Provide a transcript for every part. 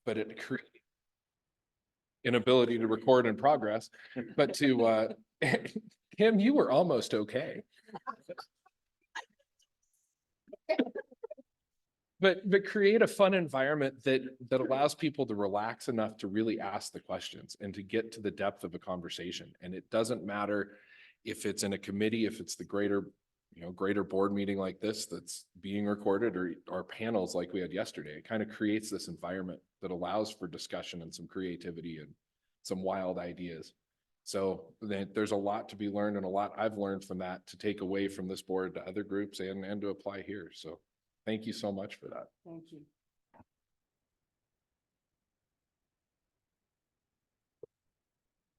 but it creates inability to record in progress. But to Kim, you were almost okay. But create a fun environment that allows people to relax enough to really ask the questions and to get to the depth of a conversation. And it doesn't matter if it's in a committee, if it's the greater board meeting like this that's being recorded, or panels like we had yesterday. It kind of creates this environment that allows for discussion and some creativity and some wild ideas. So there's a lot to be learned, and a lot I've learned from that to take away from this board to other groups and to apply here. So thank you so much for that. Thank you.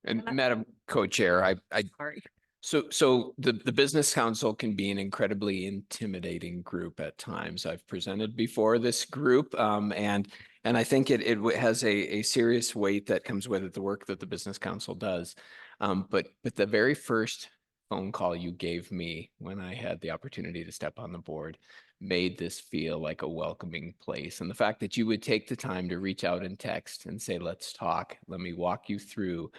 And Madam Co-Chair, Sorry. So the business council can be an incredibly intimidating group at times. I've presented before this group, and I think it has a serious weight that comes with it, the work that the business council does. But the very first phone call you gave me when I had the opportunity to step on the board made this feel like a welcoming place. And the fact that you would take the time to reach out and text and say, let's talk, let me walk you through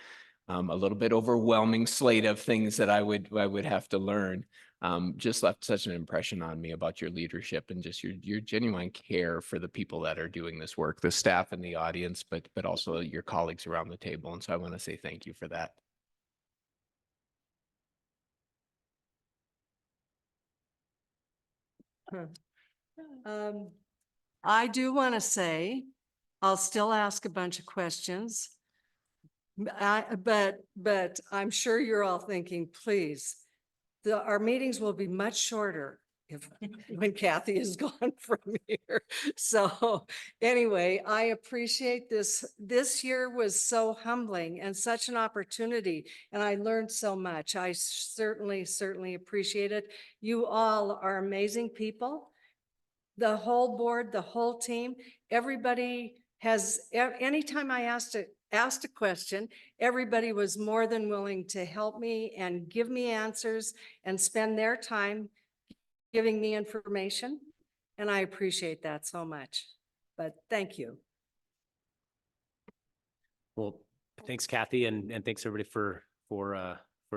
a little bit overwhelming slate of things that I would have to learn, just left such an impression on me about your leadership and just your genuine care for the people that are doing this work, the staff and the audience, but also your colleagues around the table. And so I want to say thank you for that. I do want to say, I'll still ask a bunch of questions. But I'm sure you're all thinking, please, our meetings will be much shorter when Kathy is gone from here. So anyway, I appreciate this. This year was so humbling and such an opportunity, and I learned so much. I certainly appreciate it. You all are amazing people. The whole board, the whole team, everybody has, anytime I asked a question, everybody was more than willing to help me and give me answers and spend their time giving me information. And I appreciate that so much, but thank you. Well, thanks, Kathy, and thanks everybody for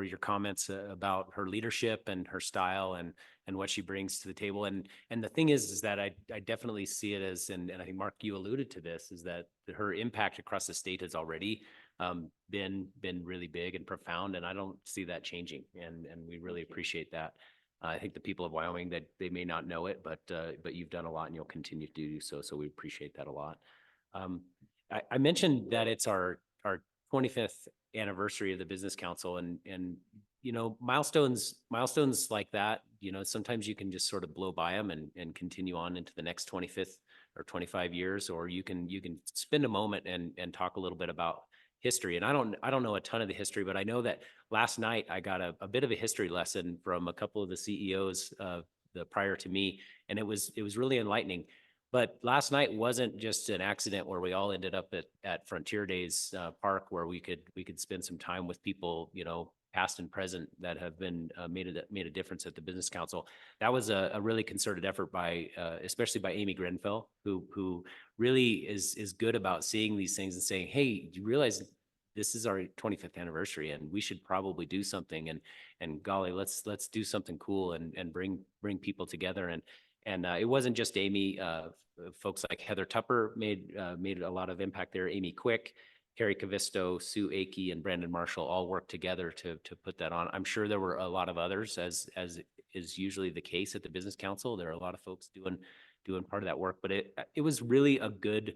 your comments about her leadership and her style and what she brings to the table. And the thing is that I definitely see it as, and I think Mark, you alluded to this, is that her impact across the state has already been really big and profound, and I don't see that changing. And we really appreciate that. I think the people of Wyoming, that they may not know it, but you've done a lot and you'll continue to do so. So we appreciate that a lot. I mentioned that it's our 25th anniversary of the Business Council, and you know, milestones like that, you know, sometimes you can just sort of blow by them and continue on into the next 25th or 25 years, or you can spend a moment and talk a little bit about history. And I don't know a ton of the history, but I know that last night I got a bit of a history lesson from a couple of the CEOs prior to me, and it was really enlightening. But last night wasn't just an accident where we all ended up at Frontier Days Park, where we could spend some time with people, you know, past and present, that have been made a difference at the Business Council. That was a really concerted effort by especially by Amy Grenfell, who really is good about seeing these things and saying, hey, do you realize this is our 25th anniversary and we should probably do something, and golly, let's do something cool and bring people together. And it wasn't just Amy. Folks like Heather Tupper made a lot of impact there. Amy Quick, Carrie Cavisto, Sue Akey, and Brandon Marshall all worked together to put that on. I'm sure there were a lot of others, as is usually the case at the Business Council. There are a lot of folks doing part of that work, but it was really a good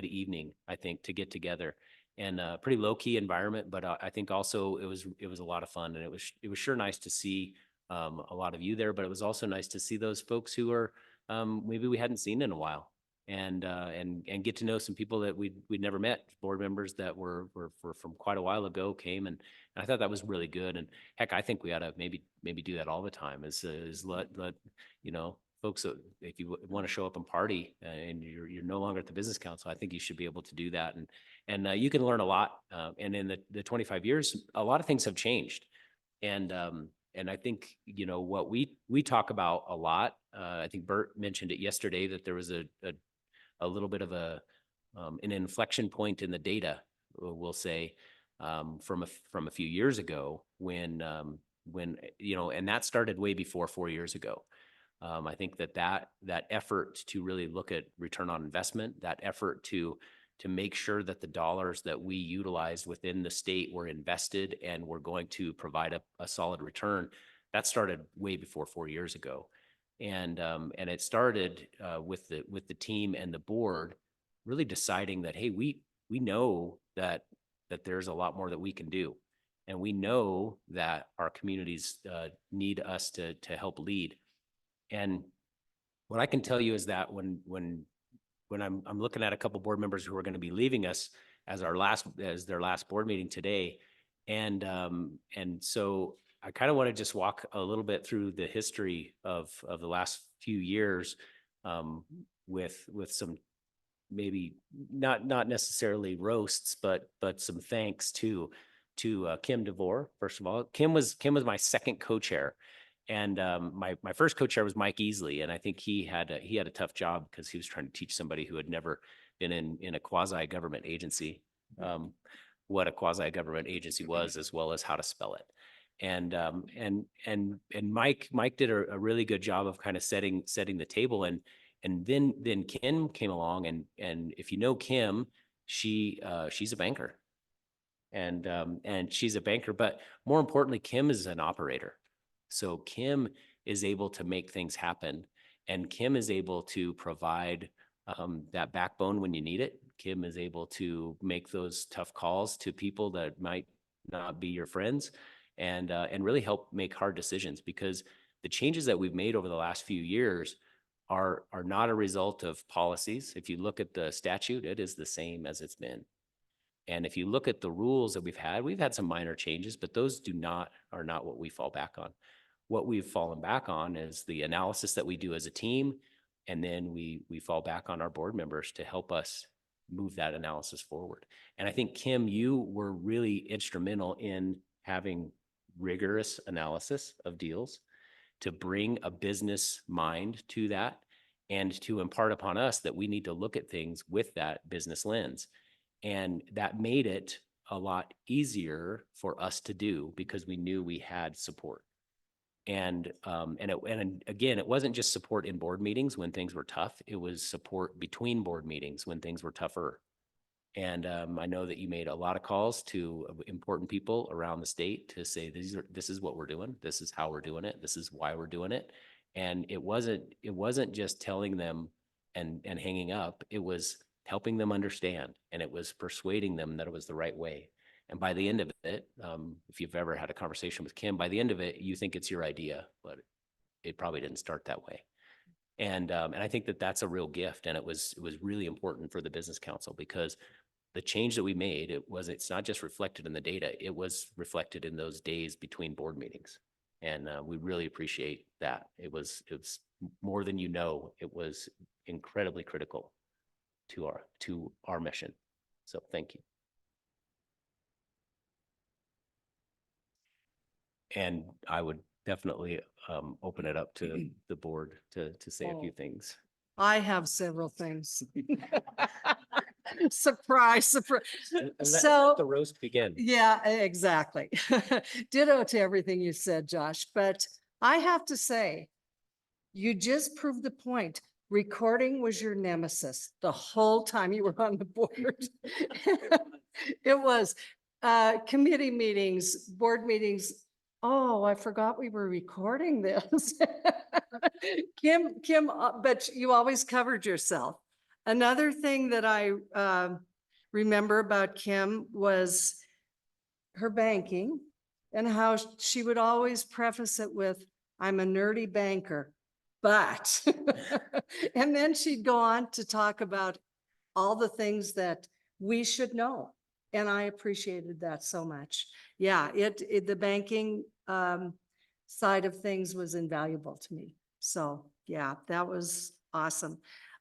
evening, I think, to get together, and a pretty low key environment. But I think also it was a lot of fun, and it was sure nice to see a lot of you there, but it was also nice to see those folks who are maybe we hadn't seen in a while, and get to know some people that we'd never met. Board members that were from quite a while ago came, and I thought that was really good. And heck, I think we ought to maybe do that all the time. Is let you know, folks, if you want to show up and party and you're no longer at the Business Council, I think you should be able to do that. And you can learn a lot. And in the 25 years, a lot of things have changed. And I think, you know, what we talk about a lot, I think Bert mentioned it yesterday, that there was a little bit of a an inflection point in the data, we'll say, from a few years ago when, and that started way before 4 years ago. I think that effort to really look at return on investment, that effort to make sure that the dollars that we utilized within the state were invested and were going to provide a solid return, that started way before 4 years ago. And it started with the team and the board really deciding that, hey, we know that there's a lot more that we can do. And we know that our communities need us to help lead. And what I can tell you is that when I'm looking at a couple board members who are going to be leaving us as their last board meeting today, and so I kind of want to just walk a little bit through the history of the last few years, with some maybe not necessarily roasts, but some thanks to Kim DeVore. First of all, Kim was my second co-chair. And my first co-chair was Mike Easley, and I think he had a tough job because he was trying to teach somebody who had never been in a quasi-government agency what a quasi-government agency was, as well as how to spell it. And Mike did a really good job of kind of setting the table, and then Kim came along, and if you know Kim, she's a banker, and she's a banker, but more importantly, Kim is an operator. So Kim is able to make things happen, and Kim is able to provide that backbone when you need it. Kim is able to make those tough calls to people that might not be your friends, and really help make hard decisions, because the changes that we've made over the last few years are not a result of policies. If you look at the statute, it is the same as it's been. And if you look at the rules that we've had some minor changes, but those are not what we fall back on. What we've fallen back on is the analysis that we do as a team, and then we fall back on our board members to help us move that analysis forward. And I think, Kim, you were really instrumental in having rigorous analysis of deals, to bring a business mind to that, and to impart upon us that we need to look at things with that business lens. And that made it a lot easier for us to do, because we knew we had support. And again, it wasn't just support in board meetings when things were tough. It was support between board meetings when things were tougher. And I know that you made a lot of calls to important people around the state to say, this is what we're doing. This is how we're doing it. This is why we're doing it. And it wasn't just telling them and hanging up. It was helping them understand, and it was persuading them that it was the right way. And by the end of it, if you've ever had a conversation with Kim, by the end of it, you think it's your idea, but it probably didn't start that way. And I think that that's a real gift. And it was really important for the Business Council, because the change that we made, it's not just reflected in the data, it was reflected in those days between board meetings. And we really appreciate that. It was more than, it was incredibly critical to our mission. So thank you. And I would definitely open it up to the board to say a few things. I have several things. Surprise. So the roast begin. Yeah, exactly. Ditto to everything you said, Josh. But I have to say, you just proved the point. Recording was your nemesis the whole time you were on the board. It was committee meetings, board meetings. Oh, I forgot we were recording this. Kim, but you always covered yourself. Another thing that I remember about Kim was her banking, and how she would always preface it with, I'm a nerdy banker, but, and then she'd go on to talk about all the things that we should know. And I appreciated that so much. Yeah, the banking side of things was invaluable to me. So yeah, that was awesome.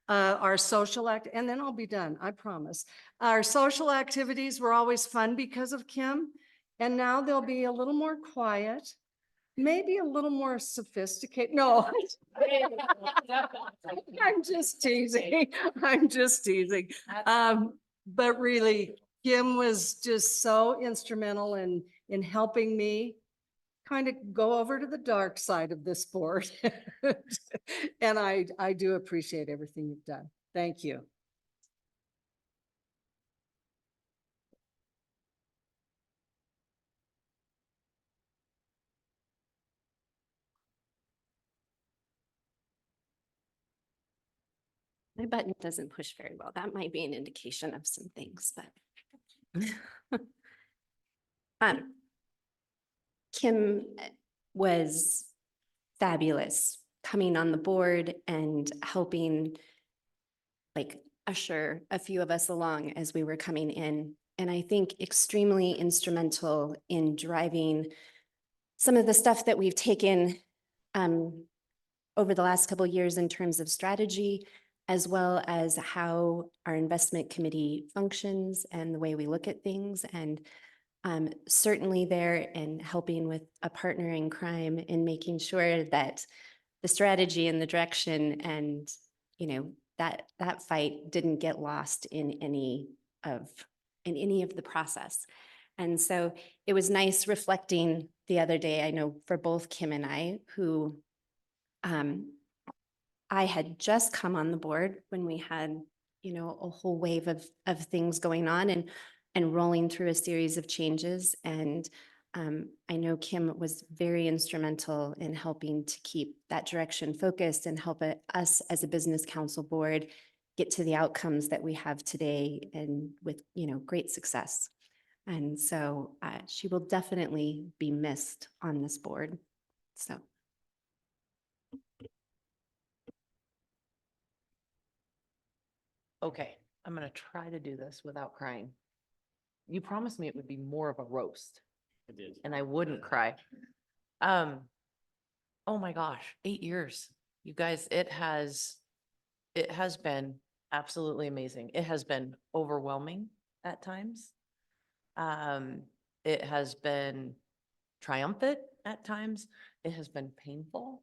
Our social and then I'll be done, I promise. Our social activities were always fun because of Kim, and now they'll be a little more quiet. maybe a little more sophisticated. No. I'm just teasing. I'm just teasing. But really, Kim was just so instrumental in helping me kind of go over to the dark side of this board. And I do appreciate everything you've done. Thank you. My button doesn't push very well. That might be an indication of some things, but. Kim was fabulous coming on the board and helping like usher a few of us along as we were coming in. And I think extremely instrumental in driving some of the stuff that we've taken over the last couple of years in terms of strategy, as well as how our investment committee functions and the way we look at things. And certainly there and helping with a partner in crime in making sure that the strategy and the direction and, you know, that fight didn't get lost in any of the process. And so it was nice reflecting the other day, I know for both Kim and I, who I had just come on the board when we had, you know, a whole wave of things going on and rolling through a series of changes. And I know Kim was very instrumental in helping to keep that direction focused and help us as a business council board get to the outcomes that we have today and with, you know, great success. And so she will definitely be missed on this board. So. Okay, I'm gonna try to do this without crying. You promised me it would be more of a roast I did. and I wouldn't cry. Oh my gosh, 8 years. You guys, it has been absolutely amazing. It has been overwhelming at times. It has been triumphant at times. It has been painful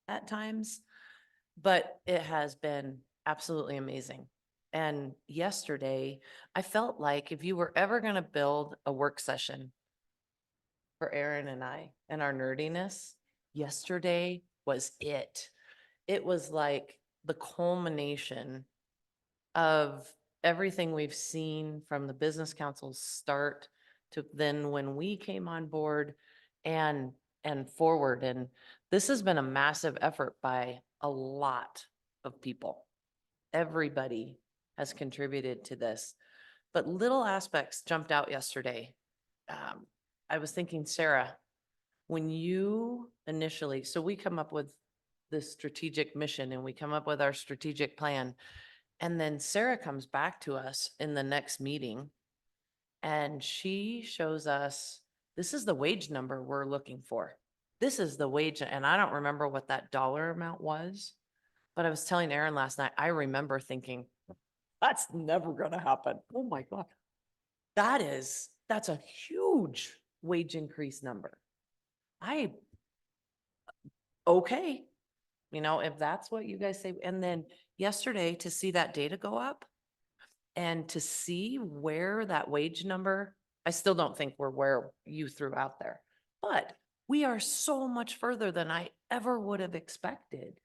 at times, but it has been absolutely amazing. And yesterday, I felt like if you were ever going to build a work session for Aaron and I and our nerdiness, yesterday was it. It was like the culmination of everything we've seen from the business council's start to then when we came on board and forward. And this has been a massive effort by a lot of people. Everybody has contributed to this, but little aspects jumped out yesterday. I was thinking, Sarah, when you initially, so we come up with this strategic mission and we come up with our strategic plan. And then Sarah comes back to us in the next meeting and she shows us, this is the wage number we're looking for. This is the wage. And I don't remember what that dollar amount was, but I was telling Aaron last night, I remember thinking, that's never going to happen. Oh my God. That's a huge wage increase number. Okay. You know, if that's what you guys say. And then yesterday to see that data go up and to see where that wage number, I still don't think we're where you threw out there, but we are so much further than I ever would have expected.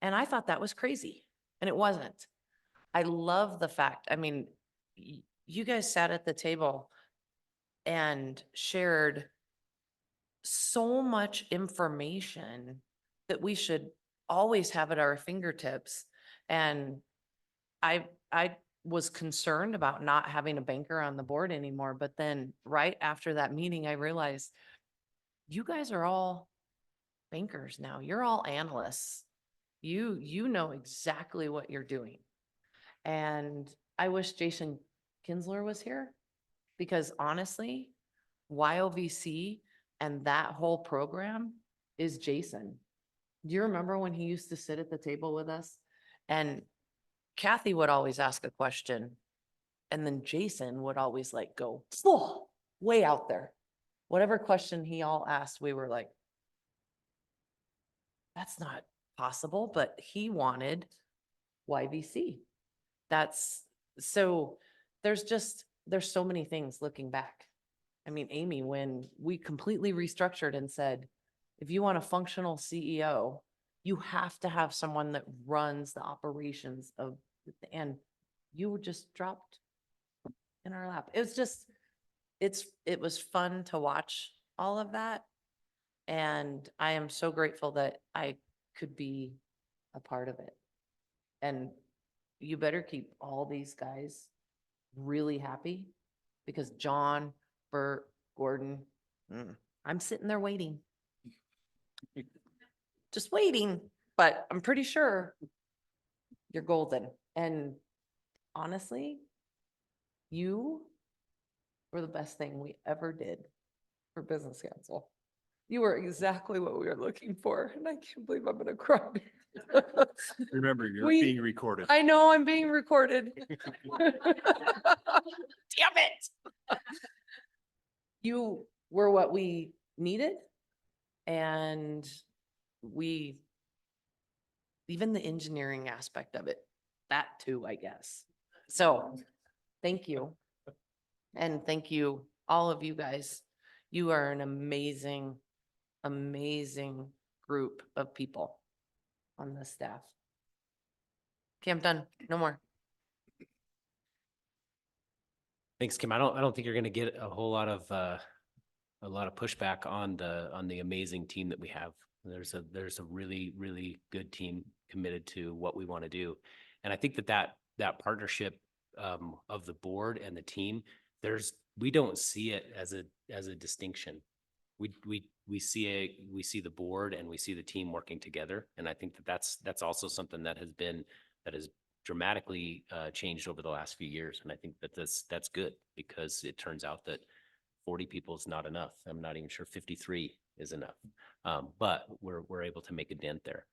And I thought that was crazy and it wasn't. I love the fact, I mean, you guys sat at the table and shared so much information that we should always have at our fingertips. And I was concerned about not having a banker on the board anymore. But then right after that meeting, I realized you guys are all bankers now. You're all analysts. You know exactly what you're doing. And I wish Jason Kinsler was here because honestly, YOVC and that whole program is Jason. Do you remember when he used to sit at the table with us? And Kathy would always ask a question and then Jason would always like go way out there. Whatever question he all asked, we were like, that's not possible, but he wanted YVC. That's, so there's so many things looking back. I mean, Amy, when we completely restructured and said, if you want a functional CEO, you have to have someone that runs the operations of, and you just dropped in our lap. It was just, it was fun to watch all of that. And I am so grateful that I could be a part of it. And you better keep all these guys really happy, because John, Bert, Gordon, I'm sitting there waiting. Just waiting, but I'm pretty sure you're golden. And honestly, you were the best thing we ever did for Business Council. You were exactly what we were looking for, and I can't believe I'm gonna cry. Remember, you're We- being recorded. I know I'm being recorded. Damn it. You were what we needed, and even the engineering aspect of it, that too, I guess. So, thank you. And thank you, all of you guys. You are an amazing, amazing group of people on the staff. Okay, I'm done. No more. Thanks, Kim. I don't think you're gonna get a whole lot of pushback on the amazing team that we have. There's a really, really good team committed to what we want to do. And I think that partnership of the board and the team, we don't see it as a distinction. We see the board and we see the team working together. And I think that's also something that has dramatically changed over the last few years. And I think that's good, because it turns out that 40 people is not enough. I'm not even sure 53 is enough. But we're able to make a dent there.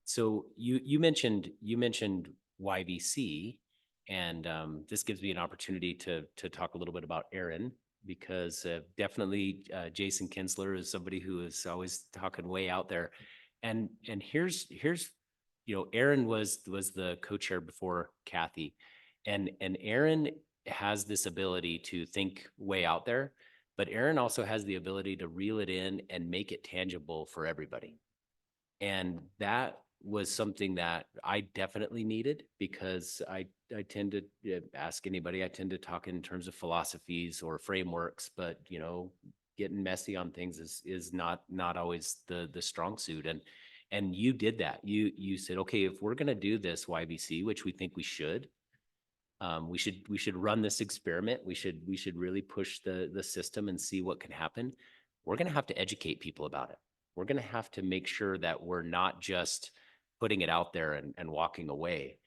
So you mentioned YVC, and this gives me an opportunity to talk a little bit about Aaron, because definitely Jason Kinsler is somebody who is always talking way out there. And here's Aaron was the co-chair before Kathy, and Aaron has this ability to think way out there, but Aaron also has the ability to reel it in and make it tangible for everybody. And that was something that I definitely needed, because I tend to ask anybody, I tend to talk in terms of philosophies or frameworks, but getting messy on things is not always the strong suit. And you did that. You said, okay, if we're going to do this YBC, which we think we should run this experiment. We should really push the system and see what can happen. We're going to have to educate people about it. We're going to have to make sure that we're not just putting it out there and walking away.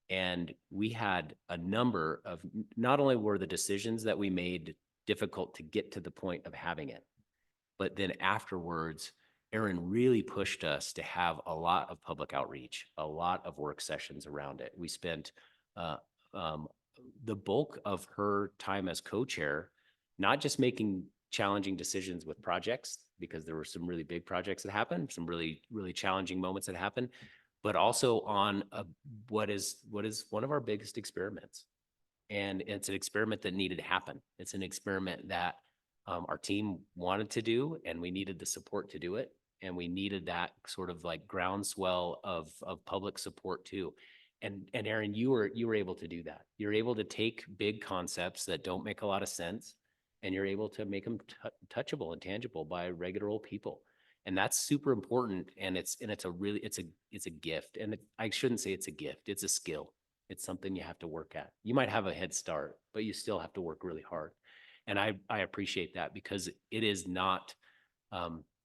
And we had a number of, not only were the decisions that we made difficult to get to the point of having it, but then afterwards, Aaron really pushed us to have a lot of public outreach, a lot of work sessions around it. We spent the bulk of her time as co-chair, not just making challenging decisions with projects, because there were some really big projects that happened, some really, really challenging moments that happened, but also on what is one of our biggest experiments. And it's an experiment that needed to happen. It's an experiment that our team wanted to do, and we needed the support to do it. And we needed that sort of like groundswell of public support too. And Aaron, you were able to do that. You're able to take big concepts that don't make a lot of sense, and you're able to make them touchable and tangible by regular old people. And that's super important. And it's a gift. And I shouldn't say it's a gift. It's a skill. It's something you have to work at. You might have a head start, but you still have to work really hard. And I appreciate that, because it is not,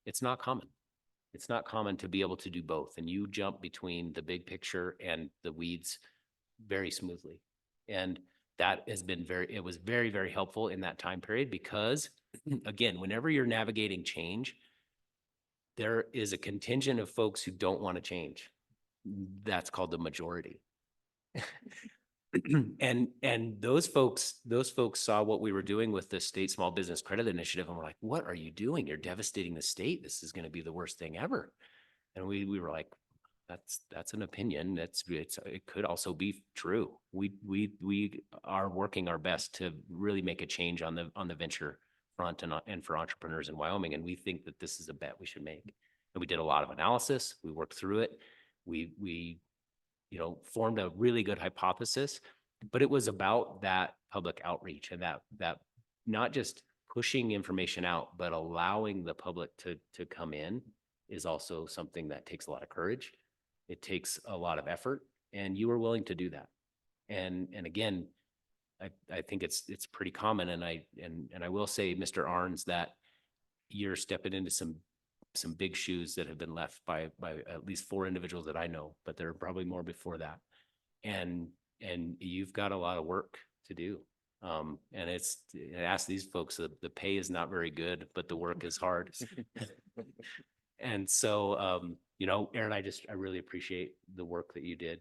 it's not common. It's not common to be able to do both. And you jump between the big picture and the weeds very smoothly. And that has been it was very, very helpful in that time period, because again, whenever you're navigating change, there is a contingent of folks who don't want to change. That's called the majority. And those folks saw what we were doing with the state small business credit initiative, and we're like, what are you doing? You're devastating the state. This is going to be the worst thing ever. And we were like, that's an opinion. It could also be true. We are working our best to really make a change on the venture front and for entrepreneurs in Wyoming. And we think that this is a bet we should make. And we did a lot of analysis. We worked through it. We formed a really good hypothesis, but it was about that public outreach and that not just pushing information out, but allowing the public to come in is also something that takes a lot of courage. It takes a lot of effort, and you were willing to do that. And again, I think it's pretty common. And I will say, Mr. Arns, that you're stepping into some big shoes that have been left by at least 4 individuals that I know, but there are probably more before that. And you've got a lot of work to do. And I ask these folks, the pay is not very good, but the work is hard. And so, Aaron, I really appreciate the work that you did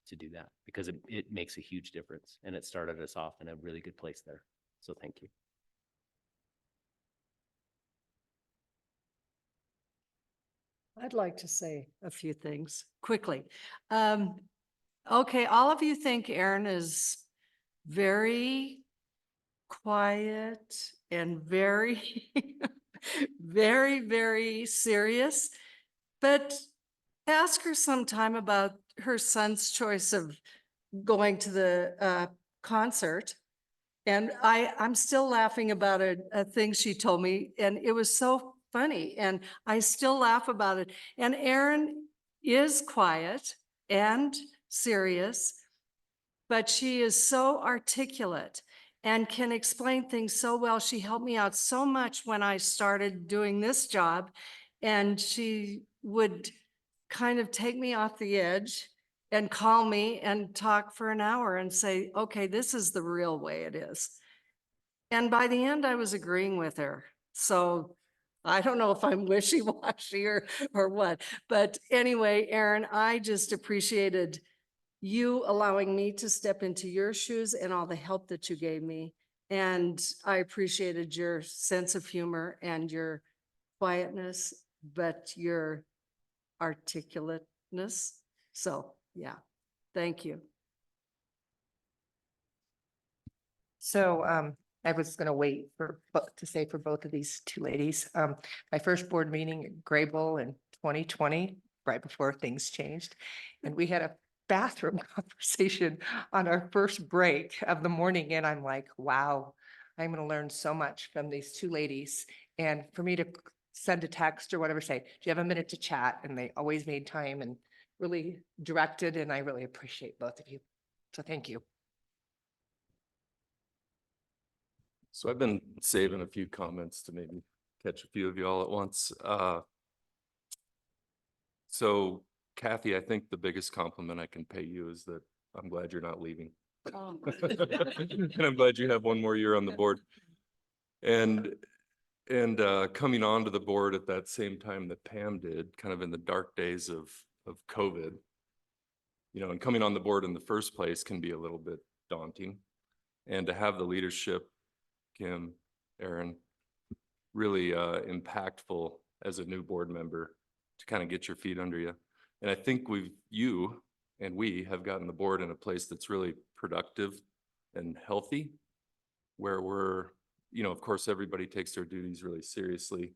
to do that, because it makes a huge difference, and it started us off in a really good place there. So thank you. I'd like to say a few things quickly. Okay, all of you think Aaron is very quiet and very, very, very serious, but ask her sometime about her son's choice of going to the concert. And I'm still laughing about a thing she told me, and it was so funny, and I still laugh about it. And Erin is quiet and serious, but she is so articulate and can explain things so well. She helped me out so much when I started doing this job, and she would kind of take me off the edge and call me and talk for an hour and say, okay, this is the real way it is. And by the end, I was agreeing with her. So I don't know if I'm wishy-washy or what, but anyway, Aaron, I just appreciated you allowing me to step into your shoes and all the help that you gave me. And I appreciated your sense of humor and your quietness, but your articulateness. So yeah, thank you. So I was going to wait to say for both of these 2 ladies. My first board meeting at Grable in 2020, right before things changed. And we had a bathroom conversation on our first break of the morning. And I'm like, wow, I'm going to learn so much from these 2 ladies. And for me to send a text or whatever, say, do you have a minute to chat? And they always made time and really directed. And I really appreciate both of you. So thank you. So I've been saving a few comments to maybe catch a few of you all at once. So Kathy, I think the biggest compliment I can pay you is that I'm glad you're not leaving. Oh. And I'm glad you have 1 more year on the board. And coming onto the board at that same time that Pam did, kind of in the dark days of COVID, and coming on the board in the first place can be a little bit daunting. And to have the leadership, Kim, Aaron, really impactful as a new board member to kind of get your feet under you. And I think you and we have gotten the board in a place that's really productive and healthy, where we're, of course, everybody takes their duties really seriously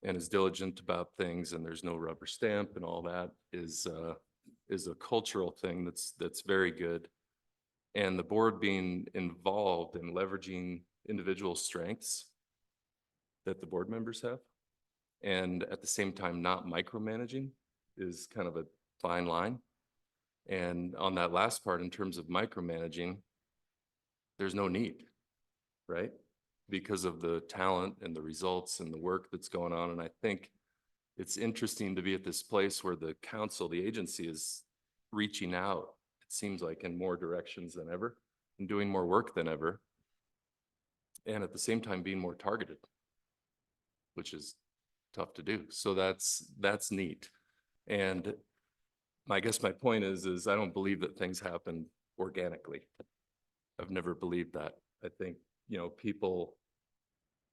and is diligent about things, and there's no rubber stamp, and all that is a cultural thing that's very good. And the board being involved in leveraging individual strengths that the board members have, and at the same time not micromanaging, is kind of a fine line. And on that last part, in terms of micromanaging, there's no need, right? Because of the talent and the results and the work that's going on. And I think it's interesting to be at this place where the council, the agency, is reaching out, it seems like, in more directions than ever and doing more work than ever. And at the same time being more targeted, which is tough to do. So that's neat. And I guess my point is I don't believe that things happen organically. I've never believed that. I think, people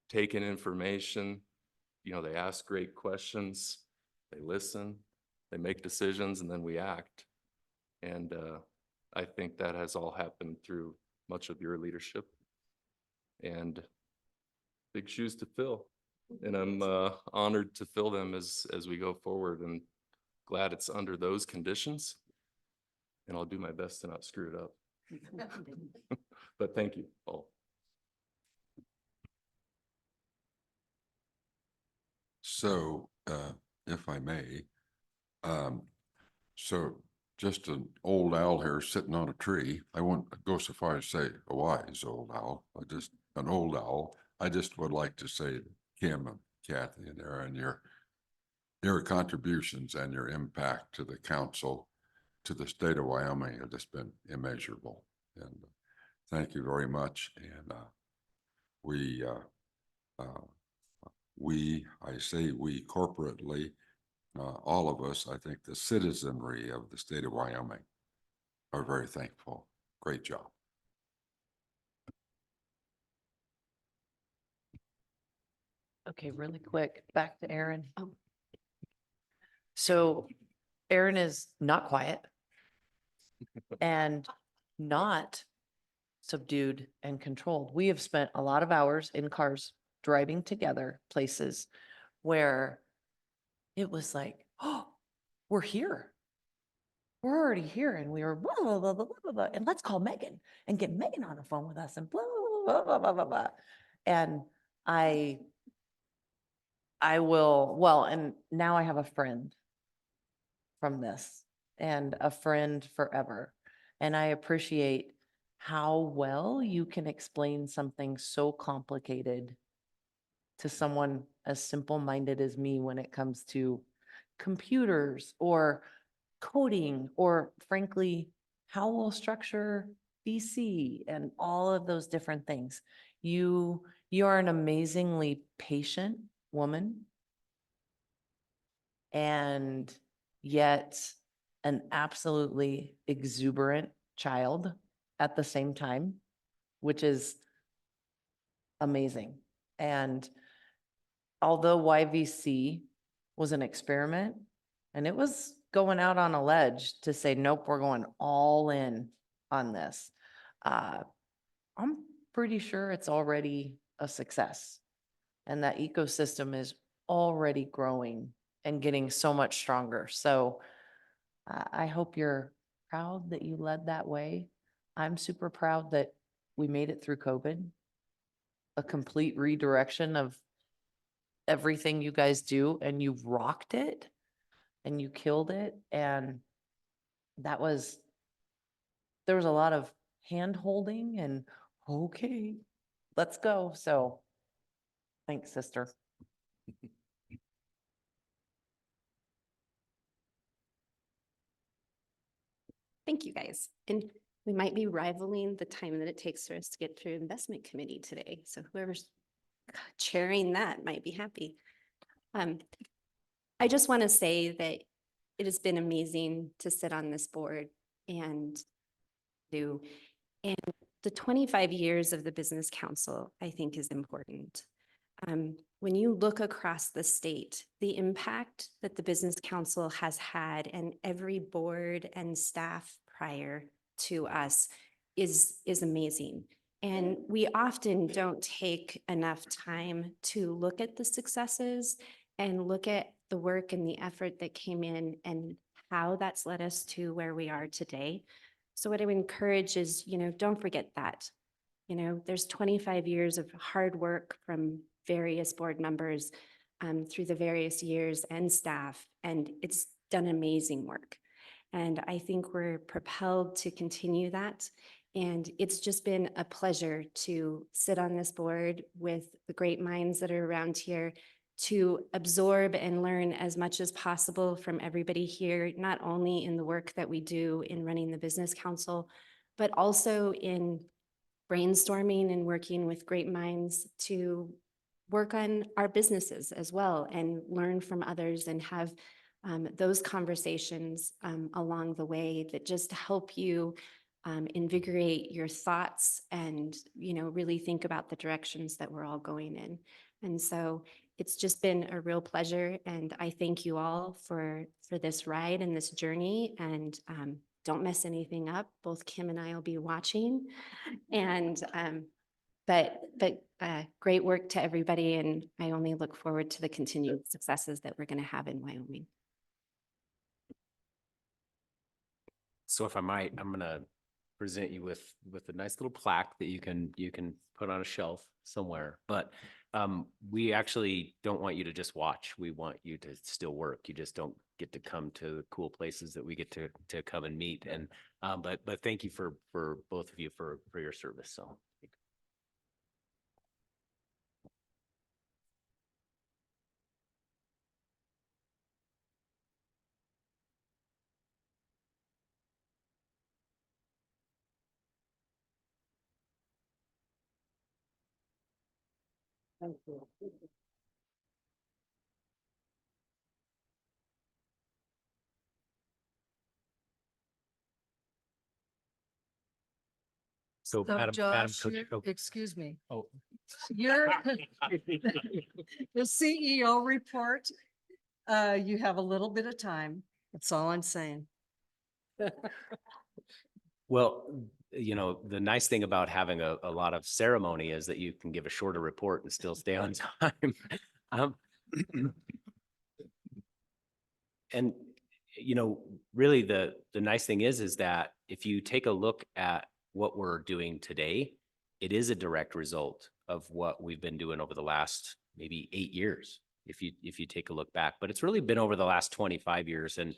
take in information, they ask great questions, they listen, they make decisions, and then we act. And I think that has all happened through much of your leadership. And big shoes to fill. And I'm honored to fill them as we go forward, and glad it's under those conditions. And I'll do my best to not screw it up. But thank you all. So, if I may, so just an old owl here sitting on a tree. I won't go so far as say a wise old owl, just an old owl. I just would like to say to Kim and Kathy and Aaron, your contributions and your impact to the council, to the state of Wyoming, have just been immeasurable. And thank you very much. And I say we corporately, all of us, I think the citizenry of the state of Wyoming are very thankful. Great job. Okay, really quick, back to Aaron. Oh. So Aaron is not quiet and not subdued and controlled. We have spent a lot of hours in cars driving together places where it was like, oh, we're here. We're already here, and we were blah, blah, blah, blah, blah, blah, and let's call Megan and get Megan on the phone with us and blah, blah, blah, blah, blah, blah. And I will, well, and now I have a friend from this and a friend forever. And I appreciate how well you can explain something so complicated to someone as simple-minded as me when it comes to computers or coding, or frankly, how we'll structure BC and all of those different things. You are an amazingly patient woman, and yet an absolutely exuberant child at the same time, which is amazing. And although YVC was an experiment, and it was going out on a ledge to say, nope, we're going all in on this, I'm pretty sure it's already a success. And that ecosystem is already growing and getting so much stronger. So I hope you're proud that you led that way. I'm super proud that we made it through COVID, a complete redirection of everything you guys do, and you rocked it and you killed it. And there was a lot of hand holding and okay, let's go. So thanks, sister. Thank you, guys. And we might be rivaling the time that it takes for us to get through investment committee today. So whoever's chairing that might be happy. I just want to say that it has been amazing to sit on this board and the 25 years of the Business Council, I think, is important. When you look across the state, the impact that the Business Council has had, and every board and staff prior to us is amazing. And we often don't take enough time to look at the successes and look at the work and the effort that came in and how that's led us to where we are today. So what I would encourage is, don't forget that. There's 25 years of hard work from various board members through the various years and staff, and it's done amazing work. And I think we're propelled to continue that. And it's just been a pleasure to sit on this board with the great minds that are around here, to absorb and learn as much as possible from everybody here, not only in the work that we do in running the Business Council, but also in brainstorming and working with great minds to work on our businesses as well and learn from others and have those conversations along the way that just help you invigorate your thoughts and, really think about the directions that we're all going in. And so it's just been a real pleasure, and I thank you all for this ride and this journey. And don't mess anything up. Both Kim and I will be watching. And but great work to everybody, and I only look forward to the continued successes that we're going to have in Wyoming. So if I might, I'm gonna present you with a nice little plaque that you can put on a shelf somewhere. But we actually don't want you to just watch. We want you to still work. You just don't get to come to the cool places that we get to come and meet. And but thank you for both of you for your service. So. Thank you. So So Madam Josh, Coach, you're- oh, excuse me, oh, you're the CEO report. You have a little bit of time. That's all I'm saying. well, you know, the nice thing about having a lot of ceremony is that you can give a shorter report and still stay on time. Um, And, you know, really the nice thing is that if you take a look at what we're doing today, it is a direct result of what we've been doing over the last maybe 8 years. If you take a look back, but it's really been over the last 25 years, and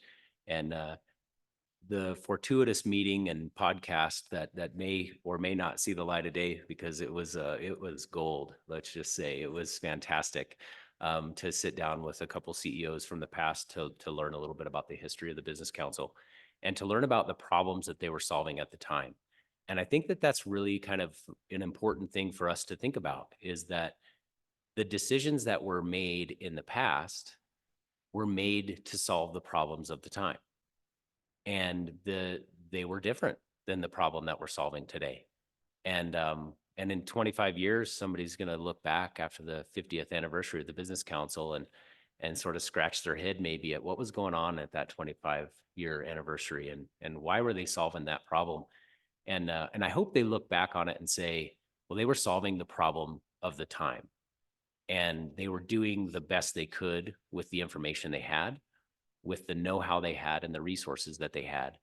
the fortuitous meeting and podcast that may or may not see the light of day, because it was gold. Let's just say it was fantastic. To sit down with a couple CEOs from the past to learn a little bit about the history of the Business Council and to learn about the problems that they were solving at the time. And I think that that's really kind of an important thing for us to think about, is that the decisions that were made in the past were made to solve the problems of the time. And they were different than the problem that we're solving today. And in 25 years, somebody's going to look back after the 50th anniversary of the Business Council and sort of scratch their head maybe at what was going on at that 25-year anniversary, and why were they solving that problem? And I hope they look back on it and say, well, they were solving the problem of the time, and they were doing the best they could with the information they had, with the know-how they had and the resources that they had,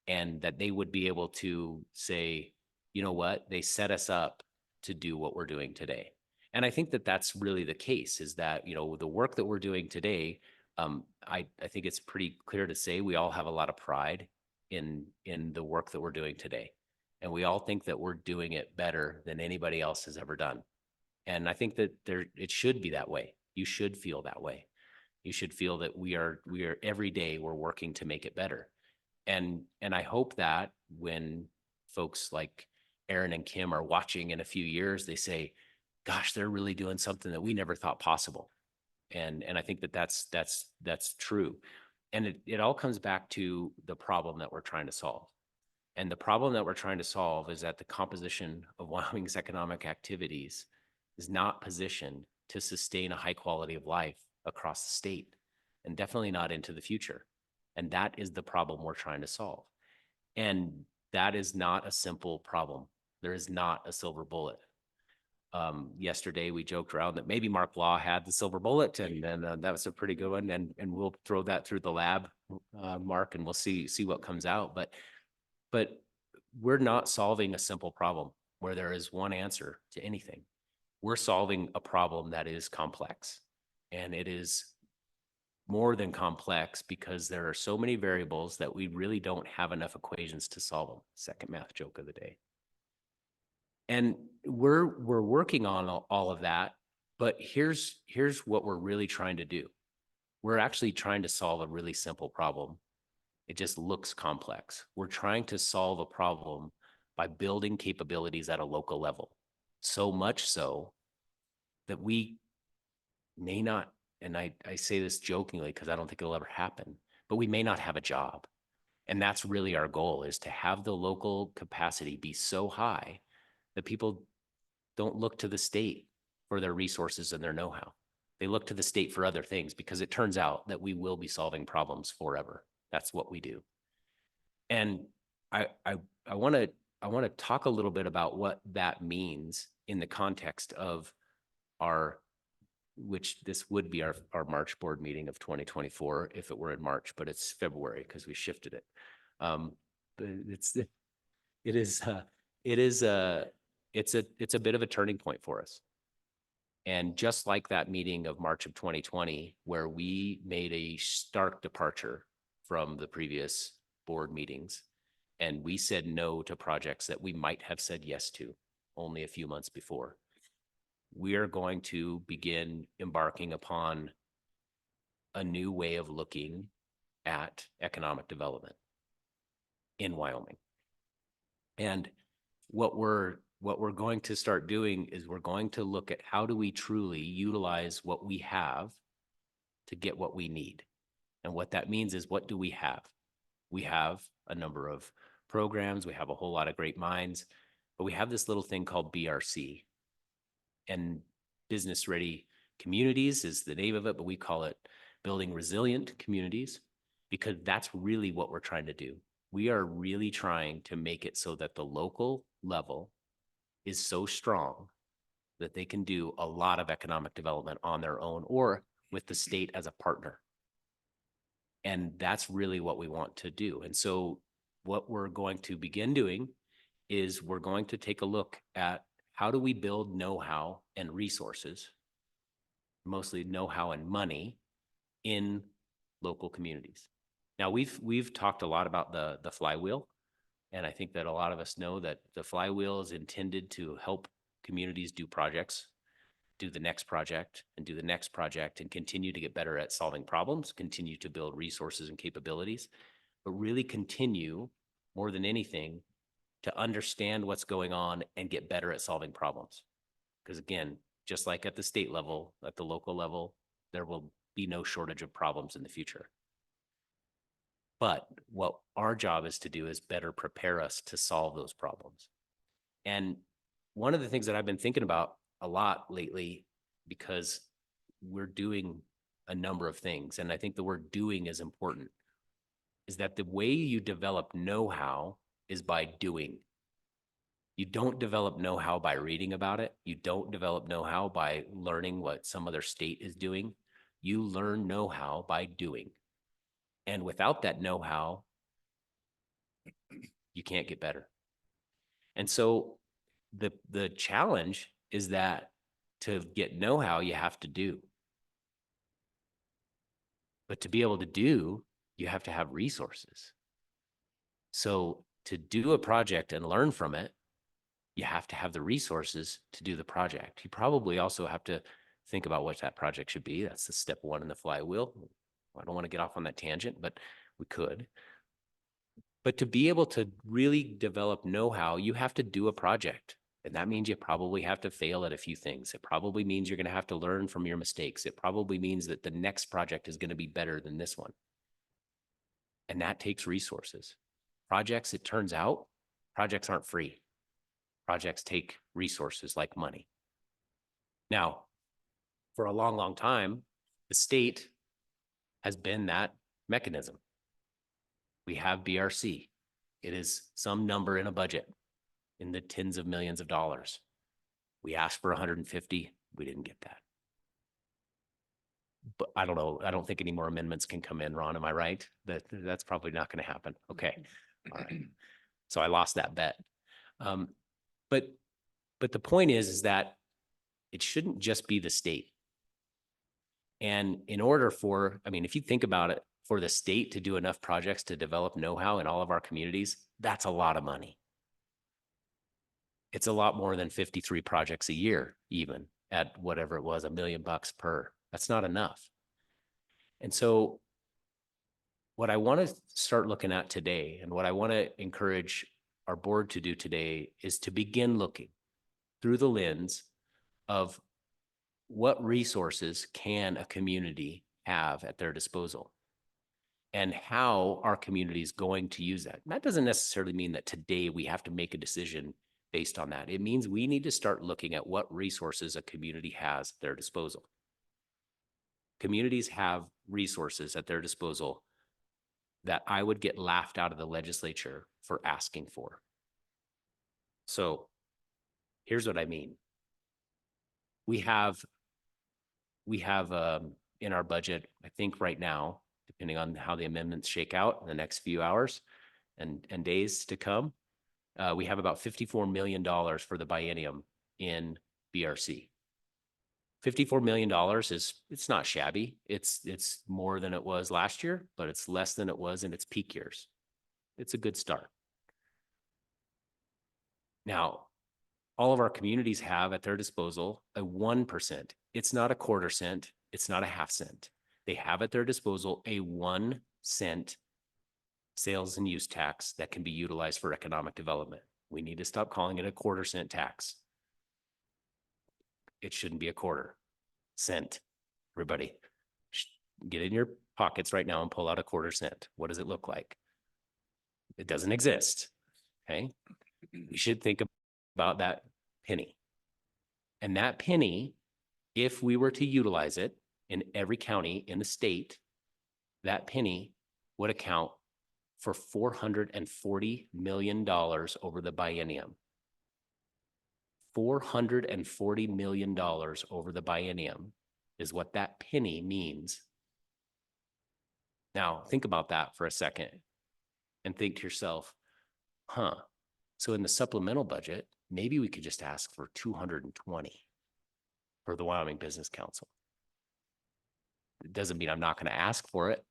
and that they would be able to say, you know what, they set us up to do what we're doing today. And I think that that's really the case, is that, you know, the work that we're doing today, I think it's pretty clear to say we all have a lot of pride in the work that we're doing today. And we all think that we're doing it better than anybody else has ever done. And I think that it should be that way. You should feel that way. You should feel that we are every day we're working to make it better. And I hope that when folks like Aaron and Kim are watching in a few years, they say, gosh, they're really doing something that we never thought possible. And I think that that's true. And it all comes back to the problem that we're trying to solve. And the problem that we're trying to solve is that the composition of Wyoming's economic activities is not positioned to sustain a high quality of life across the state, and definitely not into the future. And that is the problem we're trying to solve. And that is not a simple problem. There is not a silver bullet. Yesterday we joked around that maybe Mark Law had the silver bullet, and that was a pretty good one. And we'll throw that through the lab, Mark, and we'll see what comes out. But we're not solving a simple problem where there is one answer to anything. We're solving a problem that is complex, and it is more than complex because there are so many variables that we really don't have enough equations to solve them. Second math joke of the day. And we're working on all of that, but here's what we're really trying to do. We're actually trying to solve a really simple problem. It just looks complex. We're trying to solve a problem by building capabilities at a local level. So much so that we may not, and I say this jokingly because I don't think it'll ever happen, but we may not have a job. And that's really our goal, is to have the local capacity be so high that people don't look to the state for their resources and their know-how. They look to the state for other things because it turns out that we will be solving problems forever. That's what we do. And I want to talk a little bit about what that means in the context of which this would be our March board meeting of 2024 if it were in March, but it's February because we shifted it. But it's a bit of a turning point for us. And just like that meeting of March of 2020, where we made a stark departure from the previous board meetings, and we said no to projects that we might have said yes to only a few months before, we are going to begin embarking upon a new way of looking at economic development in Wyoming. And what we're going to start doing is we're going to look at how do we truly utilize what we have to get what we need. And what that means is, what do we have? We have a number of programs, we have a whole lot of great minds, but we have this little thing called BRC. And Business Ready Communities is the name of it, but we call it Building Resilient Communities, because that's really what we're trying to do. We are really trying to make it so that the local level is so strong that they can do a lot of economic development on their own or with the state as a partner. And that's really what we want to do. And so what we're going to begin doing is we're going to take a look at how do we build know-how and resources, mostly know-how and money, in local communities. Now, we've talked a lot about the flywheel, and I think that a lot of us know that the flywheel is intended to help communities do projects, do the next project, and do the next project, and continue to get better at solving problems, continue to build resources and capabilities, but really continue, more than anything, to understand what's going on and get better at solving problems. Because again, just like at the state level, at the local level, there will be no shortage of problems in the future. But what our job is to do is better prepare us to solve those problems. And one of the things that I've been thinking about a lot lately, because we're doing a number of things, and I think the word doing is important, is that the way you develop know-how is by doing. You don't develop know-how by reading about it. You don't develop know-how by learning what some other state is doing. You learn know-how by doing. And without that know-how, you can't get better. And so the challenge is that to get know-how, you have to do. But to be able to do, you have to have resources. So to do a project and learn from it, you have to have the resources to do the project. You probably also have to think about what that project should be. That's the step one in the flywheel. I don't want to get off on that tangent, but we could. But to be able to really develop know-how, you have to do a project. And that means you probably have to fail at a few things. It probably means you're going to have to learn from your mistakes. It probably means that the next project is going to be better than this one. And that takes resources. Projects, it turns out, projects aren't free. Projects take resources like money. Now, for a long, long time, the state has been that mechanism. We have BRC. It is some number in a budget in the tens of millions of dollars. We asked for 150. We didn't get that. But I don't know. I don't think any more amendments can come in, Ron. Am I right? That's probably not going to happen. Okay. All right. So I lost that bet. But the point is that it shouldn't just be the state. And in order for, I mean, if you think about it, for the state to do enough projects to develop know-how in all of our communities, that's a lot of money. It's a lot more than 53 projects a year, even at whatever it was, $1 million per. That's not enough. And so what I want to start looking at today, and what I want to encourage our board to do today, is to begin looking through the lens of what resources can a community have at their disposal, and how our community is going to use that. And that doesn't necessarily mean that today we have to make a decision based on that. It means we need to start looking at what resources a community has at their disposal. Communities have resources at their disposal that I would get laughed out of the legislature for asking for. So here's what I mean. We have in our budget, I think right now, depending on how the amendments shake out in the next few hours and days to come, we have about $54 million for the biennium in BRC. $54 million it's not shabby. It's more than it was last year, but it's less than it was in its peak years. It's a good start. Now, all of our communities have at their disposal a 1%. It's not a quarter cent. It's not a half cent. They have at their disposal a 1 cent sales and use tax that can be utilized for economic development. We need to stop calling it a quarter cent tax. It shouldn't be a quarter cent. Everybody, get in your pockets right now and pull out a quarter cent. What does it look like? It doesn't exist. Okay. We should think about that penny. And that penny, if we were to utilize it in every county in the state, that penny would account for $440 million over the biennium. $440 million over the biennium is what that penny means. Now, think about that for a second and think to yourself, so in the supplemental budget, maybe we could just ask for 220 for the Wyoming Business Council. It doesn't mean I'm not going to ask for it,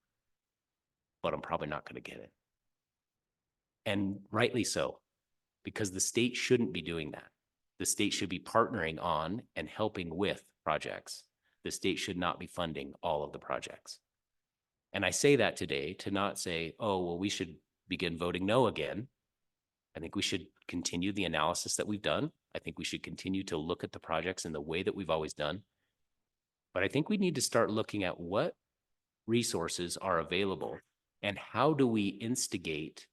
but I'm probably not going to get it. And rightly so, because the state shouldn't be doing that. The state should be partnering on and helping with projects. The state should not be funding all of the projects. And I say that today to not say, oh, well, we should begin voting no again. I think we should continue the analysis that we've done. I think we should continue to look at the projects in the way that we've always done. But I think we need to start looking at what resources are available and how do we instigate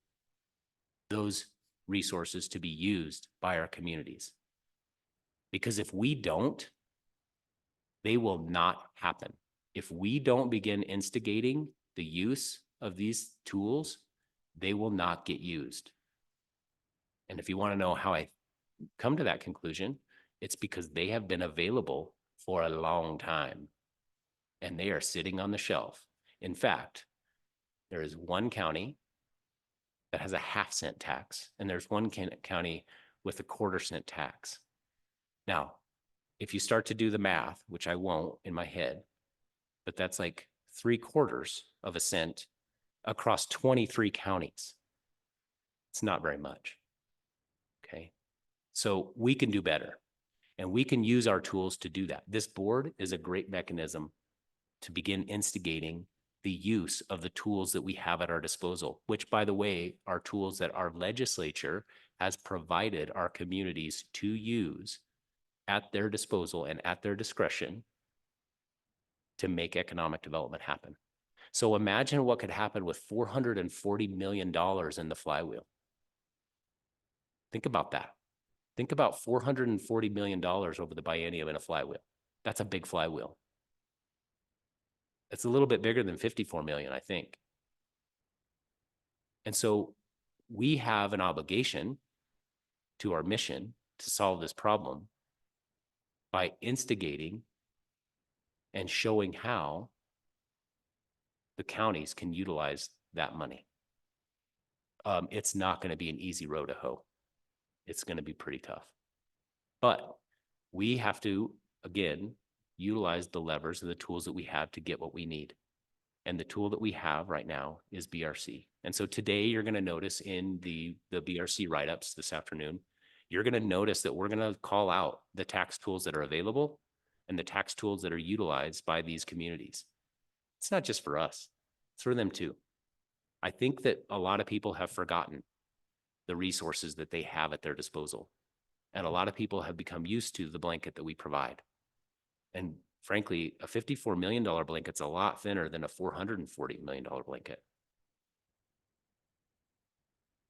those resources to be used by our communities. Because if we don't, they will not happen. If we don't begin instigating the use of these tools, they will not get used. And if you want to know how I come to that conclusion, it's because they have been available for a long time and they are sitting on the shelf. In fact, there is one county that has a half-cent tax, and there's one county with a quarter-cent tax. Now, if you start to do the math, which I won't in my head, but that's like 3/4 of a cent across 23 counties. It's not very much. Okay. So we can do better, and we can use our tools to do that. This board is a great mechanism to begin instigating the use of the tools that we have at our disposal, which, by the way, are tools that our legislature has provided our communities to use at their disposal and at their discretion to make economic development happen. So imagine what could happen with $440 million in the flywheel. Think about that. Think about $440 million over the biennium in a flywheel. That's a big flywheel. It's a little bit bigger than 54 million, I think. And so we have an obligation to our mission to solve this problem by instigating and showing how the counties can utilize that money. It's not going to be an easy road to hoe. It's going to be pretty tough. But we have to, again, utilize the levers and the tools that we have to get what we need. And the tool that we have right now is BRC. And so today you're going to notice in the BRC write-ups this afternoon, you're going to notice that we're going to call out the tax tools that are available and the tax tools that are utilized by these communities. It's not just for us, it's for them too. I think that a lot of people have forgotten the resources that they have at their disposal. And a lot of people have become used to the blanket that we provide. And frankly, a $54 million blanket's a lot thinner than a $440 million blanket.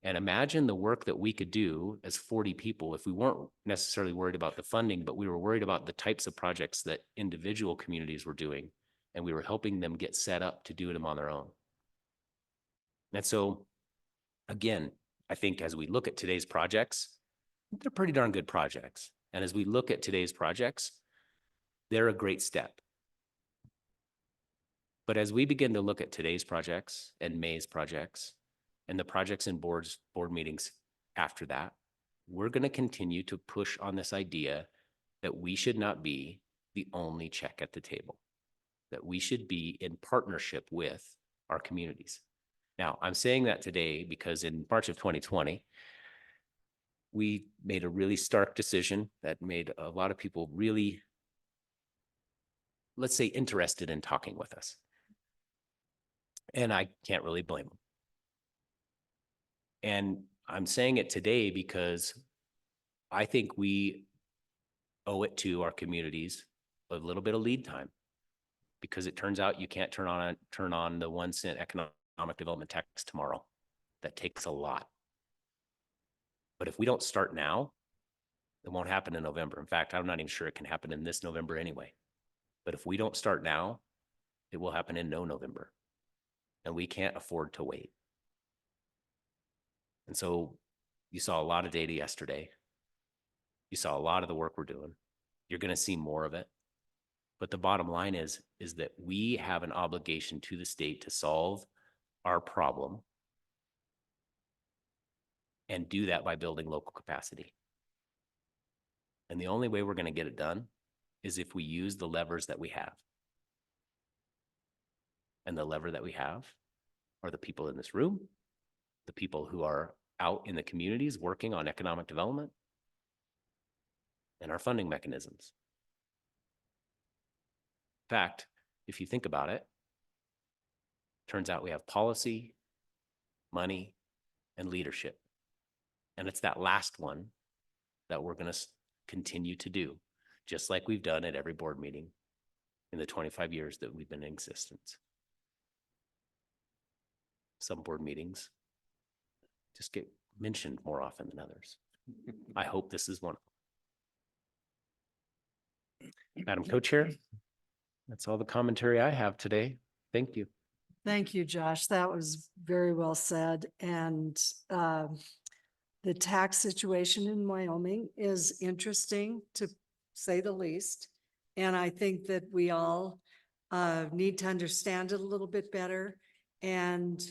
And imagine the work that we could do as 40 people if we weren't necessarily worried about the funding, but we were worried about the types of projects that individual communities were doing and we were helping them get set up to do them on their own. And so, again, I think as we look at today's projects, they're pretty darn good projects. And as we look at today's projects, they're a great step. But as we begin to look at today's projects and May's projects and the projects in board meetings after that, we're going to continue to push on this idea that we should not be the only check at the table, that we should be in partnership with our communities. Now, I'm saying that today because in March of 2020, we made a really stark decision that made a lot of people really, let's say, interested in talking with us. And I can't really blame them. And I'm saying it today because I think we owe it to our communities a little bit of lead time, because it turns out you can't turn on the 1 cent economic development tax tomorrow. That takes a lot. But if we don't start now, it won't happen in November. In fact, I'm not even sure it can happen in this November anyway. But if we don't start now, it will happen in no November. And we can't afford to wait. And so you saw a lot of data yesterday. You saw a lot of the work we're doing. You're going to see more of it. But the bottom line is that we have an obligation to the state to solve our problem and do that by building local capacity. And the only way we're going to get it done is if we use the levers that we have. And the lever that we have are the people in this room, the people who are out in the communities working on economic development, and our funding mechanisms. In fact, if you think about it, turns out we have policy, money, and leadership. And it's that last one that we're going to continue to do, just like we've done at every board meeting in the 25 years that we've been in existence. Some board meetings just get mentioned more often than others. I hope this is one of them. Madam Co-Chair, that's all the commentary I have today. Thank you. Thank you, Josh. That was very well said. And the tax situation in Wyoming is interesting, to say the least. And I think that we all need to understand it a little bit better and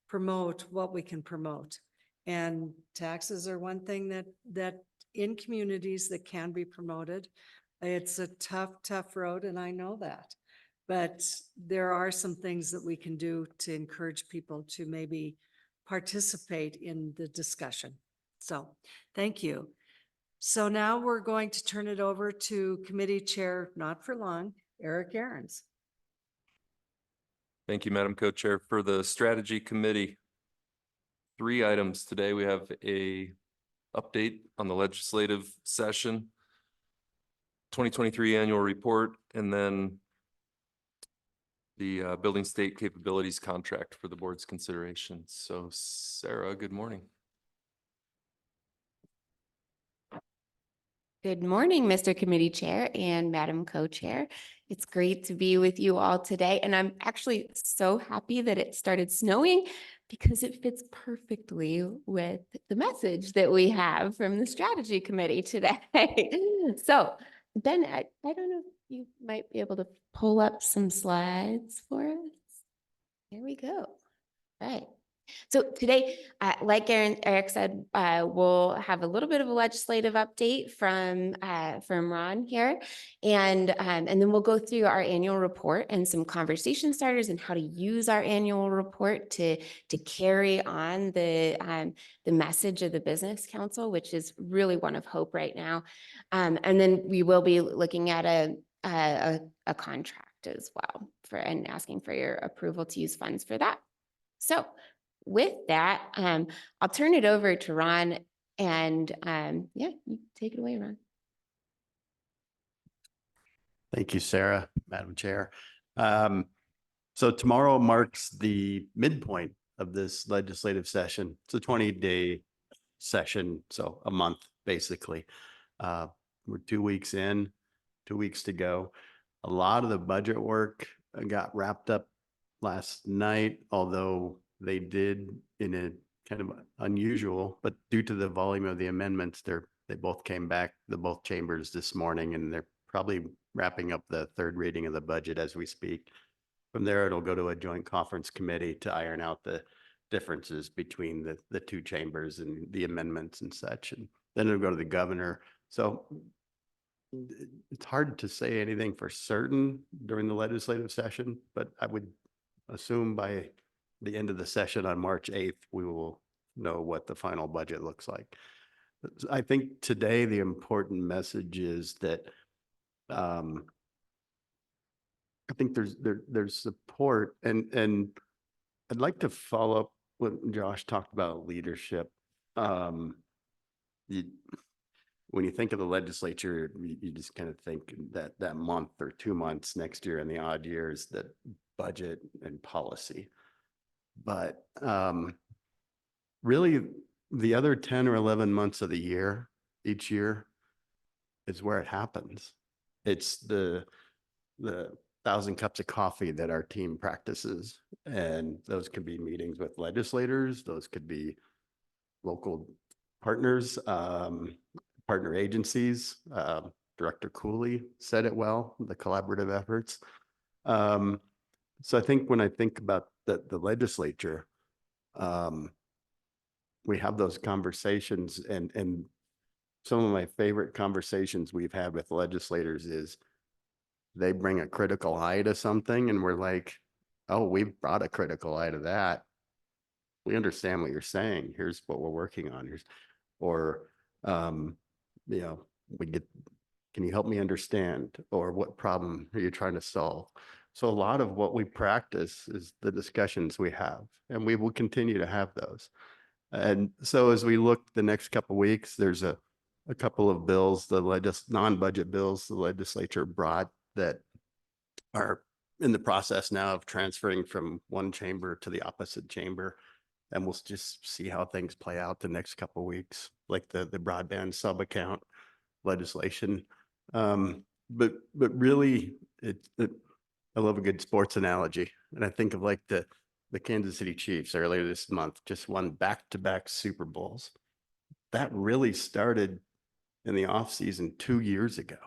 promote what we can promote. And taxes are one thing that in communities that can be promoted. It's a tough road, and I know that. But there are some things that we can do to encourage people to maybe participate in the discussion. So thank you. So now we're going to turn it over to committee chair, not for long, Eric Ahrens. Thank you, Madam Co-Chair. For the Strategy Committee, 3 items today. We have a update on the legislative session, 2023 annual report, and then the building state capabilities contract for the board's consideration. So Sarah, good morning. Good morning, Mr. Committee Chair and Madam Co-Chair. It's great to be with you all today. And I'm actually so happy that it started snowing because it fits perfectly with the message that we have from the Strategy Committee today. So Ben, I don't know if you might be able to pull up some slides for us. There we go. All right. So today, like Eric said, we'll have a little bit of a legislative update from Ron here, and then we'll go through our annual report and some conversation starters and how to use our annual report to carry on the message of the Business Council, which is really one of hope right now. And then we will be looking at a contract as well and asking for your approval to use funds for that. So with that, I'll turn it over to Ron, and yeah, you take it away, Ron. Thank you, Sarah, Madam Chair. So tomorrow marks the midpoint of this legislative session. It's a 20-day session, so a month basically. We're 2 weeks in, 2 weeks to go. A lot of the budget work got wrapped up last night, although they did in a kind of unusual, but due to the volume of the amendments, they both came back, both chambers this morning, and they're probably wrapping up the third reading of the budget as we speak. From there, it'll go to a joint conference committee to iron out the differences between the two chambers and the amendments and such. And then it'll go to the governor. So it's hard to say anything for certain during the legislative session, but I would assume by the end of the session on March 8th, we will know what the final budget looks like. I think today the important message is that I think there's support, and I'd like to follow up what Josh talked about leadership. When you think of the legislature, you just kind of think that month or 2 months next year in the odd years, that budget and policy. But really the other 10 or 11 months of the year, each year, is where it happens. It's the 1,000 cups of coffee that our team practices. And those could be meetings with legislators. Those could be local partners, partner agencies. Director Cooley said it well, the collaborative efforts. So I think when I think about the legislature, we have those conversations, and some of my favorite conversations we've had with legislators is they bring a critical eye to something and we're like, oh, we've brought a critical eye to that. We understand what you're saying. Here's what we're working on. Can you help me understand? Or what problem are you trying to solve? So a lot of what we practice is the discussions we have, and we will continue to have those. And so as we look the next couple of weeks, there's a couple of bills, non-budget bills the legislature brought that are in the process now of transferring from one chamber to the opposite chamber. And we'll just see how things play out the next couple of weeks, like the broadband sub-account legislation. But really, I love a good sports analogy. And I think of like the Kansas City Chiefs earlier this month just won back-to-back Super Bowls. That really started in the offseason 2 years ago.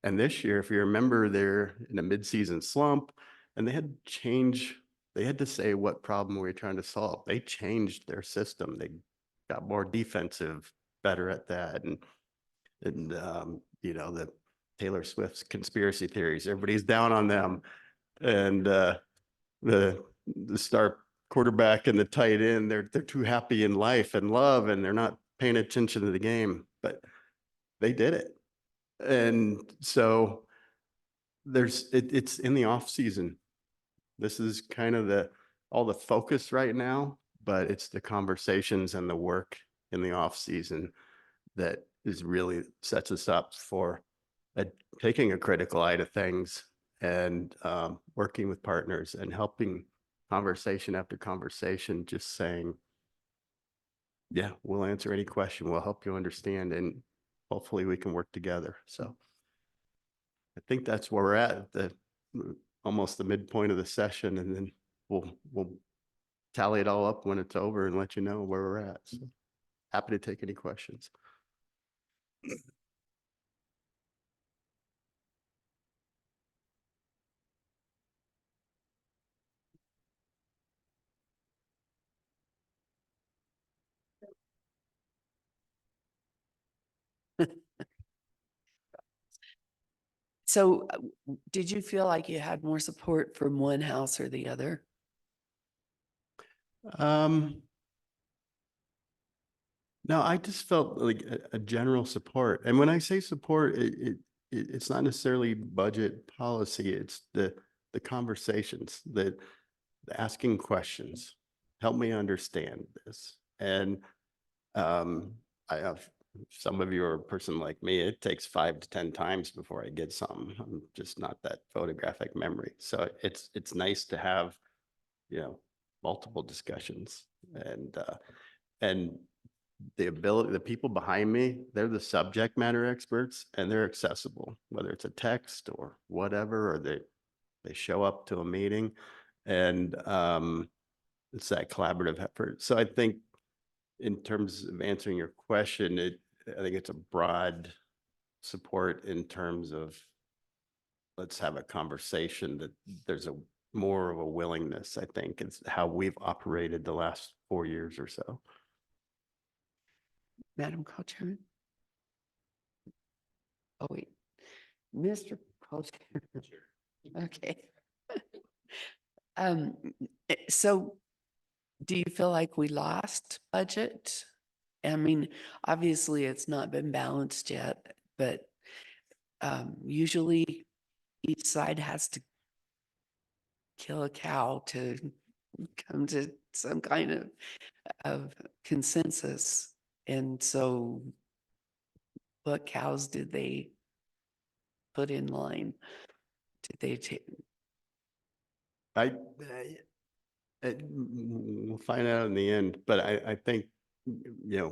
And this year, if you remember, they're in a midseason slump, and they had to say what problem we were trying to solve. They changed their system. They got more defensive, better at that. And the Taylor Swift's conspiracy theories, everybody's down on them. And the star quarterback and the tight end, they're too happy in life and love, and they're not paying attention to the game, but they did it. And so it's in the off season. This is kind of all the focus right now, but it's the conversations and the work in the off season that is really sets us up for taking a critical eye to things and working with partners and helping conversation after conversation, just saying, yeah, we'll answer any question. We'll help you understand, and hopefully we can work together. So I think that's where we're at almost the midpoint of the session, and then we'll tally it all up when it's over and let you know where we're at. So happy to take any questions. So did you feel like you had more support from one house or the other? No, I just felt like a general support. And when I say support, it's not necessarily budget policy. It's the conversations, the asking questions. Help me understand this. And I have some of you are a person like me. It takes 5 to 10 times before I get something. I'm just not that photographic memory. So it's nice to have, multiple discussions, and the people behind me, they're the subject matter experts, and they're accessible, whether it's a text or whatever, or They show up to a meeting and it's that collaborative effort. So I think in terms of answering your question, I think it's a broad support in terms of let's have a conversation, that there's a more of a willingness, I think. It's how we've operated the last 4 years or so. Madam Co-Chairman? Oh, wait, Mr. Co-Chair. Okay. So do you feel like we lost budget? I mean, obviously it's not been balanced yet, but usually each side has to kill a cow to come to some kind of consensus. And so what cows did they put in line? Did they take? We'll find out in the end, but I think,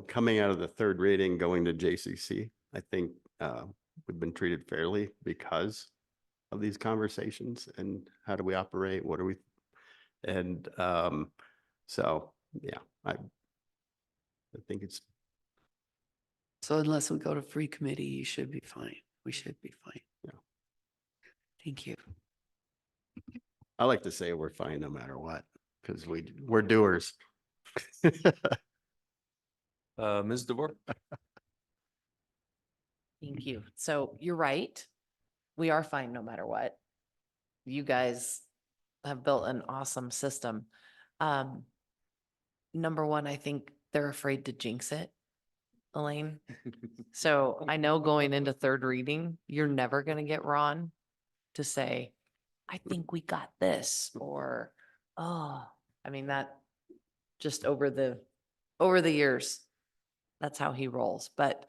coming out of the third reading, going to JCC, I think we've been treated fairly because of these conversations and how do we operate? What are we? And so, yeah, I think it's. So unless we go to free committee, you should be fine. We should be fine. Yeah. Thank you. I like to say we're fine no matter what, because we're doers. Ms. DeVore? Thank you. So you're right. We are fine no matter what. You guys have built an awesome system. Number one, I think they're afraid to jinx it, Elaine. So I know going into third reading, you're never going to get Ron to say, I think we got this, or, oh, I mean, that just over the years, that's how he rolls. But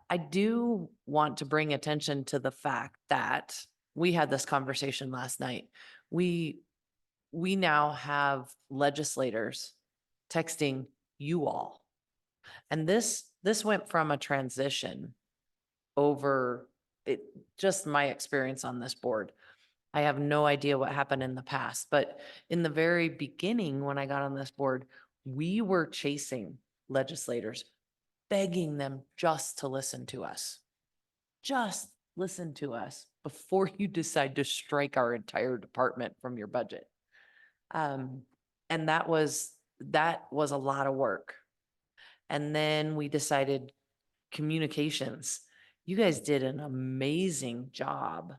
I do want to bring attention to the fact that we had this conversation last night. We now have legislators texting you all. And this went from a transition over it, just my experience on this board. I have no idea what happened in the past, but in the very beginning, when I got on this board, we were chasing legislators, begging them just to listen to us. Just listen to us before you decide to strike our entire department from your budget. And that was a lot of work. And then we decided communications. You guys did an amazing job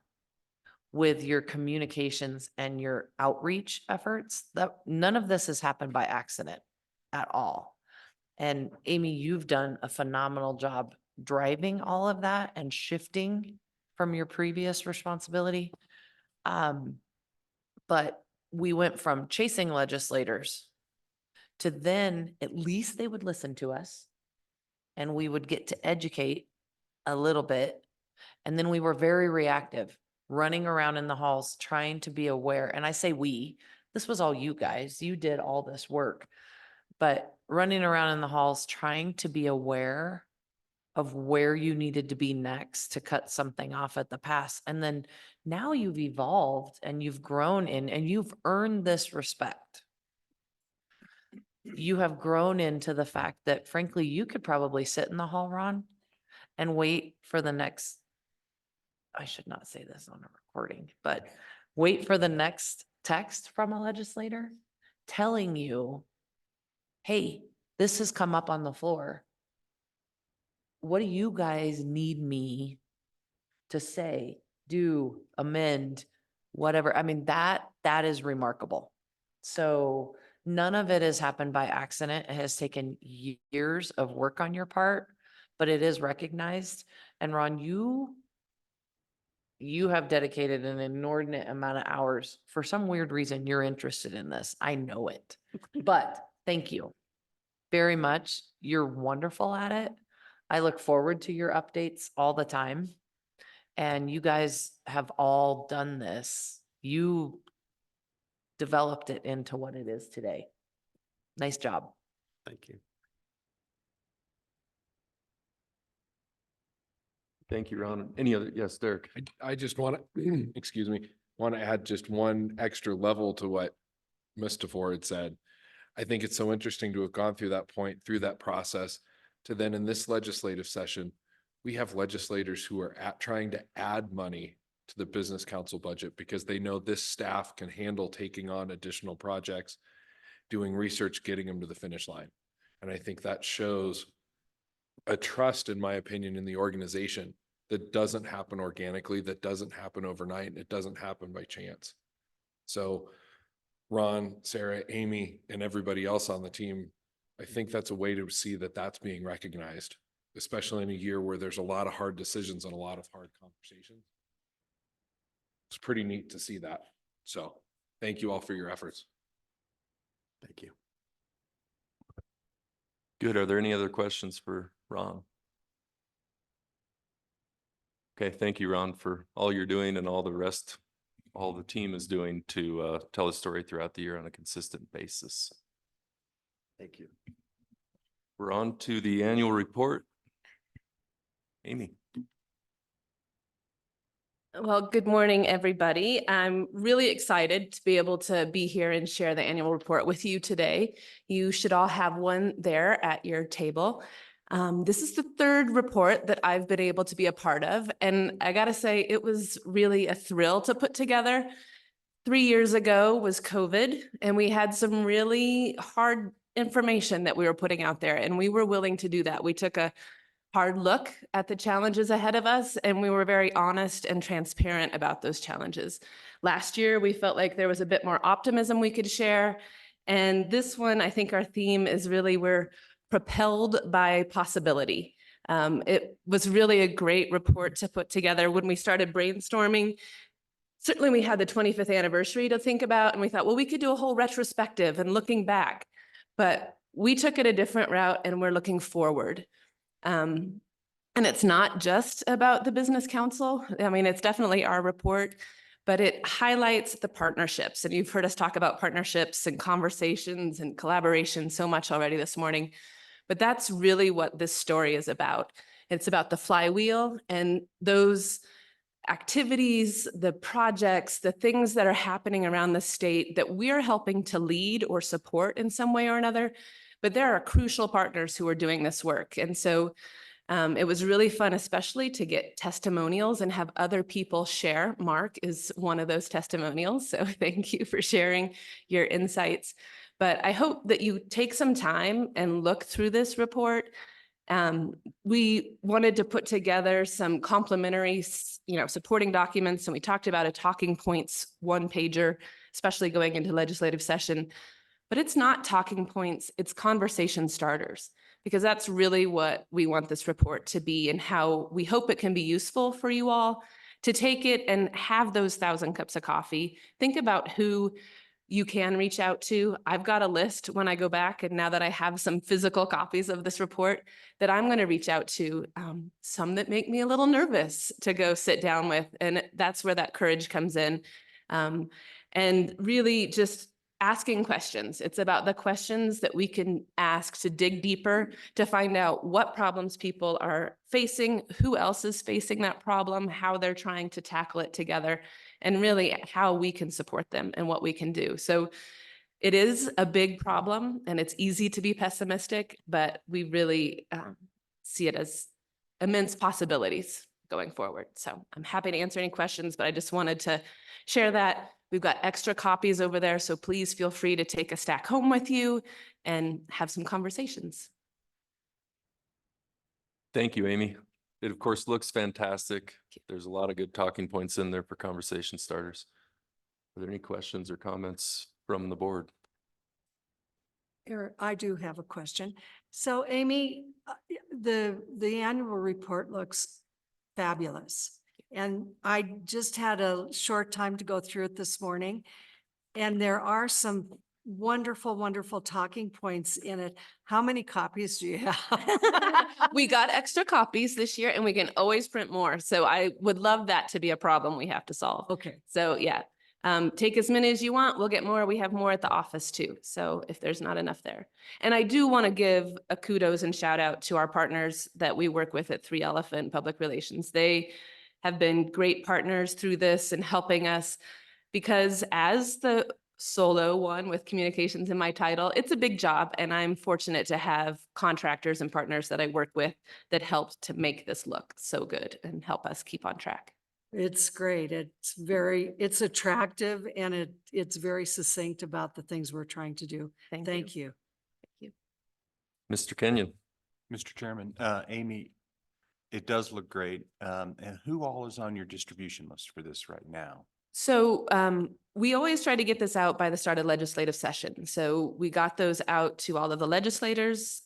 with your communications and your outreach efforts. That none of this has happened by accident at all. And Amy, you've done a phenomenal job driving all of that and shifting from your previous responsibility. But we went from chasing legislators to then at least they would listen to us and we would get to educate a little bit. And then we were very reactive, running around in the halls, trying to be aware. And I say we, this was all you guys, you did all this work, but running around in the halls, trying to be aware of where you needed to be next to cut something off at the pass. And then now you've evolved and you've grown in and you've earned this respect. You have grown into the fact that frankly, you could probably sit in the hall, Ron, and wait for the next, I should not say this on a recording, but wait for the next text from a legislator telling you, hey, this has come up on the floor. What do you guys need me to say, do, amend, whatever? I mean, that is remarkable. So none of it has happened by accident. It has taken years of work on your part, but it is recognized. And Ron, you have dedicated an inordinate amount of hours. For some weird reason, you're interested in this. I know it, but thank you very much. You're wonderful at it. I look forward to your updates all the time. And you guys have all done this. You developed it into what it is today. Nice job. Thank you. Thank you, Ron. Any other? Yes, Derek. I just want to, excuse me, want to add just one extra level to what Mustafa had said. I think it's so interesting to have gone through that point, through that process, to then in this legislative session, we have legislators who are trying to add money to the business council budget because they know this staff can handle taking on additional projects, doing research, getting them to the finish line. And I think that shows a trust, in my opinion, in the organization that doesn't happen organically, that doesn't happen overnight, and it doesn't happen by chance. So Ron, Sarah, Amy, and everybody else on the team, I think that's a way to see that that's being recognized, especially in a year where there's a lot of hard decisions and a lot of hard conversations. It's pretty neat to see that. So thank you all for your efforts. Thank you. Good. Are there any other questions for Ron? Okay, thank you, Ron, for all you're doing and all the team is doing to tell the story throughout the year on a consistent basis. Thank you. We're on to the annual report. Amy. Well, good morning, everybody. I'm really excited to be able to be here and share the annual report with you today. You should all have one there at your table. This is the third report that I've been able to be a part of, and I gotta say, it was really a thrill to put together. 3 years ago was COVID, and we had some really hard information that we were putting out there, and we were willing to do that. We took a hard look at the challenges ahead of us, and we were very honest and transparent about those challenges. Last year, we felt like there was a bit more optimism we could share. And this one, I think our theme is really we're propelled by possibility. It was really a great report to put together. When we started brainstorming, certainly we had the 25th anniversary to think about, and we thought, well, we could do a whole retrospective and looking back. But we took it a different route, and we're looking forward. And it's not just about the business council. I mean, it's definitely our report, but it highlights the partnerships. And you've heard us talk about partnerships and conversations and collaboration so much already this morning. But that's really what this story is about. It's about the flywheel and those activities, the projects, the things that are happening around the state that we're helping to lead or support in some way or another. But there are crucial partners who are doing this work. And so it was really fun, especially to get testimonials and have other people share. Mark is one of those testimonials. So thank you for sharing your insights. But I hope that you take some time and look through this report. We wanted to put together some complementary, supporting documents. And we talked about a talking points one-pager, especially going into legislative session. But it's not talking points, it's conversation starters, because that's really what we want this report to be and how we hope it can be useful for you all to take it and have those 1,000 cups of coffee. Think about who you can reach out to. I've got a list when I go back, and now that I have some physical copies of this report that I'm going to reach out to, some that make me a little nervous to go sit down with. And that's where that courage comes in. And really just asking questions. It's about the questions that we can ask to dig deeper, to find out what problems people are facing, who else is facing that problem, how they're trying to tackle it together, and really how we can support them and what we can do. So it is a big problem, and it's easy to be pessimistic, but we really see it as immense possibilities going forward. So I'm happy to answer any questions, but I just wanted to share that. We've got extra copies over there, so please feel free to take a stack home with you and have some conversations. Thank you, Amy. It of course looks fantastic. There's a lot of good talking points in there for conversation starters. Are there any questions or comments from the board? Eric, I do have a question. So Amy, the annual report looks fabulous. And I just had a short time to go through it this morning. And there are some wonderful, wonderful talking points in it. How many copies do you have? We got extra copies this year, and we can always print more. So I would love that to be a problem we have to solve. Okay. So yeah, take as many as you want. We'll get more. We have more at the office too. So if there's not enough there. And I do want to give a kudos and shout out to our partners that we work with at 3 Elephant Public Relations. They have been great partners through this and helping us because as the solo one with communications in my title, it's a big job, and I'm fortunate to have contractors and partners that I work with that helped to make this look so good and help us keep on track. It's great. It's attractive, and it's very succinct about the things we're trying to do. Thank you. Mr. Kenyon. Mr. Chairman, Amy, it does look great. And who all is on your distribution list for this right now? So we always try to get this out by the start of legislative session. So we got those out to all of the legislators,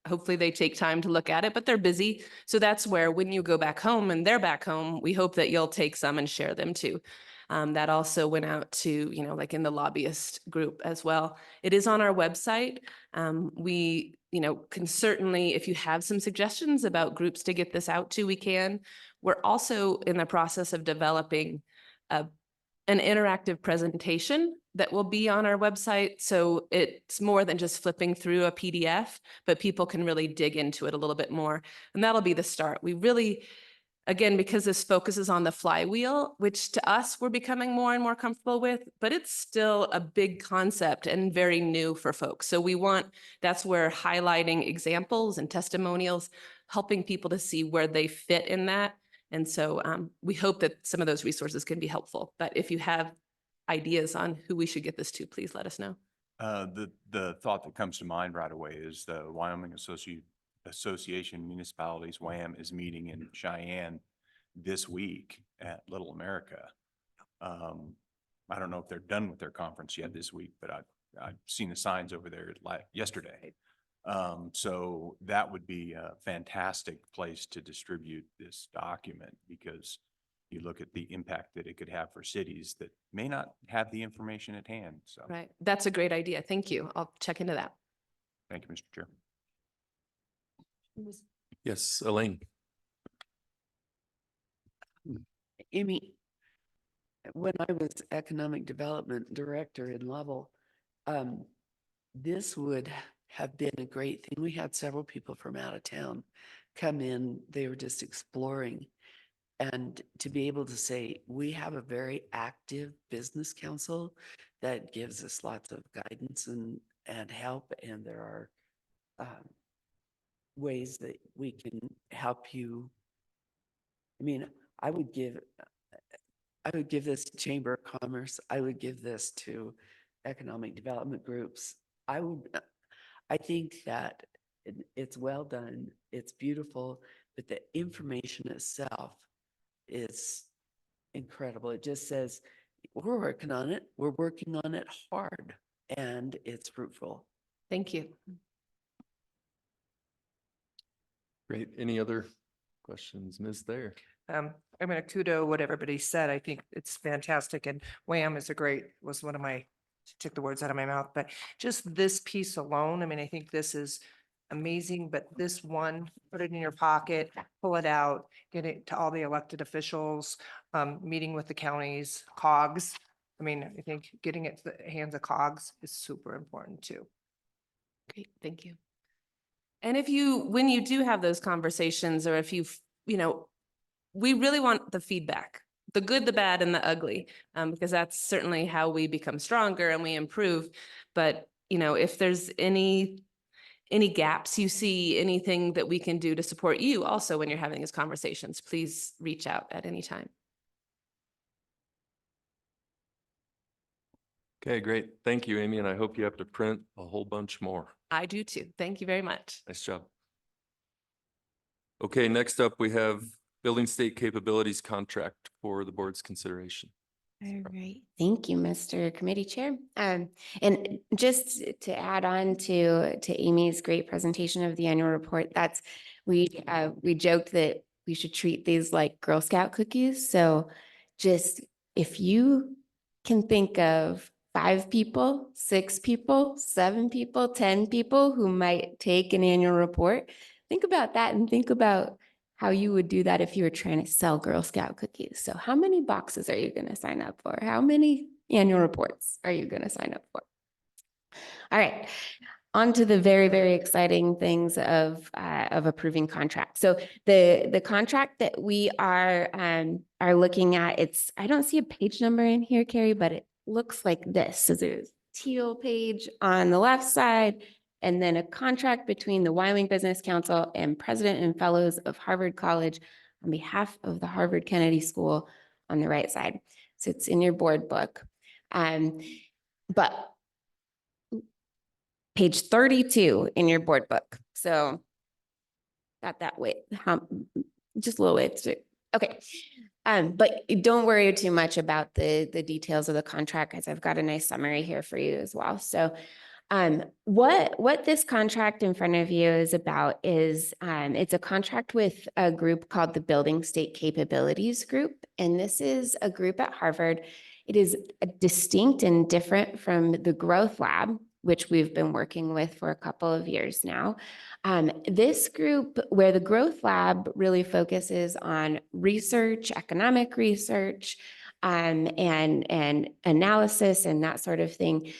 hopefully they take time to look at it, but they're busy. So that's where when you go back home and they're back home, we hope that you'll take some and share them too. That also went out to, like in the lobbyist group as well. It is on our website. We, can certainly, if you have some suggestions about groups to get this out to, we can. We're also in the process of developing an interactive presentation that will be on our website. So it's more than just flipping through a PDF, but people can really dig into it a little bit more. And that'll be the start. We really, again, because this focuses on the flywheel, which to us, we're becoming more and more comfortable with, but it's still a big concept and very new for folks. So that's where highlighting examples and testimonials, helping people to see where they fit in that. And so we hope that some of those resources can be helpful. But if you have ideas on who we should get this to, please let us know. The thought that comes to mind right away is the Wyoming Association Municipalities, WAM, is meeting in Cheyenne this week at Little America. I don't know if they're done with their conference yet this week, but I've seen the signs over there yesterday. So that would be a fantastic place to distribute this document, because you look at the impact that it could have for cities that may not have the information at hand. So, Right. That's a great idea. Thank you. I'll check into that. thank you, Mr. Chair. Yes, Elaine. Amy, when I was Economic Development Director in Lovell, this would have been a great thing. We had several people from out of town come in. They were just exploring. And to be able to say, we have a very active business council that gives us lots of guidance and help. And there are ways that we can help you. I mean, I would give this to Chamber of Commerce. I would give this to economic development groups. I think that it's well done. It's beautiful, but the information itself is incredible. It just says, we're working on it. We're working on it hard, and it's fruitful. Thank you. Great. Any other questions, Ms. Thayer? I'm going to kudo what everybody said. I think it's fantastic. And WHAM was one of my, took the words out of my mouth, but just this piece alone, I mean, I think this is amazing, but this one, put it in your pocket, pull it out, get it to all the elected officials, meeting with the counties, COGS. I mean, I think getting it to the hands of COGS is super important too. Great. Thank you. And when you do have those conversations, or if we really want the feedback, the good, the bad, and the ugly, because that's certainly how we become stronger and we improve. But, if there's any gaps you see, anything that we can do to support you also when you're having these conversations, please reach out at any time. Okay, great. Thank you, Amy. And I hope you have to print a whole bunch more. I do too. Thank you very much. Nice job. Okay, next up, we have Building State Capabilities Contract for the board's consideration. All right. Thank you, Mr. Committee Chair. And just to add on to Amy's great presentation of the annual report, we joked that we should treat these like Girl Scout cookies. So just if you can think of 5 people, 6 people, 7 people, 10 people who might take an annual report, think about that and think about how you would do that if you were trying to sell Girl Scout cookies. So how many boxes are you going to sign up for? How many annual reports are you going to sign up for? All right. on to the very, very exciting things of approving contracts. So the contract that we are looking at, I don't see a page number in here, Carrie, but it looks like this. So there's teal page on the left side, and then a contract between the Wyoming Business Council and President and Fellows of Harvard College on behalf of the Harvard Kennedy School on the right side. So it's in your board book. But page 32 in your board book. So got that way, just a little way to, okay. But don't worry too much about the details of the contract, because I've got a nice summary here for you as well. So what this contract in front of you is about is it's a contract with a group called the Building State Capabilities Group. And this is a group at Harvard. It is distinct and different from the Growth Lab, which we've been working with for a couple of years now. This group, where the Growth Lab really focuses on research, economic research, and analysis and that sort of thing.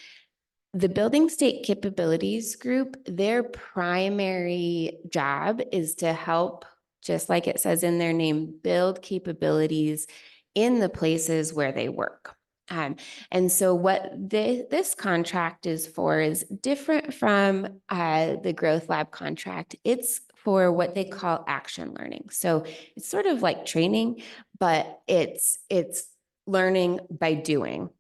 The Building State Capabilities Group, their primary job is to help, just like it says in their name, build capabilities in the places where they work. And so what this contract is for is different from the Growth Lab contract. It's for what they call action learning. So it's sort of like training, but it's learning by doing.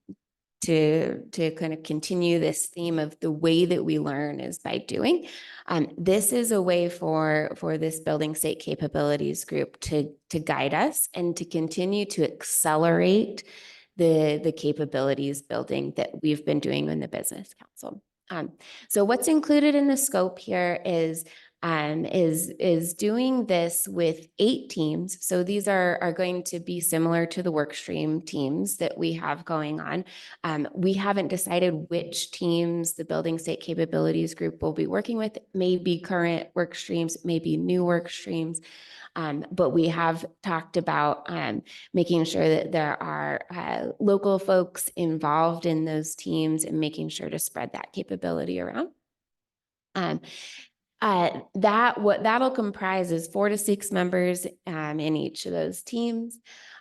To kind of continue this theme of the way that we learn is by doing. This is a way for this Building State Capabilities Group to guide us and to continue to accelerate the capabilities building that we've been doing in the Business Council. So what's included in the scope here is doing this with 8 teams. So these are going to be similar to the workstream teams that we have going on. We haven't decided which teams the Building State Capabilities Group will be working with, maybe current work streams, maybe new work streams. But we have talked about making sure that there are local folks involved in those teams and making sure to spread that capability around. What that'll comprise is 4 to 6 members in each of those teams.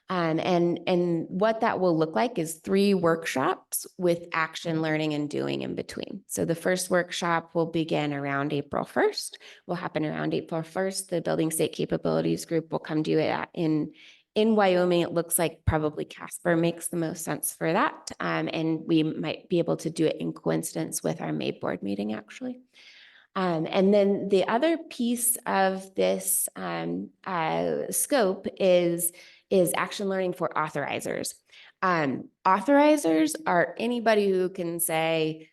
And what that will look like is 3 workshops with action learning and doing in between. So the first workshop will begin around April 1st, will happen around April 1st. The Building State Capabilities Group will come do it in Wyoming. It looks like probably Casper makes the most sense for that. And we might be able to do it in coincidence with our May board meeting, actually. And then the other piece of this scope is action learning for authorizers. Authorizers are anybody who can say,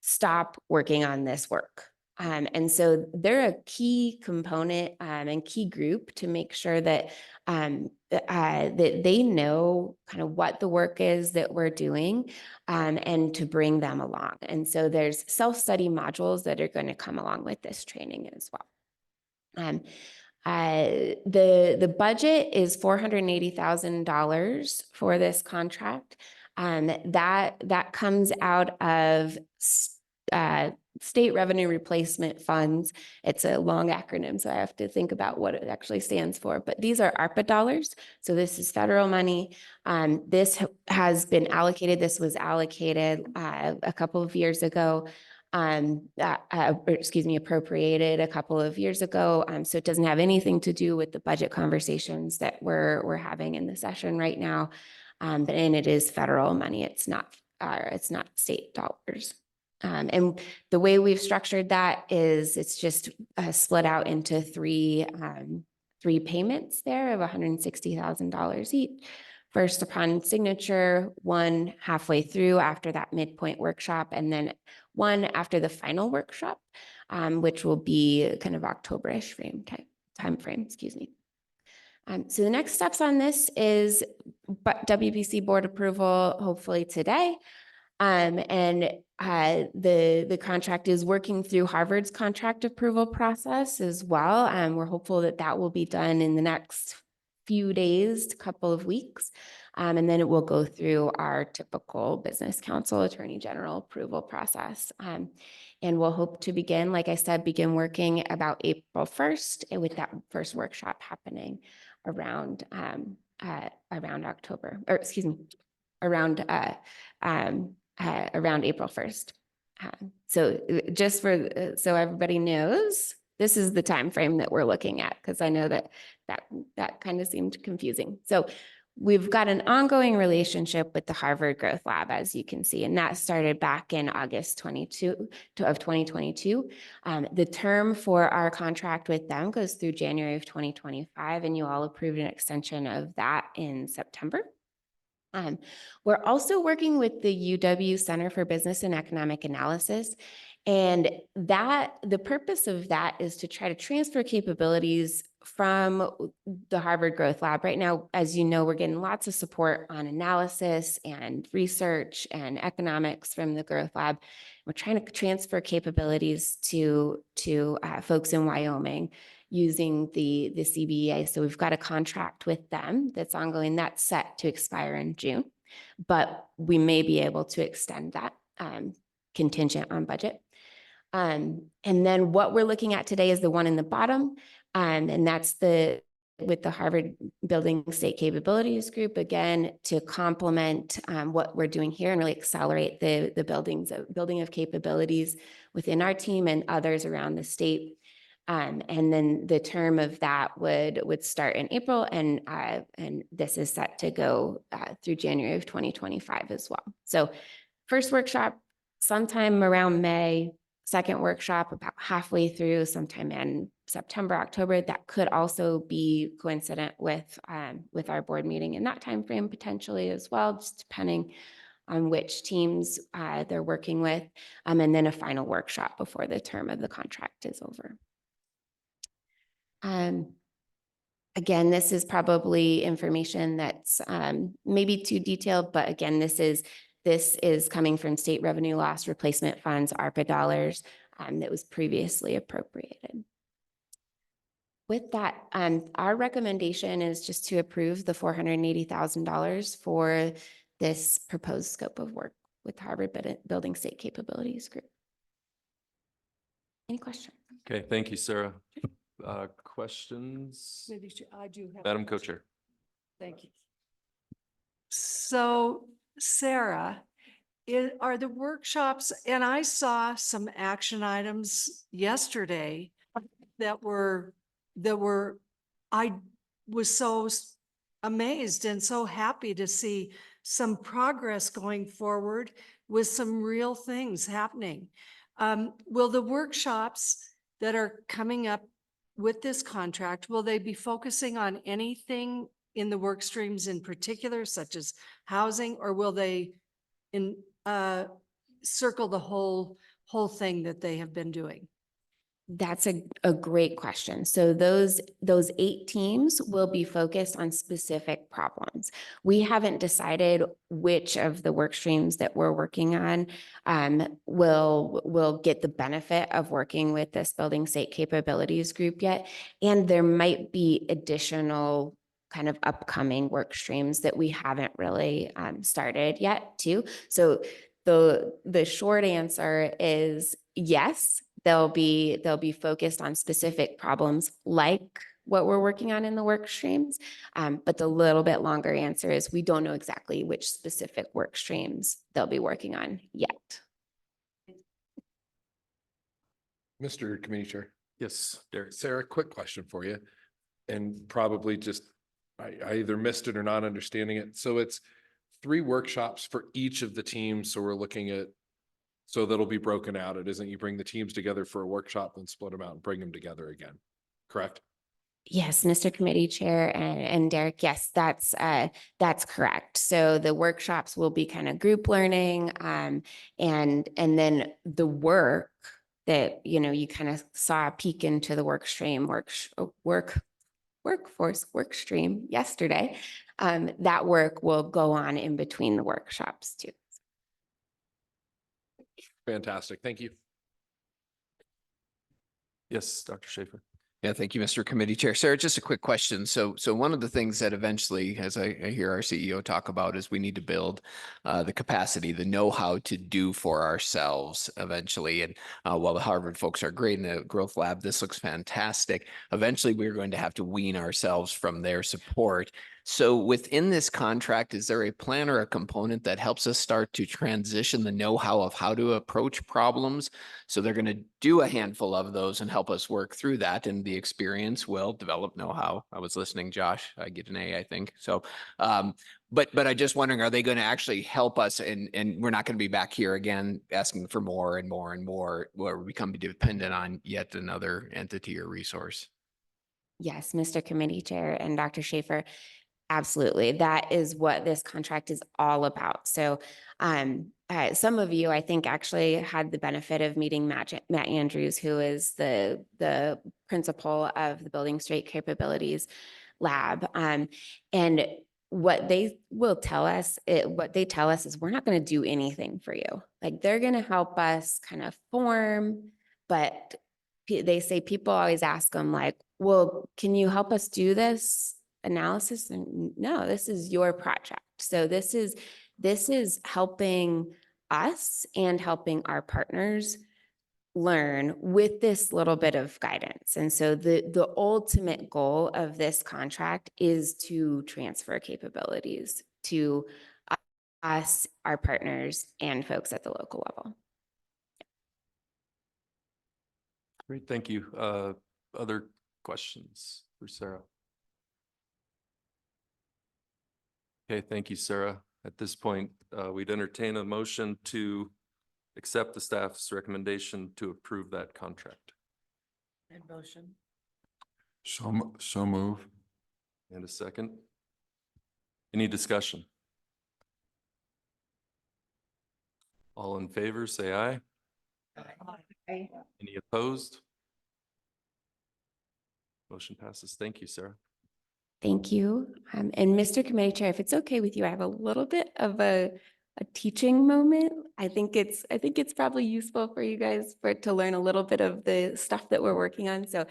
stop working on this work. And so they're a key component and key group to make sure that that they know kind of what the work is that we're doing and to bring them along. And so there's self-study modules that are going to come along with this training as well. The budget is $480,000 for this contract. That comes out of state revenue replacement funds. It's a long acronym, so I have to think about what it actually stands for, but these are ARPA dollars. So this is federal money. This has been allocated. This was allocated a couple of years ago. Appropriated a couple of years ago. So it doesn't have anything to do with the budget conversations that we're having in the session right now. And it is federal money. It's not state dollars. And the way we've structured that is it's just split out into three payments there of $160,000 each. First upon signature, 1 halfway through after that midpoint workshop, and then 1 after the final workshop, which will be kind of October-ish time frame, excuse me. So the next steps on this is WBC board approval, hopefully today. The contract is working through Harvard's contract approval process as well. We're hopeful that that will be done in the next few days, couple of weeks. And then it will go through our typical business council attorney general approval process. And we'll hope to begin, like I said, begin working about April 1st and with that first workshop happening around around October, or excuse me, around around April 1st. So just for, so everybody knows, this is the time frame that we're looking at, because I know that kind of seemed confusing. So we've got an ongoing relationship with the Harvard Growth Lab, as you can see, and that started back in August 2022. The term for our contract with them goes through January of 2025, and you all approved an extension of that in September. We're also working with the UW Center for Business and Economic Analysis. And the purpose of that is to try to transfer capabilities from the Harvard Growth Lab. Right now, as you know, we're getting lots of support on analysis and research and economics from the Growth Lab. We're trying to transfer capabilities to folks in Wyoming using the CBEA. So we've got a contract with them that's ongoing, that's set to expire in June, but we may be able to extend that contingent on budget. And then what we're looking at today is the one in the bottom, and that's with the Harvard Building State Capabilities Group, again, to complement what we're doing here and really accelerate the building of capabilities within our team and others around the state. And then the term of that would start in April, and this is set to go through January of 2025 as well. So first workshop sometime around May, second workshop about halfway through, sometime in September, October. That could also be coincident with our board meeting in that time frame potentially as well, just depending on which teams they're working with, and then a final workshop before the term of the contract is over. Again, this is probably information that's maybe too detailed, but again, this is coming from state revenue loss replacement funds, ARPA dollars, that was previously appropriated. With that, our recommendation is just to approve the $480,000 for this proposed scope of work with Harvard Building State Capabilities Group. Any questions? Okay, thank you, Sarah. Questions? I do have. Madam Co-Chair. Thank you. So Sarah, are the workshops, and I saw some action items yesterday that were, I was so amazed and so happy to see some progress going forward with some real things happening. Will the workshops that are coming up with this contract, will they be focusing on anything in the work streams in particular, such as housing, or will they circle the whole thing that they have been doing? That's a great question. So those 8 teams will be focused on specific problems. We haven't decided which of the work streams that we're working on will get the benefit of working with this Building State Capabilities Group yet. And there might be additional kind of upcoming work streams that we haven't really started yet too. So the short answer is yes. They'll be focused on specific problems like what we're working on in the work streams. But the little bit longer answer is we don't know exactly which specific work streams they'll be working on yet. Mr. Committee Chair. Yes, Derek. Sarah, quick question for you, and probably just, I either missed it or not understanding it. So it's 3 workshops for each of the teams. So we're looking at, so that'll be broken out. It isn't you bring the teams together for a workshop and split them out and bring them together again, correct? Yes, Mr. Committee Chair and Derek, yes, that's correct. So the workshops will be kind of group learning, and then the work that, you kind of saw a peek into the workforce work stream yesterday. That work will go on in between the workshops too. Fantastic. Thank you. Yes, Dr. Schaefer. Yeah, thank you, Mr. Committee Chair. Sarah, just a quick question. So one of the things that eventually, as I hear our CEO talk about, is we need to build the capacity, the know-how to do for ourselves eventually. And while the Harvard folks are great in the growth lab, this looks fantastic. Eventually, we're going to have to wean ourselves from their support. So within this contract, is there a plan or a component that helps us start to transition the know-how of how to approach problems? So they're going to do a handful of those and help us work through that. And the experience will develop know-how. I was listening, Josh, I get an A, I think. So, but I just wondering, are they going to actually help us? And we're not going to be back here again, asking for more and more and more, where we become dependent on yet another entity or resource. Yes, Mr. Committee Chair and Dr. Schaefer, absolutely. That is what this contract is all about. So some of you, I think, actually had the benefit of meeting Matt Andrews, who is the principal of the Building Straight Capabilities Lab. And what they will tell us, what they tell us is we're not going to do anything for you. Like, they're going to help us kind of form, but they say people always ask them like, well, can you help us do this analysis? And no, this is your project. So this is helping us and helping our partners learn with this little bit of guidance. And so the ultimate goal of this contract is to transfer capabilities to us, our partners, and folks at the local level. Great, thank you. Other questions for Sarah? Okay, thank you, Sarah. At this point, we'd entertain a motion to accept the staff's recommendation to approve that contract. And motion. So move. And a second. Any discussion? All in favor, say aye. Any opposed? Motion passes. Thank you, Sarah. Thank you. And Mr. Committee Chair, if it's okay with you, I have a little bit of a teaching moment. I think it's probably useful for you guys to learn a little bit of the stuff that we're working on. So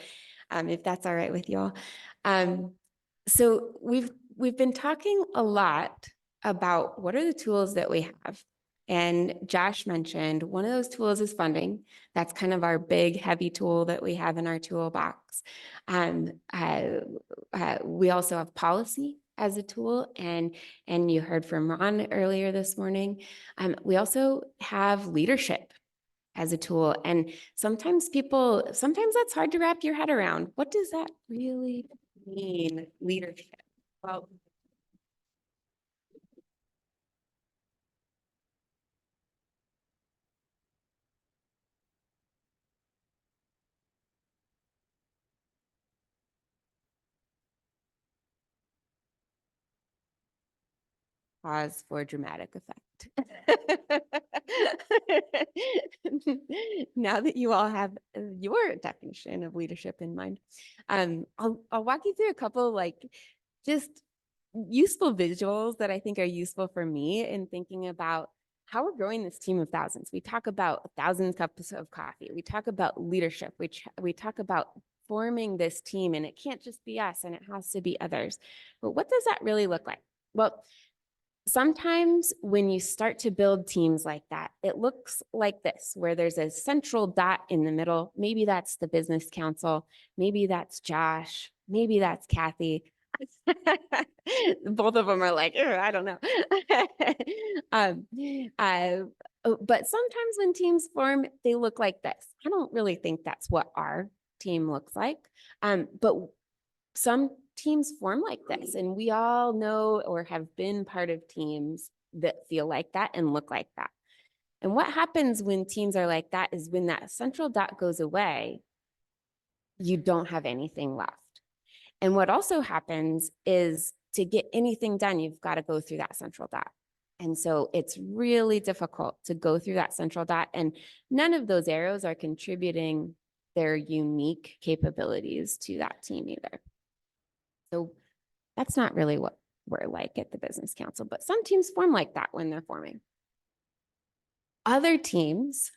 if that's all right with you all. So we've been talking a lot about what are the tools that we have. And Josh mentioned one of those tools is funding. That's kind of our big heavy tool that we have in our toolbox. We also have policy as a tool, and you heard from Ron earlier this morning. We also have leadership as a tool, and sometimes that's hard to wrap your head around. What does that really mean, leadership? Well, pause for dramatic effect. Now that you all have your definition of leadership in mind, I'll walk you through a couple just useful visuals that I think are useful for me in thinking about how we're growing this team of thousands. We talk about 1,000 cups of coffee. We talk about leadership. We talk about forming this team, and it can't just be us, and it has to be others. But what does that really look like? Well, sometimes when you start to build teams like that, it looks like this, where there's a central dot in the middle. Maybe that's the business council. Maybe that's Josh. Maybe that's Kathy. Both of them are like, I don't know. But sometimes when teams form, they look like this. I don't really think that's what our team looks like. But some teams form like this, and we all know or have been part of teams that feel like that and look like that. And what happens when teams are like that is when that central dot goes away, you don't have anything left. And what also happens is to get anything done, you've got to go through that central dot. And so it's really difficult to go through that central dot, and none of those arrows are contributing their unique capabilities to that team either. So that's not really what we're like at the Business Council, but some teams form like that when they're forming. Other teams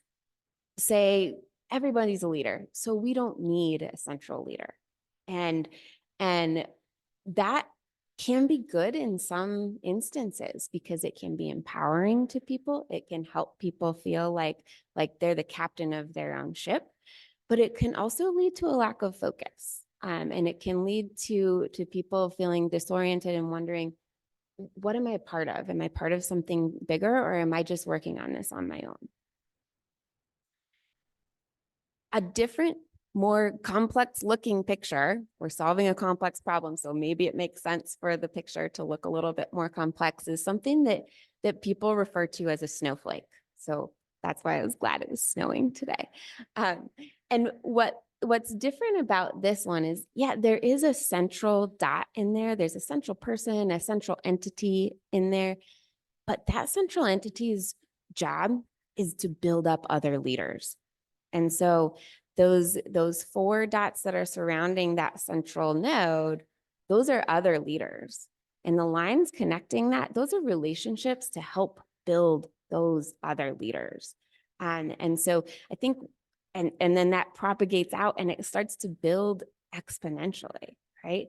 say everybody's a leader, so we don't need a central leader. And, and that can be good in some instances because it can be empowering to people. It can help people feel like they're the captain of their own ship, but it can also lead to a lack of focus. And it can lead to people feeling disoriented and wondering, what am I a part of? Am I part of something bigger, or am I just working on this on my own? A different, more complex looking picture, we're solving a complex problem, so maybe it makes sense for the picture to look a little bit more complex, is something that people refer to as a snowflake. So that's why I was glad it was snowing today. And what's different about this one is, yeah, there is a central dot in there. There's a central person, a central entity in there, but that central entity's job is to build up other leaders. And so those 4 dots that are surrounding that central node, those are other leaders. And the lines connecting that, those are relationships to help build those other leaders. And so I think, and then that propagates out and it starts to build exponentially, right?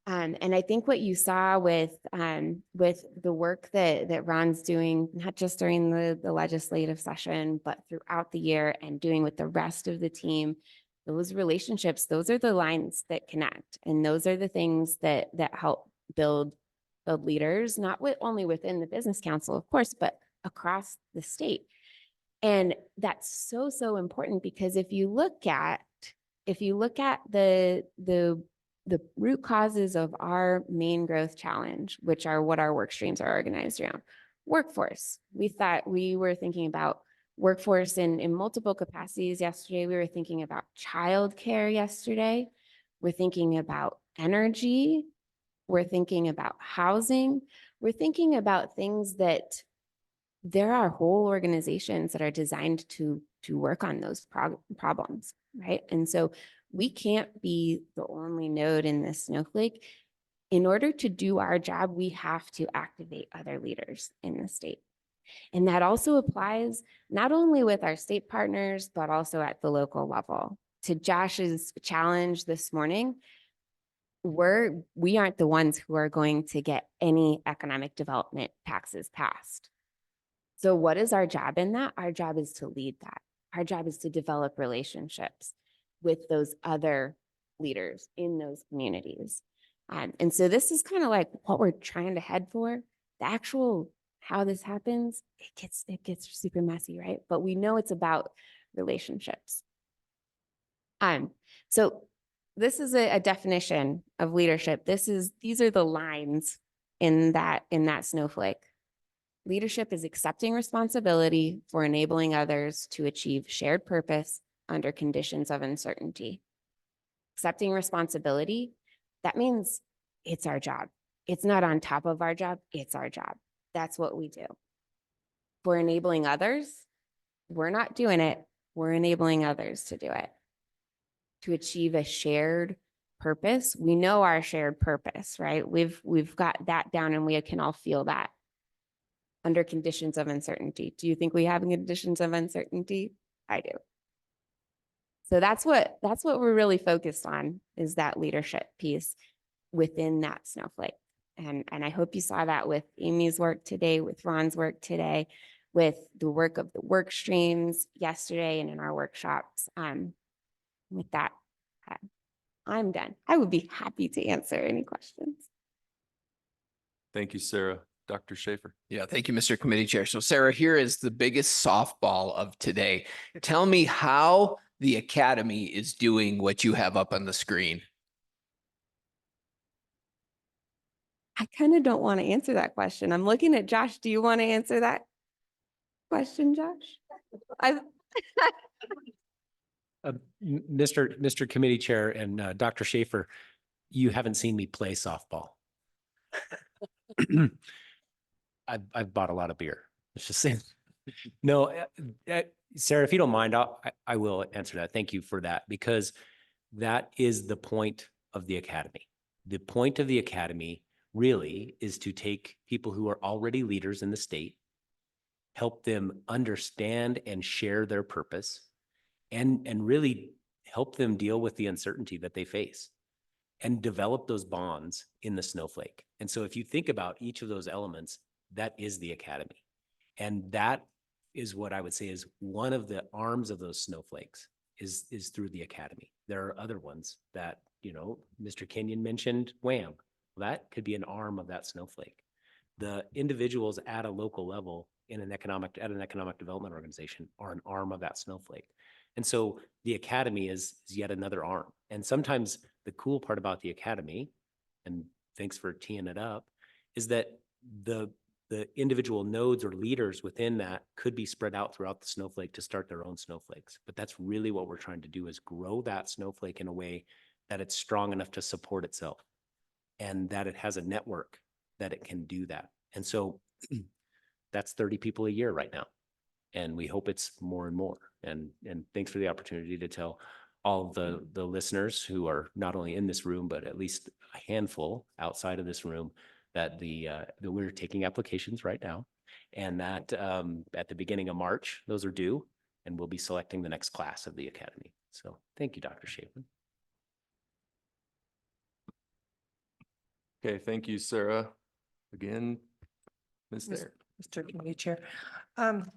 And I think what you saw with the work that Ron's doing, not just during the legislative session, but throughout the year and doing with the rest of the team, those relationships, those are the lines that connect. And those are the things that help build leaders, not only within the business council, of course, but across the state. And that's so important, because if you look at the root causes of our main growth challenge, which are what our work streams are organized around. Workforce. We were thinking about workforce in multiple capacities yesterday. We were thinking about childcare yesterday. We're thinking about energy. We're thinking about housing. We're thinking about things that there are whole organizations that are designed to work on those problems, right? And so we can't be the only node in this snowflake. In order to do our job, we have to activate other leaders in the state. And that also applies not only with our state partners, but also at the local level. To Josh's challenge this morning, we aren't the ones who are going to get any economic development taxes passed. So what is our job in that? Our job is to lead that. Our job is to develop relationships with those other leaders in those communities. And so this is kind of like what we're trying to head for. The actual how this happens, it gets super messy, right? But we know it's about relationships. So this is a definition of leadership. These are the lines in that snowflake. Leadership is accepting responsibility for enabling others to achieve shared purpose under conditions of uncertainty. Accepting responsibility, that means it's our job. It's not on top of our job, it's our job. That's what we do. For enabling others, we're not doing it, we're enabling others to do it. To achieve a shared purpose, we know our shared purpose, right? We've got that down and we can all feel that. Under conditions of uncertainty. Do you think we have conditions of uncertainty? I do. So that's what we're really focused on, is that leadership piece within that snowflake. And I hope you saw that with Amy's work today, with Ron's work today, with the work of the work streams yesterday and in our workshops. With that, I'm done. I would be happy to answer any questions. Thank you, Sarah. Dr. Schaefer. Yeah, thank you, Mr. Committee Chair. So Sarah, here is the biggest softball of today. Tell me how the Academy is doing what you have up on the screen. I kind of don't want to answer that question. I'm looking at Josh. Do you want to answer that question, Josh? Mr. Committee Chair and Dr. Schaefer, you haven't seen me play softball. I've bought a lot of beer. Let's just say, no, Sarah, if you don't mind, I will answer that. Thank you for that, because that is the point of the Academy. The point of the Academy really is to take people who are already leaders in the state, help them understand and share their purpose, and really help them deal with the uncertainty that they face. and develop those bonds in the snowflake. And so if you think about each of those elements, that is the academy. And that is what I would say is one of the arms of those snowflakes is through the academy. There are other ones that, Mr. Kenyon mentioned WHAM. Well, that could be an arm of that snowflake. The individuals at a local level at an economic development organization are an arm of that snowflake. And so the academy is yet another arm. And sometimes the cool part about the academy, and thanks for teeing it up, is that the individual nodes or leaders within that could be spread out throughout the snowflake to start their own snowflakes. But that's really what we're trying to do, is grow that snowflake in a way that it's strong enough to support itself and that it has a network that it can do that. And so that's 30 people a year right now. And we hope it's more and more. And thanks for the opportunity to tell all of the listeners who are not only in this room, but at least a handful outside of this room, that that we're taking applications right now, and that at the beginning of March, those are due, and we'll be selecting the next class of the academy. So thank you, Dr. Shapen. Okay, thank you, Sarah. Again, Ms. Mis- Thayer. Mr. Committee Chair. I'm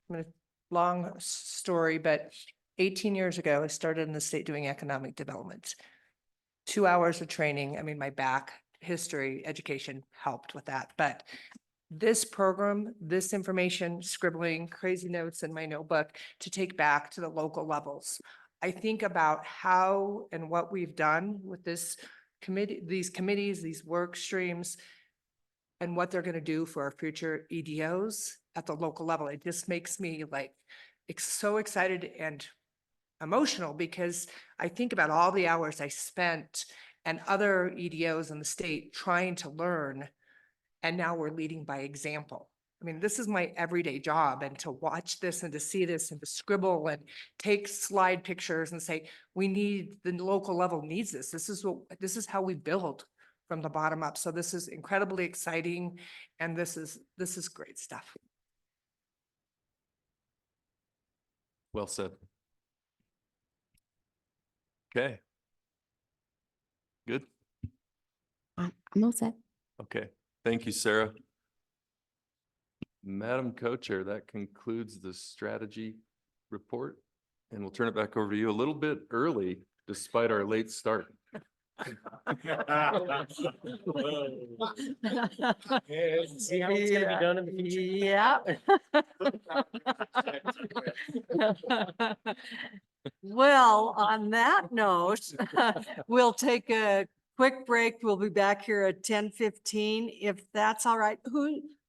gonna, long story, but 18 years ago, I started in the state doing economic development. 2 hours of training. I mean, my back history education helped with that, but this program, this information, scribbling crazy notes in my notebook to take back to the local levels. I think about how and what we've done with this committee, these committees, these work streams, and what they're going to do for our future EDOs at the local level. It just makes me so excited and emotional, because I think about all the hours I spent and other EDOs in the state trying to learn, and now we're leading by example. I mean, this is my everyday job, and to watch this and to see this and to scribble and take slide pictures and say, the local level needs this. This is how we build from the bottom up. So this is incredibly exciting, and this is great stuff. Well said. Okay. Good. I'm all set. Okay. Thank you, Sarah. Madam Co-Chair, that concludes the strategy report, and we'll turn it back over to you a little bit early despite our late start. See how it's going to be done in the future? Yeah. Well, on that note, we'll take a quick break. We'll be back here at 10:15, if that's all right.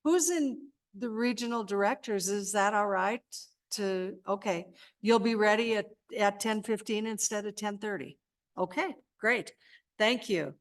Who's in the regional directors? Is that all right? Okay, you'll be ready at 10:15 instead of 10:30. Okay, great. Thank you.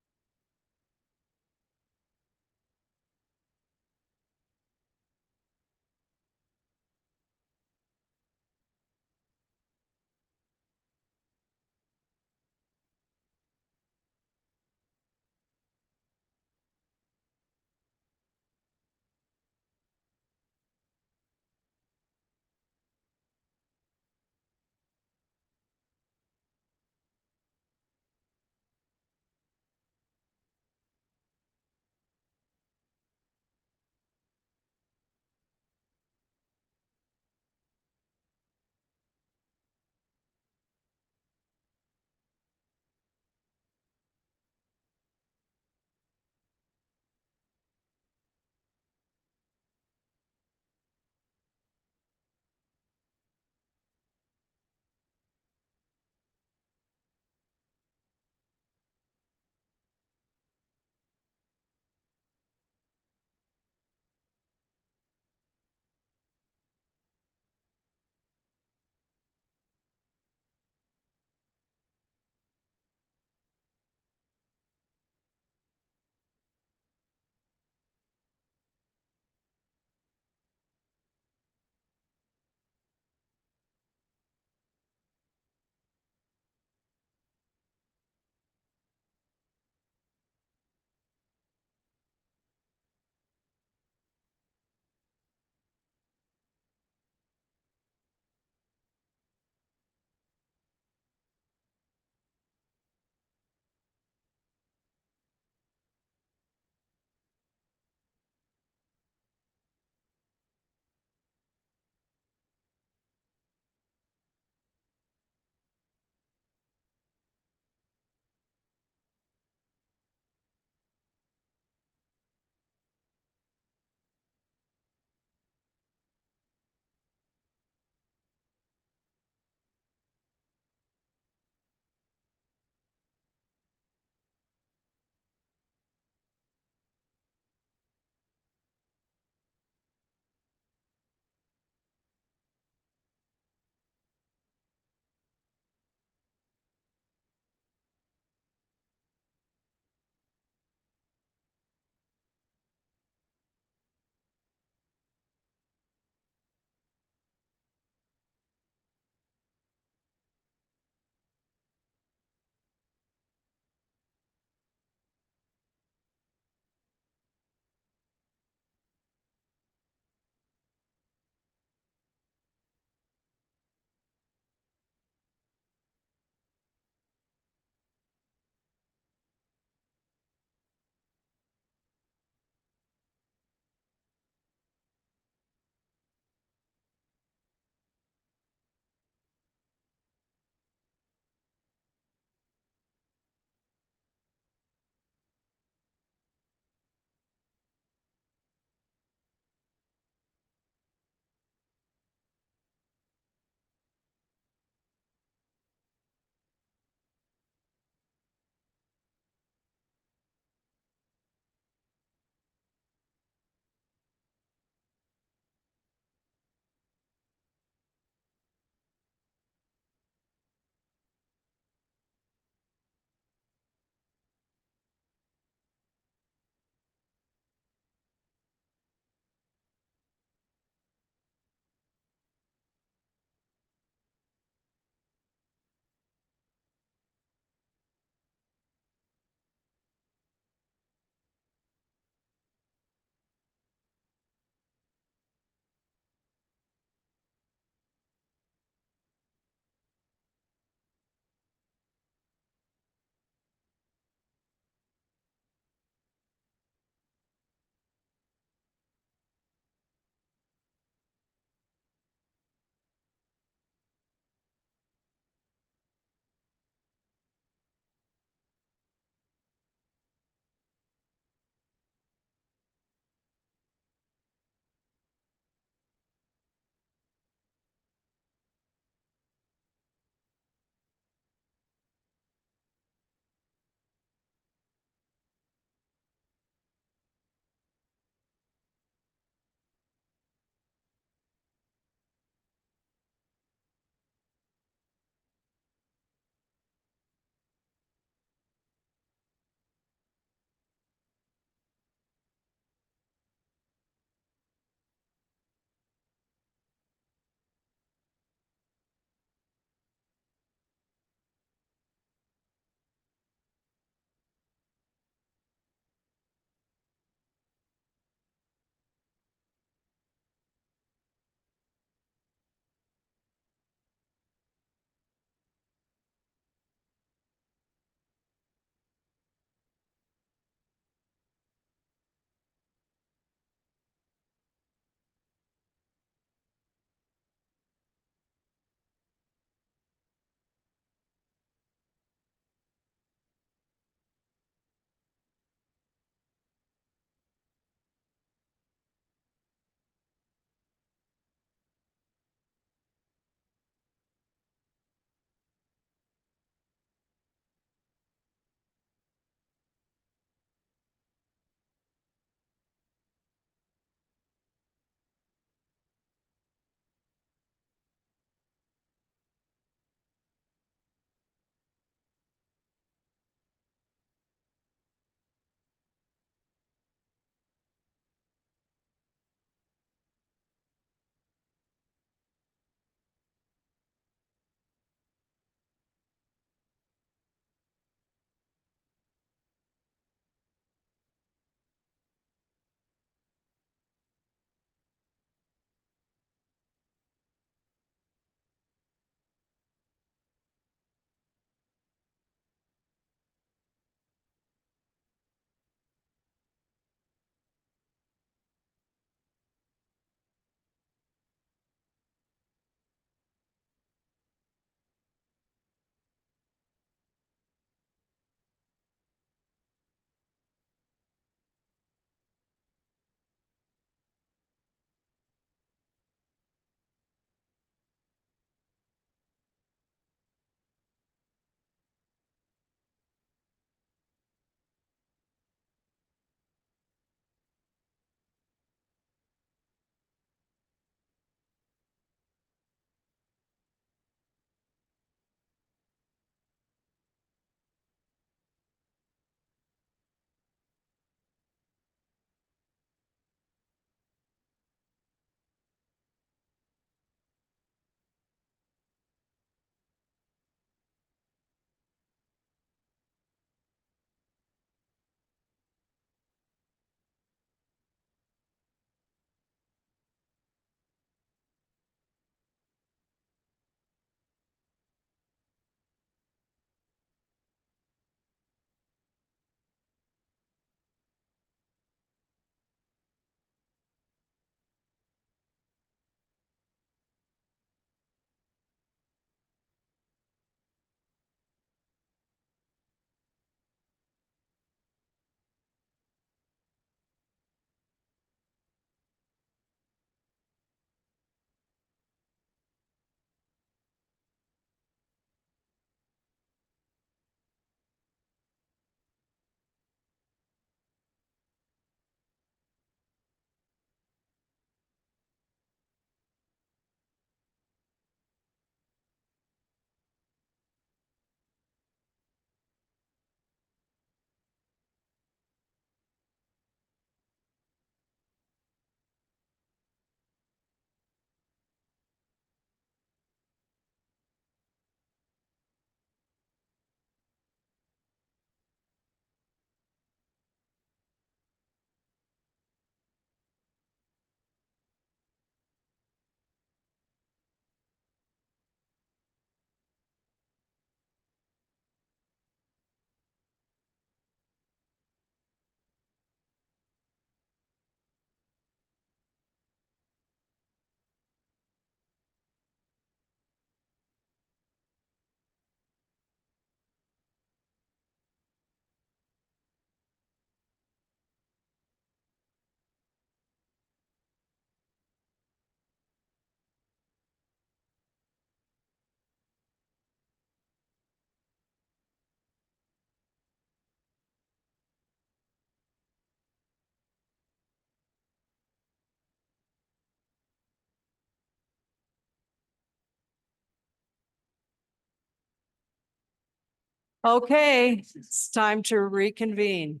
Okay, it's time to reconvene.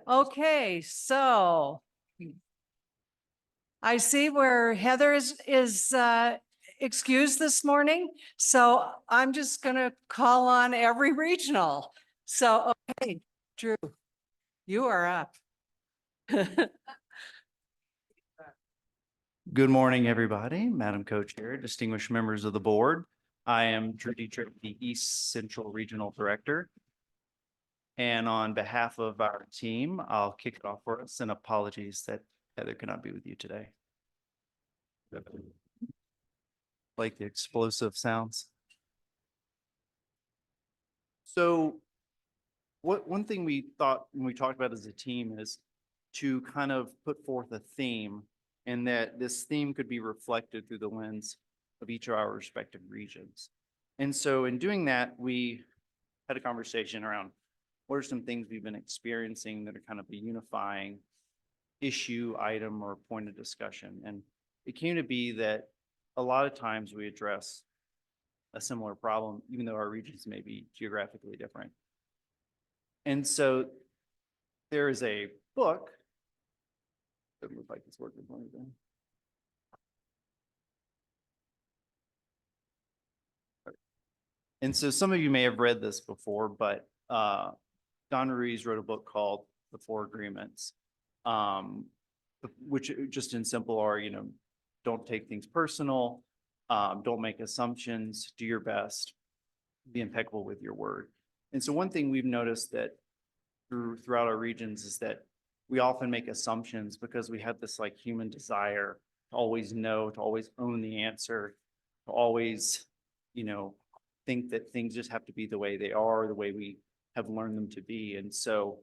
Okay, so I see where Heather is excused this morning. So I'm just gonna call on every regional. So, okay, Drew, you are up. Good morning, everybody. Madam Co-Chair, distinguished members of the board. I am Drew Dietrich, the East Central Regional Director. And on behalf of our team, I'll kick it off for us, and apologies that Heather cannot be with you today. Like the explosive sounds. So one thing we thought when we talked about as a team is to kind of put forth a theme, and that this theme could be reflected through the lens of each of our respective regions. And so in doing that, we had a conversation around what are some things we've been experiencing that are kind of a unifying issue, item, or point of discussion. And it came to be that a lot of times we address a similar problem, even though our regions may be geographically different. And so there is a book. Doesn't look like it's working for anything. And so some of you may have read this before, but Don Ruiz wrote a book called The Four Agreements, which just in simple are, don't take things personal, don't make assumptions, do your best, be impeccable with your word. And so one thing we've noticed that throughout our regions is that we often make assumptions because we have this like human desire to always know, to always own the answer, to always, think that things just have to be the way they are, the way we have learned them to be. And so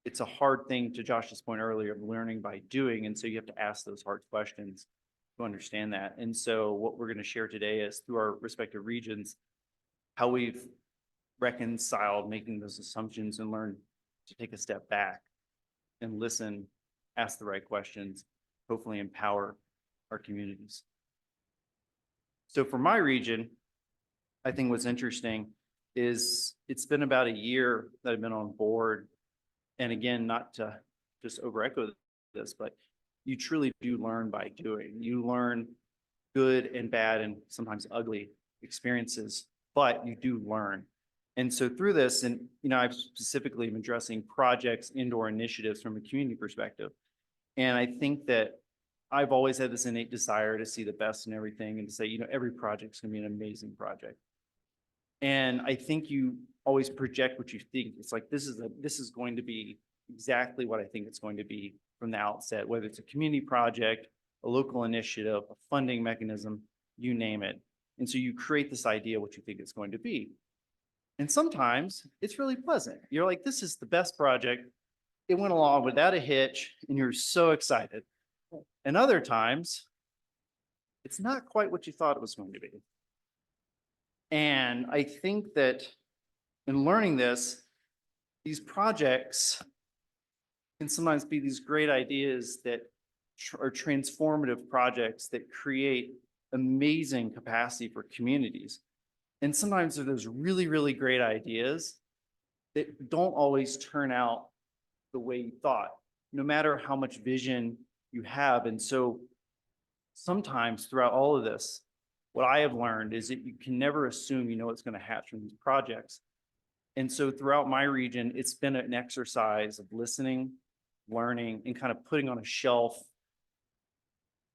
it's a hard thing, to Josh's point earlier, of learning by doing. And so you have to ask those hard questions to understand that. And so what we're going to share today is through our respective regions, how we've reconciled making those assumptions and learn to take a step back and listen, ask the right questions, hopefully empower our communities. So for my region, I think what's interesting is it's been about a year that I've been on board. And again, not to just over echo this, but you truly do learn by doing. You learn good and bad and sometimes ugly experiences, but you do learn. And so through this, and I've specifically been addressing projects, indoor initiatives from a community perspective. And I think that I've always had this innate desire to see the best in everything and to say, every project's gonna be an amazing project. And I think you always project what you think. It's like, this is going to be exactly what I think it's going to be from the outset, whether it's a community project, a local initiative, a funding mechanism, you name it. And so you create this idea of what you think it's going to be. And sometimes it's really pleasant. You're like, this is the best project. It went along without a hitch and you're so excited. And other times it's not quite what you thought it was going to be. And I think that in learning this, these projects can sometimes be these great ideas that are transformative projects that create amazing capacity for communities. And sometimes there are those really, really great ideas that don't always turn out the way you thought, no matter how much vision you have. And so sometimes throughout all of this, what I have learned is that you can never assume what's going to hatch from these projects. And so throughout my region, it's been an exercise of listening, learning, and kind of putting on a shelf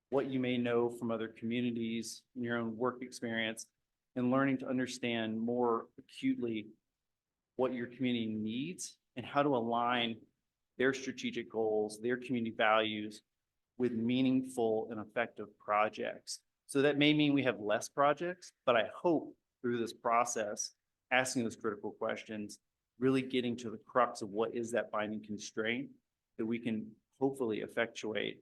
what you may know from other communities, in your own work experience, and learning to understand more acutely what your community needs and how to align their strategic goals, their community values with meaningful and effective projects. So that may mean we have less projects, but I hope through this process, asking those critical questions, really getting to the crux of what is that binding constraint that we can hopefully effectuate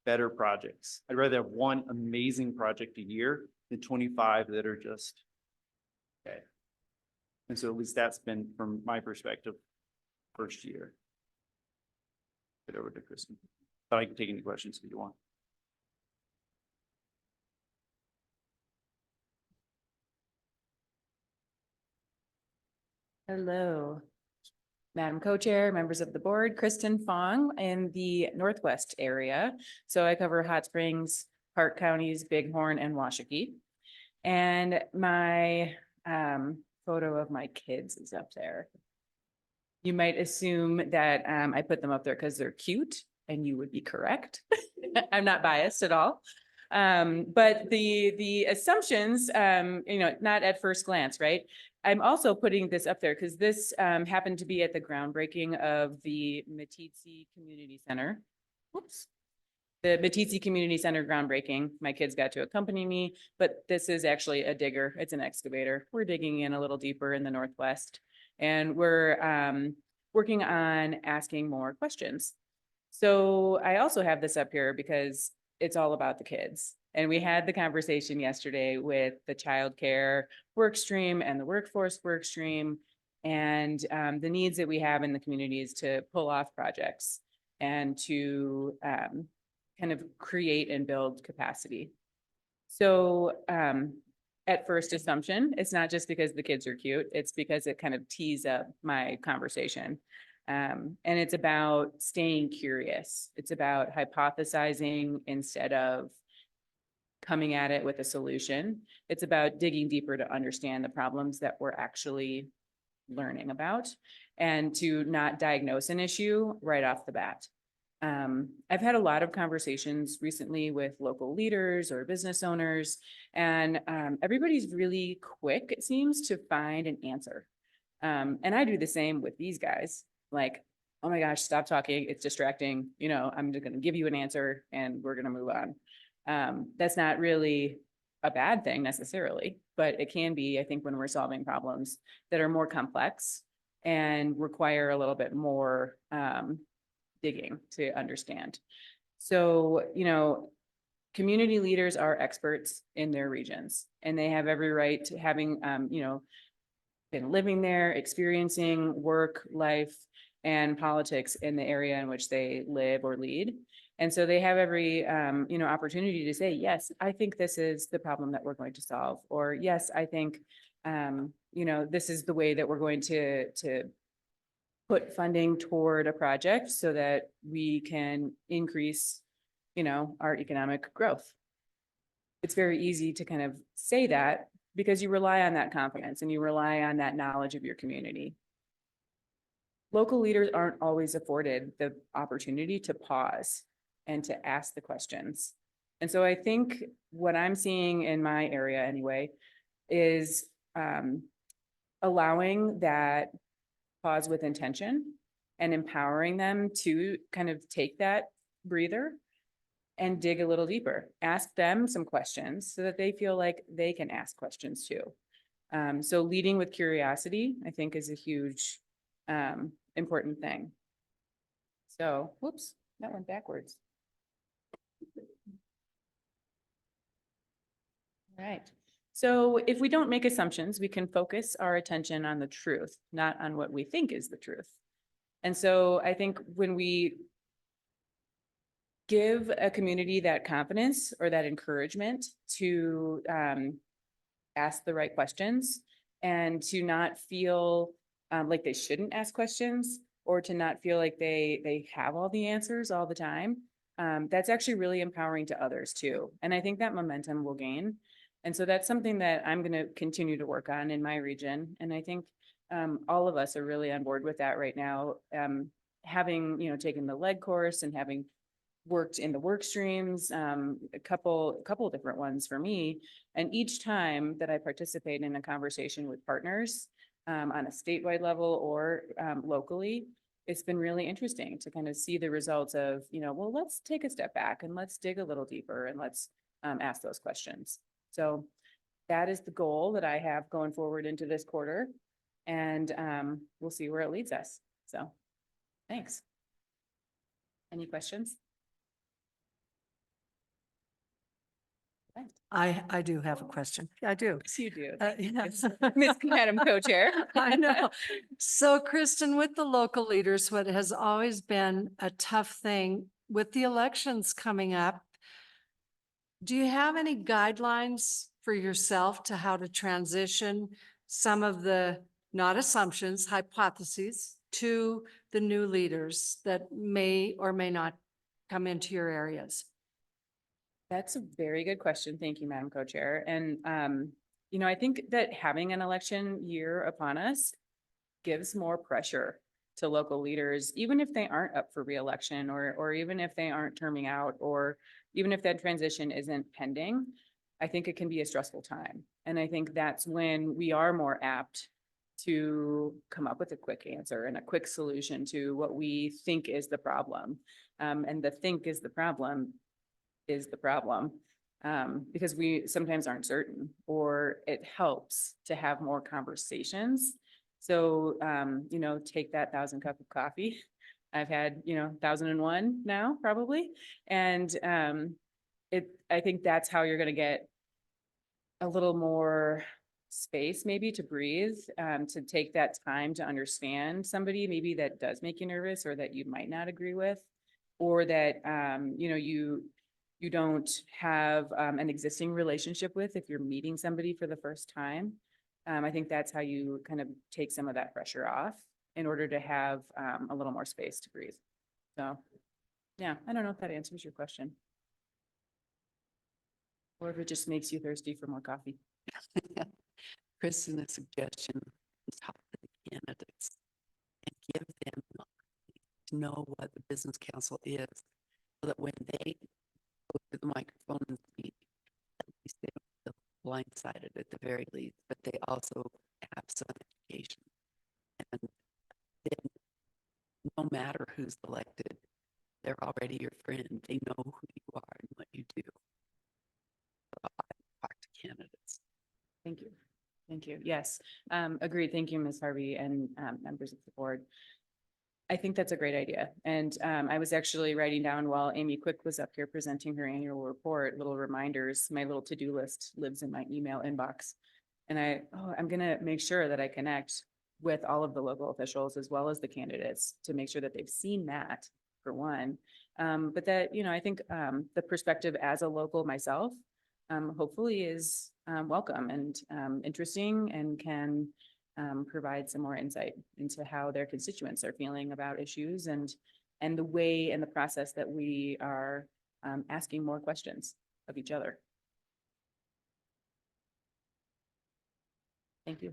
better projects. I'd rather have one amazing project a year than 25 that are just okay. And so at least that's been, from my perspective, first year. Get over to Kristen. But I can take any questions if you want. Hello, Madam Co-Chair, members of the board, Kristen Fong in the Northwest area. So I cover Hot Springs, Park Counties, Bighorn, and Washakie. And my photo of my kids is up there. You might assume that I put them up there because they're cute, and you would be correct. I'm not biased at all. But the assumptions, not at first glance, right? I'm also putting this up there because this happened to be at the groundbreaking of the Meeteetse Community Center. Whoops. The Meeteetse Community Center groundbreaking. My kids got to accompany me, but this is actually a digger. It's an excavator. We're digging in a little deeper in the Northwest, and we're working on asking more questions. So I also have this up here because it's all about the kids. And we had the conversation yesterday with the childcare work stream and the workforce work stream, and the needs that we have in the communities to pull off projects and to kind of create and build capacity. So at first assumption, it's not just because the kids are cute, it's because it kind of tees up my conversation. And it's about staying curious. It's about hypothesizing instead of coming at it with a solution. It's about digging deeper to understand the problems that we're actually learning about and to not diagnose an issue right off the bat. I've had a lot of conversations recently with local leaders or business owners, and everybody's really quick, it seems, to find an answer. And I do the same with these guys. Like, oh my gosh, stop talking. It's distracting. I'm just going to give you an answer and we're going to move on. That's not really a bad thing necessarily, but it can be, I think, when we're solving problems that are more complex and require a little bit more digging to understand. So, community leaders are experts in their regions, and they have every right to having, been living there, experiencing work, life, and politics in the area in which they live or lead. And so they have every, opportunity to say, yes, I think this is the problem that we're going to solve, or yes, I think, this is the way that we're going to put funding toward a project so that we can increase, our economic growth. It's very easy to kind of say that because you rely on that confidence and you rely on that knowledge of your community. Local leaders aren't always afforded the opportunity to pause and to ask the questions. And so I think what I'm seeing in my area anyway is allowing that pause with intention and empowering them to kind of take that breather and dig a little deeper. Ask them some questions so that they feel like they can ask questions too. So leading with curiosity, I think, is a huge important thing. So, whoops, that went backwards. All right. So if we don't make assumptions, we can focus our attention on the truth, not on what we think is the truth. And so I think when we give a community that confidence or that encouragement to ask the right questions and to not feel like they shouldn't ask questions, or to not feel like they have all the answers all the time, that's actually really empowering to others too. And I think that momentum will gain. And so that's something that I'm going to continue to work on in my region. And I think all of us are really on board with that right now. Having, taken the lead course and having worked in the work streams, a couple of different ones for me. And each time that I participate in a conversation with partners on a statewide level or locally, it's been really interesting to kind of see the results of, well, let's take a step back and let's dig a little deeper and let's ask those questions. So that is the goal that I have going forward into this quarter, and we'll see where it leads us. So thanks. Any questions? I do have a question. I do. Yes, you do. Yes. Miss Madam Co-Chair. I know. So Kristen, with the local leaders, what has always been a tough thing with the elections coming up, do you have any guidelines for yourself to how to transition some of the, not assumptions, hypotheses to the new leaders that may or may not come into your areas? That's a very good question. Thank you, Madam Co-Chair. And, you know, I think that having an election year upon us gives more pressure to local leaders, even if they aren't up for reelection or even if they aren't terming out, or even if that transition isn't pending. I think it can be a stressful time. And I think that's when we are more apt to come up with a quick answer and a quick solution to what we think is the problem. And the think is the problem because we sometimes aren't certain, or it helps to have more conversations. So, you know, take that 1,000 cup of coffee. I've had, you know, 1,001 now probably. And I think that's how you're going to get a little more space maybe to breathe, to take that time to understand somebody maybe that does make you nervous or that you might not agree with, or that, you know, you don't have an existing relationship with if you're meeting somebody for the first time. I think that's how you kind of take some of that pressure off in order to have a little more space to breathe. So, yeah, I don't know if that answers your question. Or if it just makes you thirsty for more coffee. Kristen, a suggestion, talk to the candidates and give them to know what the business council is, so that when they go to the microphone and speak, at least they don't feel blindsided at the very least, but they also have some education. And then no matter who's elected, they're already your friend. They know who you are and what you do. So I talk to candidates. Thank you. Thank you. Yes, agreed. Thank you, Ms. Harvey and members of the board. I think that's a great idea. And I was actually writing down while Amy Quick was up here presenting her annual report, little reminders. My little to-do list lives in my email inbox. And I'm going to make sure that I connect with all of the local officials as well as the candidates to make sure that they've seen that, for one. But that, you know, I think the perspective as a local myself, hopefully is welcome and interesting, and can provide some more insight into how their constituents are feeling about issues and the way and the process that we are asking more questions of each other. Thank you.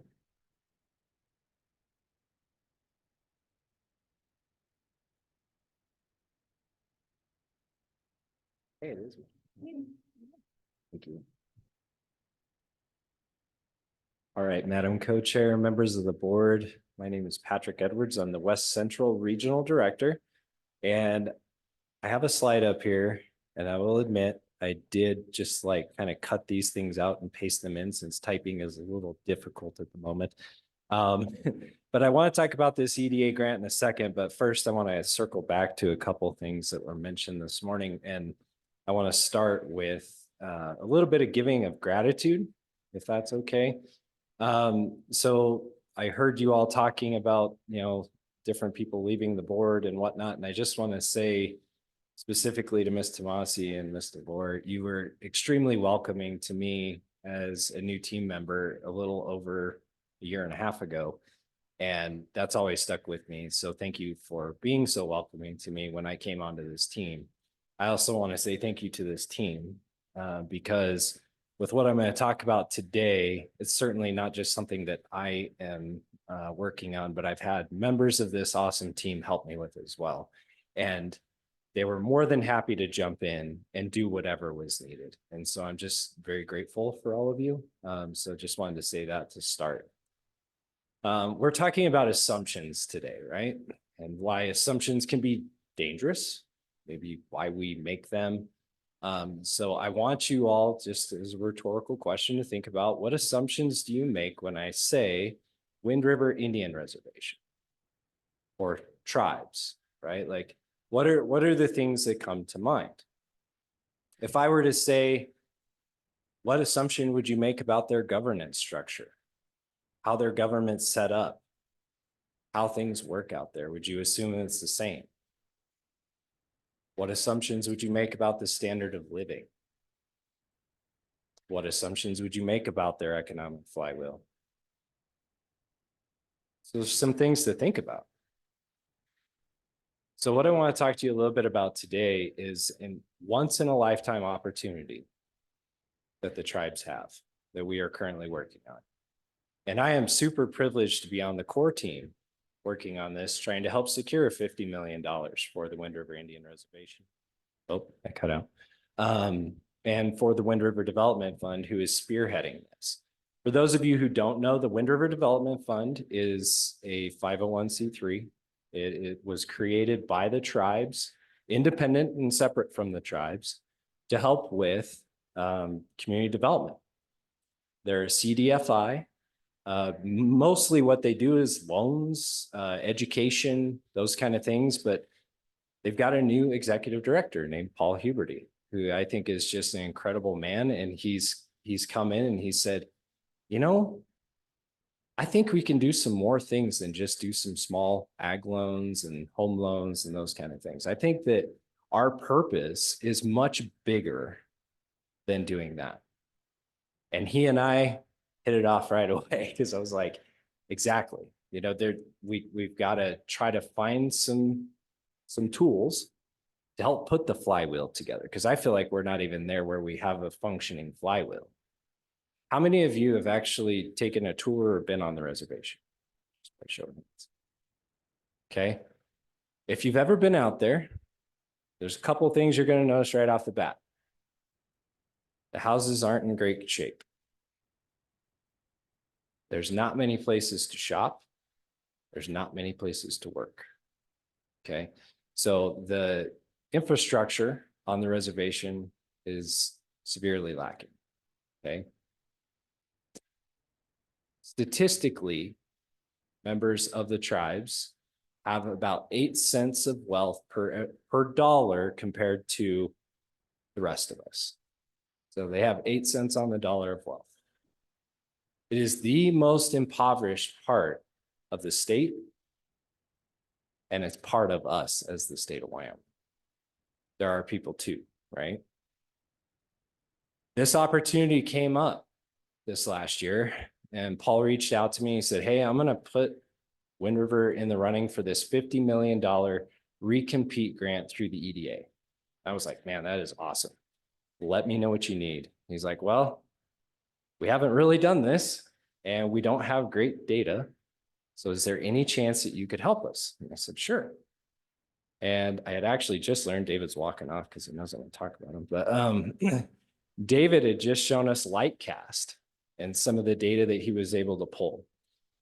Hey, it is. Thank you. All right, Madam Co-Chair, members of the board, my name is Patrick Edwards. I'm the West Central Regional Director. And I have a slide up here, and I will admit, I did just like kind of cut these things out and paste them in, since typing is a little difficult at the moment. But I want to talk about this EDA grant in a second, but first I want to circle back to a couple of things that were mentioned this morning. And I want to start with a little bit of giving of gratitude, if that's okay. So I heard you all talking about, you know, different people leaving the board and whatnot. And I just want to say specifically to Ms. Tomasi and Mr. DeVore, you were extremely welcoming to me as a new team member a little over a year and a half ago. And that's always stuck with me. So thank you for being so welcoming to me when I came onto this team. I also want to say thank you to this team because with what I'm going to talk about today, it's certainly not just something that I am working on, but I've had members of this awesome team help me with as well. And they were more than happy to jump in and do whatever was needed. And so I'm just very grateful for all of you. So just wanted to say that to start. We're talking about assumptions today, right? And why assumptions can be dangerous, maybe why we make them. So I want you all, just as a rhetorical question, to think about what assumptions do you make when I say Wind River Indian Reservation or tribes, right? Like, what are the things that come to mind? If I were to say, what assumption would you make about their governance structure? How their government's set up? How things work out there? Would you assume it's the same? What assumptions would you make about the standard of living? What assumptions would you make about their economic flywheel? So there's some things to think about. So what I want to talk to you a little bit about today is a once in a lifetime opportunity that the tribes have that we are currently working on. And I am super privileged to be on the core team working on this, trying to help secure $50 million for the Wind River Indian Reservation. Oh, I cut out. And for the Wind River Development Fund, who is spearheading this. For those of you who don't know, the Wind River Development Fund is a 501c3. It was created by the tribes, independent and separate from the tribes, to help with community development. They're a CDFI. Mostly what they do is loans, education, those kind of things, but they've got a new executive director named Paul Huberty, who I think is just an incredible man. And he's come in and he said, you know, I think we can do some more things than just do some small ag loans and home loans and those kind of things. I think that our purpose is much bigger than doing that. And he and I hit it off right away because I was like, exactly, you know, we've got to try to find some tools to help put the flywheel together, because I feel like we're not even there where we have a functioning flywheel. How many of you have actually taken a tour or been on the reservation? Just by show of hands. Okay. If you've ever been out there, there's a couple of things you're going to notice right off the bat. The houses aren't in great shape. There's not many places to shop. There's not many places to work. Okay. So the infrastructure on the reservation is severely lacking. Okay. Statistically, members of the tribes have about 8 cents of wealth per dollar compared to the rest of us. So they have 8 cents on the dollar of wealth. It is the most impoverished part of the state, and it's part of us as the state of Wyoming. There are people too, right? This opportunity came up this last year, and Paul reached out to me and said, hey, I'm going to put Wind River in the running for this $50 million recompete grant through the EDA. I was like, man, that is awesome. Let me know what you need. He's like, well, we haven't really done this and we don't have great data. So is there any chance that you could help us? And I said, sure. And I had actually just learned, David's walking off because he knows I want to talk about him, but David had just shown us Lightcast and some of the data that he was able to pull.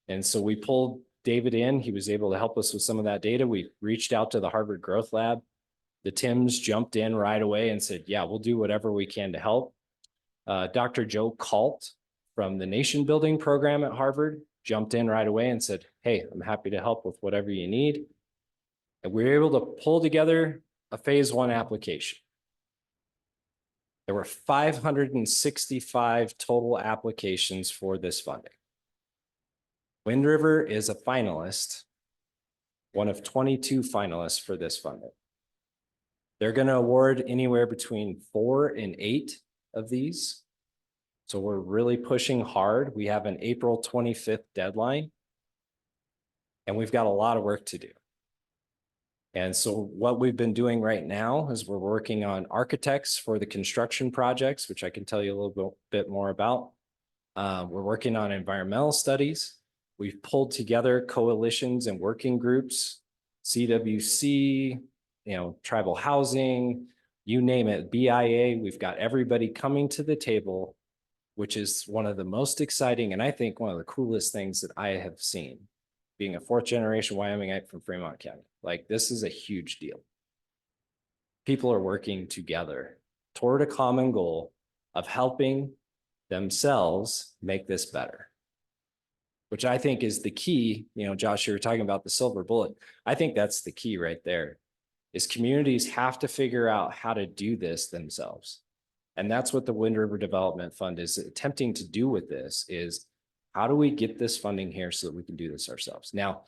And so we pulled David in. He was able to help us with some of that data. We reached out to the Harvard Growth Lab. The Tims jumped in right away and said, yeah, we'll do whatever we can to help. Dr. Joe Kalt from the Nation Building program at Harvard jumped in right away and said, hey, I'm happy to help with whatever you need. And we were able to pull together a phase 1 application. There were 565 total applications for this funding. Wind River is a finalist, one of 22 finalists for this funding. They're going to award anywhere between 4 and 8 of these. So we're really pushing hard. We have an April 25th deadline, and we've got a lot of work to do. And so what we've been doing right now is we're working on architects for the construction projects, which I can tell you a little bit more about. We're working on environmental studies. We've pulled together coalitions and working groups, CWC, tribal housing, you name it, BIA. We've got everybody coming to the table, which is one of the most exciting and I think one of the coolest things that I have seen, being a 4th generation Wyomingite from Fremont County. Like, this is a huge deal. People are working together toward a common goal of helping themselves make this better, which I think is the key. Josh, you were talking about the silver bullet. I think that's the key right there. is communities have to figure out how to do this themselves. And that's what the Wind River Development Fund is attempting to do with this is how do we get this funding here so that we can do this ourselves? Now,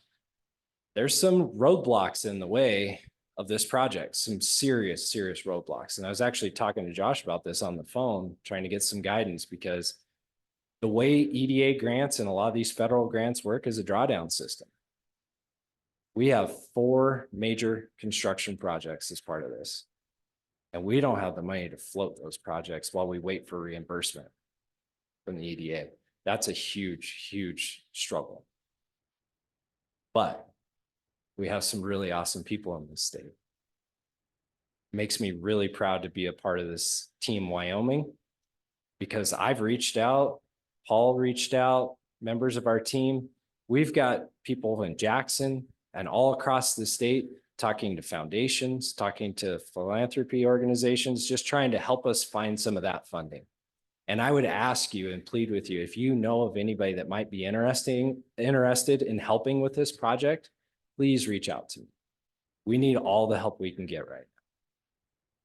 there's some roadblocks in the way of this project, some serious, serious roadblocks. And I was actually talking to Josh about this on the phone, trying to get some guidance because the way EDA grants and a lot of these federal grants work is a drawdown system. We have 4 major construction projects as part of this. And we don't have the money to float those projects while we wait for reimbursement from the EDA. That's a huge, huge struggle. But we have some really awesome people in this state. Makes me really proud to be a part of this team Wyoming because I've reached out, Paul reached out, members of our team. We've got people in Jackson and all across the state talking to foundations, talking to philanthropy organizations, just trying to help us find some of that funding. And I would ask you and plead with you, if you know of anybody that might be interested in helping with this project, please reach out to me. We need all the help we can get right now.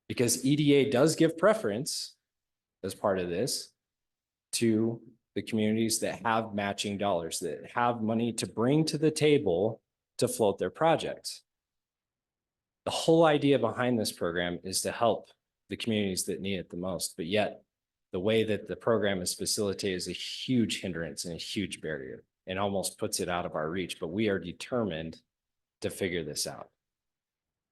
Because EDA does give preference as part of this to the communities that have matching dollars, that have money to bring to the table to float their projects. The whole idea behind this program is to help the communities that need it the most, but yet the way that the program is facilitated is a huge hindrance and a huge barrier and almost puts it out of our reach, but we are determined to figure this out.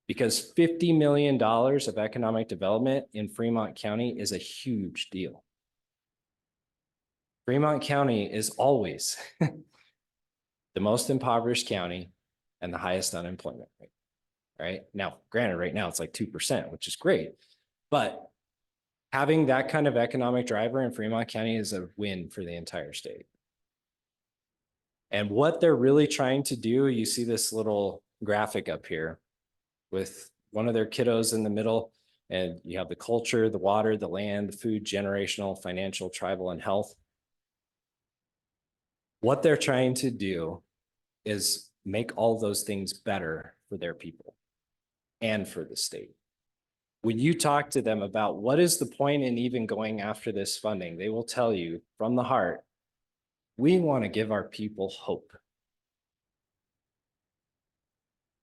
Because $50 million of economic development in Fremont County is a huge deal. Fremont County is always the most impoverished county and the highest unemployment rate. Right now, granted, right now it's like 2%, which is great, but having that kind of economic driver in Fremont County is a win for the entire state. And what they're really trying to do, you see this little graphic up here with one of their kiddos in the middle, and you have the culture, the water, the land, the food, generational, financial, tribal, and health. What they're trying to do is make all those things better for their people and for the state. When you talk to them about what is the point in even going after this funding, they will tell you from the heart, we want to give our people hope.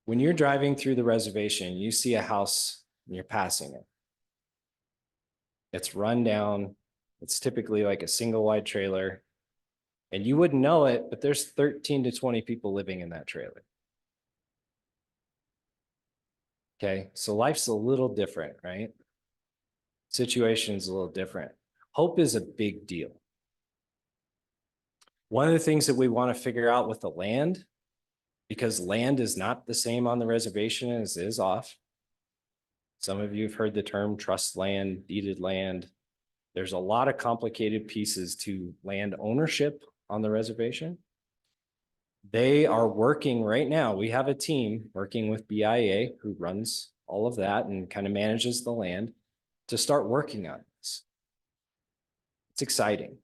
When you're driving through the reservation, you see a house and you're passing it. It's run down. It's typically like a single wide trailer. And you wouldn't know it, but there's 13 to 20 people living in that trailer. Okay, so life's a little different, right? Situation's a little different. Hope is a big deal. One of the things that we want to figure out with the land, because land is not the same on the reservation as it is off. Some of you have heard the term trust land, deeded land. There's a lot of complicated pieces to land ownership on the reservation. They are working right now. We have a team working with BIA who runs all of that and kind of manages the land to start working on this. It's exciting.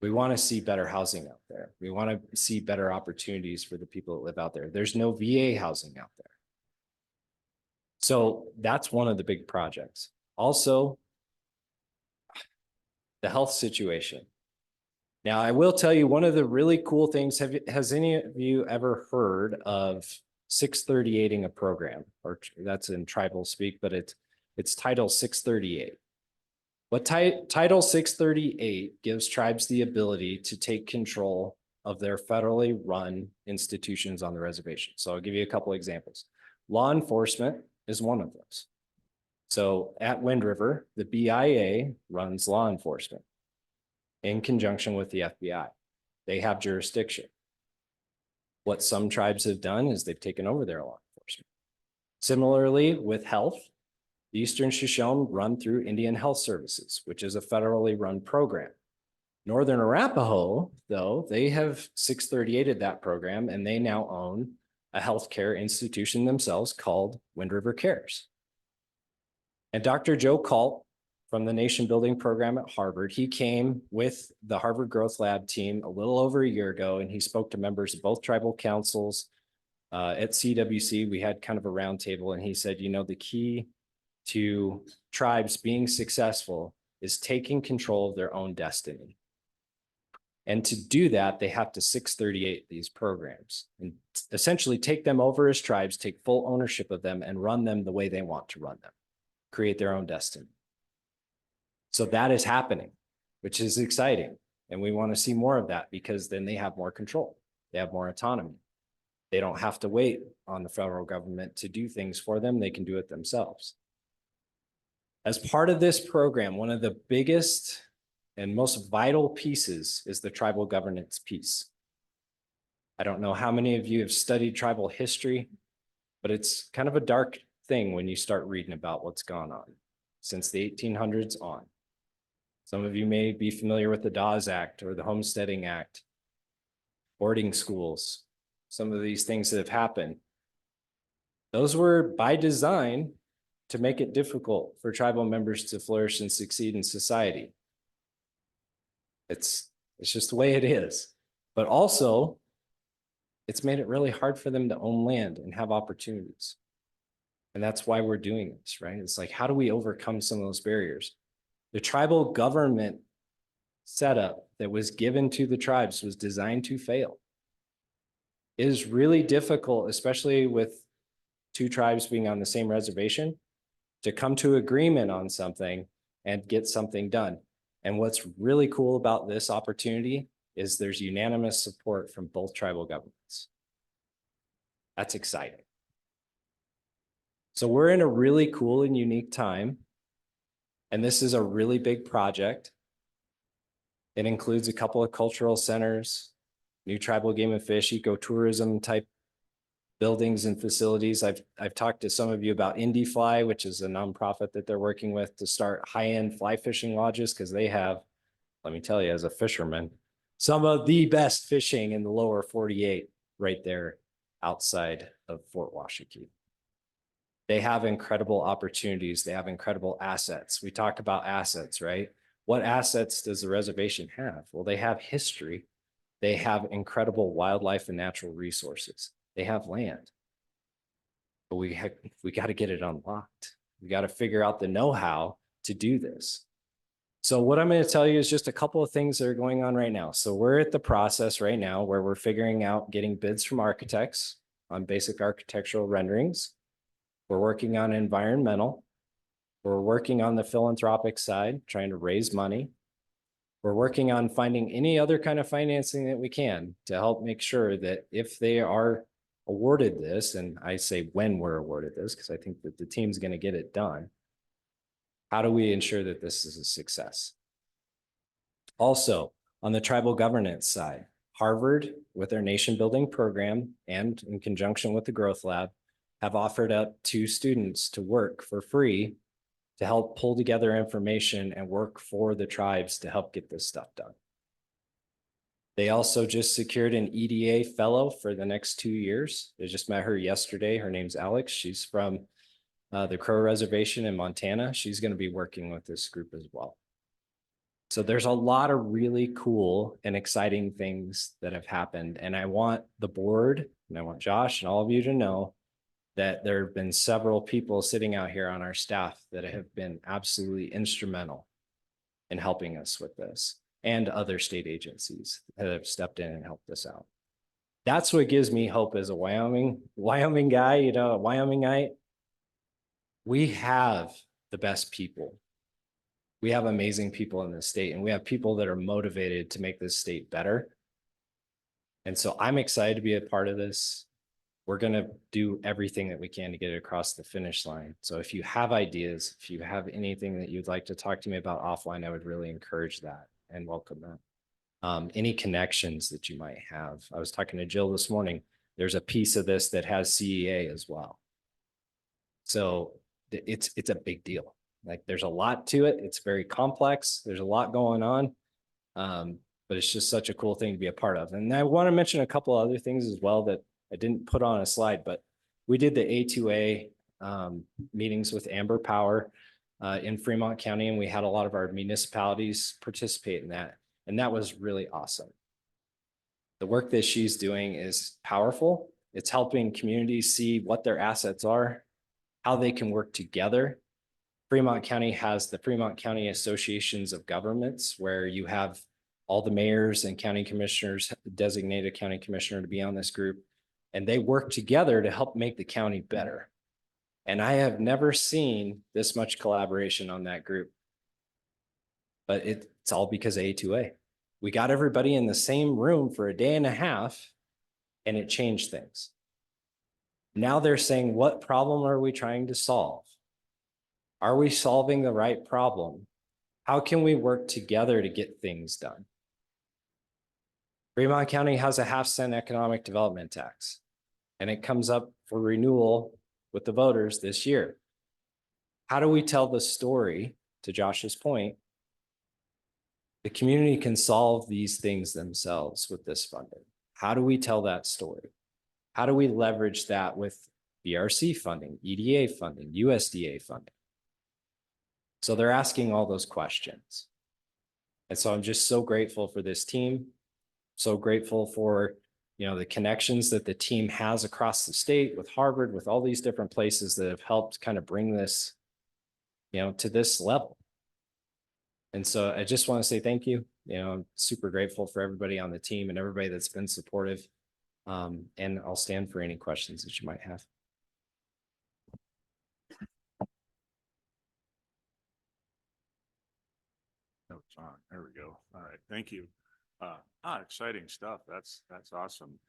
We want to see better housing out there. We want to see better opportunities for the people that live out there. There's no VA housing out there. So that's one of the big projects. Also, the health situation. Now, I will tell you one of the really cool things, has any of you ever heard of 638ing a program? Or that's in tribal speak, but it's Title 638. What Title 638 gives tribes the ability to take control of their federally run institutions on the reservation. So I'll give you a couple examples. Law enforcement is one of those. So at Wind River, the BIA runs law enforcement in conjunction with the FBI. They have jurisdiction. What some tribes have done is they've taken over their law enforcement. Similarly, with health, the Eastern Shoshone run through Indian Health Services, which is a federally run program. Northern Arapaho, though, they have 638'd that program, and they now own a healthcare institution themselves called Wind River Cares. And Dr. Joe Kalt from the Nation Building Program at Harvard, he came with the Harvard Growth Lab team a little over a year ago, and he spoke to members of both tribal councils, at CWC, we had kind of a roundtable, and he said, you know, the key to tribes being successful is taking control of their own destiny. And to do that, they have to 638 these programs and essentially take them over as tribes, take full ownership of them and run them the way they want to run them, create their own destiny. So that is happening, which is exciting. And we want to see more of that because then they have more control. They have more autonomy. They don't have to wait on the federal government to do things for them. They can do it themselves. As part of this program, one of the biggest and most vital pieces is the tribal governance piece. I don't know how many of you have studied tribal history, but it's kind of a dark thing when you start reading about what's gone on since the 1800s on. Some of you may be familiar with the Dawes Act or the Homesteading Act, boarding schools, some of these things that have happened. Those were by design to make it difficult for tribal members to flourish and succeed in society. It's just the way it is. But also, it's made it really hard for them to own land and have opportunities. And that's why we're doing this, right? It's like, how do we overcome some of those barriers? The tribal government setup that was given to the tribes was designed to fail. It is really difficult, especially with two tribes being on the same reservation, to come to agreement on something and get something done. And what's really cool about this opportunity is there's unanimous support from both tribal governments. That's exciting. So we're in a really cool and unique time. And this is a really big project. It includes a couple of cultural centers, new tribal game and fish, ecotourism type buildings and facilities. I've talked to some of you about Indie Fly, which is a nonprofit that they're working with to start high-end fly fishing lodges, because they have, let me tell you, as a fisherman, some of the best fishing in the lower 48 right there outside of Fort Washakie. They have incredible opportunities. They have incredible assets. We talk about assets, right? What assets does the reservation have? Well, they have history. They have incredible wildlife and natural resources. They have land. But we got to get it unlocked. We got to figure out the know-how to do this. So what I'm going to tell you is just a couple of things that are going on right now. So we're at the process right now where we're figuring out getting bids from architects on basic architectural renderings. We're working on environmental. We're working on the philanthropic side, trying to raise money. We're working on finding any other kind of financing that we can to help make sure that if they are awarded this, and I say when we're awarded this, because I think that the team's going to get it done, how do we ensure that this is a success? Also, on the tribal governance side, Harvard, with their nation building program and in conjunction with the Growth Lab, have offered up 2 students to work for free to help pull together information and work for the tribes to help get this stuff done. They also just secured an EDA fellow for the next 2 years. I just met her yesterday. Her name's Alex. She's from the Crow Reservation in Montana. She's going to be working with this group as well. So there's a lot of really cool and exciting things that have happened. And I want the board and I want Josh and all of you to know that there have been several people sitting out here on our staff that have been absolutely instrumental in helping us with this, and other state agencies that have stepped in and helped us out. That's what gives me hope as a Wyoming guy, you know, a Wyomingite. We have the best people. We have amazing people in this state, and we have people that are motivated to make this state better. And so I'm excited to be a part of this. We're going to do everything that we can to get it across the finish line. So if you have ideas, if you have anything that you'd like to talk to me about offline, I would really encourage that and welcome that. Any connections that you might have. I was talking to Jill this morning. There's a piece of this that has CEA as well. So it's a big deal. Like there's a lot to it. It's very complex. There's a lot going on. But it's just such a cool thing to be a part of. And I want to mention a couple other things as well that I didn't put on a slide, but we did the A2A meetings with Amber Power in Fremont County, and we had a lot of our municipalities participate in that. And that was really awesome. The work that she's doing is powerful, It's helping communities see what their assets are, how they can work together. Fremont County has the Fremont County Associations of Governments, where you have all the mayors and county commissioners designate a county commissioner to be on this group, and they work together to help make the county better. And I have never seen this much collaboration on that group. But it's all because of A2A. We got everybody in the same room for a day and a half, and it changed things. Now they're saying, what problem are we trying to solve? Are we solving the right problem? How can we work together to get things done? Fremont County has a 0.5-cent economic development tax, and it comes up for renewal with the voters this year. How do we tell the story, to Josh's point? The community can solve these things themselves with this funding. How do we tell that story? How do we leverage that with BRC funding, EDA funding, USDA funding? So they're asking all those questions. And so I'm just so grateful for this team. So grateful for, the connections that the team has across the state with Harvard, with all these different places that have helped kind of bring this, to this level. And so I just want to say thank you. I'm super grateful for everybody on the team and everybody that's been supportive. And I'll stand for any questions that you might have. Oh, it's on. There we go. All right. Thank you. Exciting stuff. That's awesome.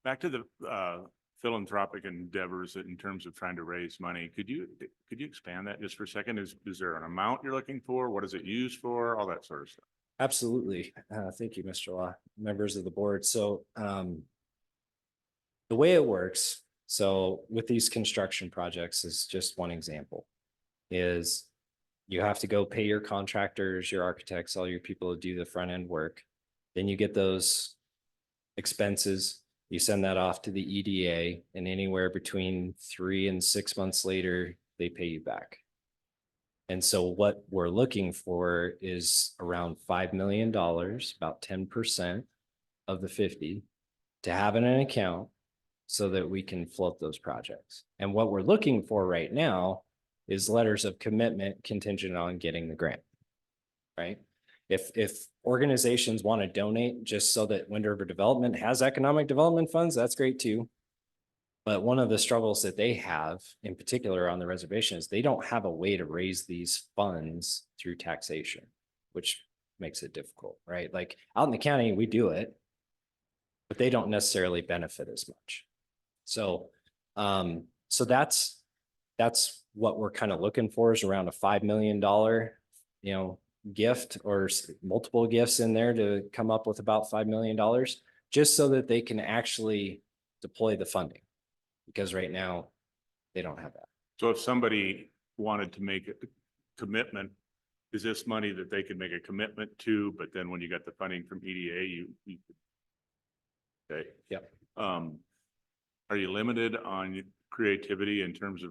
Back to the philanthropic endeavors in terms of trying to raise money. Could you expand that just for a second? Is there an amount you're looking for? What is it used for? All that sort of stuff. Absolutely. Thank you, Mr. Law, members of the board. So the way it works, so with these construction projects is just one example, is you have to go pay your contractors, your architects, all your people to do the front end work. Then you get those expenses, you send that off to the EDA, and anywhere between 3 and 6 months later, they pay you back. And so what we're looking for is around $5 million, about 10% of the 50, to have in an account so that we can float those projects. And what we're looking for right now is letters of commitment contingent on getting the grant, right? If organizations want to donate just so that Wind River Development has economic development funds, that's great too. But one of the struggles that they have in particular on the reservation is they don't have a way to raise these funds through taxation, which makes it difficult, right? Like out in the county, we do it, but they don't necessarily benefit as much. So, so that's what we're kind of looking for, is around a $5 million, gift or multiple gifts in there to come up with about $5 million, just so that they can actually deploy the funding, because right now they don't have that. So if somebody wanted to make a commitment, is this money that they could make a commitment to, but then when you got the funding from EDA, you okay. Yep. Are you limited on creativity in terms of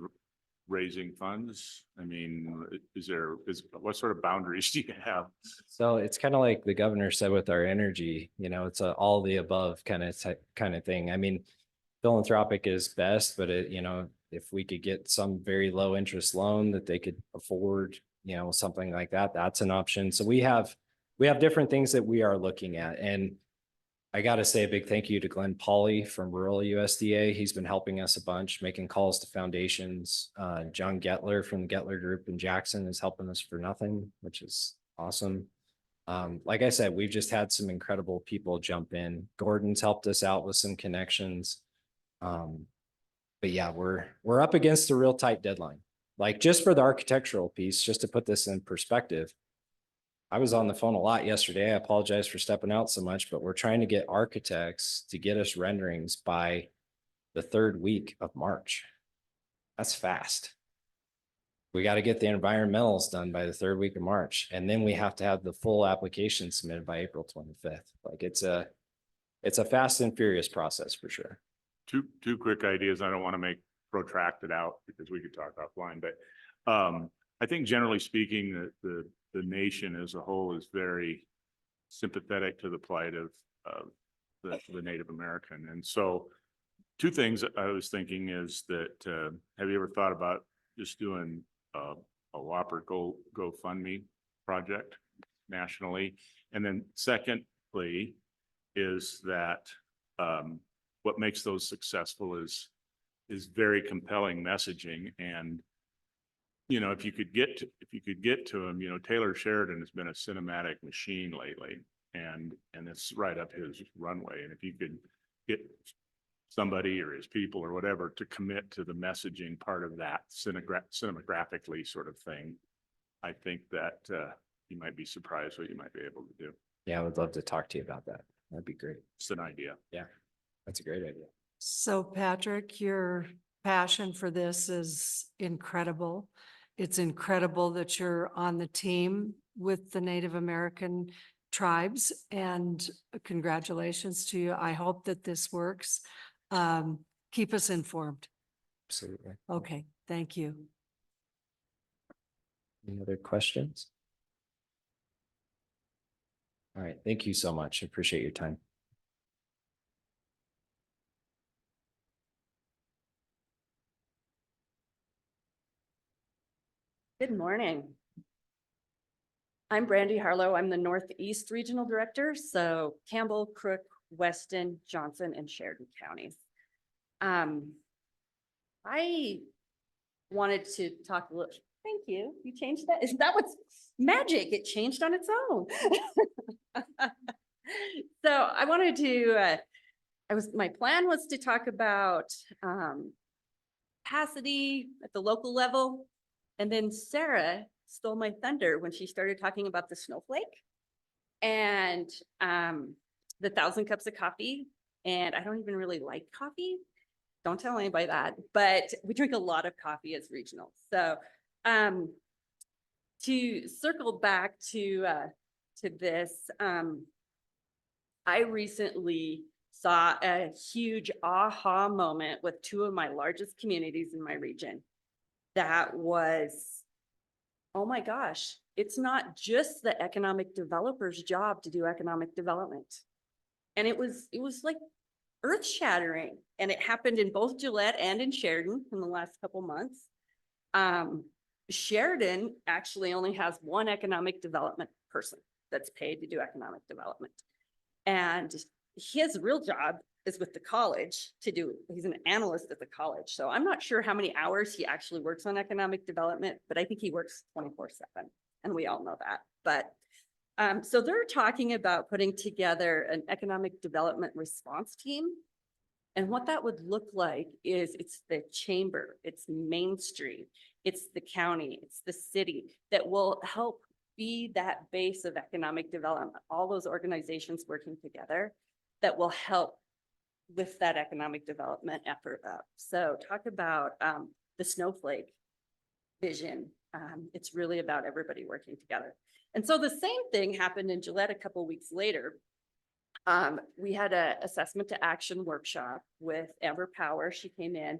raising funds? I mean, what sort of boundaries do you have? So it's kind of like the governor said with our energy, it's a all the above kind of thing. I mean, philanthropic is best, but if we could get some very low interest loan that they could afford, something like that, that's an option. So we have different things that we are looking at. And I got to say a big thank you to Glenn Pauley from Rural USDA. He's been helping us a bunch, making calls to foundations. John Gettler from the Gettler Group in Jackson is helping us for nothing, which is awesome. Like I said, we've just had some incredible people jump in. Gordon's helped us out with some connections. But yeah, we're up against a real tight deadline. Like just for the architectural piece, just to put this in perspective, I was on the phone a lot yesterday. I apologize for stepping out so much, but we're trying to get architects to get us renderings by the 3rd week of March. That's fast. We got to get the environmentals done by the 3rd week of March. And then we have to have the full application submitted by April 25th. Like it's a fast and furious process for sure. Two quick ideas. I don't want to make protracted out because we could talk offline, but I think generally speaking, the nation as a whole is very sympathetic to the plight of the Native American. And so two things I was thinking is that, have you ever thought about just doing a Whopper GoFundMe project nationally? And then secondly, is that what makes those successful is very compelling messaging. And you know, if you could get to him, you know, Taylor Sheridan has been a cinematic machine lately, and it's right up his runway. And if you could get somebody or his people or whatever to commit to the messaging part of that cinemagraphically sort of thing, I think that you might be surprised what you might be able to do. Yeah, I would love to talk to you about that. That'd be great. It's an idea. Yeah, that's a great idea. So Patrick, your passion for this is incredible. It's incredible that you're on the team with the Native American tribes, and congratulations to you. I hope that this works. Keep us informed. Absolutely. Okay, thank you. Any other questions? All right, thank you so much. I appreciate your time. Good morning. I'm Brandy Harlow. I'm the Northeast Regional Director, so Campbell, Crook, Weston, Johnson, and Sheridan counties. I wanted to talk a little, thank you. You changed that? Isn't that what's magic? It changed on its own. So I wanted to, my plan was to talk about capacity at the local level. And then Sarah stole my thunder when she started talking about the snowflake and the 1,000 cups of coffee. And I don't even really like coffee. Don't tell anybody that, but we drink a lot of coffee as regional. So to circle back to this, I recently saw a huge aha moment with two of my largest communities in my region. That was, oh my gosh, it's not just the economic developer's job to do economic development. And it was like earth shattering. And it happened in both Gillette and in Sheridan in the last couple months. Sheridan actually only has one economic development person that's paid to do economic development. And his real job is with the college to do, he's an analyst at the college. So I'm not sure how many hours he actually works on economic development, but I think he works 24/7, and we all know that. But so they're talking about putting together an economic development response team. And what that would look like is it's the chamber, it's Main Street, it's the county, it's the city that will help be that base of economic development, all those organizations working together that will help lift that economic development effort up. So talk about the snowflake vision. It's really about everybody working together. And so the same thing happened in Gillette a couple of weeks later. We had an assessment to action workshop with Amber Power. She came in,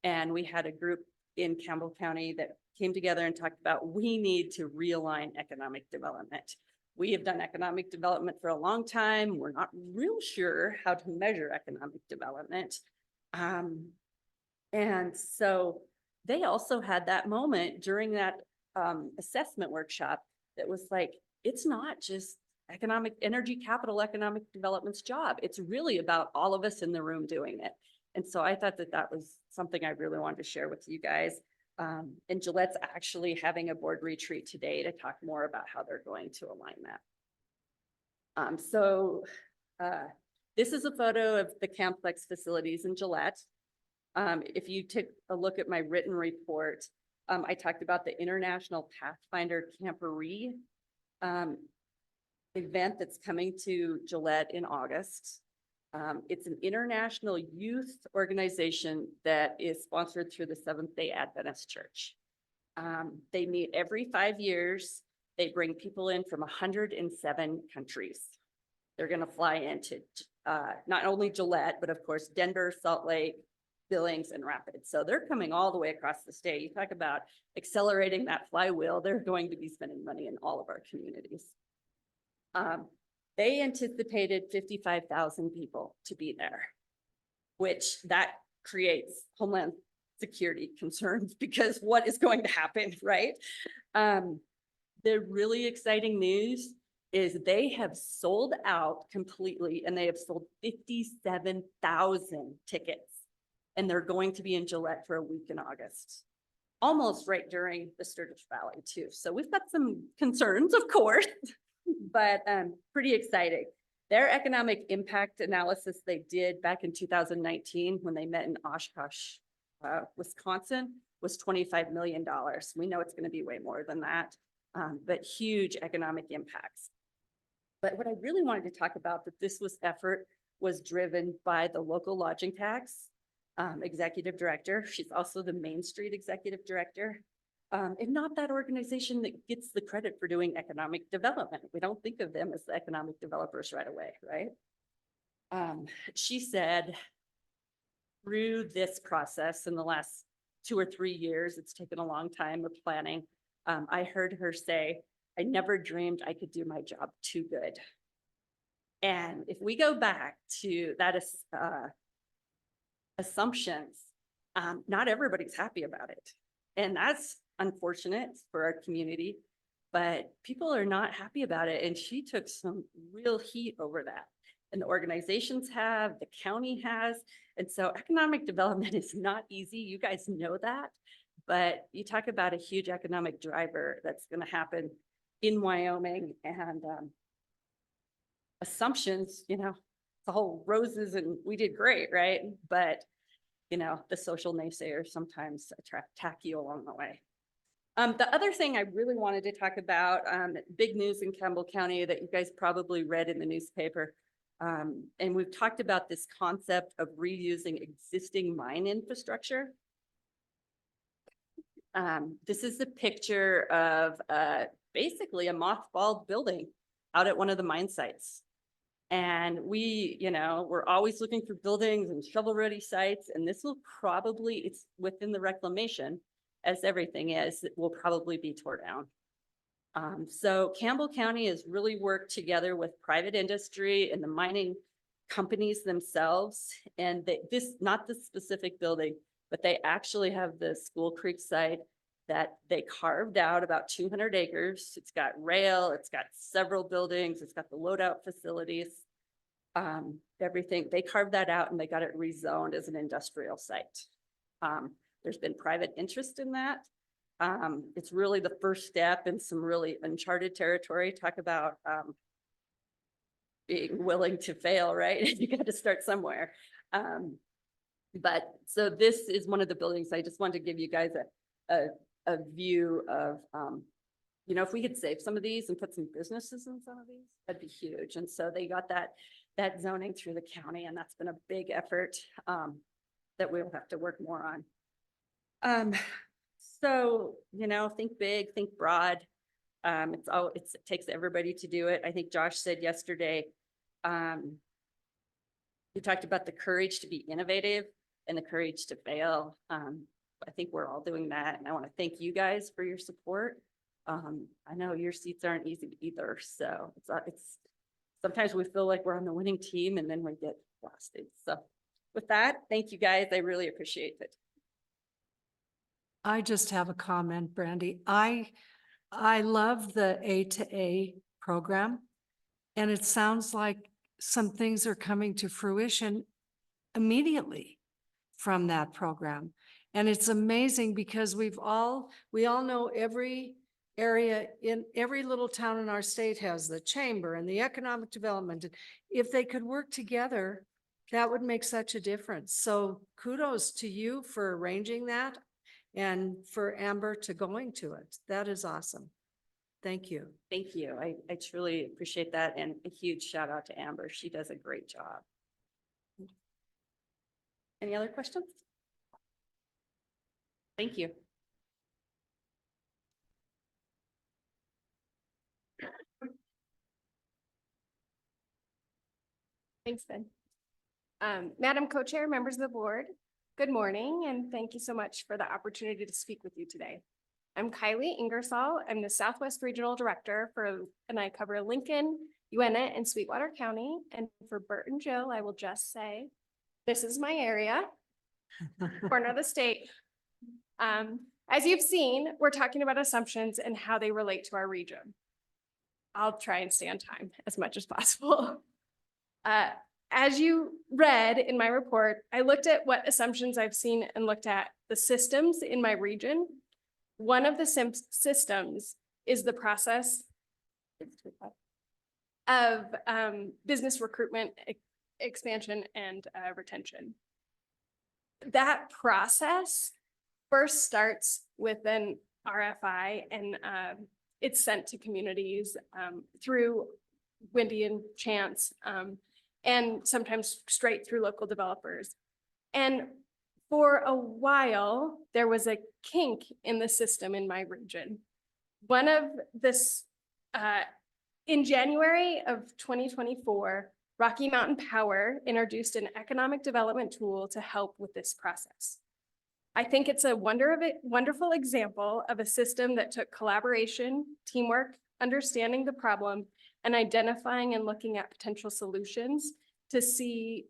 and we had a group in Campbell County that came together and talked about, we need to realign economic development. We have done economic development for a long time. We're not real sure how to measure economic development. And so they also had that moment during that assessment workshop that was like, it's not just economic energy capital economic development's job. It's really about all of us in the room doing it. And so I thought that that was something I really wanted to share with you guys. And Gillette's actually having a board retreat today to talk more about how they're going to align that. This is a photo of the Camplex facilities in Gillette. If you take a look at my written report, I talked about the International Pathfinder Camporee event that's coming to Gillette in August. It's an international youth organization that is sponsored through the Seventh-day Adventist Church. They meet every 5 years. They bring people in from 107 countries. They're going to fly into not only Gillette, but of course, Denver, Salt Lake, Billings, and Rapids. So they're coming all the way across the state. You talk about accelerating that flywheel. They're going to be spending money in all of our communities. They anticipated 55,000 people to be there. which that creates Homeland Security concerns because what is going to happen, right? The really exciting news is they have sold out completely and they have sold 57,000 tickets. And they're going to be in Gillette for a week in August, almost right during the Sturgis Valley too. So we've got some concerns, of course, but pretty exciting. Their economic impact analysis they did back in 2019 when they met in Oshkosh, Wisconsin, was $25 million. We know it's going to be way more than that, but huge economic impacts. But what I really wanted to talk about, that this effort was driven by the local lodging tax executive director. She's also the Main Street executive director. And not that organization that gets the credit for doing economic development. We don't think of them as the economic developers right away, right? She said through this process in the last 2 or 3 years, it's taken a long time of planning. I heard her say, I never dreamed I could do my job too good. And if we go back to that assumptions, not everybody's happy about it. And that's unfortunate for our community, but people are not happy about it. And she took some real heat over that. And the organizations have, the county has. And so economic development is not easy. You guys know that. But you talk about a huge economic driver that's going to happen in Wyoming, and assumptions, you know, the whole roses and we did great, right? But, you know, the social naysayers sometimes attack you along the way. The other thing I really wanted to talk about, big news in Campbell County that you guys probably read in the newspaper. And we've talked about this concept of reusing existing mine infrastructure. This is a picture of basically a mothballed building out at one of the mine sites. And we, you know, we're always looking for buildings and shovel-ready sites, and this will probably, it's within the reclamation, as everything is, it will probably be torn down. So Campbell County has really worked together with private industry and the mining companies themselves. And not this specific building, but they actually have the School Creek site that they carved out about 200 acres. It's got rail, it's got several buildings, it's got the loadout facilities, everything. They carved that out and they got it rezoned as an industrial site. There's been private interest in that. It's really the first step in some really uncharted territory. Talk about being willing to fail, right? You got to start somewhere. But so this is one of the buildings. I just wanted to give you guys a view of, you know, if we could save some of these and put some businesses in some of these, that'd be huge. And so they got that zoning through the county, and that's been a big effort that we'll have to work more on. So, you know, think big, think broad. It takes everybody to do it. I think Josh said yesterday, you talked about the courage to be innovative and the courage to fail. I think we're all doing that. And I want to thank you guys for your support. I know your seats aren't easy either. So it's sometimes we feel like we're on the winning team and then we get blasted. So with that, thank you guys. I really appreciate it. I just have a comment, Brandy. I love the A to A program. And it sounds like some things are coming to fruition immediately from that program. And it's amazing because we all know every area in every little town in our state has the chamber and the economic development. If they could work together, that would make such a difference. So kudos to you for arranging that and for Amber to going to it. That is awesome. Thank you. Thank you. I truly appreciate that. And a huge shout out to Amber. She does a great job. Any other questions? Thank you. Thanks, Ben. Madam Co-Chair, members of the board, good morning, and thank you so much for the opportunity to speak with you today. I'm Kylie Ingersoll. I'm the Southwest Regional Director and I cover Lincoln, Uena, and Sweetwater County. And for Bert and Jill, I will just say, This is my area, corner of the state. As you've seen, we're talking about assumptions and how they relate to our region. I'll try and stay on time as much as possible. As you read in my report, I looked at what assumptions I've seen and looked at the systems in my region. One of the systems is the process of business recruitment, expansion, and retention. That process first starts with an RFI, and it's sent to communities through Wendy and Chance, and sometimes straight through local developers. And for a while, there was a kink in the system in my region. One of this, in January of 2024, Rocky Mountain Power introduced an economic development tool to help with this process. I think it's a wonderful example of a system that took collaboration, teamwork, understanding the problem, and identifying and looking at potential solutions to see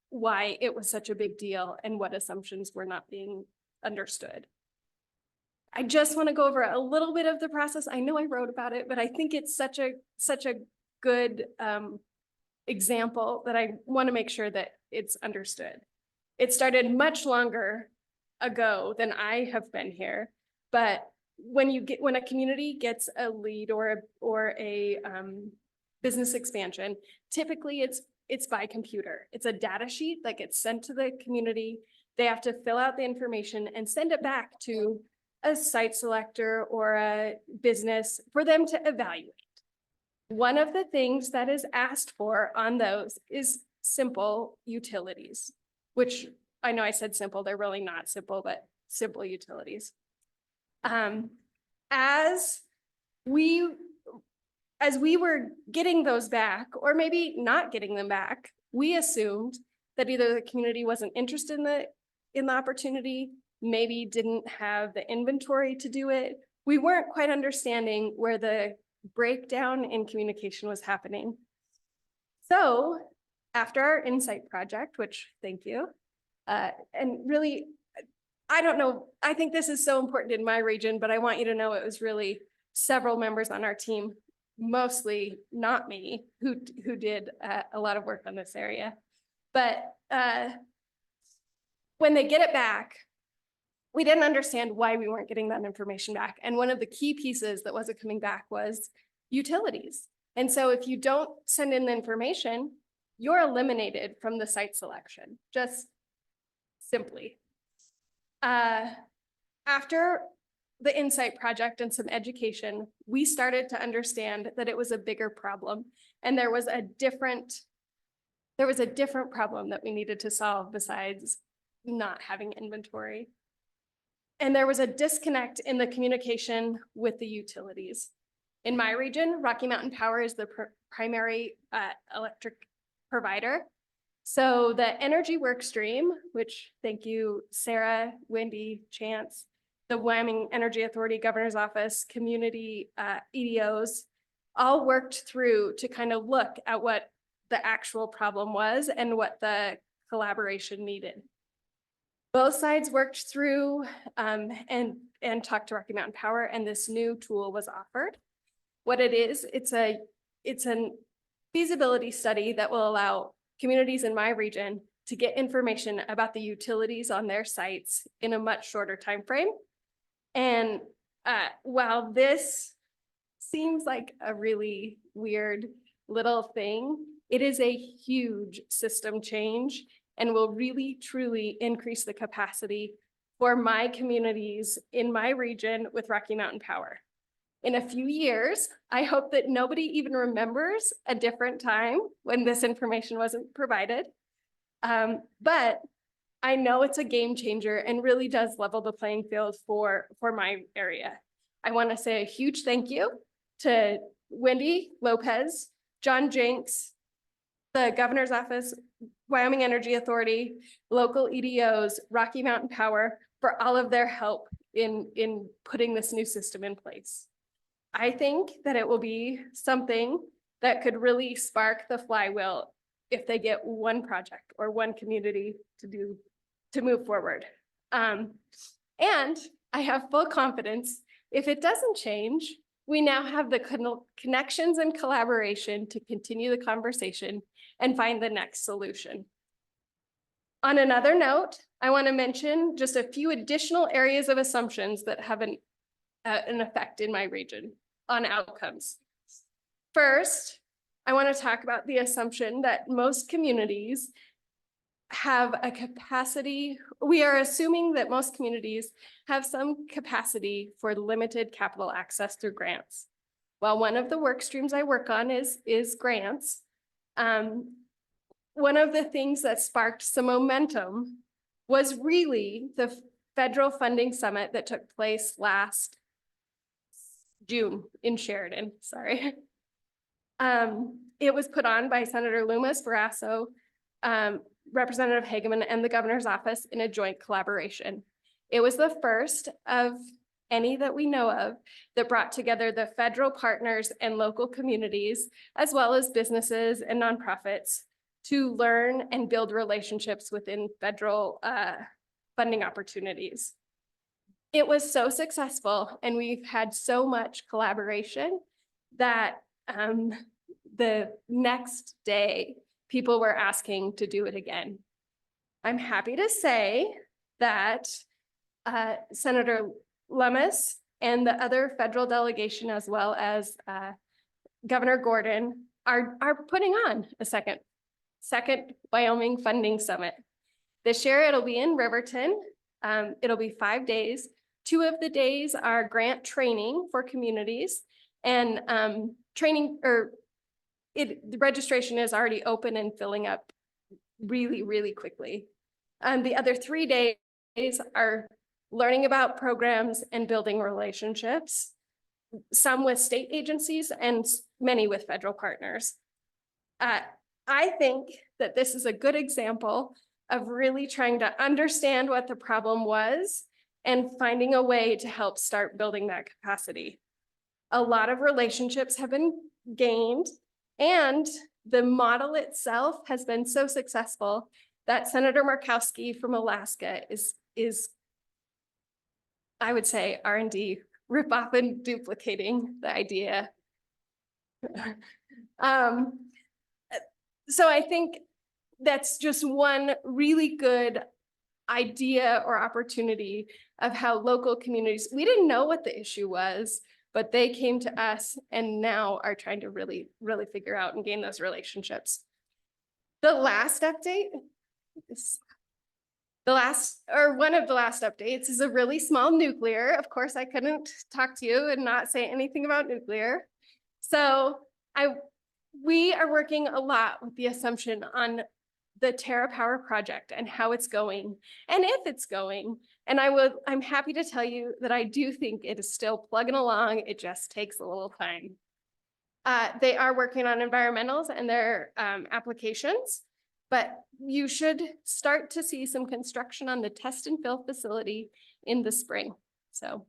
why it was such a big deal and what assumptions were not being understood. I just want to go over a little bit of the process. I know I wrote about it, but I think it's such a good example that I want to make sure that it's understood. It started much longer ago than I have been here, but when a community gets a lead or a business expansion, typically it's by computer. It's a data sheet that gets sent to the community. They have to fill out the information and send it back to a site selector or a business for them to evaluate. One of the things that is asked for on those is simple utilities, which I know I said simple, they're really not simple, but simple utilities. As we were getting those back, or maybe not getting them back, we assumed that either the community wasn't interested in the opportunity, maybe didn't have the inventory to do it. We weren't quite understanding where the breakdown in communication was happening. So after our insight project, which thank you, and really, I don't know, I think this is so important in my region, but I want you to know it was really several members on our team, mostly not me, who did a lot of work on this area. But when they get it back, we didn't understand why we weren't getting that information back. And one of the key pieces that wasn't coming back was utilities. And so if you don't send in the information, you're eliminated from the site selection, just simply. After the Insight project and some education, we started to understand that it was a bigger problem. And there was a different problem that we needed to solve besides not having inventory. And there was a disconnect in the communication with the utilities. In my region, Rocky Mountain Power is the primary electric provider. So the energy work stream, which thank you, Sarah, Wendy, Chance, the Wyoming Energy Authority, Governor's Office, community EDOs, all worked through to kind of look at what the actual problem was and what the collaboration needed. Both sides worked through and talked to Rocky Mountain Power, and this new tool was offered. What it is, it's a feasibility study that will allow communities in my region to get information about the utilities on their sites in a much shorter time frame. And while this seems like a really weird little thing, it is a huge system change and will really truly increase the capacity for my communities in my region with Rocky Mountain Power. In a few years, I hope that nobody even remembers a different time when this information wasn't provided. But I know it's a game changer and really does level the playing field for my area. I want to say a huge thank you to Wendy Lopez, John Jenks, the Governor's Office, Wyoming Energy Authority, local EDOs, Rocky Mountain Power, for all of their help in putting this new system in place. I think that it will be something that could really spark the flywheel if they get one project or one community to move forward. And I have full confidence, if it doesn't change, we now have the connections and collaboration to continue the conversation and find the next solution. On another note, I want to mention just a few additional areas of assumptions that have an effect in my region on outcomes. First, I want to talk about the assumption that most communities have a capacity. We are assuming that most communities have some capacity for limited capital access through grants. While one of the work streams I work on is grants, one of the things that sparked some momentum was really the federal funding summit that took place last June in Sheridan, sorry. It was put on by Senator Loomis, Barrasso, Representative Hageman, and the governor's office in a joint collaboration. It was the first of any that we know of that brought together the federal partners and local communities, as well as businesses and nonprofits, to learn and build relationships within federal funding opportunities. It was so successful, and we've had so much collaboration that the next day, people were asking to do it again. I'm happy to say that Senator Lummis and the other federal delegation, as well as Governor Gordon, are putting on a second Wyoming Funding Summit. This year it'll be in Riverton. It'll be 5 days. 2 of the days are grant training for communities, and the registration is already open and filling up really, really quickly. The other 3 days are learning about programs and building relationships, some with state agencies and many with federal partners. I think that this is a good example of really trying to understand what the problem was and finding a way to help start building that capacity. A lot of relationships have been gained, and the model itself has been so successful that Senator Murkowski from Alaska is I would say R&D, rip off and duplicating the idea. So I think that's just one really good idea or opportunity of how local communities, we didn't know what the issue was, but they came to us and now are trying to really, really figure out and gain those relationships. The last update, one of the last updates is a really small nuclear. Of course, I couldn't talk to you and not say anything about nuclear. So we are working a lot with the assumption on the TerraPower project and how it's going and if it's going. And I'm happy to tell you that I do think it is still plugging along. It just takes a little time. They are working on environmentals and their applications, but you should start to see some construction on the test and fill facility in the spring. So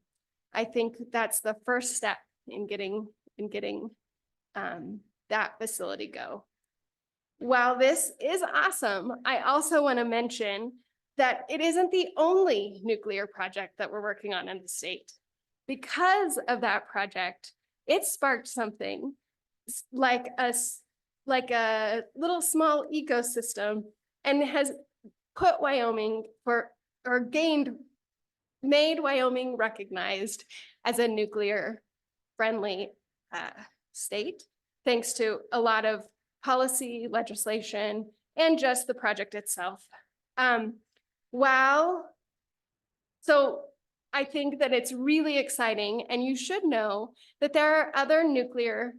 I think that's the first step in getting that facility go. While this is awesome, I also want to mention that it isn't the only nuclear project that we're working on in the state. Because of that project, it sparked something like a little small ecosystem and has put Wyoming made Wyoming recognized as a nuclear friendly state, thanks to a lot of policy, legislation, and just the project itself. So I think that it's really exciting, and you should know that there are other nuclear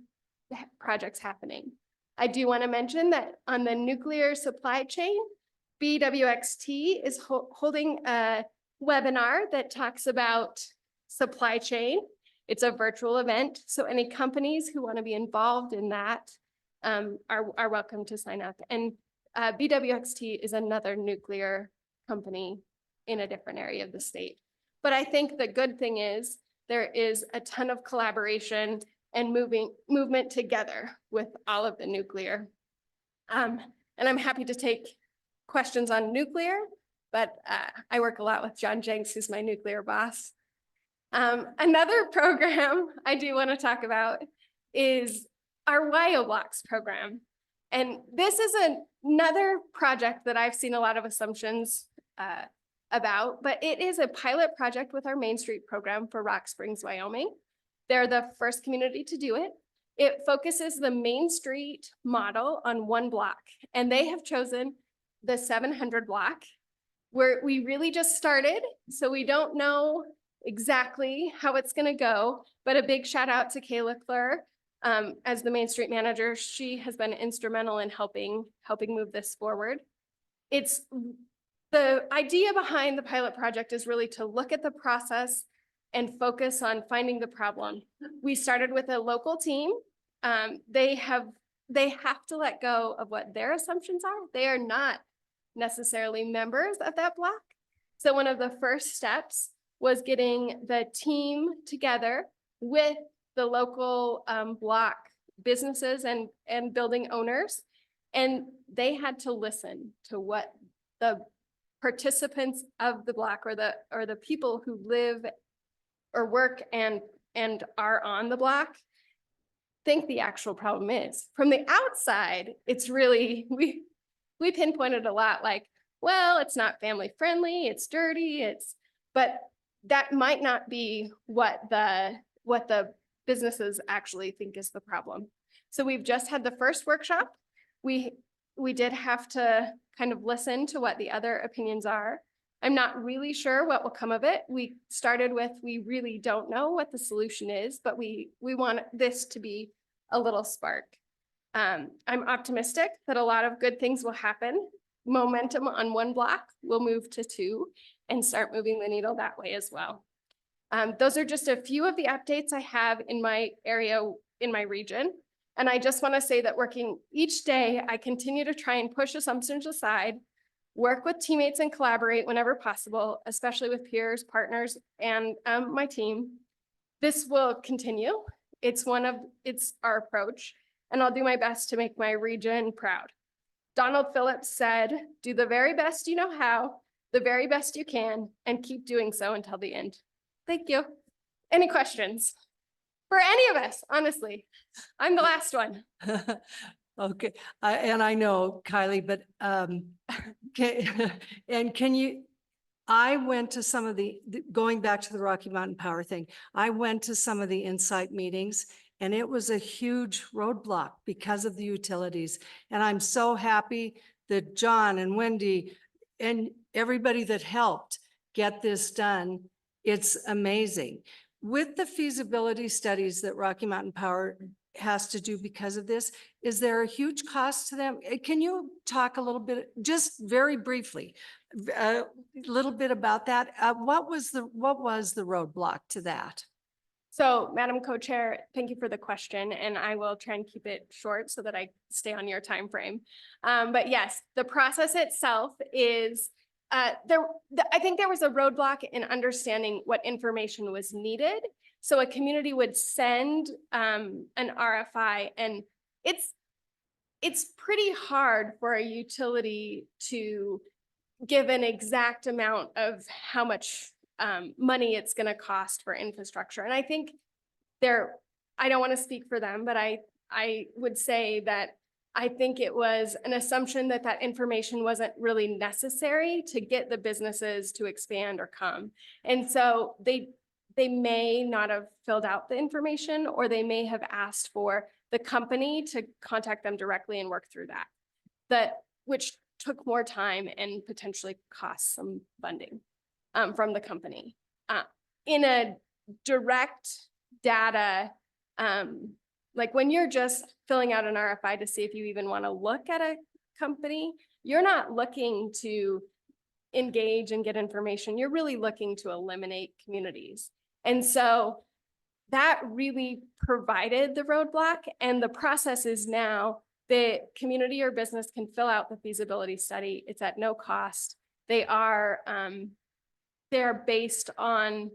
projects happening. I do want to mention that on the nuclear supply chain, BWXT is holding a webinar that talks about supply chain. It's a virtual event, so any companies who want to be involved in that are welcome to sign up. And BWXT is another nuclear company in a different area of the state. But I think the good thing is there is a ton of collaboration and movement together with all of the nuclear. And I'm happy to take questions on nuclear, but I work a lot with John Jenks, who's my nuclear boss. Another program I do want to talk about is our WYO Blocks program. And this is another project that I've seen a lot of assumptions about, but it is a pilot project with our Main Street program for Rock Springs, Wyoming. They're the first community to do it. It focuses the Main Street model on one block, and they have chosen the 700 block, where we really just started, so we don't know exactly how it's going to go, but a big shout out to Kayla Klur as the Main Street manager. She has been instrumental in helping move this forward. It's the idea behind the pilot project is really to look at the process and focus on finding the problem. We started with a local team. They have to let go of what their assumptions are. They are not necessarily members of that block. So one of the first steps was getting the team together with the local block businesses and building owners. And they had to listen to what the participants of the block or the people who live or work and are on the block think the actual problem is. From the outside, it's really, we pinpointed a lot like, well, it's not family friendly, it's dirty, but that might not be what the businesses actually think is the problem. So we've just had the first workshop. We did have to kind of listen to what the other opinions are. I'm not really sure what will come of it. We started with, we really don't know what the solution is, but we want this to be a little spark. I'm optimistic that a lot of good things will happen. Momentum on one block will move to two and start moving the needle that way as well. Those are just a few of the updates I have in my area, in my region. And I just want to say that working each day, I continue to try and push assumptions aside, work with teammates and collaborate whenever possible, especially with peers, partners, and my team. This will continue. It's our approach, and I'll do my best to make my region proud. Donald Phillips said, do the very best you know how, the very best you can, and keep doing so until the end. Thank you. Any questions? For any of us, honestly. I'm the last one. Okay, and I know Kylie, but I went to some of going back to the Rocky Mountain Power thing, I went to some of the Insight meetings, and it was a huge roadblock because of the utilities. And I'm so happy that John and Wendy and everybody that helped get this done. It's amazing. With the feasibility studies that Rocky Mountain Power has to do because of this, is there a huge cost to them? Can you talk a little bit, just very briefly, a little bit about that? What was the roadblock to that? So, Madam Co-Chair, thank you for the question, and I will try and keep it short so that I stay on your time frame. But yes, the process itself is I think there was a roadblock in understanding what information was needed. So a community would send an RFI, and it's pretty hard for a utility to give an exact amount of how much money it's going to cost for infrastructure. And I think I don't want to speak for them, but I would say that I think it was an assumption that that information wasn't really necessary to get the businesses to expand or come. And so they may not have filled out the information, or they may have asked for the company to contact them directly and work through that, which took more time and potentially cost some funding from the company. In a direct data, like when you're just filling out an RFI to see if you even want to look at a company, you're not looking to engage and get information. You're really looking to eliminate communities. And so that really provided the roadblock, and the process is now the community or business can fill out the feasibility study. It's at no cost. They're based on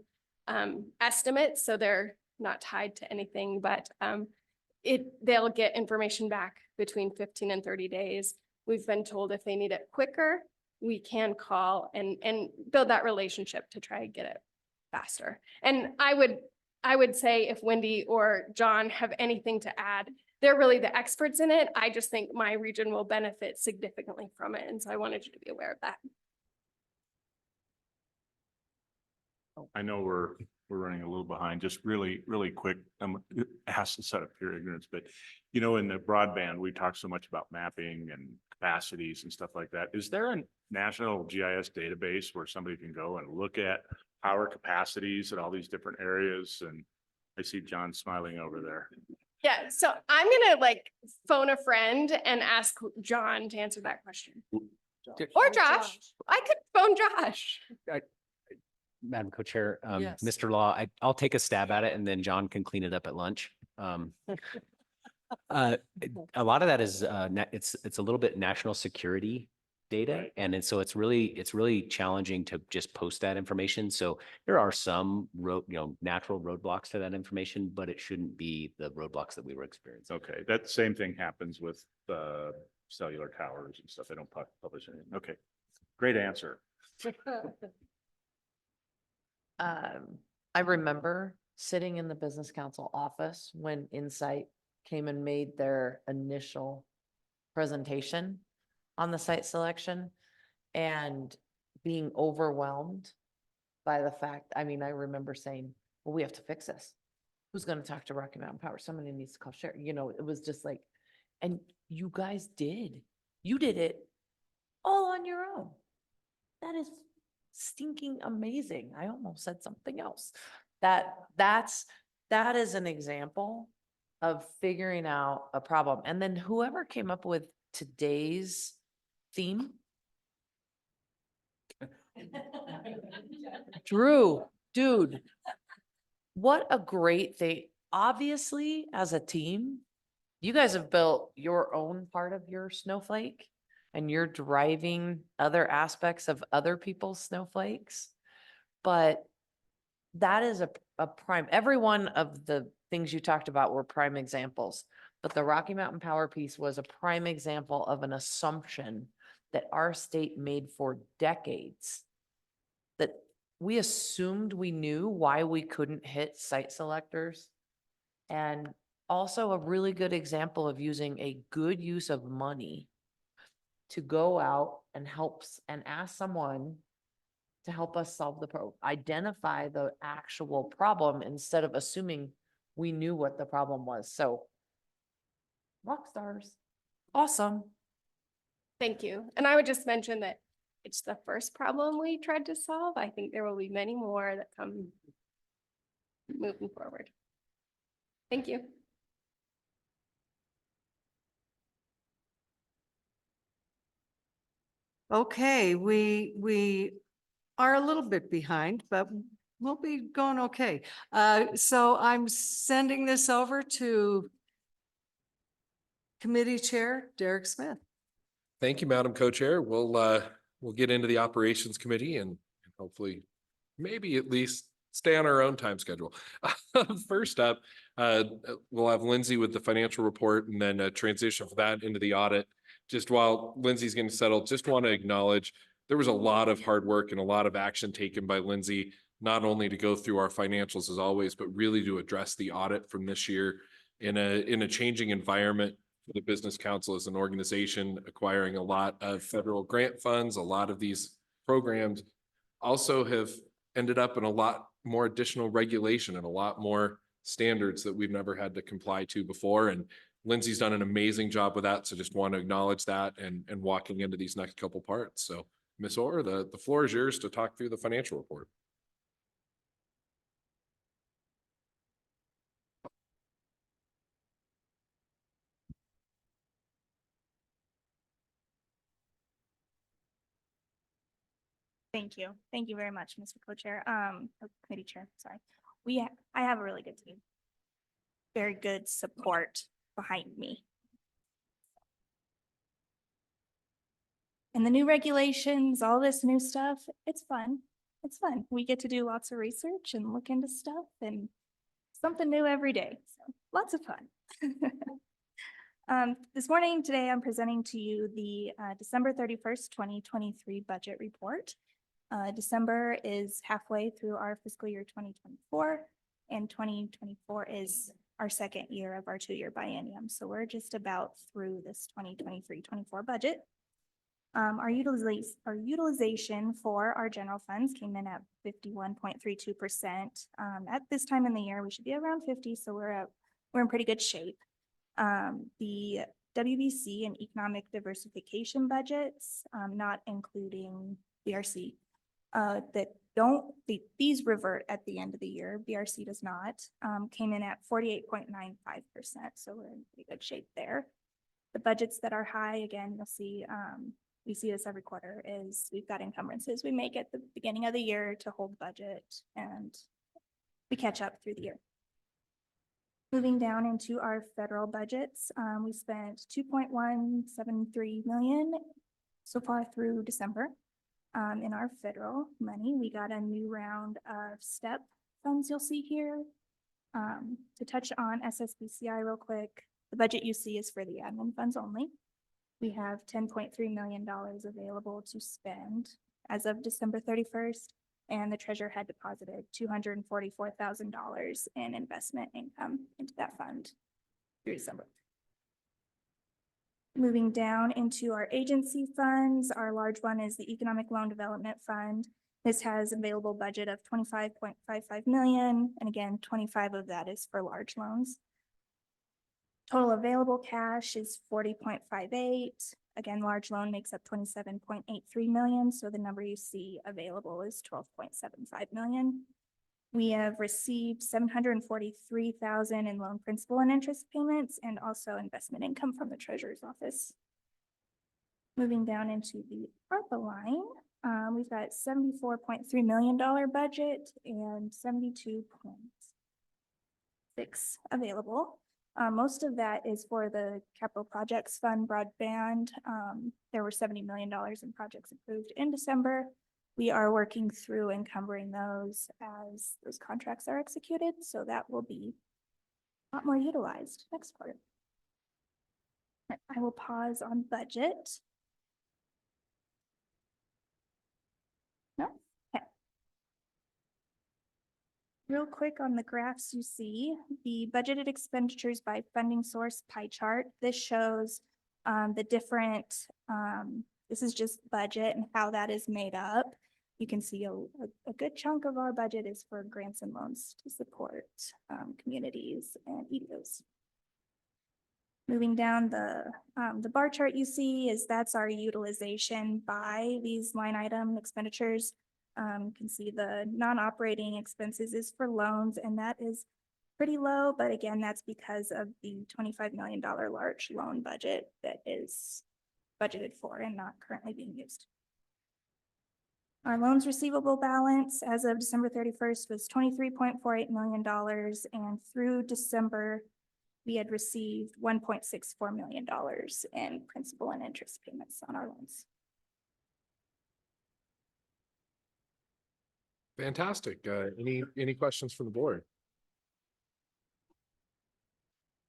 estimates, so they're not tied to anything, but they'll get information back between 15 and 30 days. We've been told if they need it quicker, we can call and build that relationship to try and get it faster. And I would say if Wendy or John have anything to add, they're really the experts in it. I just think my region will benefit significantly from it. And so I wanted you to be aware of that. I know we're running a little behind, just really quick. It has to set up your ignorance, but you know, in the broadband, we talk so much about mapping and capacities and stuff like that. Is there a national GIS database where somebody can go and look at power capacities at all these different areas? And I see John smiling over there. Yeah, so I'm gonna like phone a friend and ask John to answer that question. Or Josh. I could phone Josh. Madam Co-Chair, Yes. Mr. Law, I'll take a stab at it and then John can clean it up at lunch. A lot of that is, it's a little bit national security data. And so it's really challenging to just post that information. So there are some natural roadblocks to that information, but it shouldn't be the roadblocks that we were experiencing. Okay, that same thing happens with cellular towers and stuff. They don't publish anything. Okay, great answer. I remember sitting in the business council office when Insight came and made their initial presentation on the site selection and being overwhelmed by the fact, I remember saying, well, we have to fix this. Who's going to talk to Rocky Mountain Power? Somebody needs to call Sherry. It was just like, and you guys did. You did it all on your own. That is stinking amazing. I almost said something else. That is an example of figuring out a problem. And then whoever came up with today's theme. Drew, dude, what a great thing. Obviously, as a team, you guys have built your own part of your snowflake and you're driving other aspects of other people's snowflakes. But that is a prime, every one of the things you talked about were prime examples, but the Rocky Mountain Power piece was a prime example of an assumption that our state made for decades, that we assumed we knew why we couldn't hit site selectors. And also a really good example of using a good use of money to go out and and ask someone to help us solve identify the actual problem instead of assuming we knew what the problem was. So rock stars, awesome. Thank you. And I would just mention that it's the first problem we tried to solve. I think there will be many more that come moving forward. Thank you. Okay, we are a little bit behind, but we'll be going okay. So I'm sending this over to Committee Chair Derek Smith. Thank you, Madam Co-Chair. We'll get into the Operations Committee and hopefully maybe at least stay on our own time schedule. First up, we'll have Lindsay with the financial report and then transition from that into the audit. Just while Lindsay's getting settled, just want to acknowledge there was a lot of hard work and a lot of action taken by Lindsay, not only to go through our financials as always, but really to address the audit from this year in a changing environment for the Business Council as an organization, acquiring a lot of federal grant funds. A lot of these programs also have ended up in a lot more additional regulation and a lot more standards that we've never had to comply to before. And Lindsay's done an amazing job with that. So just want to acknowledge that and walking into these next couple parts. So Ms. Orr, the floor is yours to talk through the financial report. Thank you. Thank you very much, Mr. Co-Chair, Committee Chair, sorry. I have a really good team. Very good support behind me. And the new regulations, all this new stuff, it's fun. It's fun. We get to do lots of research and look into stuff and something new every day. So lots of fun. This morning, today, I'm presenting to you the December 31st, 2023 budget report. December is halfway through our fiscal year 2024, and 2024 is our second year of our 2-year biennium. So we're just about through this 2023-24 budget. Our utilization for our general funds came in at 51.32%. At this time in the year, we should be around 50, so we're in pretty good shape. The WBC and economic diversification budgets, not including BRC, these revert at the end of the year. BRC does not, came in at 48.95%. So we're in pretty good shape there. The budgets that are high, again, you'll see, we see this every quarter, is we've got encumbrances we make at the beginning of the year to hold budget, and we catch up through the year. Moving down into our federal budgets, we spent $2.173 million so far through December. In our federal money, we got a new round of STEP funds you'll see here. To touch on SSBCI real quick, the budget you see is for the admin funds only. We have $10.3 million available to spend as of December 31st, and the treasurer had deposited $244,000 in investment income into that fund through December. Moving down into our agency funds, our large one is the Economic Loan Development Fund. This has available budget of $25.55 million, and again, 25 of that is for large loans. Total available cash is 40.58. Again, large loan makes up 27.83 million, so the number you see available is 12.75 million. We have received 743,000 in loan principal and interest payments, and also investment income from the treasurer's office. Moving down into the ARPA line, we've got $74.3 million budget and 72.6 available. Most of that is for the Capital Projects Fund broadband. There were $70 million in projects approved in December. We are working through encumbering those as those contracts are executed, so that will be a lot more utilized next quarter. I will pause on budget. No? Okay. Real quick on the graphs you see, the budgeted expenditures by funding source pie chart. This shows the different, this is just budget and how that is made up. You can see a good chunk of our budget is for grants and loans to support communities and EDOs. Moving down the bar chart you see is that's our utilization by these line item expenditures. You can see the non-operating expenses is for loans, and that is pretty low, but again, that's because of the $25 million large loan budget that is budgeted for and not currently being used. Our loans receivable balance as of December 31st was $23.48 million, and through December, we had received $1.64 million in principal and interest payments on our loans. Fantastic. Any questions from the board?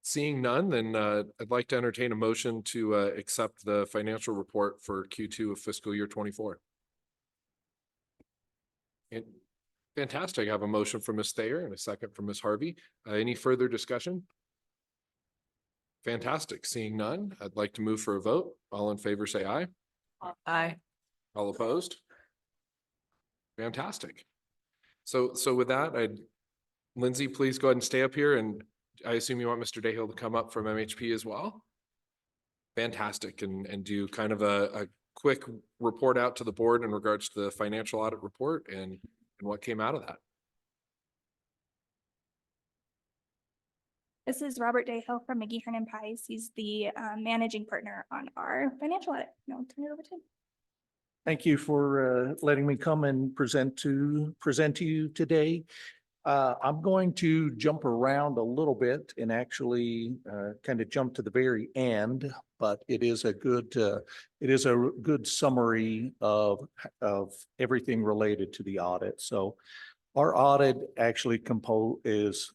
Seeing none, then I'd like to entertain a motion to accept the financial report for Q2 of fiscal year 24. Fantastic. I have a motion from Ms. Thayer and a second from Ms. Harvey. Any further discussion? Fantastic. Seeing none, I'd like to move for a vote. All in favor, say aye. Aye. All opposed? Fantastic. So with that, Lindsay, please go ahead and stay up here, and I assume you want Mr. Dayhill to come up from MHP as well. Fantastic, and do kind of a quick report out to the board in regards to the financial audit report and what came out of that. This is Robert Dayhill from McGee Hernan Pies. He's the managing partner on our financial audit. I'll turn it over to him. Thank you for letting me come and present to you today. I'm going to jump around a little bit and actually kind of jump to the very end, but it is a good summary of everything related to the audit. So our audit actually is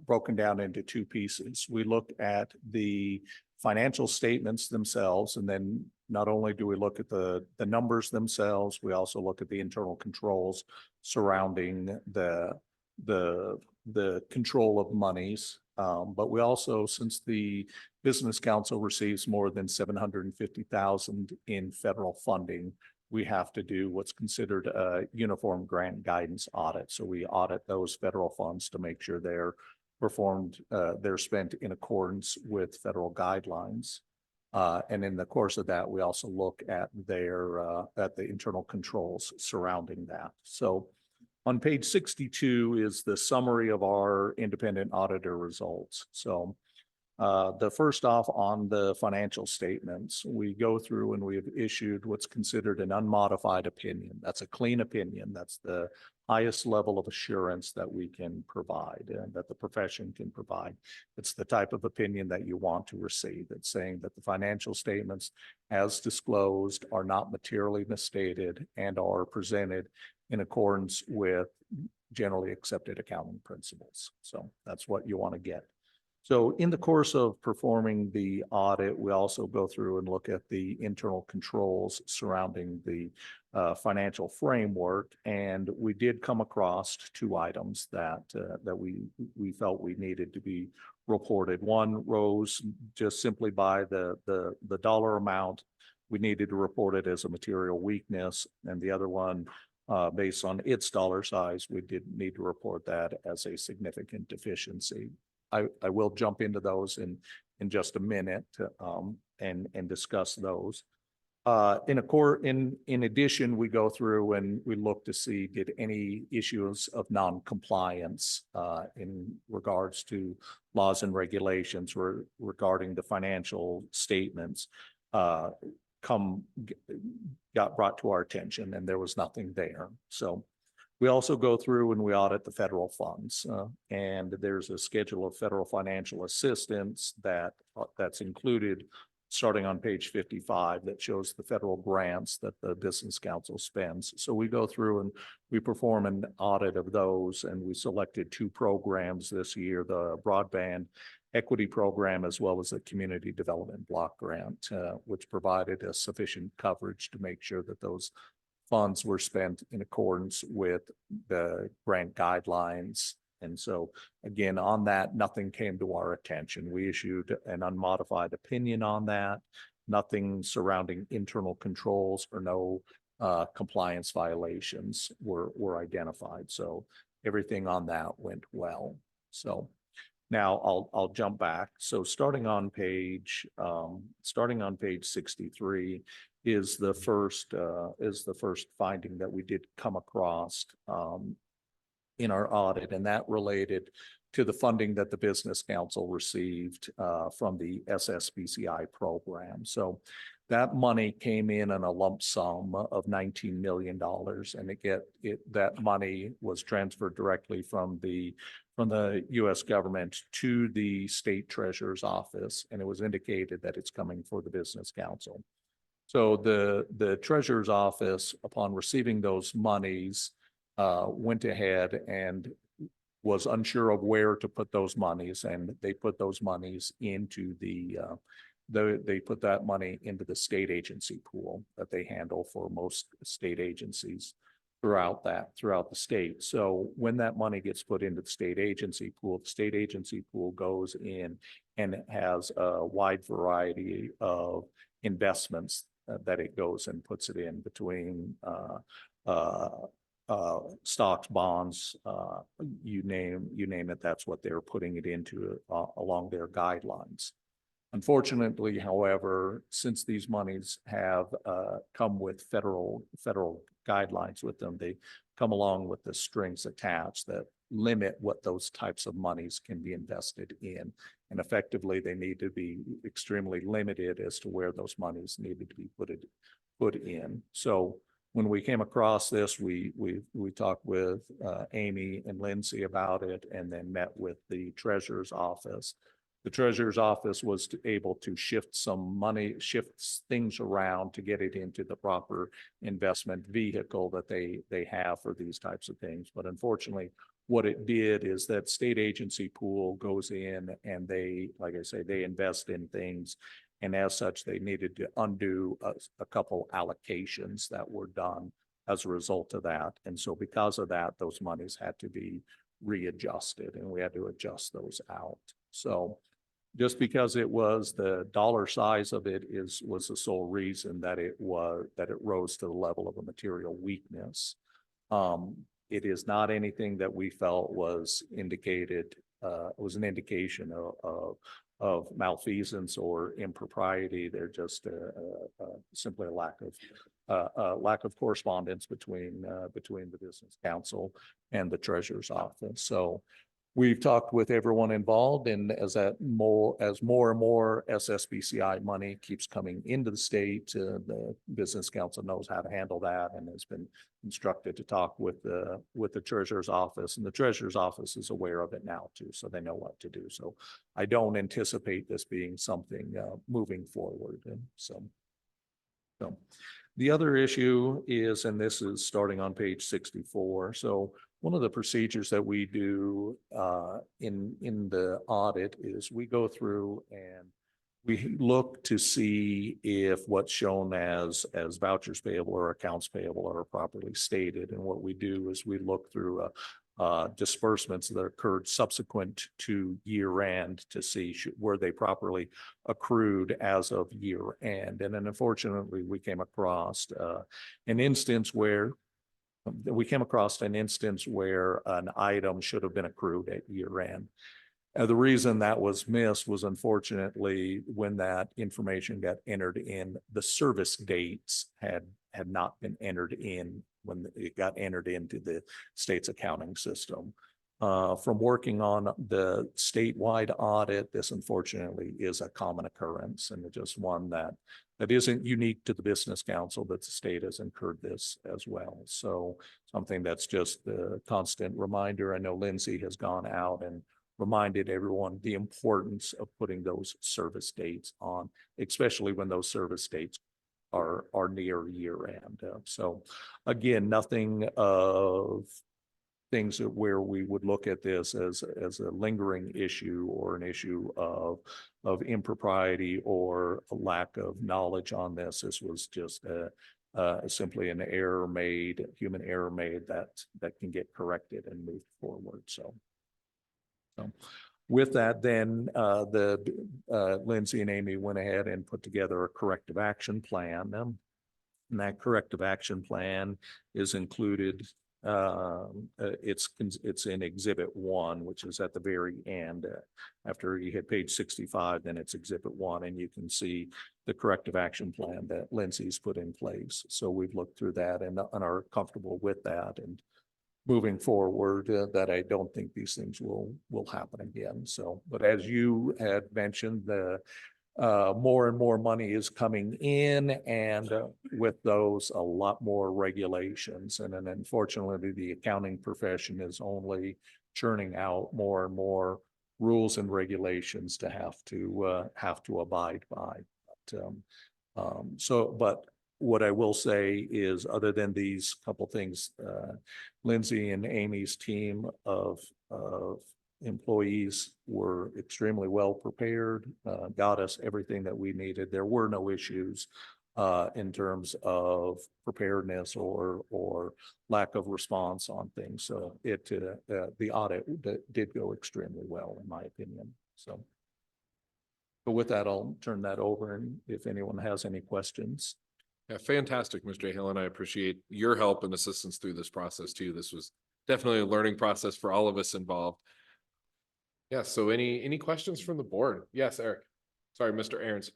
broken down into two pieces. We looked at the financial statements themselves, and then not only do we look at the numbers themselves, we also look at the internal controls surrounding the control of monies. But we also, since the Business Council receives more than 750,000 in federal funding, we have to do what's considered a uniform grant guidance audit. So we audit those federal funds to make sure they're performed, they're spent in accordance with federal guidelines. And in the course of that, we also look at at the internal controls surrounding that. So on page 62 is the summary of our independent auditor results. So the first off, on the financial statements, we go through and we have issued what's considered an unmodified opinion. That's a clean opinion. That's the highest level of assurance that we can provide and that the profession can provide. It's the type of opinion that you want to receive. It's saying that the financial statements as disclosed are not materially misstated and are presented in accordance with generally accepted accounting principles. So that's what you want to get. So in the course of performing the audit, we also go through and look at the internal controls surrounding the financial framework. And we did come across two items that we felt we needed to be reported. One rose just simply by the dollar amount. We needed to report it as a material weakness. And the other one, based on its dollar size, we did need to report that as a significant deficiency. I will jump into those in just a minute and discuss those. In addition, we go through and we look to see did any issues of non-compliance in regards to laws and regulations regarding the financial statements got brought to our attention, and there was nothing there. So we also go through and we audit the federal funds, and there's a schedule of federal financial assistance that's included starting on page 55 that shows the federal grants that the Business Council spends. So we go through and we perform an audit of those, and we selected two programs this year, the Broadband Equity Program as well as the Community Development Block Grant, which provided a sufficient coverage to make sure that those funds were spent in accordance with the grant guidelines. And so again, on that, nothing came to our attention. We issued an unmodified opinion on that. Nothing surrounding internal controls or no compliance violations were identified. So everything on that went well. So now I'll jump back. So starting on page 63 is the first finding that we did come across in our audit, and that related to the funding that the Business Council received from the SSBCI program. So that money came in a lump sum of $19 million, and that money was transferred directly from the U.S. government to the state treasurer's office, and it was indicated that it's coming for the Business Council. So the treasurer's office, upon receiving those monies, went ahead and was unsure of where to put those monies, and they put those monies into they put that money into the state agency pool that they handle for most state agencies throughout the state. So when that money gets put into the state agency pool goes in and has a wide variety of investments that it goes and puts it in between stocks, bonds, you name it, that's what they're putting it into along their guidelines. Unfortunately, however, since these monies have come with federal guidelines with them, they come along with the strings attached that limit what those types of monies can be invested in. And effectively, they need to be extremely limited as to where those monies needed to be put in. So when we came across this, we talked with Amy and Lindsay about it, and then met with the treasurer's office. The treasurer's office was able to shift things around to get it into the proper investment vehicle that they have for these types of things. But unfortunately, what it did is that state agency pool goes in and they, like I say, they invest in things. And as such, they needed to undo a couple allocations that were done as a result of that. And so because of that, those monies had to be readjusted and we had to adjust those out. So just because it was the dollar size of it was the sole reason that it rose to the level of a material weakness. It is not anything that we felt was indicated, was an indication of malfeasance or impropriety. They're just simply a lack of correspondence between the business council and the treasurer's office. So we've talked with everyone involved, and as more and more SSBCI money keeps coming into the state, the business council knows how to handle that and has been instructed to talk with the treasurer's office, and the treasurer's office is aware of it now too, so they know what to do. So I don't anticipate this being something moving forward, and so. The other issue is, and this is starting on page 64. So one of the procedures that we do in the audit is we go through and we look to see if what's shown as vouchers payable or accounts payable are properly stated. And what we do is we look through disbursements that occurred subsequent to year end to see were they properly accrued as of year end. And then unfortunately, we came across an instance where an item should have been accrued at year end. The reason that was missed was unfortunately when that information got entered in, the service dates had not been entered in when it got entered into the state's accounting system. From working on the statewide audit, this unfortunately is a common occurrence and just one that isn't unique to the business council, but the state has incurred this as well. So something that's just a constant reminder. I know Lindsay has gone out and reminded everyone the importance of putting those service dates on, especially when those service dates are near year end. So again, nothing of things where we would look at this as a lingering issue or an issue of impropriety or a lack of knowledge on this. This was just simply an error made, human error made that can get corrected and moved forward. So with that, then Lindsay and Amy went ahead and put together a corrective action plan. And that corrective action plan is included. It's in Exhibit 1, which is at the very end. After you hit page 65, then it's Exhibit 1, and you can see the corrective action plan that Lindsay's put in place. So we've looked through that and are comfortable with that. And moving forward, that I don't think these things will happen again. So, but as you had mentioned, the more and more money is coming in, and with those, a lot more regulations. And then unfortunately, the accounting profession is only churning out more and more rules and regulations to have to abide by. But what I will say is, other than these couple things, Lindsay and Amy's team of employees were extremely well prepared, got us everything that we needed. There were no issues in terms of preparedness or lack of response on things. So the audit did go extremely well, in my opinion. So, but with that, I'll turn that over, and if anyone has any questions. Yeah, fantastic, Mr. Hill, and I appreciate your help and assistance through this process too. This was definitely a learning process for all of us involved. Yeah, so any questions from the board? Yes, Eric. Sorry, Mr. Aarons.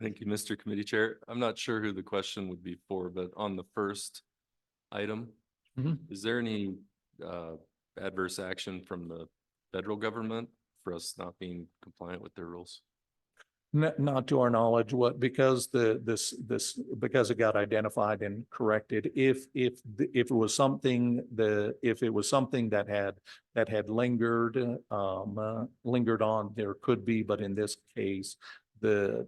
Thank you, Mr. Committee Chair. I'm not sure who the question would be for, but on the first item, is there any adverse action from the federal government for us not being compliant with their rules? Not to our knowledge, because because it got identified and corrected. If it was something that had lingered on, there could be, but in this case, the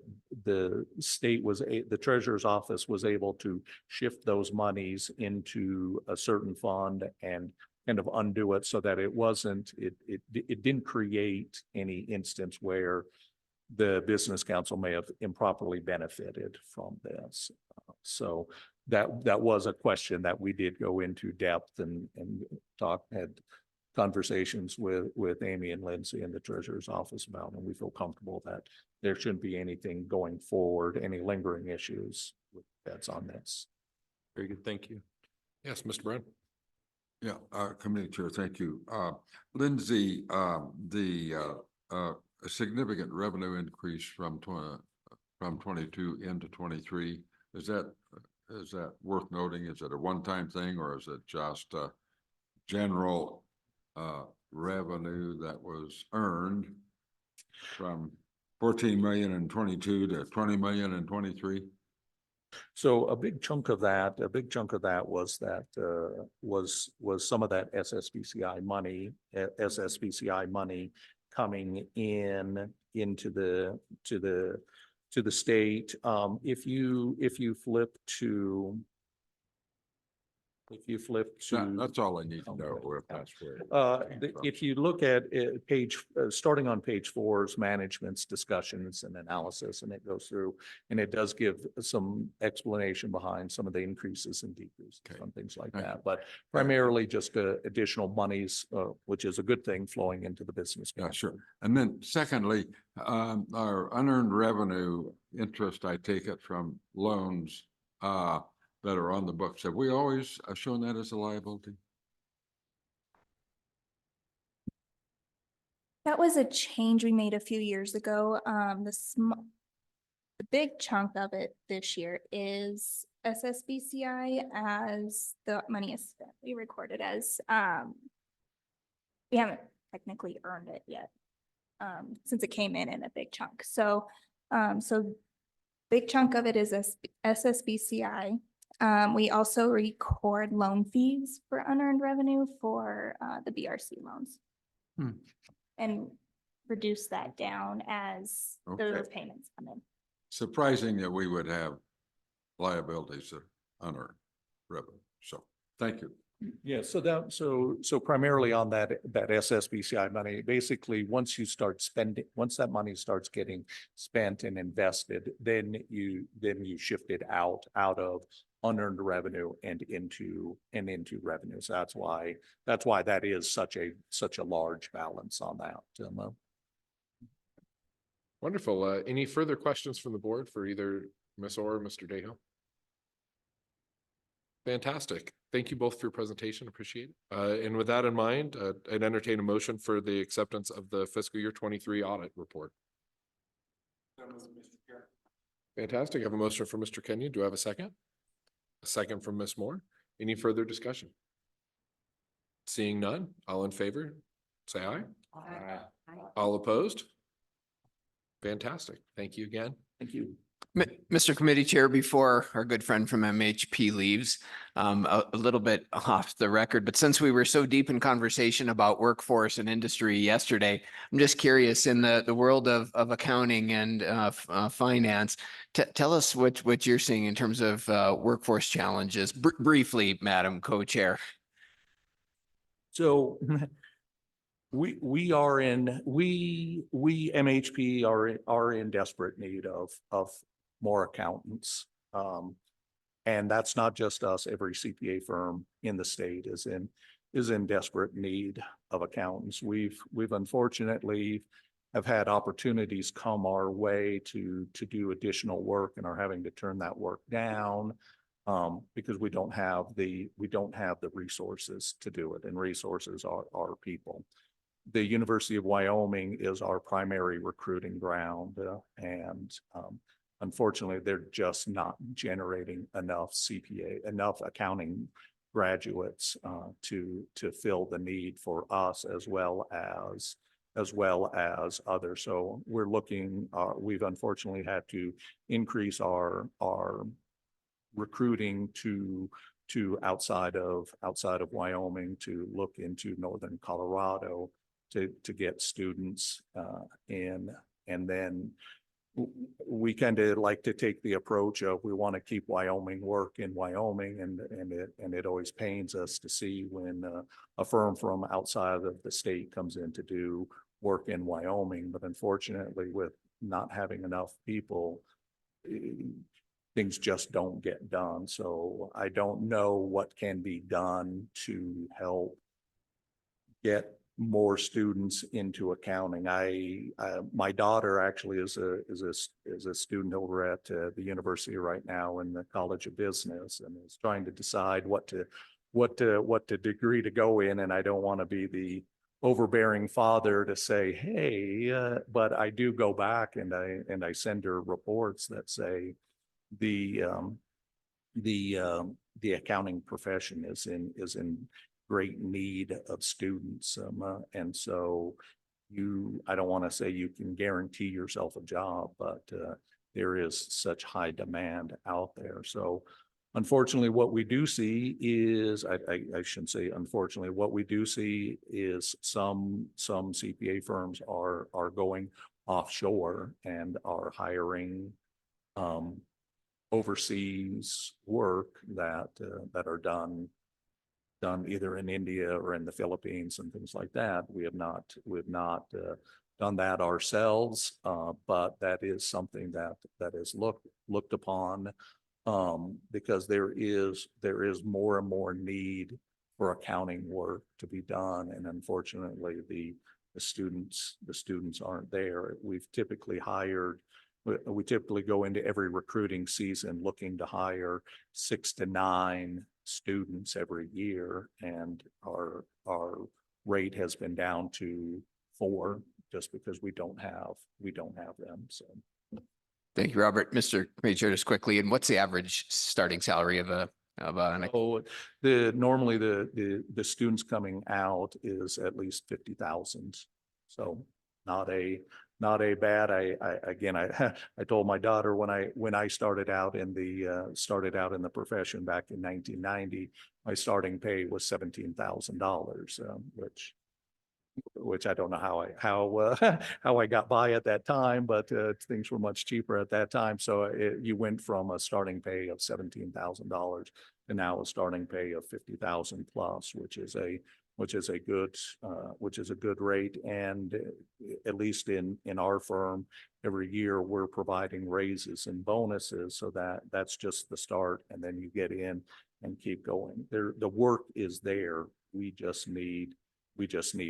treasurer's office was able to shift those monies into a certain fund and kind of undo it so that it wasn't, it didn't create any instance where the business council may have improperly benefited from this. So that was a question that we did go into depth and had conversations with Amy and Lindsay in the treasurer's office about, and we feel comfortable that there shouldn't be anything going forward, any lingering issues that's on this. Very good. Thank you. Yes, Mr. Brown. Yeah, Committee Chair, thank you. Lindsay, a significant revenue increase from 22 into 23. Is that worth noting? Is it a one-time thing, or is it just general revenue that was earned from 14 million in 22 to 20 million in 23? So a big chunk of that was some of that SSBCI money coming into the state. If you flip to That's all I need to know. If that's where. if you look at starting on page 4's management's discussions and analysis, and it goes through, and it does give some explanation behind some of the increases and decreases and things like that. But primarily just additional monies, which is a good thing, flowing into the business. Yeah, sure. And then secondly, our unearned revenue interest, I take it from loans that are on the books. Have we always shown that as a liability? That was a change we made a few years ago. The big chunk of it this year is SSBCI, as the money is spent. We record it as, we haven't technically earned it yet, since it came in a big chunk. So big chunk of it is SSBCI. We also record loan fees for unearned revenue for the BRC loans. And reduce that down as those payments come in. Surprising that we would have liabilities that unearned revenue. So thank you. Yeah, so primarily on that SSBCI money, basically, once that money starts getting spent and invested, then you shift it out of unearned revenue and into revenue. So that's why that is such a large balance on that. Wonderful. Any further questions from the board for either Ms. Orr or Mr. Deho? Fantastic. Thank you both for your presentation. Appreciate it. And with that in mind, I'd entertain a motion for the acceptance of the fiscal year 23 audit report. Fantastic. I have a motion for Mr. Kenyon. Do I have a second? A second from Ms. Moore. Any further discussion? Seeing none, all in favor, say aye. Aye. All opposed? Fantastic. Thank you again. Thank you. Mr. Committee Chair, before our good friend from MHP leaves, a little bit off the record, but since we were so deep in conversation about workforce and industry yesterday, I'm just curious, in the world of accounting and finance, tell us what you're seeing in terms of workforce challenges, briefly, Madam Co-Chair. So we MHP are in desperate need of more accountants. And that's not just us. Every CPA firm in the state is in desperate need of accountants. We've unfortunately have had opportunities come our way to do additional work and are having to turn that work down because we don't have the resources to do it, and resources are people. The University of Wyoming is our primary recruiting ground, and unfortunately, they're just not generating enough accounting graduates to fill the need for us as well as others. So we're looking. We've unfortunately had to increase our recruiting to outside of Wyoming, to look into northern Colorado to get students in, and then we kind of like to take the approach of we want to keep Wyoming work in Wyoming, and it always pains us to see when a firm from outside of the state comes in to do work in Wyoming. But unfortunately, with not having enough people, things just don't get done. So I don't know what can be done to help get more students into accounting. My daughter actually is a student over at the university right now in the College of Business, and is trying to decide what degree to go in. And I don't want to be the overbearing father to say, hey, but I do go back and I send her reports that say the accounting profession is in great need of students. And so I don't want to say you can guarantee yourself a job, but there is such high demand out there. So unfortunately, what we do see is, I shouldn't say unfortunately, what we do see is some CPA firms are going offshore and are hiring overseas work that are done either in India or in the Philippines and things like that. We have not done that ourselves, but that is something that is looked upon, because there is more and more need for accounting work to be done, and unfortunately the students aren't there. We typically go into every recruiting season looking to hire 6 to 9 students every year, and our rate has been down to 4 just because we don't have them. So Thank you, Robert. Mr. Committee Chair, just quickly, and what's the average starting salary of an normally the students coming out is at least 50,000. So not a bad. I told my daughter when I started out in the profession back in 1990, my starting pay was $17,000, which I don't know how I got by at that time, but things were much cheaper at that time. So you went from a starting pay of $17,000 to now a starting pay of 50,000 plus, which is a good rate. And at least in our firm, every year we're providing raises and bonuses, so that's just the start, and then you get in and keep going. The work is there. We just need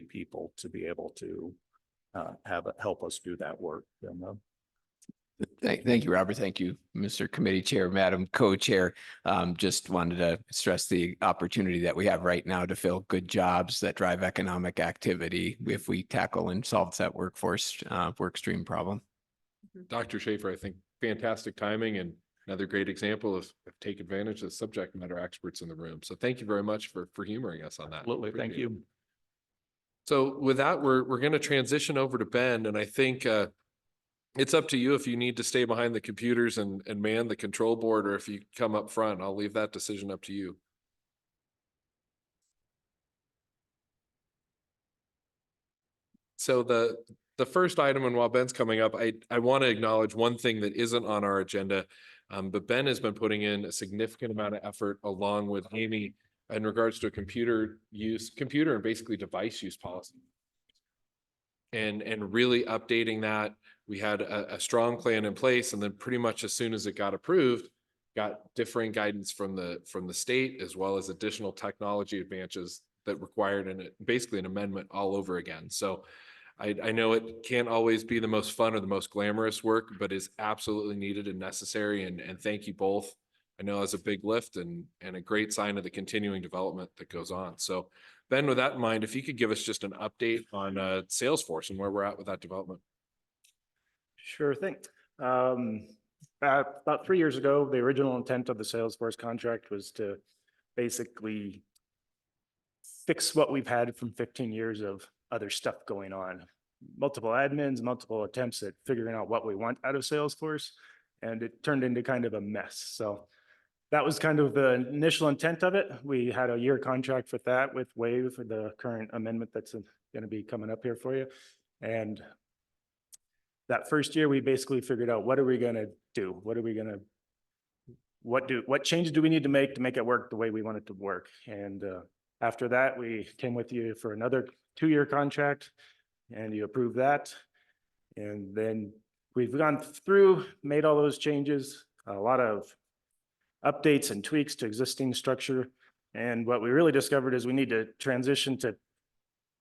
people to be able to help us do that work. Thank you, Robert. Thank you, Mr. Committee Chair, Madam Co-Chair. Just wanted to stress the opportunity that we have right now to fill good jobs that drive economic activity if we tackle and solve that workforce work stream problem. Dr. Schaefer, I think fantastic timing and another great example of take advantage of the subject matter experts in the room. So thank you very much for humoring us on that. Absolutely. Thank you. So with that, we're going to transition over to Ben, and I think it's up to you if you need to stay behind the computers and man the control board, or if you come up front. I'll leave that decision up to you. So the first item, and while Ben's coming up, I want to acknowledge one thing that isn't on our agenda, but Ben has been putting in a significant amount of effort along with Amy in regards to a computer and basically device use policy. And really updating that. We had a strong plan in place, and then pretty much as soon as it got approved, got differing guidance from the state, as well as additional technology advances that required basically an amendment all over again. So I know it can't always be the most fun or the most glamorous work, but is absolutely needed and necessary. And thank you both. I know it's a big lift and a great sign of the continuing development that goes on. So Ben, with that in mind, if you could give us just an update on Salesforce and where we're at with that development. Sure thing. About 3 years ago, the original intent of the Salesforce contract was to basically fix what we've had from 15 years of other stuff going on. Multiple admins, multiple attempts at figuring out what we want out of Salesforce, and it turned into kind of a mess. So that was kind of the initial intent of it. We had a year contract with that, with Wave, the current amendment that's going to be coming up here for you. And that first year, we basically figured out, what are we gonna do? What changes do we need to make it work the way we want it to work? And after that, we came with you for another 2-year contract and you approved that. And then we've gone through, made all those changes, a lot of updates and tweaks to existing structure. And what we really discovered is we need to transition to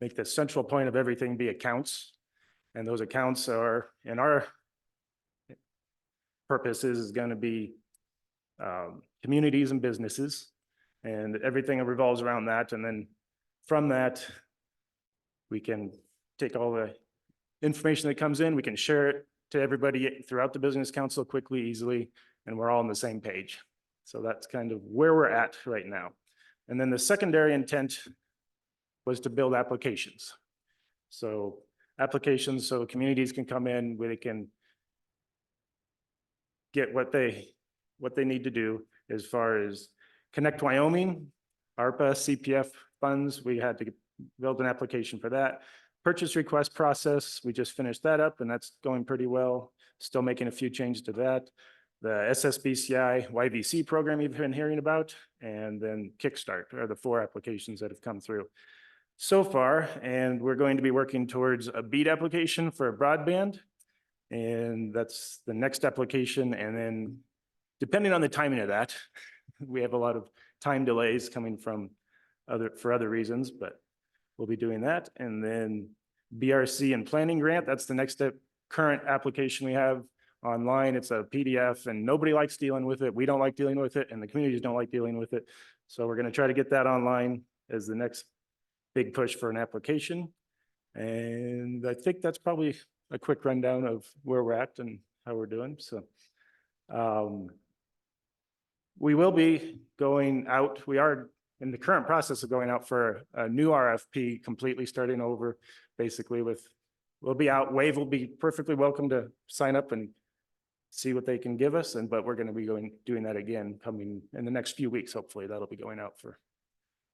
make the central point of everything be accounts. And those accounts are, in our purposes, is going to be communities and businesses, and everything revolves around that. And then from that, we can take all the information that comes in, we can share it to everybody throughout the business council quickly, easily, and we're all on the same page. So that's kind of where we're at right now. And then the secondary intent was to build applications. So applications, so communities can come in where they can get what they need to do as far as Connect Wyoming, ARPA, CPF funds. We had to build an application for that. Purchase request process, we just finished that up and that's going pretty well. Still making a few changes to that. The SSBCI YVC program you've been hearing about, and then Kickstart are the 4 applications that have come through so far. And we're going to be working towards a BEAD application for broadband. And that's the next application. And then depending on the timing of that, we have a lot of time delays coming from for other reasons, but we'll be doing that. And then BRC and planning grant, that's the next step. Current application we have online, it's a PDF and nobody likes dealing with it. We don't like dealing with it and the communities don't like dealing with it. So we're going to try to get that online as the next big push for an application. And I think that's probably a quick rundown of where we're at and how we're doing. So we will be going out. We are in the current process of going out for a new RFP, completely starting over, basically we'll be out. Wave will be perfectly welcome to sign up and see what they can give us. But we're going to be doing that again coming in the next few weeks. Hopefully that'll be going out for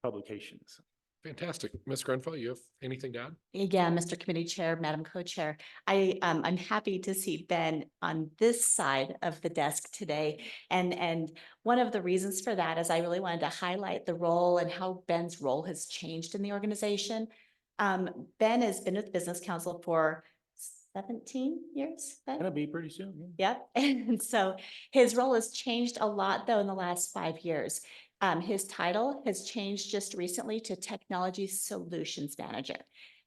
publications. Fantastic. Ms. Grenfell, you have anything to add? Yeah, Mr. Committee Chair, Madam Co-Chair, I'm happy to see Ben on this side of the desk today. And one of the reasons for that is I really wanted to highlight the role and how Ben's role has changed in the organization. Ben has been with Business Council for 17 years. Ben? Gonna be pretty soon. Yep. And so his role has changed a lot though in the last 5 years. His title has changed just recently to Technology Solutions Manager.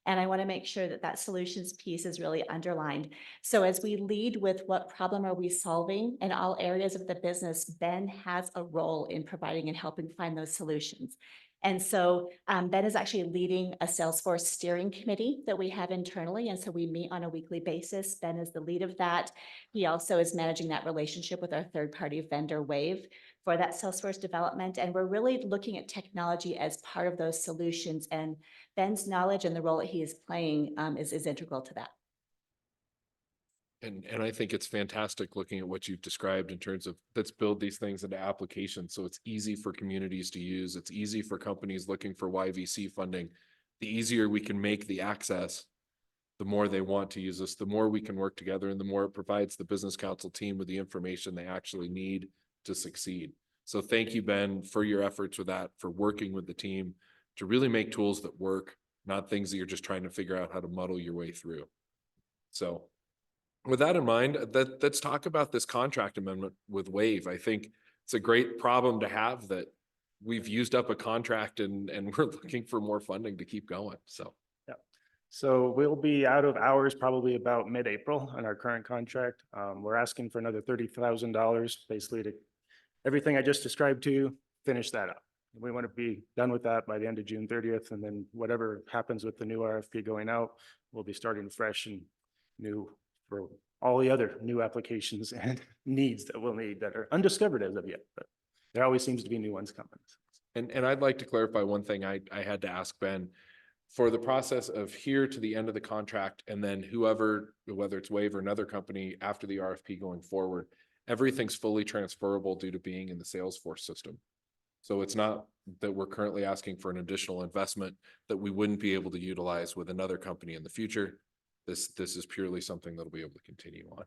And I want to make sure that that solutions piece is really underlined. So as we lead with what problem are we solving in all areas of the business, Ben has a role in providing and helping find those solutions. And so Ben is actually leading a Salesforce steering committee that we have internally. And so we meet on a weekly basis. Ben is the lead of that. He also is managing that relationship with our third-party vendor Wave for that Salesforce development. And we're really looking at technology as part of those solutions. And Ben's knowledge and the role that he is playing is integral to that. And I think it's fantastic looking at what you've described in terms of let's build these things into applications so it's easy for communities to use. It's easy for companies looking for YVC funding. The easier we can make the access, the more they want to use us, the more we can work together, and the more it provides the business council team with the information they actually need to succeed. So thank you, Ben, for your efforts with that, for working with the team to really make tools that work, not things that you're just trying to figure out how to muddle your way through. So with that in mind, let's talk about this contract amendment with Wave. I think it's a great problem to have that we've used up a contract and we're looking for more funding to keep going. So, yeah. So we'll be out of hours probably about mid-April on our current contract. We're asking for another $30,000, basically to everything I just described to you, finish that up. We want to be done with that by the end of June 30th. And then whatever happens with the new RFP going out, we'll be starting fresh and new for all the other new applications and needs that we'll need that are undiscovered as of yet, but there always seems to be new ones coming. And I'd like to clarify one thing I had to ask Ben. For the process of here to the end of the contract and then whoever, whether it's Wave or another company after the RFP going forward, everything's fully transferable due to being in the Salesforce system. So it's not that we're currently asking for an additional investment that we wouldn't be able to utilize with another company in the future. This is purely something that'll be able to continue on.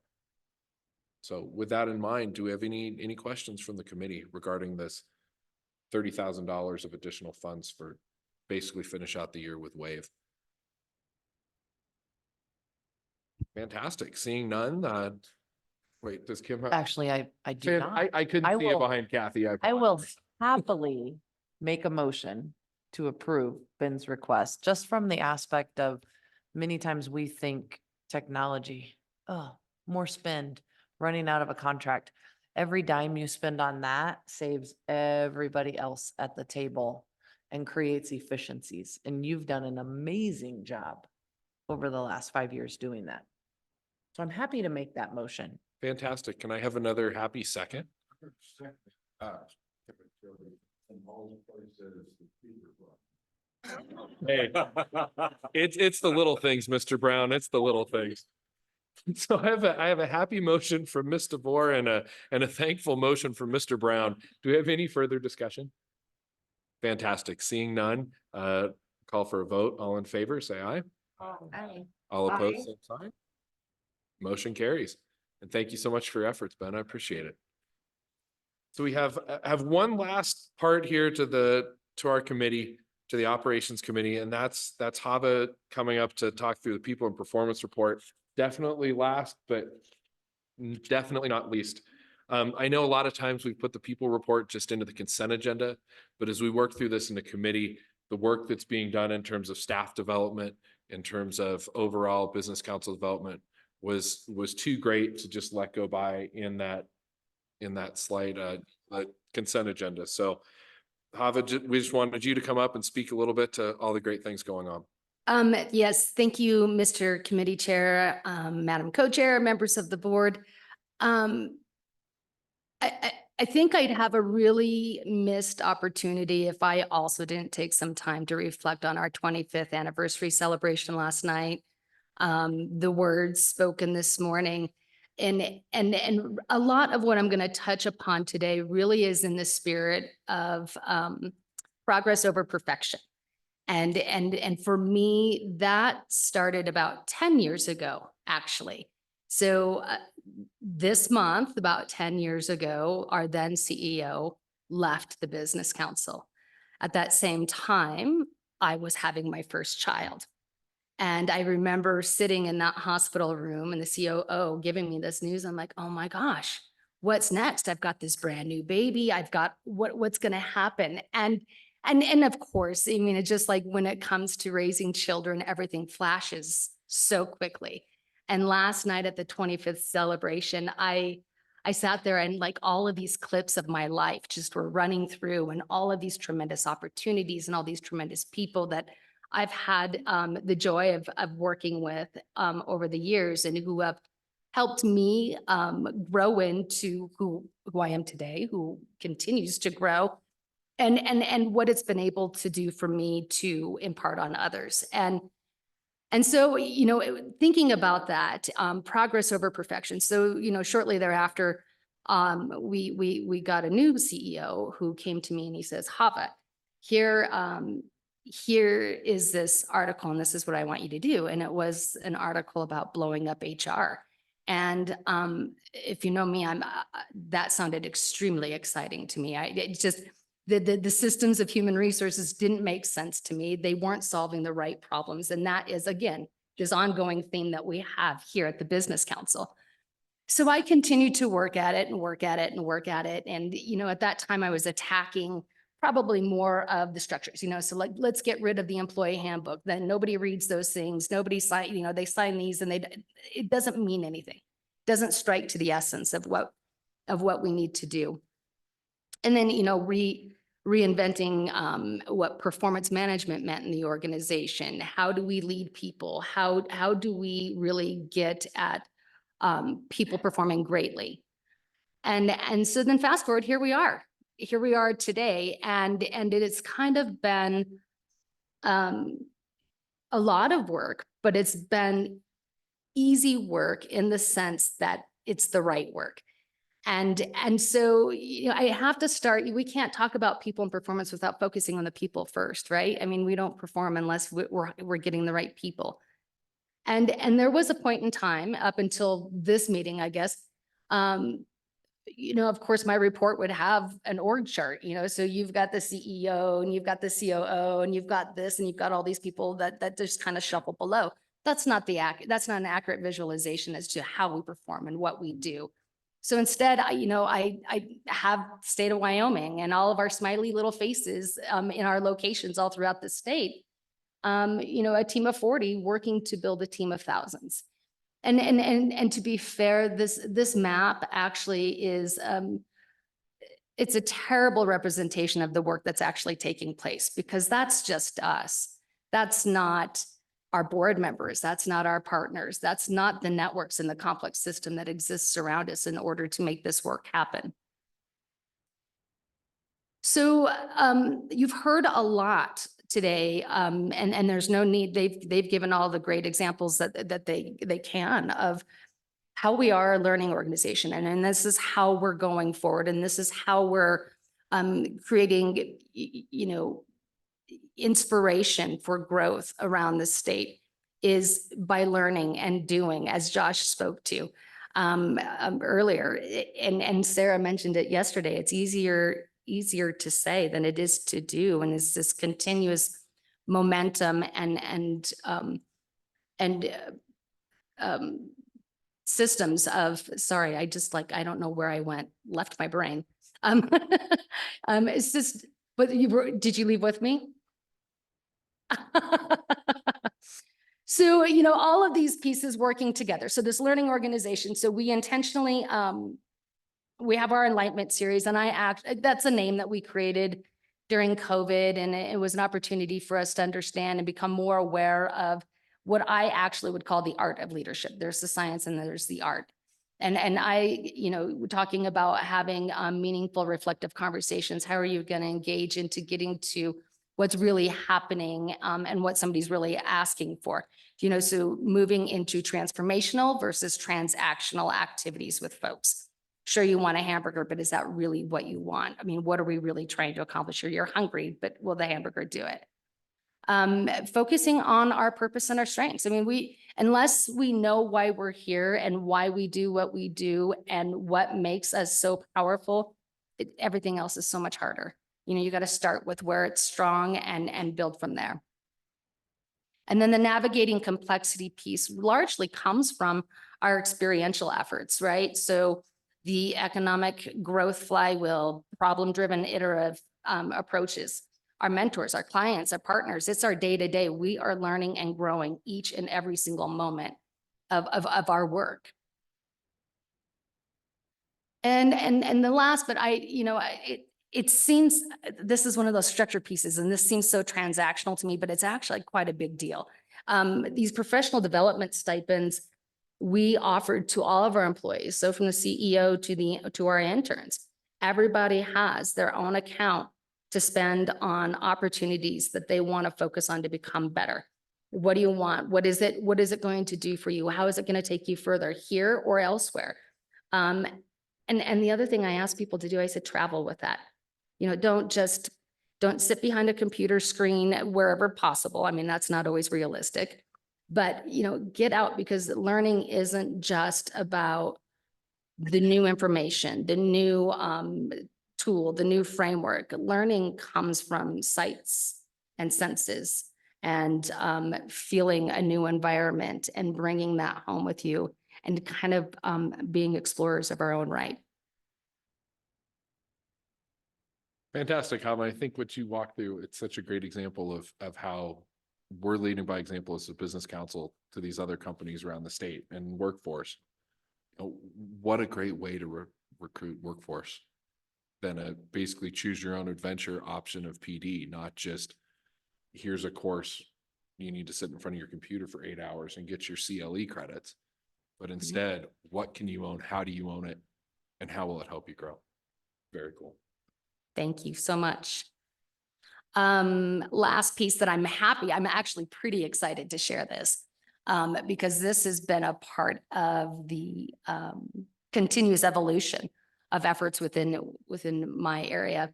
So with that in mind, do we have any questions from the committee regarding this $30,000 of additional funds for basically finish out the year with WAVE? Fantastic. Seeing none, wait, does Kim have? Actually, I do Fan- not. I couldn't I see it will- behind Kathy. I will happily make a motion to approve Ben's request, just from the aspect of many times we think technology, oh, more spend, running out of a contract. Every dime you spend on that saves everybody else at the table and creates efficiencies. And you've done an amazing job over the last 5 years doing that. So I'm happy to make that motion. Fantastic. Can I have another happy second? Hey, it's the little things, Mr. Brown. It's the little things. So I have a happy motion from Ms. DeVore and a thankful motion from Mr. Brown. Do we have any further discussion? Fantastic. Seeing none, call for a vote. All in favor, say aye. Aye. All opposed, Aye. same sign. Motion carries. And thank you so much for your efforts, Ben. I appreciate it. So we have one last part here to our committee, to the operations committee, and that's Hava coming up to talk through the people and performance report. Definitely last, but definitely not least. I know a lot of times we put the people report just into the consent agenda, but as we work through this in the committee, the work that's being done in terms of staff development, in terms of overall business council development was too great to just let go by in that slide consent agenda. So Hava, we just wanted you to come up and speak a little bit to all the great things going on. Yes, thank you, Mr. Committee Chair, Madam Co-Chair, members of the board. I think I'd have a really missed opportunity if I also didn't take some time to reflect on our 25th anniversary celebration last night. The words spoken this morning, and a lot of what I'm going to touch upon today really is in the spirit of progress over perfection. And for me, that started about 10 years ago, actually. So this month, about 10 years ago, our then CEO left the business council. At that same time, I was having my first child. And I remember sitting in that hospital room and the COO giving me this news. I'm like, oh my gosh, what's next? I've got this brand new baby. I've got what's going to happen. And of course, I mean, it's just like when it comes to raising children, everything flashes so quickly. And last night at the 25th celebration, I sat there and like all of these clips of my life just were running through, and all of these tremendous opportunities and all these tremendous people that I've had the joy of working with over the years, and who have helped me grow into who I am today, who continues to grow, and what it's been able to do for me to impart on others. And so, you know, thinking about that, progress over perfection. So, you know, shortly thereafter, we got a new CEO who came to me and he says, Hava, here is this article, and this is what I want you to do. And it was an article about blowing up HR. And if you know me, that sounded extremely exciting to me. It just, the systems of human resources didn't make sense to me. They weren't solving the right problems. And that is, again, this ongoing theme that we have here at the Business Council. So I continued to work at it and work at it and work at it. And, you know, at that time I was attacking probably more of the structures, you know, so like, let's get rid of the employee handbook. Then nobody reads those things. Nobody sign, you know, they sign these and it doesn't mean anything. It doesn't strike to the essence of what we need to do. And then, you know, reinventing what performance management meant in the organization. How do we lead people? How do we really get at people performing greatly? And so then fast forward, here we are today. And it has kind of been a lot of work, but it's been easy work in the sense that it's the right work. And so, you know, I have to start, we can't talk about people and performance without focusing on the people first, right? I mean, we don't perform unless we're getting the right people. And there was a point in time up until this meeting, I guess, of course, my report would have an org chart, so you've got the CEO and you've got the COO and you've got this and you've got all these people that just kind of shuffle below. That's not an accurate visualization as to how we perform and what we do. So instead, I have state of Wyoming and all of our smiley little faces in our locations all throughout the state. A team of 40 working to build a team of thousands. And to be fair, this map actually is, it's a terrible representation of the work that's actually taking place, because that's just us. That's not our board members. That's not our partners. That's not the networks and the complex system that exists around us in order to make this work happen. So you've heard a lot today, and there's no need. They've given all the great examples that they can of how we are a learning organization, and this is how we're going forward, and this is how we're creating, inspiration for growth around the state, is by learning and doing, as Josh spoke to earlier, and Sarah mentioned it yesterday. It's easier to say than it is to do, and it's this continuous momentum and systems of, sorry, I don't know where I left my brain. It's just, but did you leave with me? So, all of these pieces working together. So this learning organization, so we intentionally, we have our Enlightenment series, and that's a name that we created during COVID. And it was an opportunity for us to understand and become more aware of what I actually would call the art of leadership. There's the science and there's the art. And I, talking about having meaningful, reflective conversations. How are you going to engage into getting to what's really happening and what somebody's really asking for? So moving into transformational versus transactional activities with folks. Sure, you want a hamburger, but is that really what you want? I mean, what are we really trying to accomplish here? You're hungry, but will the hamburger do it? Focusing on our purpose and our strengths. I mean, unless we know why we're here and why we do what we do and what makes us so powerful, everything else is so much harder. You got to start with where it's strong and build from there. And then the navigating complexity piece largely comes from our experiential efforts, right? So the economic growth flywheel, problem-driven iterative approaches, our mentors, our clients, our partners, it's our day-to-day. We are learning and growing each and every single moment of our work. And the last, but it seems, this is one of those structure pieces, and this seems so transactional to me, but it's actually quite a big deal. These professional development stipends we offered to all of our employees. So from the CEO to our interns, everybody has their own account to spend on opportunities that they want to focus on to become better. What do you want? What is it going to do for you? How is it going to take you further here or elsewhere? And the other thing I ask people to do, I said, travel with that. Don't sit behind a computer screen wherever possible. I mean, that's not always realistic, but, get out, because learning isn't just about the new information, the new tool, the new framework. Learning comes from sights and senses and feeling a new environment and bringing that home with you and kind of being explorers of our own right. Fantastic, Hama. I think what you walked through, it's such a great example of how we're leading by example as a business council to these other companies around the state and workforce. What a great way to recruit workforce than a basically choose your own adventure option of PD, not just here's a course you need to sit in front of your computer for 8 hours and get your CLE credits, but instead, what can you own? How do you own it? And how will it help you grow? Very cool. Thank you so much. Last piece that I'm actually pretty excited to share this because this has been a part of the continuous evolution of efforts within my area.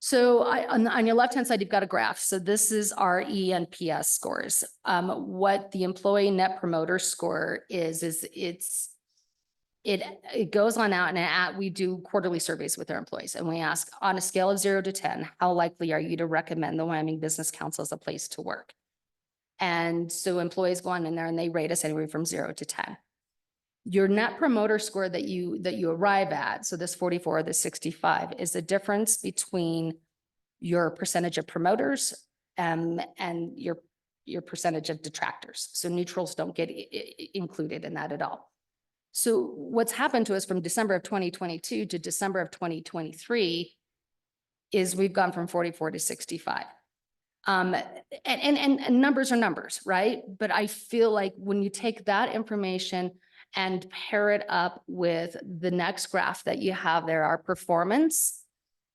So on your left-hand side, you've got a graph. So this is our ENPS scores. What the employee net promoter score is it goes on out and we do quarterly surveys with our employees and we ask on a scale of 0 to 10, how likely are you to recommend the Wyoming Business Council as a place to work? And so employees go on in there and they rate us anywhere from 0 to 10. Your net promoter score that you arrive at, so this 44, this 65, is the difference between your percentage of promoters and your percentage of detractors. So neutrals don't get included in that at all. So what's happened to us from December of 2022 to December of 2023 is we've gone from 44 to 65. And numbers are numbers, right? But I feel like when you take that information and pair it up with the next graph that you have there, our performance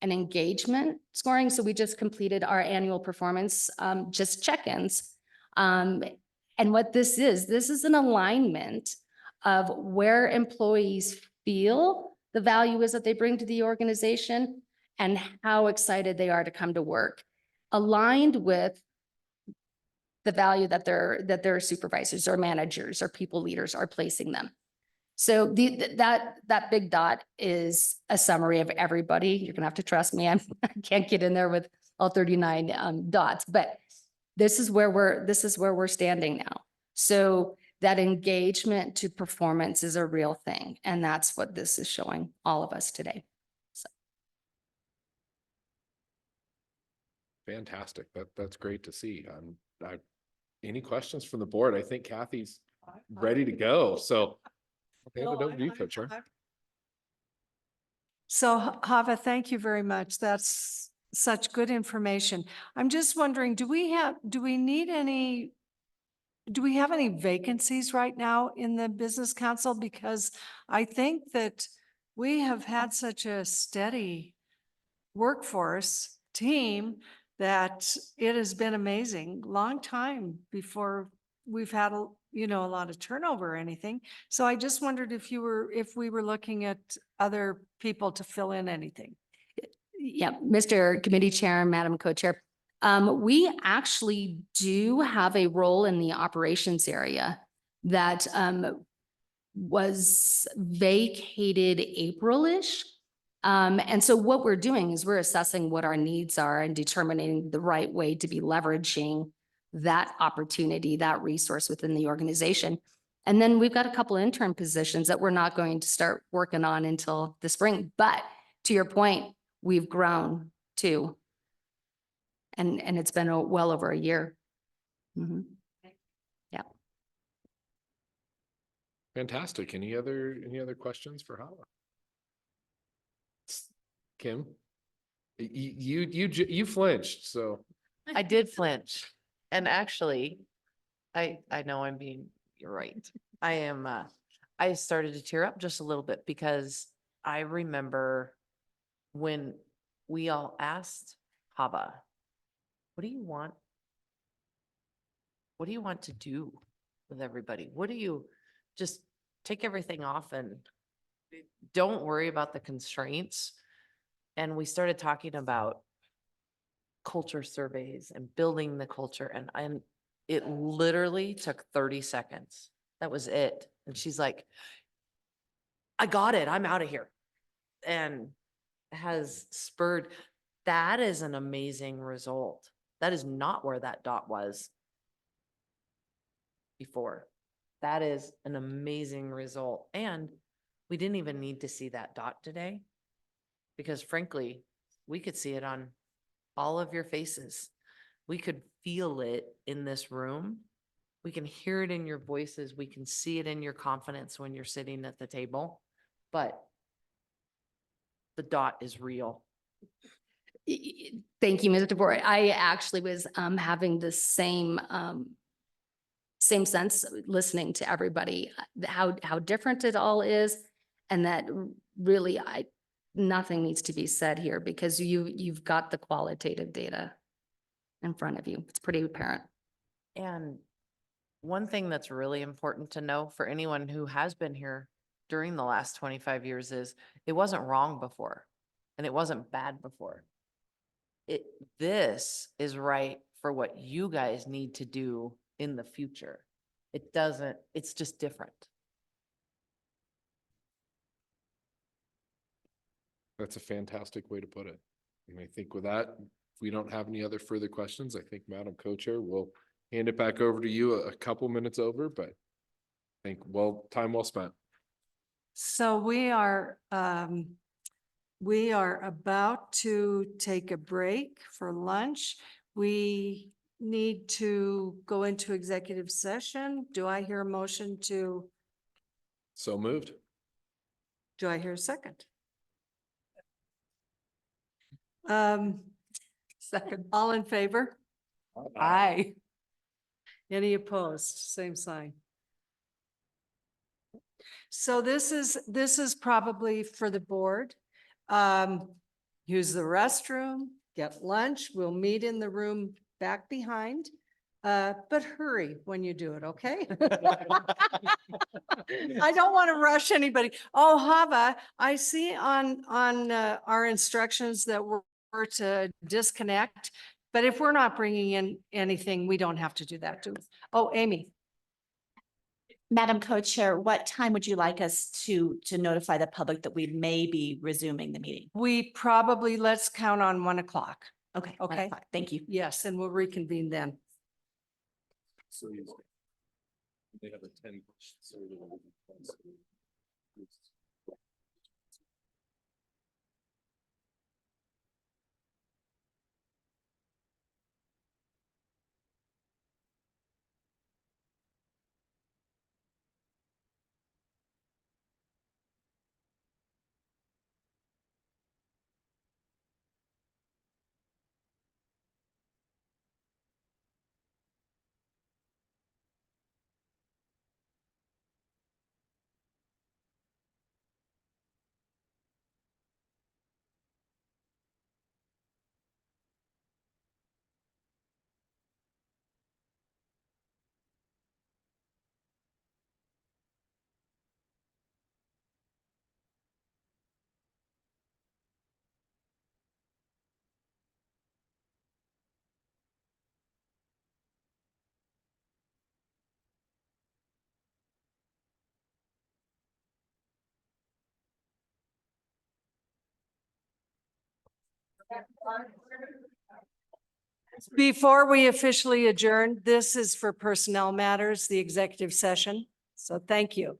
and engagement scoring. So we just completed our annual performance, just check-ins. And what this is an alignment of where employees feel the value is that they bring to the organization and how excited they are to come to work, aligned with the value that their supervisors or managers or people leaders are placing them. So that big dot is a summary of everybody. You're gonna have to trust me. I can't get in there with all 39 dots, but this is where we're standing now. So that engagement to performance is a real thing, and that's what this is showing all of us today. So. Fantastic. That's great to see. Any questions from the board? I think Kathy's ready to go. So I'll hand it over to you, Co-Chair. So Hava, thank you very much. That's such good information. I'm just wondering, do we have any vacancies right now in the business council? Because I think that we have had such a steady workforce team that it has been amazing, long time before we've had a lot of turnover or anything. So I just wondered if we were looking at other people to fill in anything. Yeah, Mr. Committee Chair and Madam Co-Chair, we actually do have a role in the operations area that was vacated April-ish. And so what we're doing is we're assessing what our needs are and determining the right way to be leveraging that opportunity, that resource within the organization. And then we've got a couple intern positions that we're not going to start working on until the spring. But to your point, we've grown too. And it's been well over a year. Mm-hmm. Yeah. Fantastic. Any other questions for Hala? Kim, you flinched, so. I did flinch. And actually, I know you're right. I started to tear up just a little bit because I remember when we all asked Hava, what do you want? What do you want to do with everybody? What do you just take everything off and don't worry about the constraints? And we started talking about culture surveys and building the culture. And it literally took 30 seconds. That was it. And she's like, I got it. I'm out of here. And has spurred. That is an amazing result. That is not where that dot was before. That is an amazing result. And we didn't even need to see that dot today because frankly, we could see it on all of your faces. We could feel it in this room. We can hear it in your voices. We can see it in your confidence when you're sitting at the table, but the dot is real. Thank you, Ms. DeVore. I actually was having the same sense listening to everybody, how different it all is, and that really nothing needs to be said here because you've got the qualitative data in front of you. It's pretty apparent. And one thing that's really important to know for anyone who has been here during the last 25 years is it wasn't wrong before and it wasn't bad before. this is right for what you guys need to do in the future. It doesn't, it's just different. That's a fantastic way to put it. And I think with that, if we don't have any other further questions, I think Madam Co-Chair will hand it back over to you a couple minutes over, but I think time well spent. So we are about to take a break for lunch. We need to go into executive session. Do I hear a motion to, So moved. do I hear a second? Second, all in favor? Aye. Any opposed? Same sign. So this is probably for the board. Use the restroom, get lunch. We'll meet in the room back behind. But hurry when you do it, okay? I don't want to rush anybody. Oh, Hava, I see on our instructions that we're to disconnect, but if we're not bringing in anything, we don't have to do that, do we? Oh, Amy. Madam Co-Chair, what time would you like us to notify the public that we may be resuming the meeting? We probably, let's count on 1 o'clock. Okay. Okay. Thank you. Yes, and we'll reconvene then. So they have a 10. Before we officially adjourn, this is for personnel matters, the executive session. So thank you.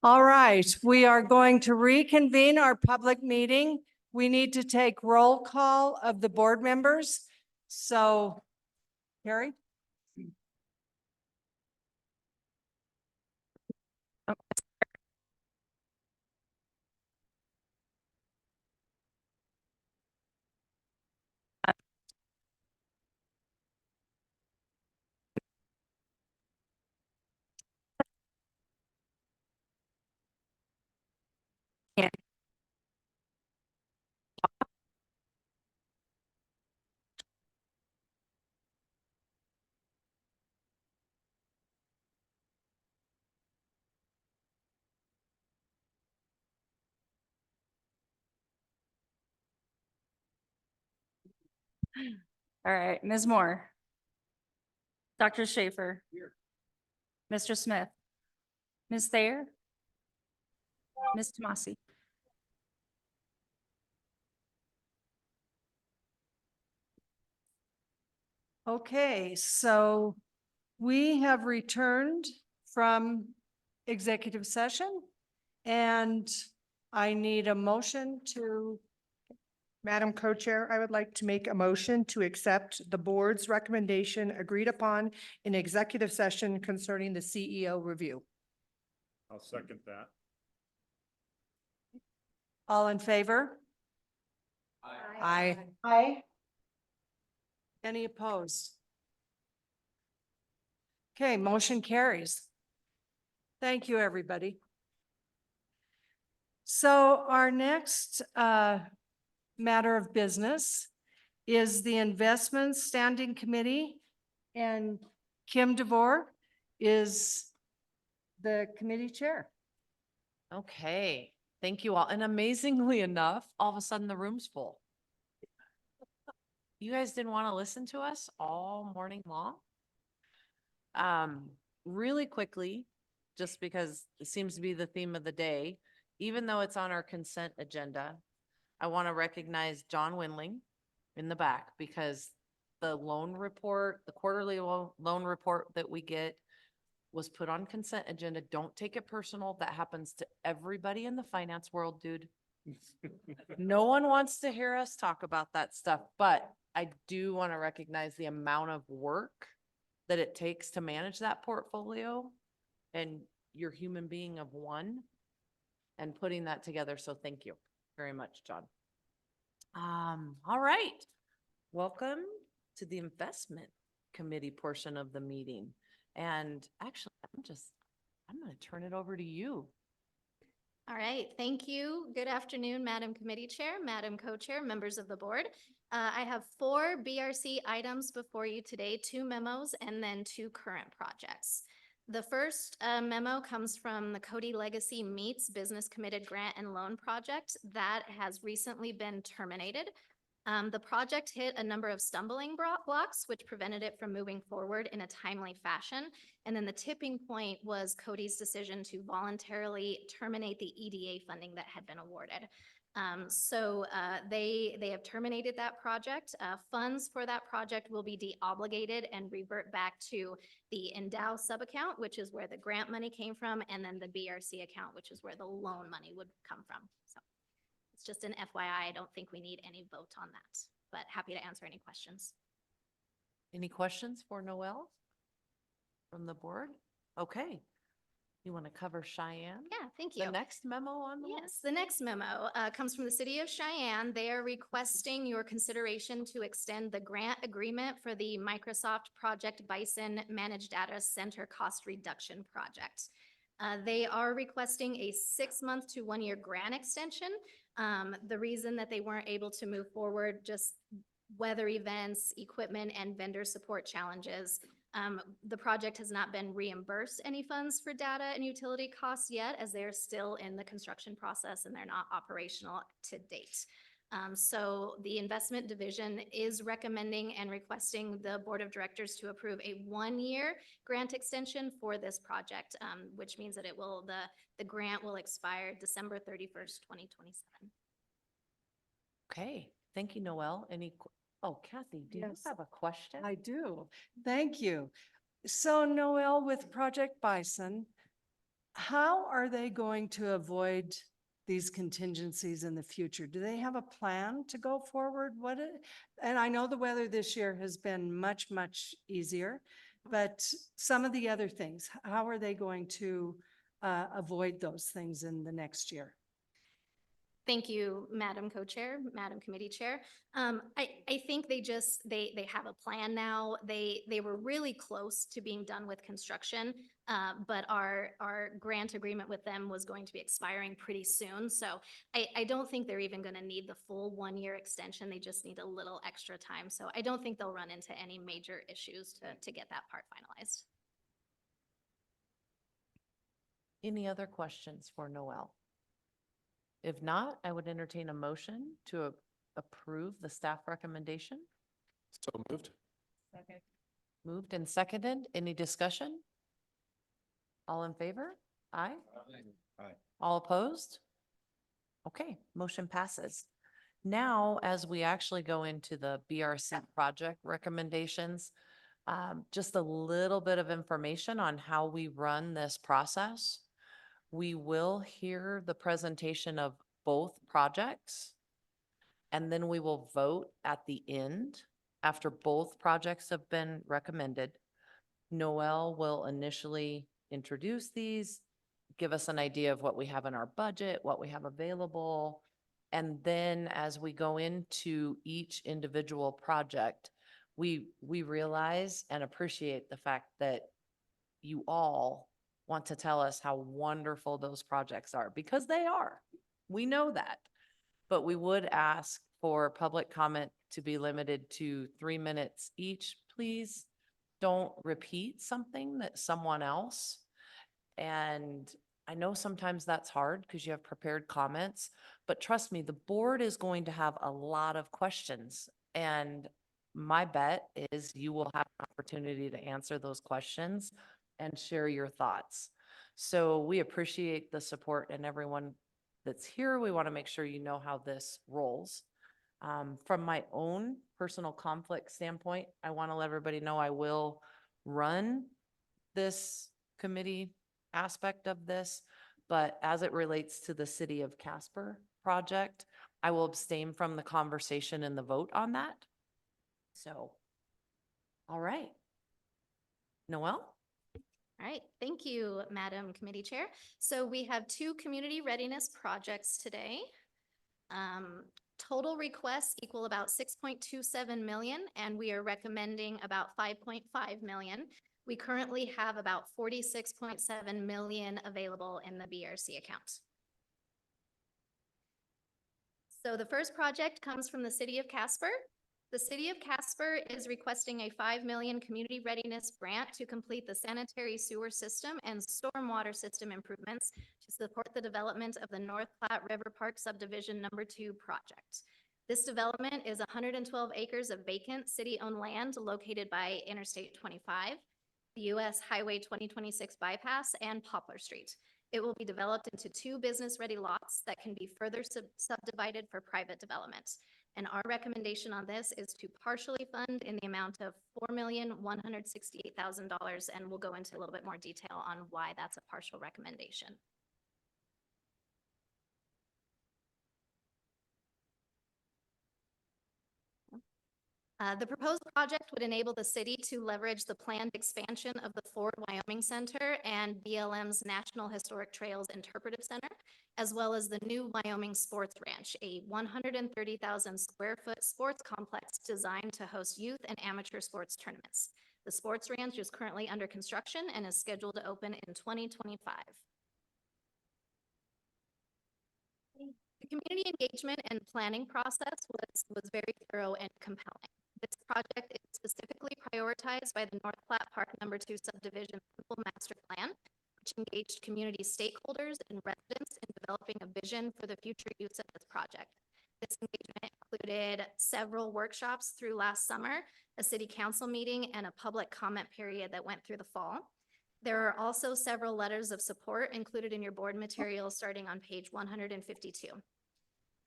All right, we are going to reconvene our public meeting. We need to take roll call of the board members. So, Carrie? All right, Ms. Moore. Dr. Schaefer. Mr. Smith. Ms. Thayer. Ms. Tomasi. Okay, so we have returned from executive session and I need a motion to. Madam Co-Chair, I would like to make a motion to accept the board's recommendation agreed upon in executive session concerning the CEO review. I'll second that. All in favor? Aye. Aye. Any opposed? Okay, motion carries. Thank you, everybody. So our next matter of business is the Investments Standing Committee, and Kim DeVore is the committee chair. Okay, thank you all. And amazingly enough, all of a sudden the room's full. You guys didn't want to listen to us all morning long? Really quickly, just because it seems to be the theme of the day, even though it's on our consent agenda, I want to recognize John Winling in the back because the loan report, the quarterly loan report that we get was put on consent agenda. Don't take it personal. That happens to everybody in the finance world, dude. No one wants to hear us talk about that stuff, but I do want to recognize the amount of work that it takes to manage that portfolio and your human being of one and putting that together. So thank you very much, John. All right. Welcome to the investment committee portion of the meeting. And actually, I'm going to turn it over to you. All right, thank you. Good afternoon, Madam Committee Chair, Madam Co-Chair, members of the board. I have 4 BRC items before you today, 2 memos and then 2 current projects. The first memo comes from the Cody Legacy Meets Business Committed Grant and Loan Project that has recently been terminated. The project hit a number of stumbling blocks, which prevented it from moving forward in a timely fashion. And then the tipping point was Cody's decision to voluntarily terminate the EDA funding that had been awarded. They have terminated that project. Funds for that project will be de-obligated and revert back to the Endow subaccount, which is where the grant money came from, and then the BRC account, which is where the loan money would come from. So it's just an FYI. I don't think we need any vote on that, but happy to answer any questions. Any questions for Noelle from the board? Okay. You want to cover Cheyenne? Yeah, thank you. The next memo on the list? Yes, the next memo comes from the city of Cheyenne. They are requesting your consideration to extend the grant agreement for the Microsoft Project Bison Managed Data Center Cost Reduction Project. They are requesting a 6-month to 1-year grant extension. The reason that they weren't able to move forward, just weather events, equipment, and vendor support challenges. The project has not been reimbursed any funds for data and utility costs yet, as they are still in the construction process and they're not operational to date. So the investment division is recommending and requesting the board of directors to approve a 1-year grant extension for this project, which means that the grant will expire December 31st, 2027. Okay, thank you, Noelle. Oh, Kathy, do you Yes. have a question? I do. Thank you. So Noelle, with Project Bison, How are they going to avoid these contingencies in the future? Do they have a plan to go forward? And I know the weather this year has been much, much easier, but some of the other things, how are they going to avoid those things in the next year? Thank you, Madam Co-Chair, Madam Committee Chair. I think they have a plan now. They were really close to being done with construction, but our grant agreement with them was going to be expiring pretty soon. So I don't think they're even going to need the full 1-year extension. They just need a little extra time. So I don't think they'll run into any major issues to get that part finalized. Any other questions for Noel? If not, I would entertain a motion to approve the staff recommendation. So moved. Second. Moved and seconded. Any discussion? All in favor? Aye. Aye. All opposed? Okay, motion passes. Now, as we actually go into the BRC project recommendations, just a little bit of information on how we run this process. We will hear the presentation of both projects, and then we will vote at the end after both projects have been recommended. Noel will initially introduce these, give us an idea of what we have in our budget, what we have available. And then as we go into each individual project, we realize and appreciate the fact that you all want to tell us how wonderful those projects are, because they are. We know that. But we would ask for public comment to be limited to 3 minutes each, please. Don't repeat something that someone else. And I know sometimes that's hard because you have prepared comments, but trust me, the board is going to have a lot of questions. And my bet is you will have an opportunity to answer those questions and share your thoughts. So we appreciate the support and everyone that's here. We want to make sure you know how this rolls. From my own personal conflict standpoint, I want to let everybody know I will run this committee aspect of this, but as it relates to the City of Casper project, I will abstain from the conversation and the vote on that. So, all right. Noel? All right, thank you, Madam Committee Chair. So we have 2 community readiness projects today. Total requests equal about 6.27 million, and we are recommending about 5.5 million. We currently have about 46.7 million available in the BRC account. So the first project comes from the City of Casper. The City of Casper is requesting a 5 million community readiness grant to complete the sanitary sewer system and stormwater system improvements to support the development of the North Platte River Park Subdivision Number 2 project. This development is 112 acres of vacant city-owned land located by Interstate 25, the US Highway 2026 bypass, and Poplar Street. It will be developed into 2 business-ready lots that can be further subdivided for private development. And our recommendation on this is to partially fund in the amount of $4,168,000, and we'll go into a little bit more detail on why that's a partial recommendation. The proposed project would enable the city to leverage the planned expansion of the Ford Wyoming Center and BLM's National Historic Trails Interpretive Center, as well as the new Wyoming Sports Ranch, a 130,000 square foot sports complex designed to host youth and amateur sports tournaments. The sports ranch is currently under construction and is scheduled to open in 2025. The community engagement and planning process was very thorough and compelling. This project is specifically prioritized by the North Platte Park Number 2 Subdivision Simple Master Plan, which engaged community stakeholders and residents in developing a vision for the future use of this project. This engagement included several workshops through last summer, a city council meeting, and a public comment period that went through the fall. There are also several letters of support included in your board materials starting on page 152.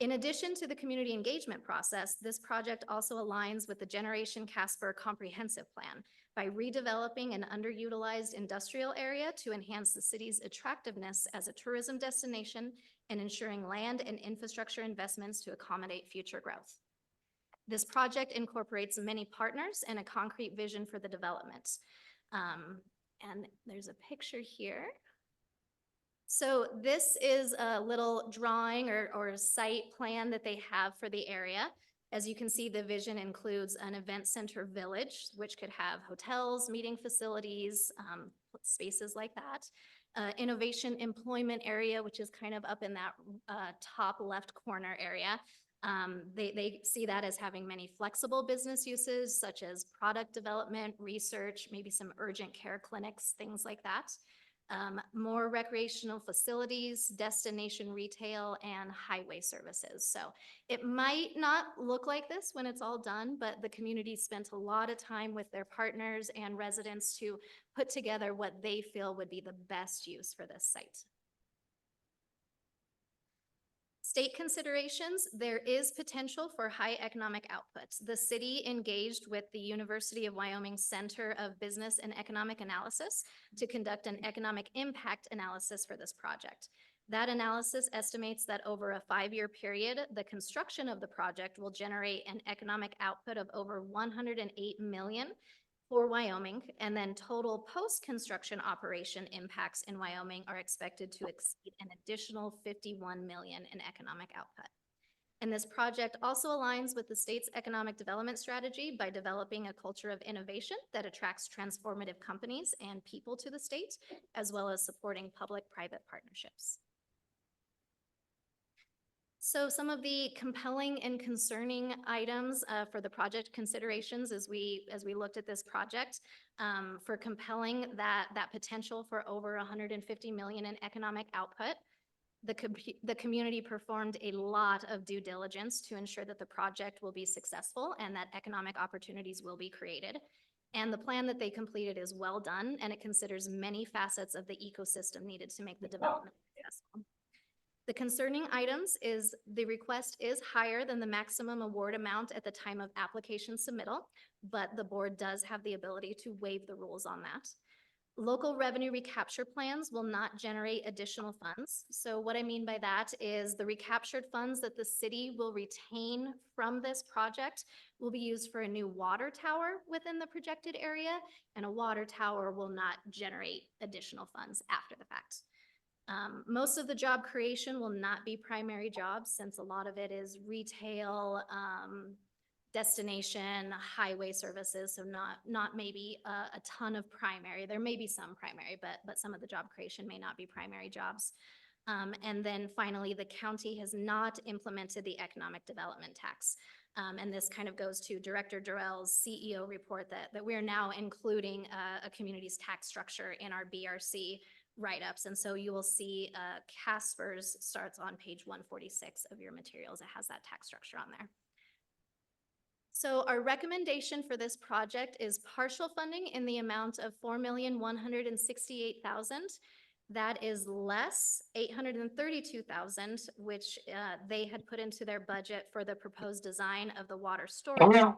In addition to the community engagement process, this project also aligns with the Generation Casper Comprehensive Plan, by redeveloping an underutilized industrial area to enhance the city's attractiveness as a tourism destination and ensuring land and infrastructure investments to accommodate future growth. This project incorporates many partners and a concrete vision for the development. And there's a picture here. So this is a little drawing or site plan that they have for the area. As you can see, the vision includes an event center village, which could have hotels, meeting facilities, spaces like that. Innovation employment area, which is kind of up in that top left corner area. They see that as having many flexible business uses, such as product development, research, maybe some urgent care clinics, things like that. More recreational facilities, destination retail, and highway services. So it might not look like this when it's all done, but the community spent a lot of time with their partners and residents to put together what they feel would be the best use for this site. State considerations, there is potential for high economic output. The city engaged with the University of Wyoming Center of Business and Economic Analysis to conduct an economic impact analysis for this project. That analysis estimates that over a 5-year period, the construction of the project will generate an economic output of over $108 million for Wyoming, and then total post-construction operation impacts in Wyoming are expected to exceed an additional $51 million in economic output. And this project also aligns with the state's economic development strategy by developing a culture of innovation that attracts transformative companies and people to the state, as well as supporting public-private partnerships. So some of the compelling and concerning items for the project considerations as we looked at this project, for compelling that potential for over 150 million in economic output, the community performed a lot of due diligence to ensure that the project will be successful and that economic opportunities will be created. And the plan that they completed is well done, and it considers many facets of the ecosystem needed to make the development successful. The concerning items is the request is higher than the maximum award amount at the time of application submittal, but the board does have the ability to waive the rules on that. Local revenue recapture plans will not generate additional funds. So what I mean by that is the recaptured funds that the city will retain from this project will be used for a new water tower within the projected area, and a water tower will not generate additional funds after the fact. Most of the job creation will not be primary jobs, since a lot of it is retail, destination, highway services, so not maybe a ton of primary. There may be some primary, but some of the job creation may not be primary jobs. And then finally, the county has not implemented the economic development tax. And this kind of goes to Director Durrell's CEO report that we're now including a community's tax structure in our BRC write-ups. And so you will see Casper's starts on page 146 of your materials. It has that tax structure on there. So our recommendation for this project is partial funding in the amount of $4,168,000. That is less $832,000, which they had put into their budget for the proposed design of the water storage.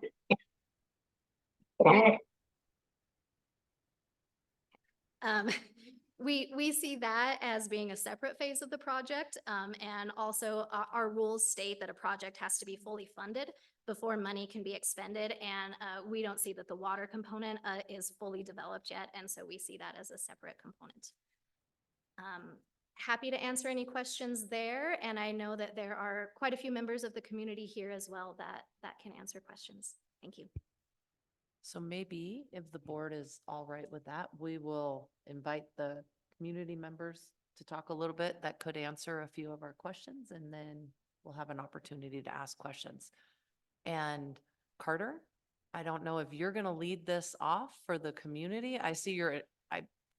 We see that as being a separate phase of the project, and also our rules state that a project has to be fully funded before money can be expended, and we don't see that the water component is fully developed yet, and so we see that as a separate component. Happy to answer any questions there, and I know that there are quite a few members of the community here as well that can answer questions. Thank you. So maybe if the board is all right with that, we will invite the community members to talk a little bit that could answer a few of our questions, and then we'll have an opportunity to ask questions. And Carter, I don't know if you're going to lead this off for the community. I see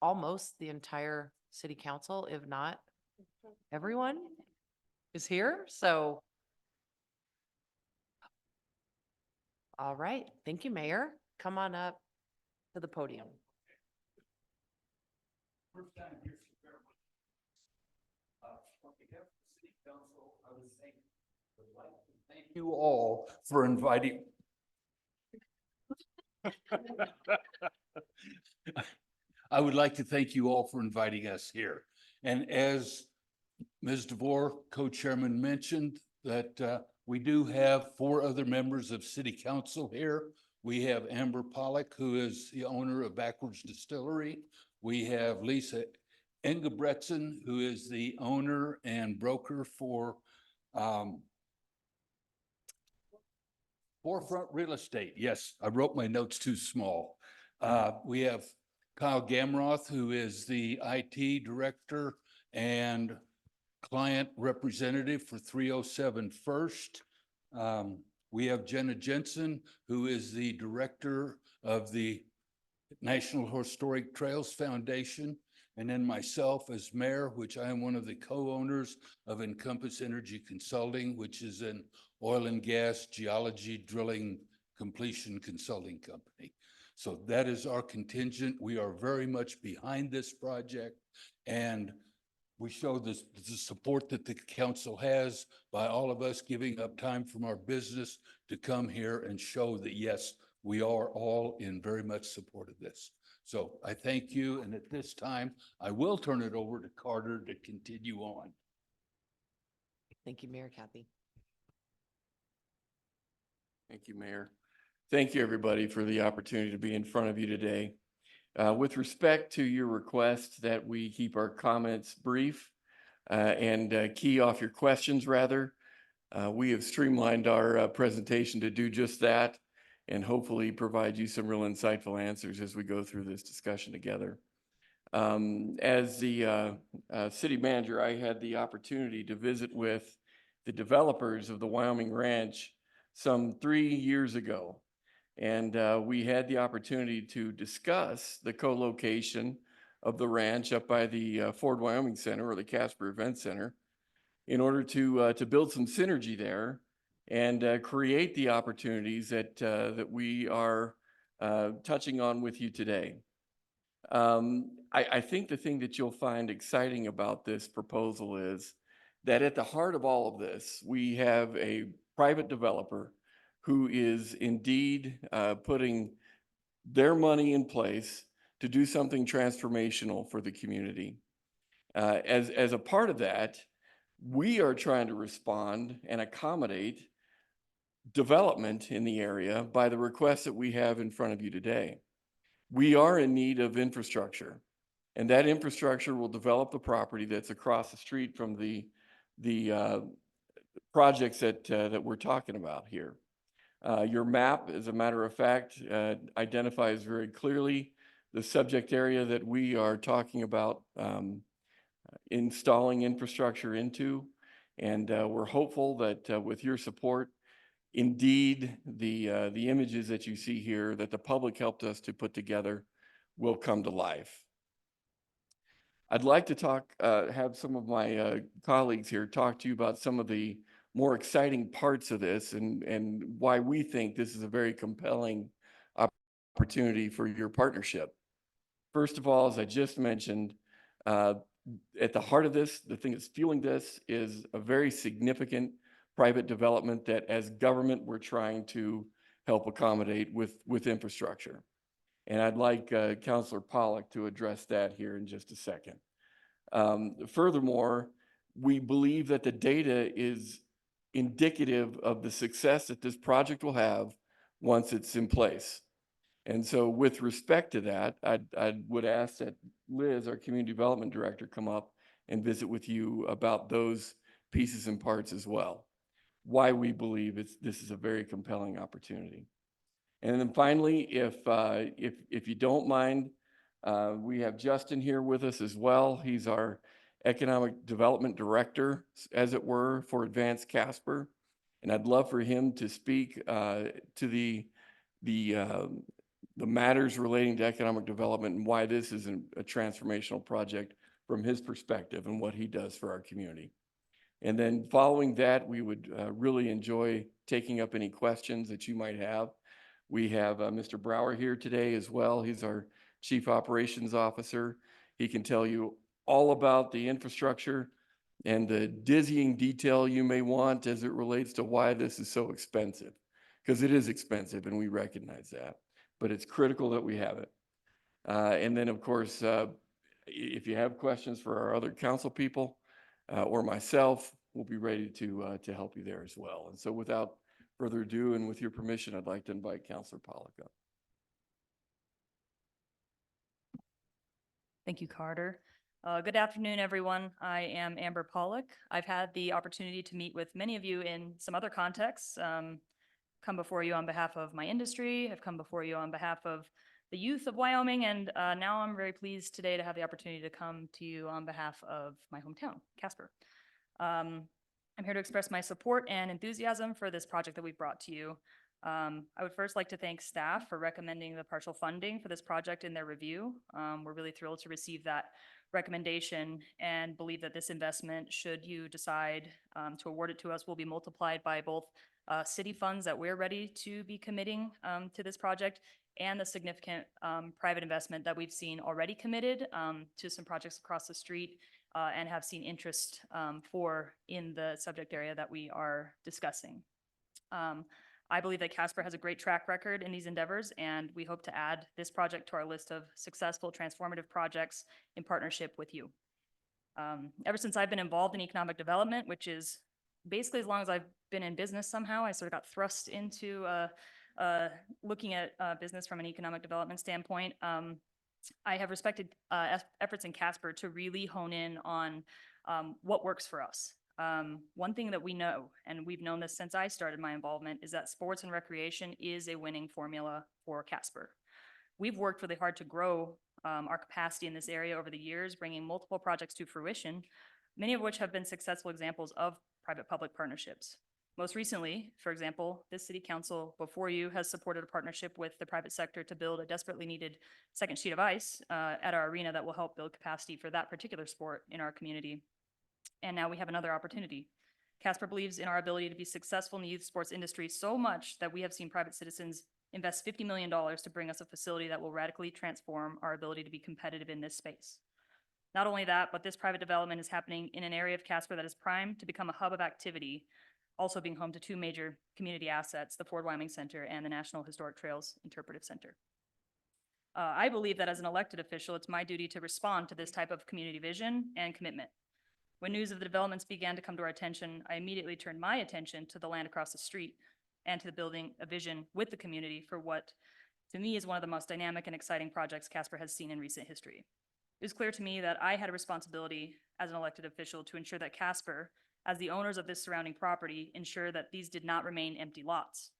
almost the entire city council, if not everyone, is here. So, all right. Thank you, Mayor. Come on up to the podium. On behalf of the city council, I would like to thank you all for inviting. I would like to thank you all for inviting us here. And as Ms. DeVore, co-chairman, mentioned, that we do have 4 other members of city council here. We have Amber Pollock, who is the owner of Backwards Distillery. We have Lisa Engebretson, who is the owner and broker for Forefront Real Estate. Yes, I wrote my notes too small. We have Kyle Gamroth, who is the IT director and client representative for 307 First. We have Jenna Jensen, who is the director of the National Historic Trails Foundation. And then myself as mayor, which I am one of the co-owners of Encompass Energy Consulting, which is an oil and gas geology drilling completion consulting company. So that is our contingent. We are very much behind this project, and we show the support that the council has by all of us giving up time from our business to come here and show that, yes, we are all in very much support of this. So I thank you. And at this time, I will turn it over to Carter to continue on. Thank you, Mayor Kathy. Thank you, Mayor. Thank you, everybody, for the opportunity to be in front of you today. With respect to your request that we keep our comments brief and key off your questions, rather, we have streamlined our presentation to do just that and hopefully provide you some real insightful answers as we go through this discussion together. As the city manager, I had the opportunity to visit with the developers of the Wyoming Ranch some 3 years ago. And we had the opportunity to discuss the co-location of the ranch up by the Ford Wyoming Center, or the Casper Event Center, in order to build some synergy there and create the opportunities that we are touching on with you today. I think the thing that you'll find exciting about this proposal is that at the heart of all of this, we have a private developer who is indeed putting their money in place to do something transformational for the community. As a part of that, we are trying to respond and accommodate development in the area by the requests that we have in front of you today. We are in need of infrastructure, and that infrastructure will develop the property that's across the street from the projects that we're talking about here. Your map, as a matter of fact, identifies very clearly the subject area that we are talking about installing infrastructure into. And we're hopeful that with your support, indeed, the images that you see here that the public helped us to put together will come to life. I'd like to have some of my colleagues here talk to you about some of the more exciting parts of this and why we think this is a very compelling opportunity for your partnership. First of all, as I just mentioned, at the heart of this, the thing that's fueling this is a very significant private development that as government, we're trying to help accommodate with infrastructure. And I'd like Councilor Pollock to address that here in just a second. Furthermore, we believe that the data is indicative of the success that this project will have once it's in place. And so with respect to that, I would ask that Liz, our Community Development Director, come up and visit with you about those pieces and parts as well. Why we believe this is a very compelling opportunity. And then finally, if you don't mind, we have Justin here with us as well. He's our Economic Development Director, as it were, for Advanced Casper. And I'd love for him to speak to the matters relating to economic development and why this is a transformational project from his perspective and what he does for our community. And then following that, we would really enjoy taking up any questions that you might have. We have Mr. Brower here today as well. He's our Chief Operations Officer. He can tell you all about the infrastructure and the dizzying detail you may want as it relates to why this is so expensive, because it is expensive and we recognize that, but it's critical that we have it. And then, of course, if you have questions for our other council people or myself, we'll be ready to help you there as well. And so without further ado, and with your permission, I'd like to invite Councilor Pollock up. Thank you, Carter. Good afternoon, everyone. I am Amber Pollock. I've had the opportunity to meet with many of you in some other contexts. Come before you on behalf of my industry. I've come before you on behalf of the youth of Wyoming, and now I'm very pleased today to have the opportunity to come to you on behalf of my hometown, Casper. I'm here to express my support and enthusiasm for this project that we've brought to you. I would first like to thank staff for recommending the partial funding for this project in their review. We're really thrilled to receive that recommendation and believe that this investment, should you decide to award it to us, will be multiplied by both city funds that we're ready to be committing to this project and the significant private investment that we've seen already committed to some projects across the street and have seen interest for in the subject area that we are discussing. I believe that Casper has a great track record in these endeavors, and we hope to add this project to our list of successful transformative projects in partnership with you. Ever since I've been involved in economic development, which is basically as long as I've been in business somehow, I sort of got thrust into looking at business from an economic development standpoint. I have respected efforts in Casper to really hone in on what works for us. One thing that we know, and we've known this since I started my involvement, is that sports and recreation is a winning formula for Casper. We've worked really hard to grow our capacity in this area over the years, bringing multiple projects to fruition, many of which have been successful examples of private-public partnerships. Most recently, for example, this city council before you has supported a partnership with the private sector to build a desperately needed second sheet of ice at our arena that will help build capacity for that particular sport in our community. And now we have another opportunity. Casper believes in our ability to be successful in the youth sports industry so much that we have seen private citizens invest $50 million to bring us a facility that will radically transform our ability to be competitive in this space. Not only that, but this private development is happening in an area of Casper that is primed to become a hub of activity, also being home to two major community assets, the Ford Wyoming Center and the National Historic Trails Interpretive Center. I believe that as an elected official, it's my duty to respond to this type of community vision and commitment. When news of the developments began to come to our attention, I immediately turned my attention to the land across the street and to the building a vision with the community for what, to me, is one of the most dynamic and exciting projects Casper has seen in recent history. It was clear to me that I had a responsibility as an elected official to ensure that Casper, as the owners of this surrounding property, ensure that these did not remain empty lots.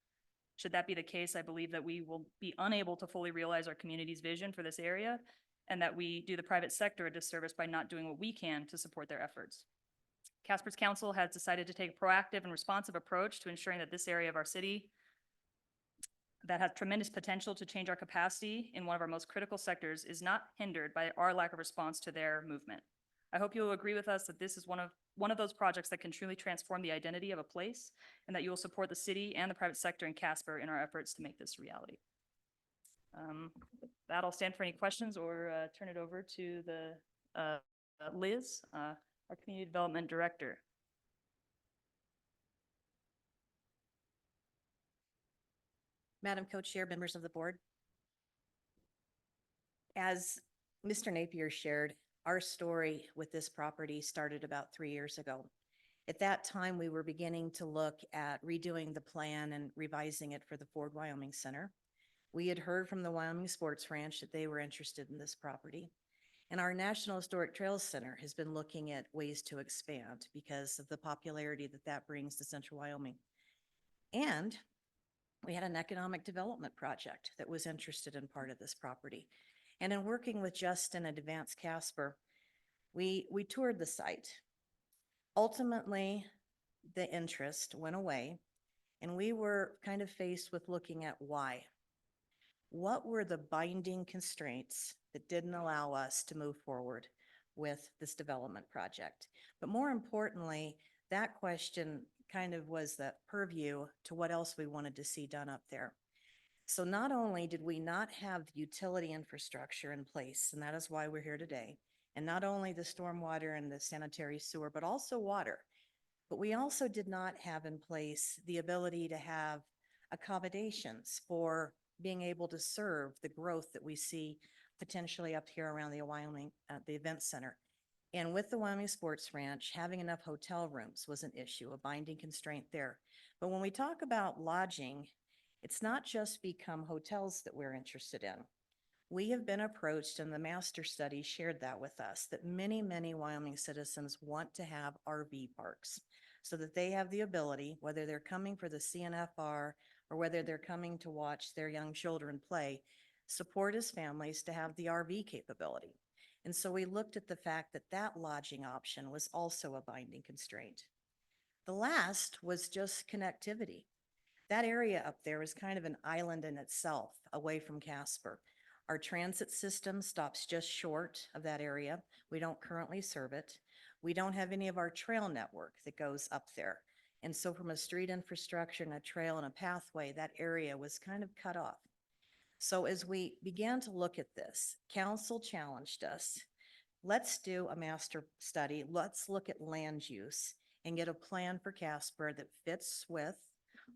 Should that be the case, I believe that we will be unable to fully realize our community's vision for this area, and that we do the private sector a disservice by not doing what we can to support their efforts. Casper's council has decided to take a proactive and responsive approach to ensuring that this area of our city that has tremendous potential to change our capacity in one of our most critical sectors is not hindered by our lack of response to their movement. I hope you will agree with us that this is one of those projects that can truly transform the identity of a place, and that you will support the city and the private sector in Casper in our efforts to make this reality. With that, I'll stand for any questions or turn it over to the Liz, our Community Development Director. Madam Co-Chair, members of the board. As Mr. Napier shared, our story with this property started about 3 years ago. At that time, we were beginning to look at redoing the plan and revising it for the Ford Wyoming Center. We had heard from the Wyoming Sports Ranch that they were interested in this property. And our National Historic Trails Center has been looking at ways to expand because of the popularity that that brings to Central Wyoming. And we had an economic development project that was interested in part of this property. And in working with Justin at Advanced Casper, we toured the site. Ultimately, the interest went away, and we were kind of faced with looking at why. What were the binding constraints that didn't allow us to move forward with this development project? But more importantly, that question kind of was the purview to what else we wanted to see done up there. So not only did we not have utility infrastructure in place, and that is why we're here today, and not only the stormwater and the sanitary sewer, but also water, but we also did not have in place the ability to have accommodations for being able to serve the growth that we see potentially up here around the Wyoming, the event center. And with the Wyoming Sports Ranch, having enough hotel rooms was an issue, a binding constraint there. But when we talk about lodging, it's not just become hotels that we're interested in. We have been approached, and the master study shared that with us, that many, many Wyoming citizens want to have RV parks so that they have the ability, whether they're coming for the CNFR or whether they're coming to watch their young children play, support as families to have the RV capability. And so we looked at the fact that that lodging option was also a binding constraint. The last was just connectivity. That area up there is kind of an island in itself, away from Casper. Our transit system stops just short of that area. We don't currently serve it. We don't have any of our trail network that goes up there. And so from a street infrastructure and a trail and a pathway, that area was kind of cut off. So as we began to look at this, council challenged us, let's do a master study. Let's look at land use and get a plan for Casper that fits with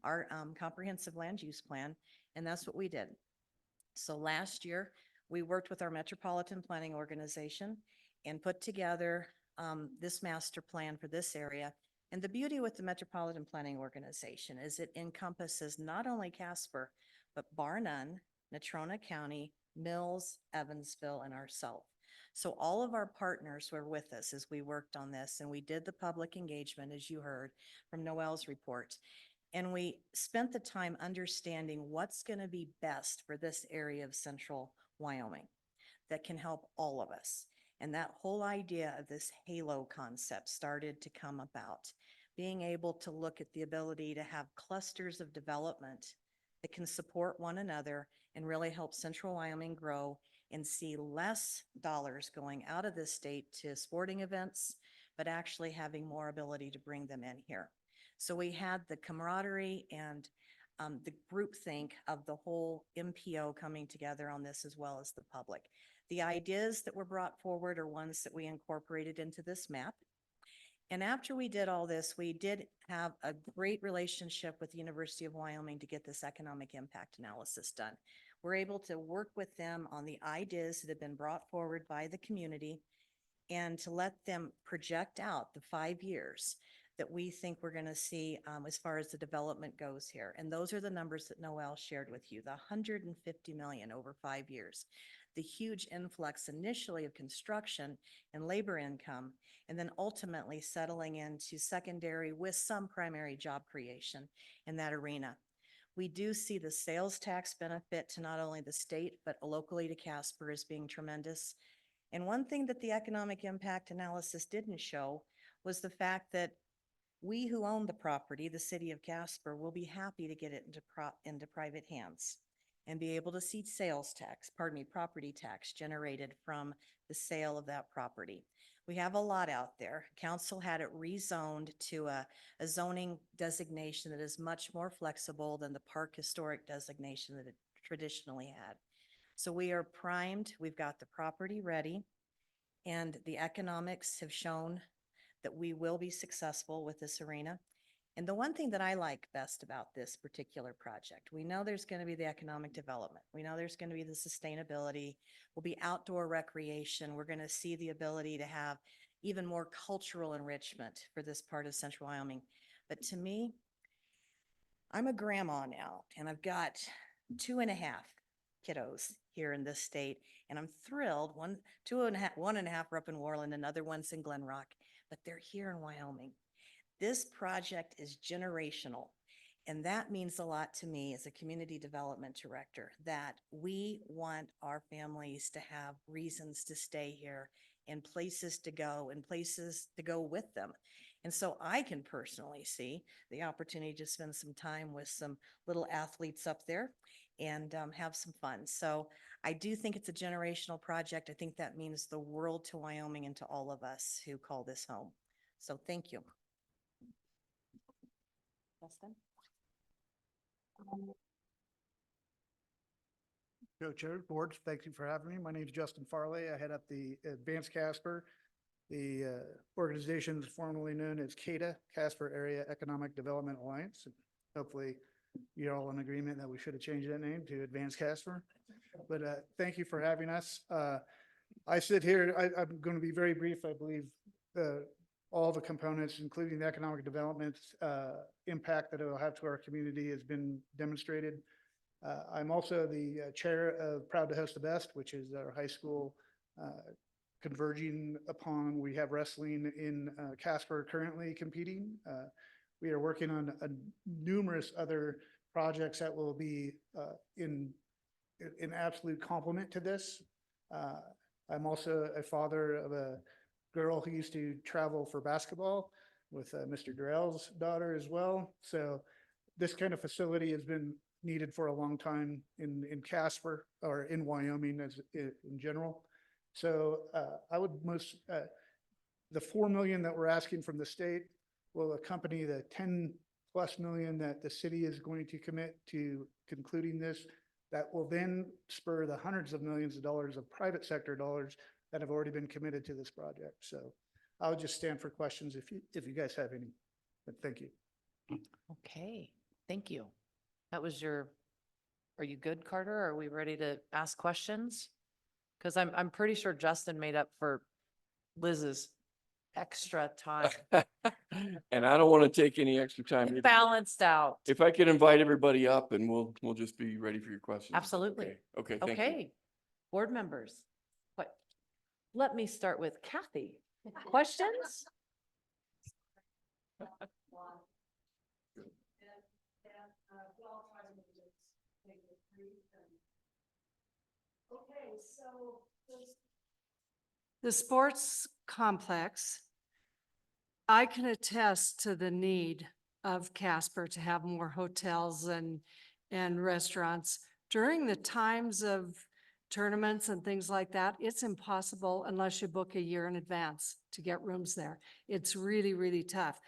our comprehensive land use plan. And that's what we did. So last year, we worked with our Metropolitan Planning Organization and put together this master plan for this area. And the beauty with the Metropolitan Planning Organization is it encompasses not only Casper, but bar none, Natrona County, Mills, Evansville, and ourselves. So all of our partners were with us as we worked on this, and we did the public engagement, as you heard from Noel's report. And we spent the time understanding what's going to be best for this area of central Wyoming that can help all of us. And that whole idea of this halo concept started to come about, being able to look at the ability to have clusters of development that can support one another and really help central Wyoming grow and see less dollars going out of this state to sporting events, but actually having more ability to bring them in here. So we had the camaraderie and the groupthink of the whole MPO coming together on this, as well as the public. The ideas that were brought forward are ones that we incorporated into this map. And after we did all this, we did have a great relationship with the University of Wyoming to get this economic impact analysis done. We're able to work with them on the ideas that have been brought forward by the community and to let them project out the 5 years that we think we're going to see as far as the development goes here. And those are the numbers that Noel shared with you, the $150 million over 5 years, the huge influx initially of construction and labor income, and then ultimately settling into secondary with some primary job creation in that arena. We do see the sales tax benefit to not only the state, but locally to Casper as being tremendous. And one thing that the economic impact analysis didn't show was the fact that we who own the property, the city of Casper, will be happy to get it into private hands and be able to see property tax generated from the sale of that property. We have a lot out there. Council had it rezoned to a zoning designation that is much more flexible than the park historic designation that it traditionally had. So we are primed. We've got the property ready, and the economics have shown that we will be successful with this arena. And the one thing that I like best about this particular project, we know there's going to be the economic development. We know there's going to be the sustainability. Will be outdoor recreation. We're going to see the ability to have even more cultural enrichment for this part of central Wyoming. But to me, I'm a grandma now, and I've got 2.5 kiddos here in this state, and I'm thrilled. One and a half are up in Worland, another one's in Glen Rock, but they're here in Wyoming. This project is generational, and that means a lot to me as a community development director, that we want our families to have reasons to stay here and places to go and places to go with them. And so I can personally see the opportunity to spend some time with some little athletes up there and have some fun. So I do think it's a generational project. I think that means the world to Wyoming and to all of us who call this home. So thank you. Justin? Co-Chair, Board, thank you for having me. My name is Justin Farley. I head up the Advanced Casper. The organization is formerly known as CADA, Casper Area Economic Development Alliance. Hopefully you're all in agreement that we should have changed that name to Advanced Casper. But thank you for having us. I sit here, I'm going to be very brief. I believe all the components, including the economic development impact that it will have to our community has been demonstrated. I'm also the chair of Proud to Host the Best, which is our high school converging upon. We have wrestling in Casper currently competing. We are working on numerous other projects that will be in absolute complement to this. I'm also a father of a girl who used to travel for basketball with Mr. Durrell's daughter as well. So this kind of facility has been needed for a long time in Casper or in Wyoming as in general. So I would the 4 million that we're asking from the state will accompany the 10+ million that the city is going to commit to concluding this. That will then spur the hundreds of millions of dollars of private sector dollars that have already been committed to this project. So I'll just stand for questions if you guys have any, but thank you. Okay, thank you. That was are you good, Carter? Are we ready to ask questions? Because I'm pretty sure Justin made up for Liz's extra time. And I don't want to take any extra time. either. Balanced out. If I could invite everybody up and we'll just be ready for your questions. Absolutely. Okay, thank you. Okay, board members. What? Let me start with Kathy. Questions? Okay, so the sports complex, I can attest to the need of Casper to have more hotels and restaurants. During the times of tournaments and things like that, it's impossible unless you book a year in advance to get rooms there. It's really, really tough.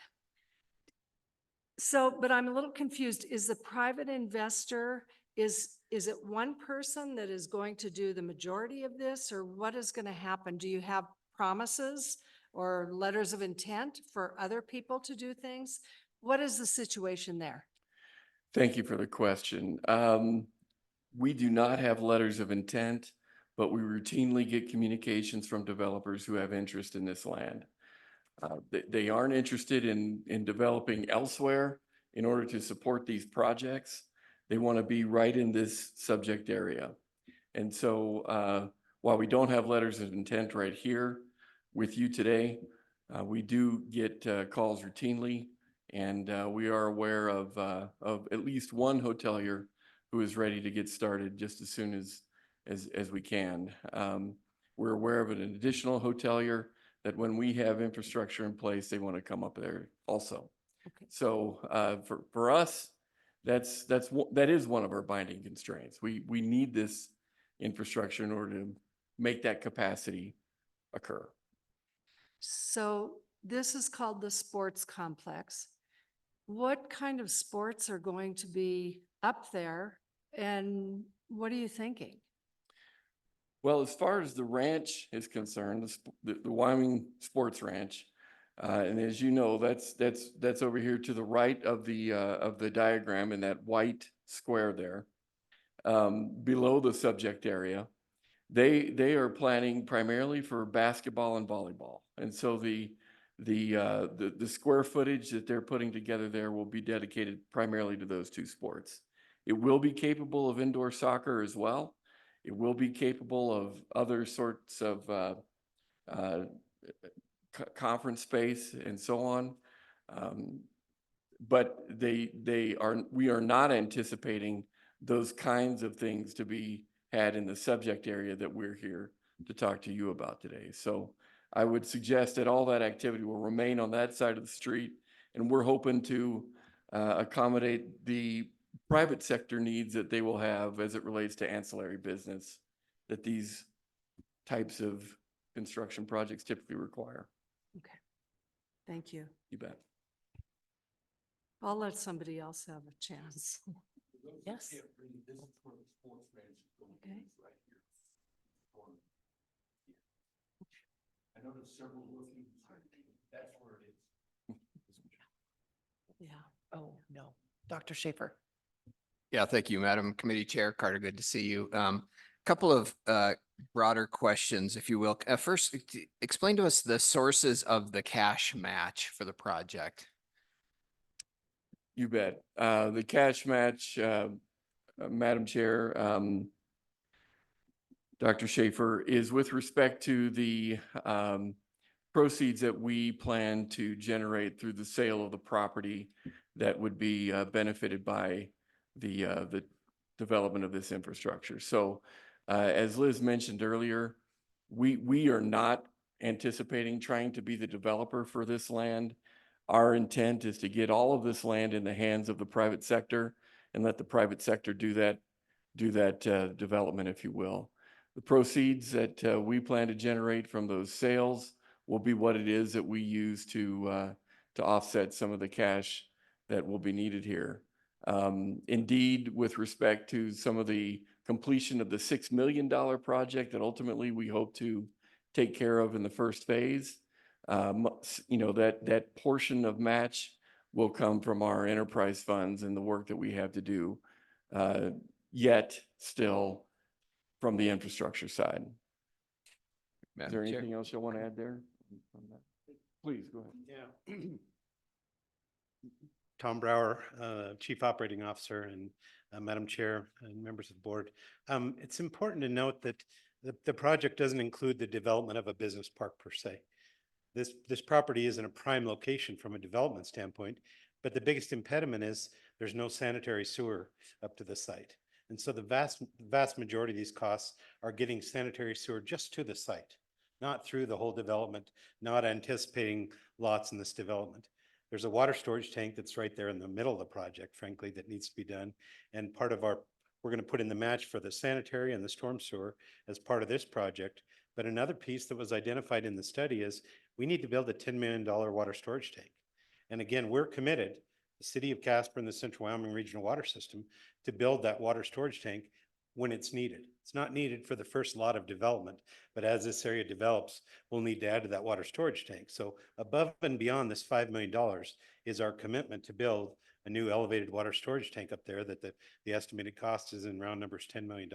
So, but I'm a little confused. Is the private investor, is it one person that is going to do the majority of this, or what is going to happen? Do you have promises or letters of intent for other people to do things? What is the situation there? Thank you for the question. We do not have letters of intent, but we routinely get communications from developers who have interest in this land. They aren't interested in developing elsewhere in order to support these projects. They want to be right in this subject area. And so while we don't have letters of intent right here with you today, we do get calls routinely, and we are aware of at least one hotelier who is ready to get started just as soon as we can. We're aware of an additional hotelier that when we have infrastructure in place, they want to come up there also. Okay. So for us, that is one of our binding constraints. We need this infrastructure in order to make that capacity occur. So this is called the sports complex. What kind of sports are going to be up there, and what are you thinking? Well, as far as the ranch is concerned, the Wyoming Sports Ranch, and as you know, that's over here to the right of the diagram in that white square there, below the subject area. They are planning primarily for basketball and volleyball, and so the square footage that they're putting together there will be dedicated primarily to those two sports. It will be capable of indoor soccer as well. It will be capable of other sorts of conference space and so on. But we are not anticipating those kinds of things to be had in the subject area that we're here to talk to you about today. So I would suggest that all that activity will remain on that side of the street, and we're hoping to accommodate the private sector needs that they will have as it relates to ancillary business that these types of construction projects typically require. Okay, thank you. You bet. I'll let somebody else have a chance. Yes. Okay. I noticed several looking, that's where it is. Yeah. Oh, no. Dr. Schaefer. Yeah, thank you, Madam Committee Chair Carter. Good to see you. Couple of broader questions, if you will. First, explain to us the sources of the cash match for the project. You bet. The cash match, Madam Chair, Dr. Schaefer, is with respect to the proceeds that we plan to generate through the sale of the property that would be benefited by the development of this infrastructure. So as Liz mentioned earlier, we are not anticipating trying to be the developer for this land. Our intent is to get all of this land in the hands of the private sector and let the private sector do that development, if you will. The proceeds that we plan to generate from those sales will be what it is that we use to offset some of the cash that will be needed here. Indeed, with respect to some of the completion of the $6 million project that ultimately we hope to take care of in the first phase, that portion of match will come from our enterprise funds and the work that we have to do, yet still from the infrastructure side. Is there anything else you'll want to add there? Please go ahead. Yeah. Tom Brower, Chief Operating Officer, and Madam Chair and members of the board. It's important to note that the project doesn't include the development of a business park per se. This property is in a prime location from a development standpoint, but the biggest impediment is there's no sanitary sewer up to the site. And so the vast majority of these costs are getting sanitary sewer just to the site, not through the whole development, not anticipating lots in this development. There's a water storage tank that's right there in the middle of the project, frankly, that needs to be done. And part of we're going to put in the match for the sanitary and the storm sewer as part of this project. But another piece that was identified in the study is we need to build a $10 million water storage tank. And again, we're committed, the city of Casper and the Central Wyoming Regional Water System, to build that water storage tank when it's needed. It's not needed for the first lot of development, but as this area develops, we'll need to add to that water storage tank. So above and beyond this $5 million is our commitment to build a new elevated water storage tank up there that the estimated cost is in round numbers $10 million.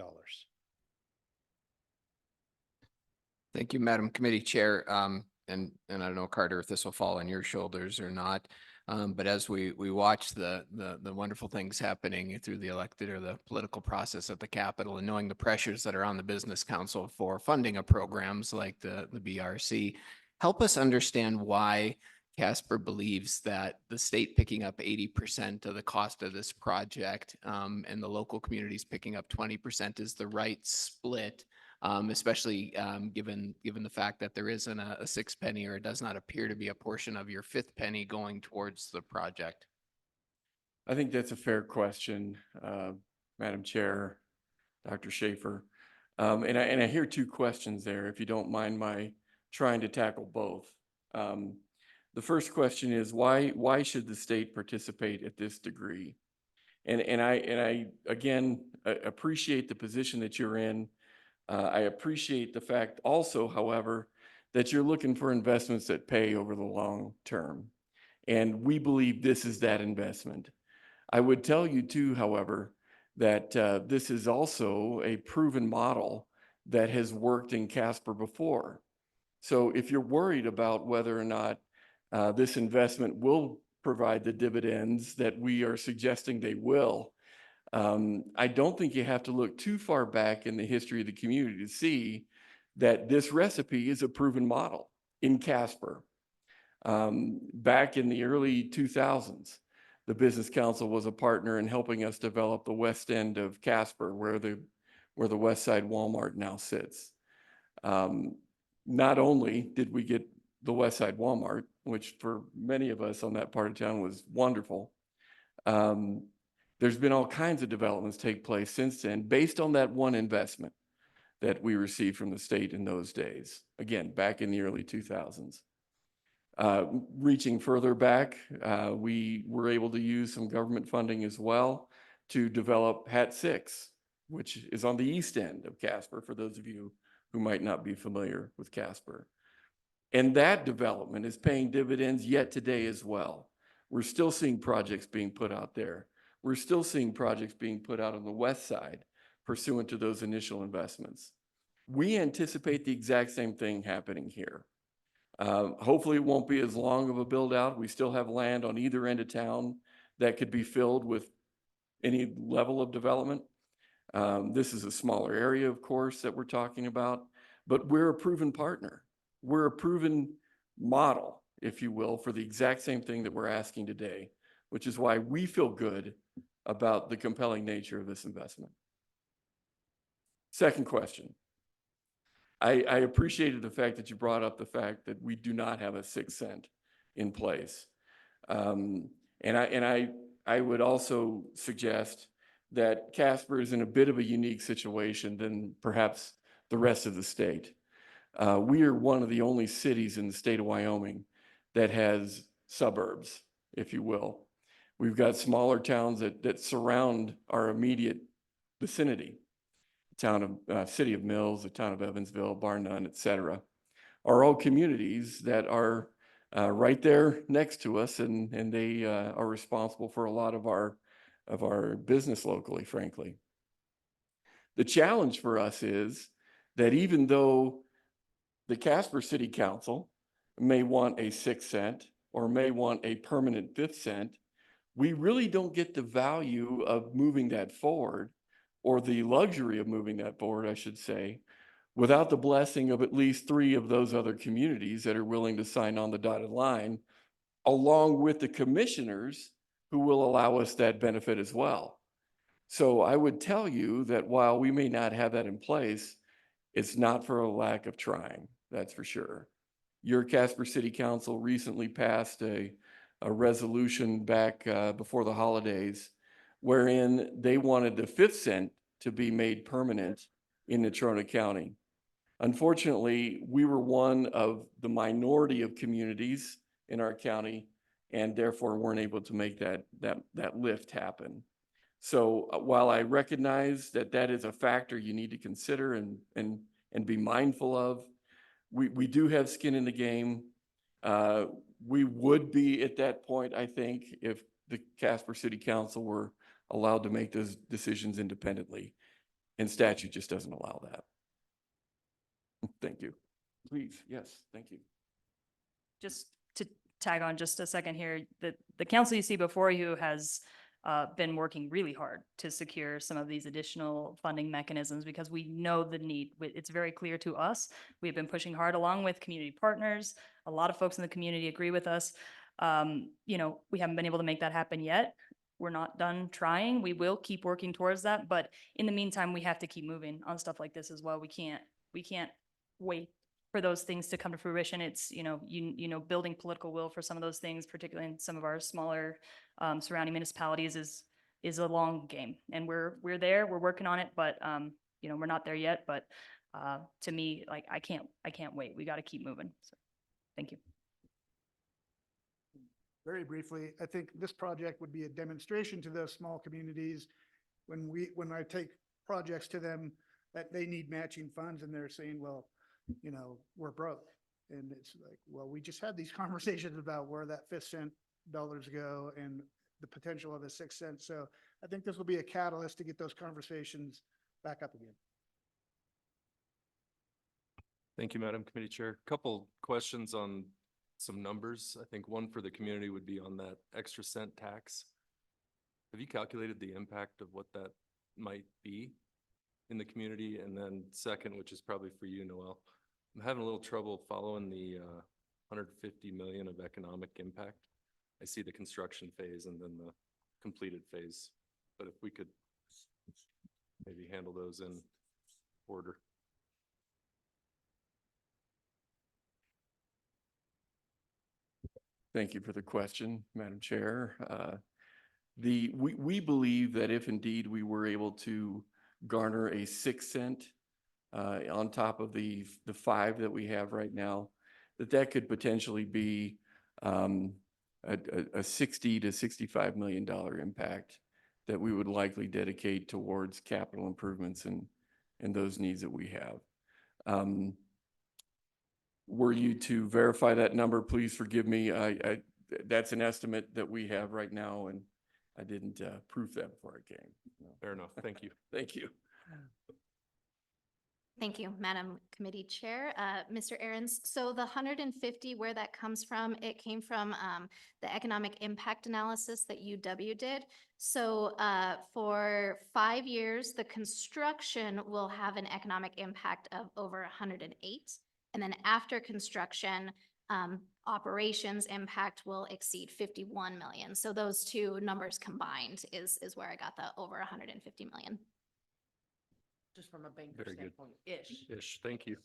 Thank you, Madam Committee Chair. And I don't know, Carter, if this will fall on your shoulders or not. But as we watch the wonderful things happening through the elected or the political process at the Capitol, and knowing the pressures that are on the Business Council for funding of programs like the BRC, help us understand why Casper believes that the state picking up 80% of the cost of this project and the local communities picking up 20% is the right split. Especially given the fact that there isn't a sixth penny, or it does not appear to be a portion of your fifth penny going towards the project. I think that's a fair question, Madam Chair, Dr. Schaefer. And I hear two questions there, if you don't mind my trying to tackle both. The first question is why should the state participate at this degree? And I again appreciate the position that you're in. I appreciate the fact also, however, that you're looking for investments that pay over the long term. And we believe this is that investment. I would tell you too, however, that this is also a proven model that has worked in Casper before. So if you're worried about whether or not this investment will provide the dividends that we are suggesting they will, I don't think you have to look too far back in the history of the community to see that this recipe is a proven model in Casper. Back in the early 2000s, the Business Council was a partner in helping us develop the west end of Casper, where the West Side Walmart now sits. Not only did we get the West Side Walmart, which for many of us on that part of town was wonderful, there's been all kinds of developments take place since then based on that one investment that we received from the state in those days. Again, back in the early 2000s. Reaching further back, we were able to use some government funding as well to develop HAT 6, which is on the east end of Casper, for those of you who might not be familiar with Casper. And that development is paying dividends yet today as well. We're still seeing projects being put out there. We're still seeing projects being put out on the west side pursuant to those initial investments. We anticipate the exact same thing happening here. Hopefully it won't be as long of a build out. We still have land on either end of town that could be filled with any level of development. This is a smaller area, of course, that we're talking about, but we're a proven partner. We're a proven model, if you will, for the exact same thing that we're asking today, which is why we feel good about the compelling nature of this investment. Second question. I appreciated the fact that you brought up the fact that we do not have a 6 cent in place. And I would also suggest that Casper is in a bit of a unique situation than perhaps the rest of the state. We are one of the only cities in the state of Wyoming that has suburbs, if you will. We've got smaller towns that surround our immediate vicinity. Town of City of Mills, the town of Evansville, Bar None, et cetera, are all communities that are right there next to us, and they are responsible for a lot of our business locally, frankly. The challenge for us is that even though the Casper City Council may want a 6 cent or may want a permanent 5th cent, we really don't get the value of moving that forward, or the luxury of moving that forward, I should say, without the blessing of at least 3 of those other communities that are willing to sign on the dotted line, along with the commissioners who will allow us that benefit as well. So I would tell you that while we may not have that in place, it's not for a lack of trying, that's for sure. Your Casper City Council recently passed a resolution back before the holidays wherein they wanted the 5th cent to be made permanent in Natrona County. Unfortunately, we were one of the minority of communities in our county and therefore weren't able to make that lift happen. So while I recognize that that is a factor you need to consider and be mindful of, we do have skin in the game. We would be at that point, I think, if the Casper City Council were allowed to make those decisions independently, and statute just doesn't allow that. Thank you. Please, yes, thank you. Just to tag on just a second here, the council you see before you has been working really hard to secure some of these additional funding mechanisms because we know the need. It's very clear to us. We've been pushing hard along with community partners. A lot of folks in the community agree with us. You know, we haven't been able to make that happen yet. We're not done trying. We will keep working towards that. But in the meantime, we have to keep moving on stuff like this as well. We can't wait for those things to come to fruition. It's, you know, building political will for some of those things, particularly in some of our smaller surrounding municipalities is a long game. And we're there, we're working on it, but you know, we're not there yet. But to me, like, I can't wait. We got to keep moving. So thank you. Very briefly, I think this project would be a demonstration to those small communities when I take projects to them that they need matching funds and they're saying, well, you know, we're broke. And it's like, well, we just had these conversations about where that 5th cent dollars go and the potential of a 6 cent. So I think this will be a catalyst to get those conversations back up again. Thank you, Madam Committee Chair. Couple questions on some numbers. I think one for the community would be on that extra cent tax. Have you calculated the impact of what that might be in the community? And then second, which is probably for you, Noel, I'm having a little trouble following the 150 million of economic impact. I see the construction phase and then the completed phase, but if we could maybe handle those in order. Thank you for the question, Madam Chair. We believe that if indeed we were able to garner a 6 cent on top of the 5 that we have right now, that could potentially be a 60 to $65 million impact that we would likely dedicate towards capital improvements and those needs that we have. Were you to verify that number, please forgive me. That's an estimate that we have right now, and I didn't proof that before I came. Fair enough. Thank you. Thank you. Thank you, Madam Committee Chair. Mr. Aaron's, so the 150, where that comes from, it came from the economic impact analysis that UW did. So for 5 years, the construction will have an economic impact of over 108. And then after construction, operations impact will exceed 51 million. So those two numbers combined is where I got the over 150 million. Just from a banker Very good. standpoint-ish. Ish, thank you.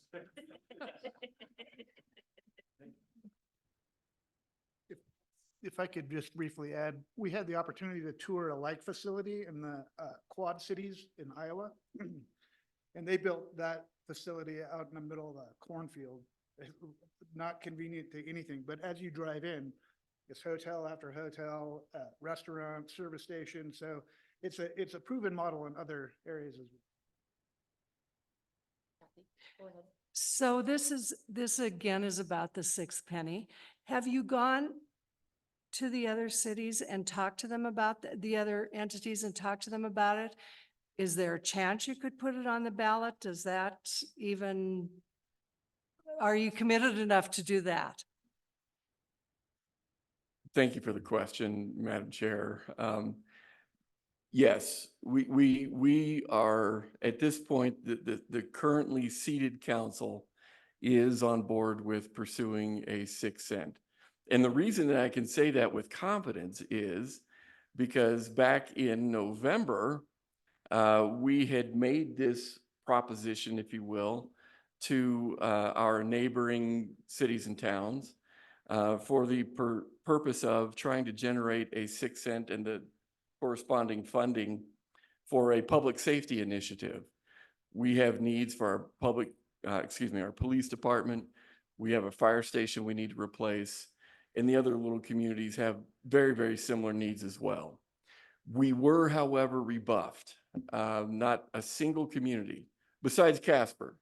If I could just briefly add, we had the opportunity to tour a like facility in the Quad Cities in Iowa. And they built that facility out in the middle of a cornfield, not convenient to anything, but as you drive in, it's hotel after hotel, restaurant, service station. So it's a proven model in other areas as well. Go ahead. So this again is about the sixth penny. Have you gone to the other cities and talked to them about the other entities and talked to them about it? Is there a chance you could put it on the ballot? Does that even, are you committed enough to do that? Thank you for the question, Madam Chair. Yes, we are, at this point, the currently seated council is on board with pursuing a 6 cent. And the reason that I can say that with confidence is because back in November, we had made this proposition, if you will, to our neighboring cities and towns for the purpose of trying to generate a 6 cent and the corresponding funding for a public safety initiative. We have needs for our our police department. We have a fire station we need to replace, and the other little communities have very, very similar needs as well. We were, however, rebuffed. Not a single community, besides Casper,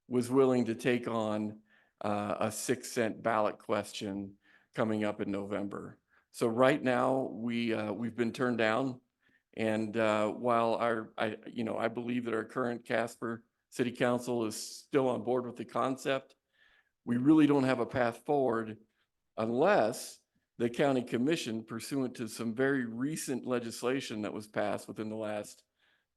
was willing to take on a 6 cent ballot question coming up in November. So right now we've been turned down, and while I believe that our current Casper City Council is still on board with the concept, we really don't have a path forward unless the county commission, pursuant to some very recent legislation that was passed within the last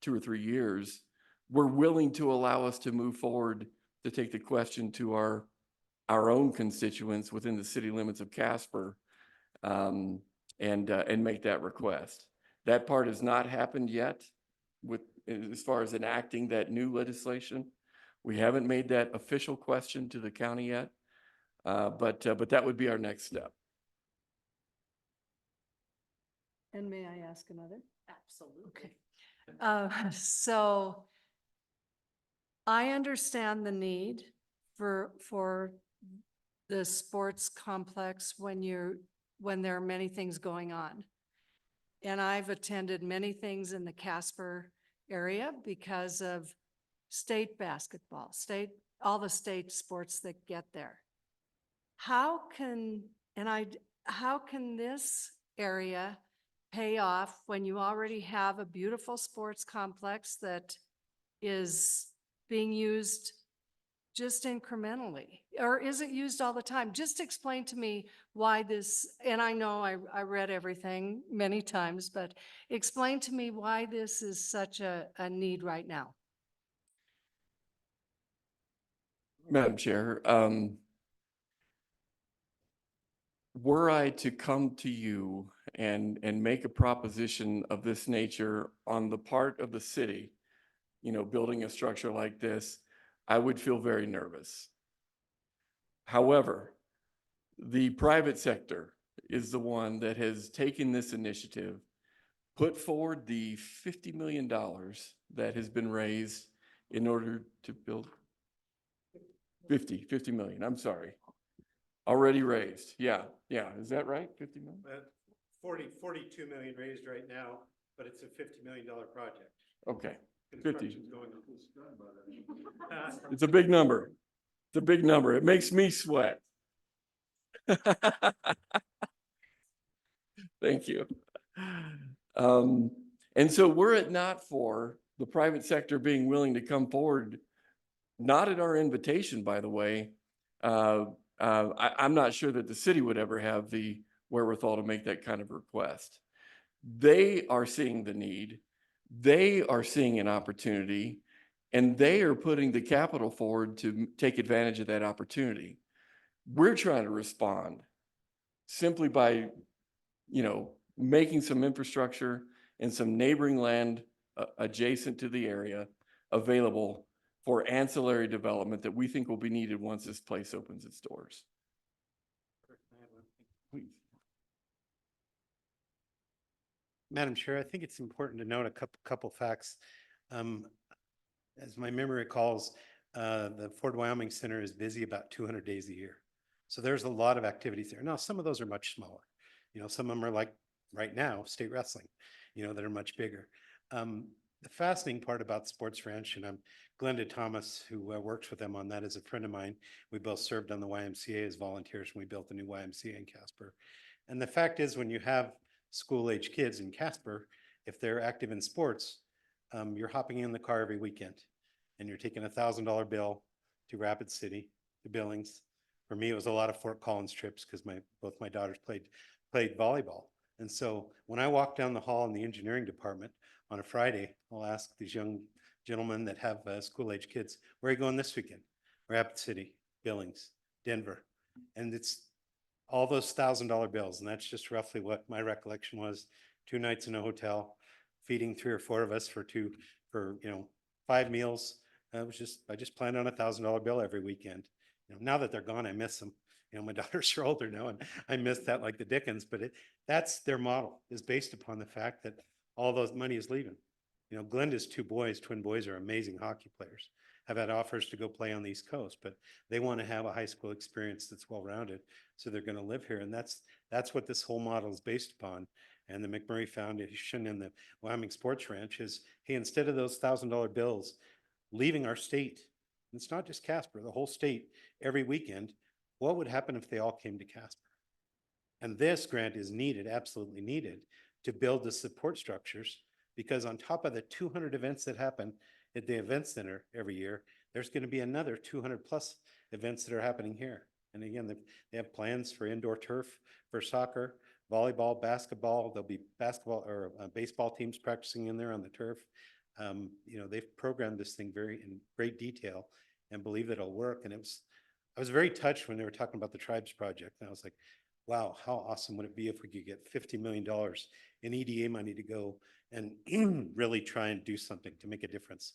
2 or 3 years, were willing to allow us to move forward to take the question to our own constituents within the city limits of Casper. And make that request. That part has not happened yet as far as enacting that new legislation. We haven't made that official question to the county yet, but that would be our next step. And may I ask another? Absolutely. Okay. So I understand the need for the sports complex when there are many things going on. And I've attended many things in the Casper area because of state basketball, all the state sports that get there. How can this area pay off when you already have a beautiful sports complex that is being used just incrementally, or is it used all the time? Just explain to me why this, and I know I read everything many times, but explain to me why this is such a need right now. Madam Chair, were I to come to you and make a proposition of this nature on the part of the city, building a structure like this, I would feel very nervous. However, the private sector is the one that has taken this initiative, put forward the $50 million that has been raised in order to build 50 million. I'm sorry. Already raised. Yeah. Is that right? 50 million? 42 million raised right now, but it's a $50 million project. Okay. 50. Construction's going on. It's a big number. It's a big number. It makes me sweat. Thank you. And so were it not for the private sector being willing to come forward, not at our invitation, by the way. I'm not sure that the city would ever have the wherewithal to make that kind of request. They are seeing the need, they are seeing an opportunity, and they are putting the capital forward to take advantage of that opportunity. We're trying to respond simply by, making some infrastructure and some neighboring land adjacent to the area available for ancillary development that we think will be needed once this place opens its doors. Please. Madam Chair, I think it's important to note a couple facts. As my memory recalls, the Ford Wyoming Center is busy about 200 days a year. So there's a lot of activities there. Now, some of those are much smaller. Some of them are like right now, state wrestling, that are much bigger. The fascinating part about Sports Ranch, and I'm Glenda Thomas, who works with them on that, is a friend of mine. We both served on the YMCA as volunteers when we built the new YMCA in Casper. And the fact is, when you have school-age kids in Casper, if they're active in sports, you're hopping in the car every weekend and you're taking $1,000 bill to Rapid City, to Billings. For me, it was a lot of Fort Collins trips because both my daughters played volleyball. And so when I walk down the hall in the engineering department on a Friday, I'll ask these young gentlemen that have school-age kids, where are you going this weekend? Rapid City, Billings, Denver. And it's all those $1,000 bills. And that's just roughly what my recollection was. 2 nights in a hotel, feeding 3 or 4 of us for 5 meals. I just planned on $1,000 bill every weekend. Now that they're gone, I miss them. My daughters are older now and I miss that like the Dickens, but that's their model, is based upon the fact that all those money is leaving. Glenda's 2 boys, twin boys, are amazing hockey players, have had offers to go play on the East Coast, but they want to have a high school experience that's well-rounded. So they're going to live here. And that's what this whole model is based upon. And the McMurray Foundation and the Wyoming Sports Ranch is, hey, instead of those $1,000 bills leaving our state, it's not just Casper, the whole state every weekend, what would happen if they all came to Casper? And this grant is needed, absolutely needed, to build the support structures, because on top of the 200 events that happen at the event center every year, there's going to be another 200 plus events that are happening here. And again, they have plans for indoor turf, for soccer, volleyball, basketball. There'll be basketball or baseball teams practicing in there on the turf. They've programmed this thing in great detail and believe that it'll work. And I was very touched when they were talking about the Tribes Project. And I was like, wow, how awesome would it be if we could get $50 million in EDA money to go and really try and do something to make a difference.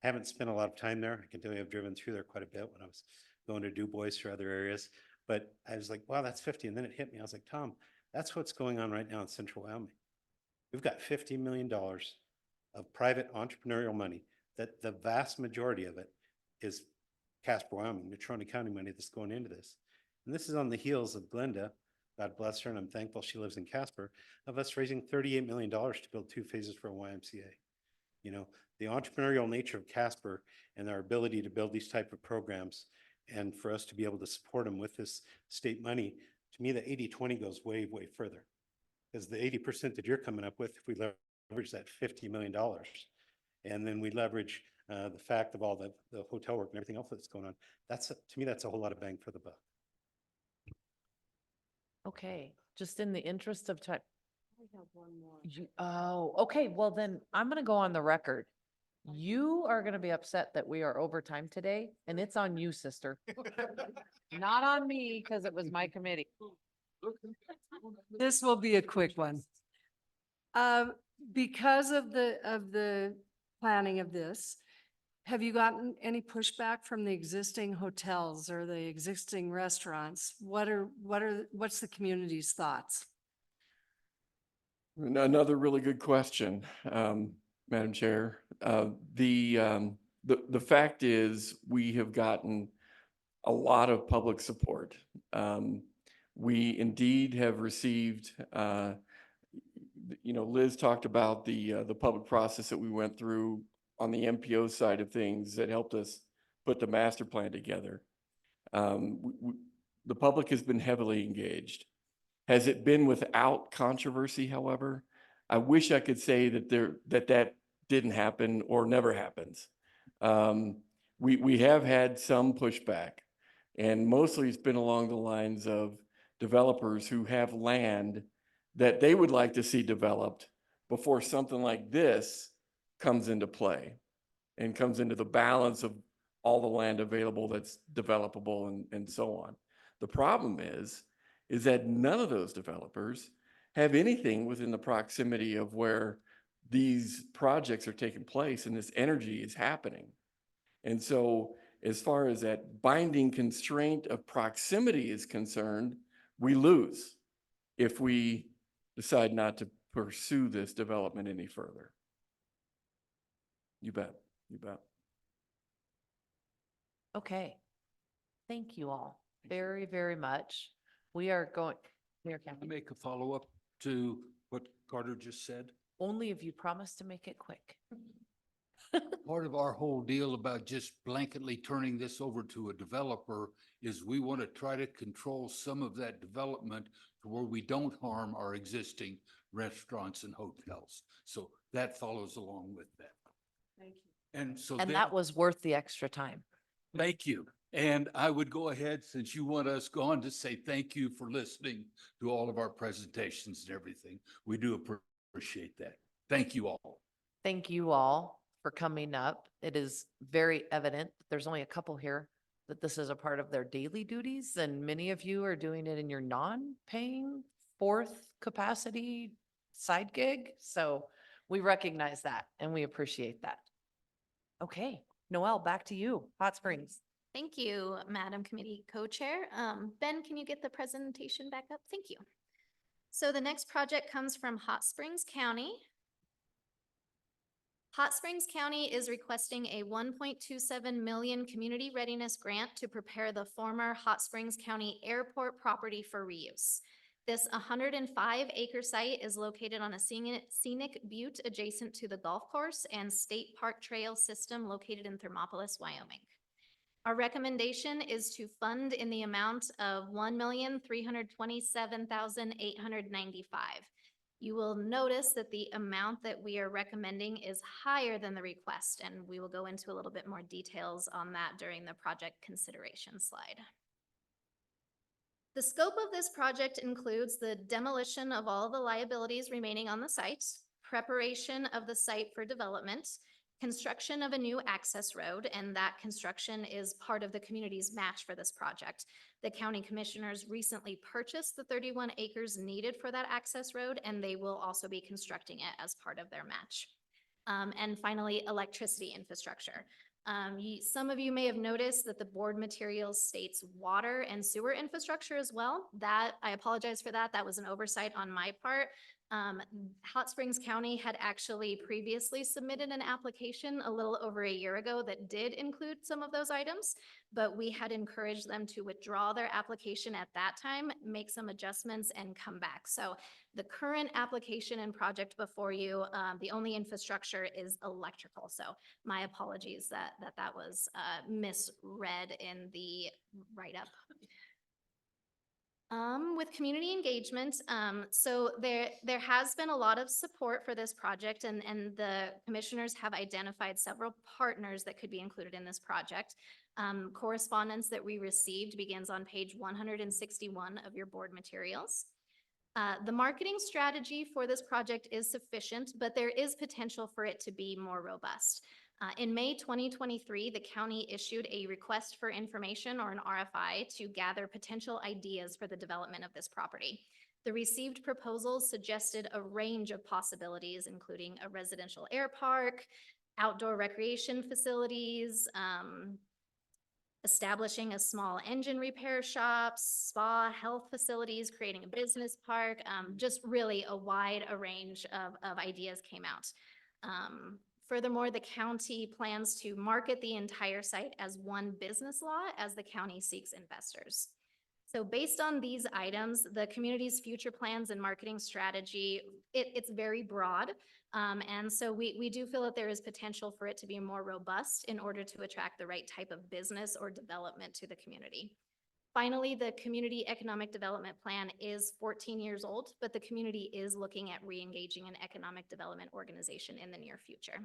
I haven't spent a lot of time there. I can tell you I've driven through there quite a bit when I was going to Du Bois or other areas. But I was like, wow, that's 50. And then it hit me. I was like, Tom, that's what's going on right now in Central Wyoming. We've got $50 million of private entrepreneurial money, that the vast majority of it is Casper, Wyoming, Natrona County money that's going into this. And this is on the heels of Glenda, God bless her, and I'm thankful she lives in Casper, of us raising $38 million to build 2 phases for a YMCA. The entrepreneurial nature of Casper and our ability to build these type of programs, and for us to be able to support them with this state money, to me, the 80-20 goes way, way further. Because the 80% that you're coming up with, if we leverage that $50 million, and then we leverage the fact of all the hotel work and everything else that's going on, to me, that's a whole lot of bang for the buck. Okay, just in the interest of time. I have one more. Okay, well then I'm gonna go on the record. You are gonna be upset that we are over time today, and it's on you, sister. Not on me, because it was my committee. This will be a quick one. Because of the planning of this, have you gotten any pushback from the existing hotels or the existing restaurants? What's the community's thoughts? Another really good question, Madam Chair. The fact is, we have gotten a lot of public support. We indeed have received, Liz talked about the public process that we went through on the MPO side of things that helped us put the master plan together. The public has been heavily engaged. Has it been without controversy, however? I wish I could say that didn't happen or never happens. We have had some pushback, and mostly it's been along the lines of developers who have land that they would like to see developed before something like this comes into play and comes into the balance of all the land available that's developable and so on. The problem is that none of those developers have anything within the proximity of where these projects are taking place and this energy is happening. And so as far as that binding constraint of proximity is concerned, we lose if we decide not to pursue this development any further. You bet. You bet. Okay. Thank you all very, very much. We are going, Mayor Can I Kathy, make a follow-up to what Carter just said? only if you promise to make it quick. Part of our whole deal about just blanketly turning this over to a developer is we want to try to control some of that development to where we don't harm our existing restaurants and hotels. So that follows along with that. Thank you. And so And then- that was worth the extra time. Thank you. And I would go ahead, since you want us gone, to say thank you for listening to all of our presentations and everything. We do appreciate that. Thank you all. Thank you all for coming up. It is very evident, there's only a couple here, that this is a part of their daily duties, and many of you are doing it in your non-paying fourth capacity side gig. So we recognize that and we appreciate that. Okay, Noelle, back to you. Hot Springs. Thank you, Madam Committee Co-Chair. Ben, can you get the presentation back up? Thank you. So the next project comes from Hot Springs County. Hot Springs County is requesting a 1.27 million community readiness grant to prepare the former Hot Springs County Airport property for reuse. This 105-acre site is located on a scenic butte adjacent to the golf course and state park trail system located in Thermopolis, Wyoming. Our recommendation is to fund in the amount of $1,327,895. You will notice that the amount that we are recommending is higher than the request, and we will go into a little bit more details on that during the project consideration slide. The scope of this project includes the demolition of all the liabilities remaining on the site, preparation of the site for development, construction of a new access road, and that construction is part of the community's match for this project. The county commissioners recently purchased the 31 acres needed for that access road, and they will also be constructing it as part of their match. And finally, electricity infrastructure. Some of you may have noticed that the board materials states water and sewer infrastructure as well. That, I apologize for that. That was an oversight on my part. Hot Springs County had actually previously submitted an application a little over a year ago that did include some of those items, but we had encouraged them to withdraw their application at that time, make some adjustments and come back. So the current application and project before you, the only infrastructure is electrical. So my apologies that was misread in the write-up. With community engagement, so there has been a lot of support for this project, and the commissioners have identified several partners that could be included in this project. Correspondence that we received begins on page 161 of your board materials. The marketing strategy for this project is sufficient, but there is potential for it to be more robust. In May 2023, the county issued a request for information, or an RFI, to gather potential ideas for the development of this property. The received proposals suggested a range of possibilities, including a residential air park, outdoor recreation facilities, establishing a small engine repair shop, spa, health facilities, creating a business park, just really a wide range of ideas came out. Furthermore, the county plans to market the entire site as one business lot as the county seeks investors. So based on these items, the community's future plans and marketing strategy, it's very broad. And so we do feel that there is potential for it to be more robust in order to attract the right type of business or development to the community. Finally, the Community Economic Development Plan is 14 years old, but the community is looking at re-engaging an economic development organization in the near future.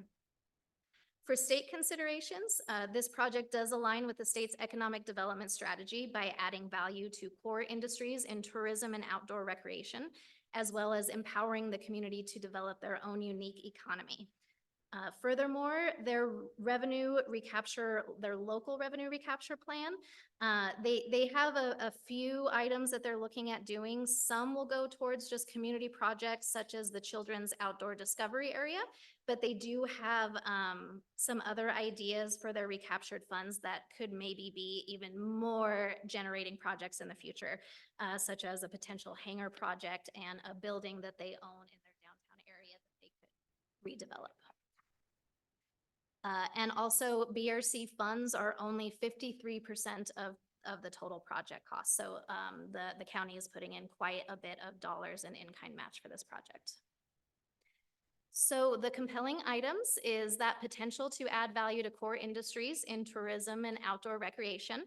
For state considerations, this project does align with the state's economic development strategy by adding value to core industries in tourism and outdoor recreation, as well as empowering the community to develop their own unique economy. Furthermore, their local revenue recapture plan, they have a few items that they're looking at doing. Some will go towards just community projects such as the Children's Outdoor Discovery Area, but they do have some other ideas for their recaptured funds that could maybe be even more generating projects in the future, such as a potential hangar project and a building that they own in their downtown area that they could redevelop. And also BRC funds are only 53% of the total project cost. So the county is putting in quite a bit of dollars in in-kind match for this project. So the compelling items is that potential to add value to core industries in tourism and outdoor recreation.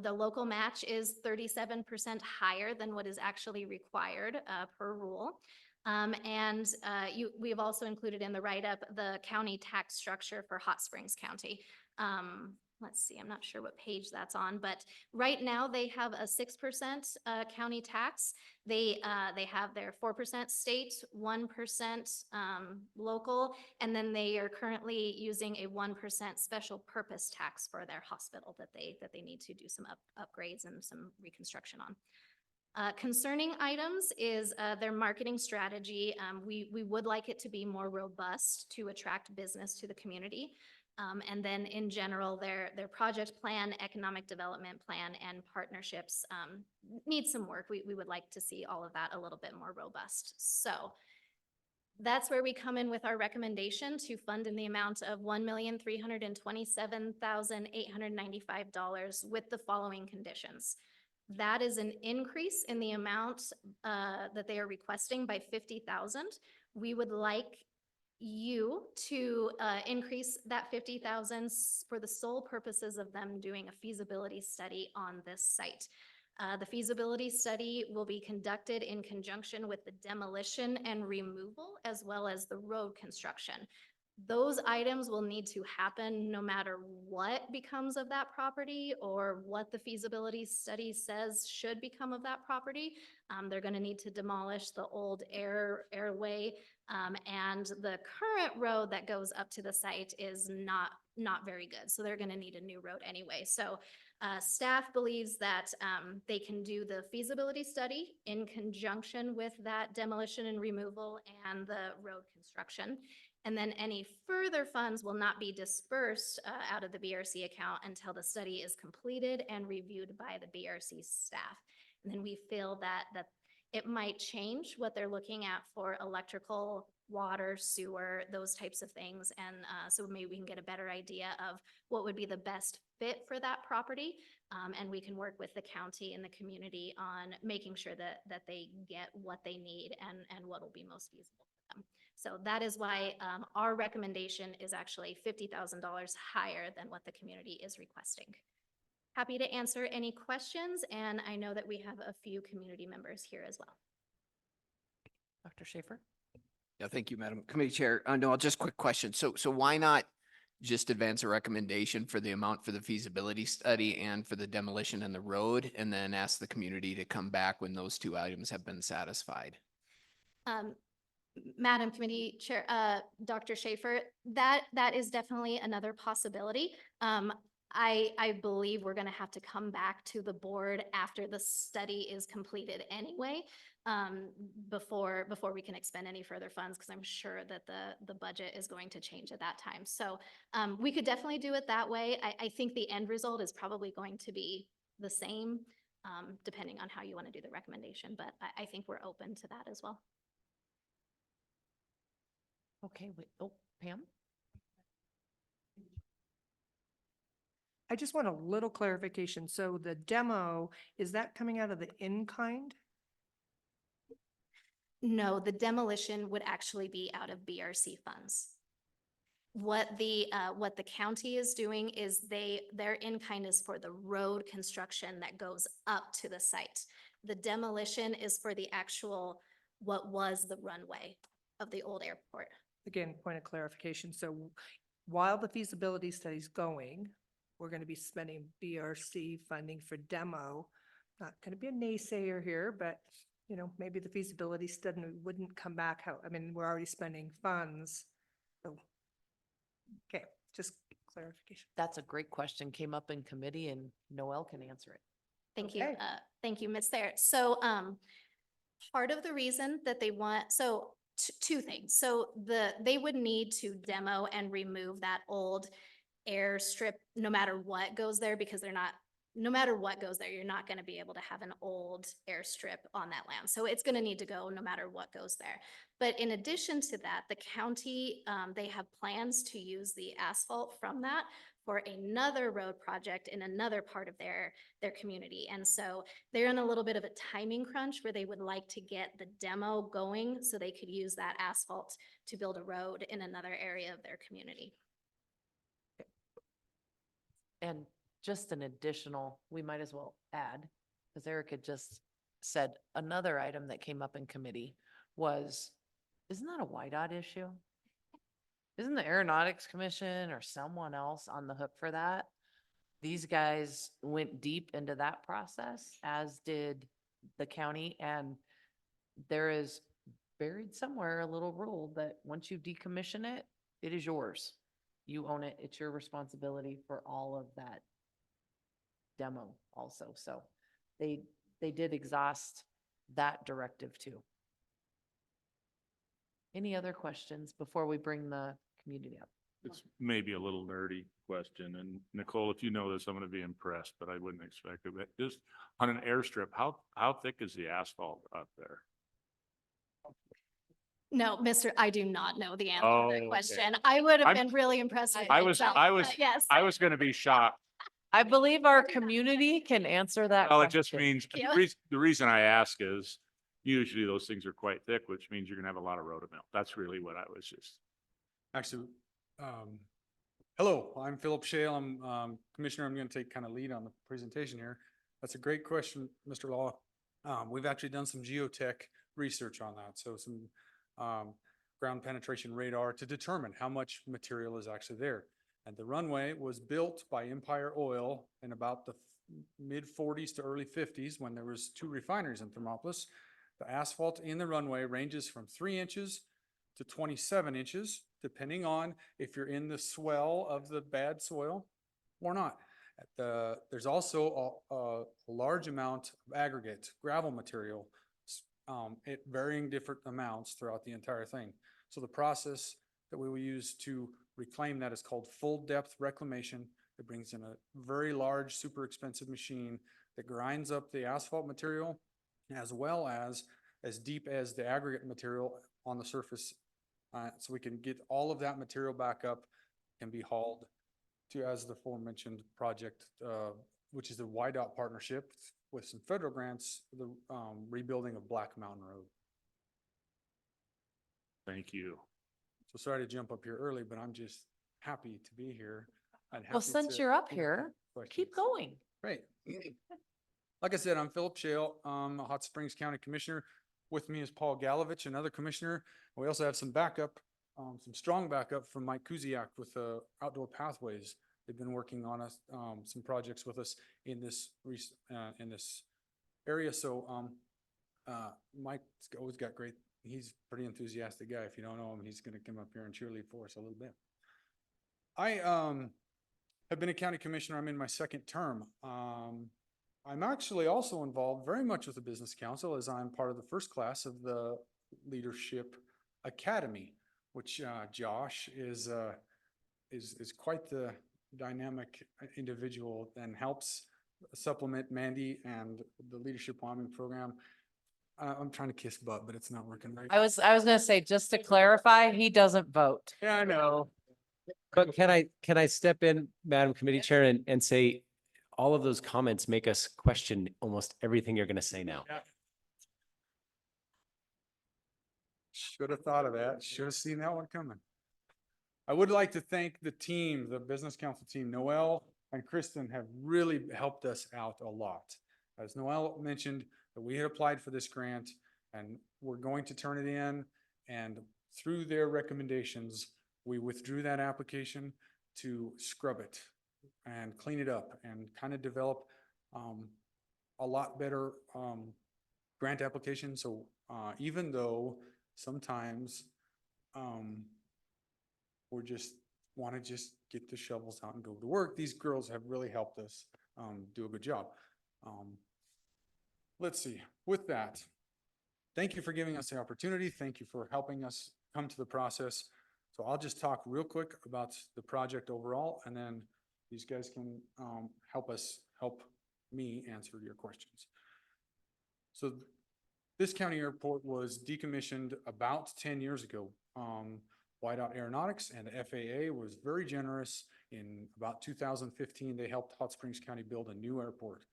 The local match is 37% higher than what is actually required per rule. We've also included in the write-up the county tax structure for Hot Springs County. Let's see, I'm not sure what page that's on, but right now they have a 6% county tax. They have their 4% state, 1% local, and then they are currently using a 1% special purpose tax for their hospital that they need to do some upgrades and some reconstruction on. Concerning items is their marketing strategy. We would like it to be more robust to attract business to the community. And then in general, their project plan, economic development plan, and partnerships need some work. We would like to see all of that a little bit more robust. So that's where we come in with our recommendation to fund in the amount of $1,327,895 with the following conditions. That is an increase in the amount that they are requesting by $50,000. We would like you to increase that $50,000 for the sole purposes of them doing a feasibility study on this site. The feasibility study will be conducted in conjunction with the demolition and removal, as well as the road construction. Those items will need to happen no matter what becomes of that property or what the feasibility study says should become of that property. They're going to need to demolish the old airway, and the current road that goes up to the site is not very good. So they're going to need a new road anyway. So staff believes that they can do the feasibility study in conjunction with that demolition and removal and the road construction. And then any further funds will not be dispersed out of the BRC account until the study is completed and reviewed by the BRC staff. And then we feel that it might change what they're looking at for electrical, water, sewer, those types of things. And so maybe we can get a better idea of what would be the best fit for that property. And we can work with the county and the community on making sure that they get what they need and what will be most feasible for them. So that is why our recommendation is actually $50,000 higher than what the community is requesting. Happy to answer any questions, and I know that we have a few community members here as well. Dr. Schaefer? Yeah, thank you, Madam Committee Chair. No, just quick question. So why not just advance a recommendation for the amount for the feasibility study and for the demolition and the road, and then ask the community to come back when those two items have been satisfied? Madam Committee Chair, Dr. Schaefer, that is definitely another possibility. I believe we're going to have to come back to the board after the study is completed anyway, before we can expend any further funds, because I'm sure that the budget is going to change at that time. So we could definitely do it that way. I think the end result is probably going to be the same, depending on how you want to do the recommendation, but I think we're open to that as well. Okay, wait, oh, Pam? I just want a little clarification. So the demo, is that coming out of the in-kind? No, the demolition would actually be out of BRC funds. what the county is doing is their in-kind is for the road construction that goes up to the site. The demolition is for the actual, what was the runway of the old airport. Again, point of clarification. So while the feasibility study's going, we're going to be spending BRC funding for demo. Not going to be a naysayer here, but you know, maybe the feasibility study wouldn't come back how, I mean, we're already spending funds. So, okay, just clarification. That's a great question. Came up in committee and Noel can answer it. Thank you. Okay. Thank you, Ms. Thayer. So, part of the reason that they want, so two things. So they would need to demo and remove that old airstrip, no matter what goes there, because no matter what goes there, you're not going to be able to have an old airstrip on that land. So it's going to need to go no matter what goes there. But in addition to that, the county, they have plans to use the asphalt from that for another road project in another part of their community. And so they're in a little bit of a timing crunch where they would like to get the demo going so they could use that asphalt to build a road in another area of their community. And just an additional, we might as well add, because Eric had just said another item that came up in committee was, isn't that a YDOT issue? Isn't the Aeronautics Commission or someone else on the hook for that? These guys went deep into that process, as did the county, and there is buried somewhere a little rule that once you decommission it, it is yours. You own it. It's your responsibility for all of that demo also. So they did exhaust that directive too. Any other questions before we bring the community up? It's maybe a little nerdy question, and Nicole, if you know this, I'm going to be impressed, but I wouldn't expect it. But just on an airstrip, how thick is the asphalt up there? No, I do not know the answer to Oh, that okay. question. I would have I'm- been really impressed with I was myself, but yes. going to be shocked. I believe our community can answer that Well, it question. just means, Thank you. the reason I ask is usually those things are quite thick, which means you're gonna have a lot of rotomil. That's really what I was just. Actually, hello, I'm Philip Shale. I'm Commissioner. I'm going to take kind of lead on the presentation here. That's a great question, Mr. Law. We've actually done some geotech research on that. So some ground penetration radar to determine how much material is actually there. And the runway was built by Empire Oil in about the mid 40s to early 50s when there was 2 refineries in Thermopolis. The asphalt in the runway ranges from 3 inches to 27 inches, depending on if you're in the swell of the bad soil or not. There's also a large amount of aggregate gravel material at varying different amounts throughout the entire thing. So the process that we will use to reclaim that is called full depth reclamation. It brings in a very large, super expensive machine that grinds up the asphalt material as well as deep as the aggregate material on the surface. So we can get all of that material back up and be hauled to, as the aforementioned project, which is the YDOT partnership with some federal grants, the rebuilding of Black Mountain Road. Thank you. So sorry to jump up here early, but I'm just happy to be here. Well, since you're up here, keep going. Great. Like I said, I'm Philip Shale. I'm a Hot Springs County Commissioner. With me is Paul Galovich, another commissioner. We also have some backup, some strong backup from Mike Kuziak with Outdoor Pathways. They've been working on some projects with us in this area. So Mike's always got great. He's a pretty enthusiastic guy. If you don't know him, he's going to come up here and cheerlead for us a little bit. I have been a county commissioner. I'm in my 2nd term. I'm actually also involved very much with the Business Council, as I'm part of the first class of the Leadership Academy, which Josh is quite the dynamic individual and helps supplement Mandy and the Leadership Wyoming program. I'm trying to kiss butt, but it's not working right. I was gonna say, just to clarify, he doesn't vote. Yeah, I know. But can I step in, Madam Committee Chair, and say, all of those comments make us question almost everything you're going to say now. Should have thought of that. Should have seen that one coming. I would like to thank the team, the business council team. Noel and Kristen have really helped us out a lot. As Noel mentioned, that we had applied for this grant and we're going to turn it in, and through their recommendations, we withdrew that application to scrub it and clean it up and kind of develop a lot better grant application. So even though sometimes we're just want to just get the shovels out and go to work, these girls have really helped us do a good job. Let's see, with that, thank you for giving us the opportunity. Thank you for helping us come to the process. So I'll just talk real quick about the project overall, and then these guys can help me answer your questions. So this county airport was decommissioned about 10 years ago. Whiteout Aeronautics and the FAA was very generous. In about 2015, they helped Hot Springs County build a new airport.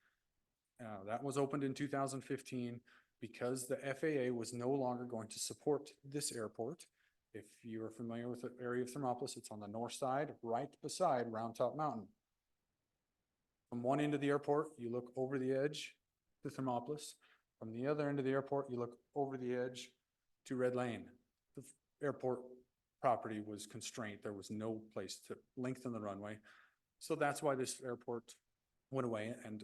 That was opened in 2015 because the FAA was no longer going to support this airport. If you are familiar with the area of Thermopolis, it's on the north side, right beside Round Top Mountain. From one end of the airport, you look over the edge to Thermopolis. From the other end of the airport, you look over the edge to Red Lane. The airport property was constrained. There was no place to lengthen the runway. So that's why this airport went away. And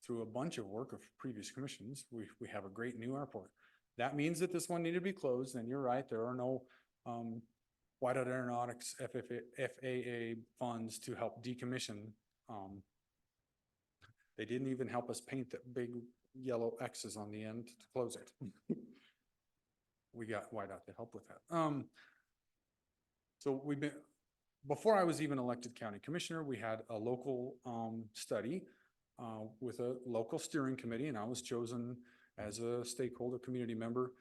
through a bunch of work of previous commissions, we have a great new airport. That means that this one needed to be closed. And you're right, there are no Whiteout Aeronautics FAA funds to help decommission. They didn't even help us paint the big yellow X's on the end to close it. We got Whiteout to help with that. So before I was even elected county commissioner, we had a local study with a local steering committee, and I was chosen as a stakeholder community member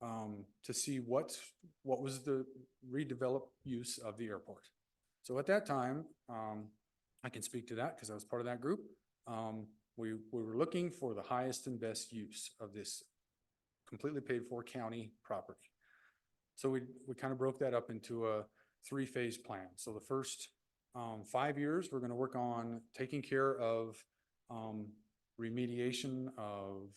to see what was the redeveloped use of the airport. So at that time, I can speak to that because I was part of that group. We were looking for the highest and best use of this completely paid for county property. So we kind of broke that up into a 3-phase plan. So the first 5 years, we're going to work on taking care of remediation of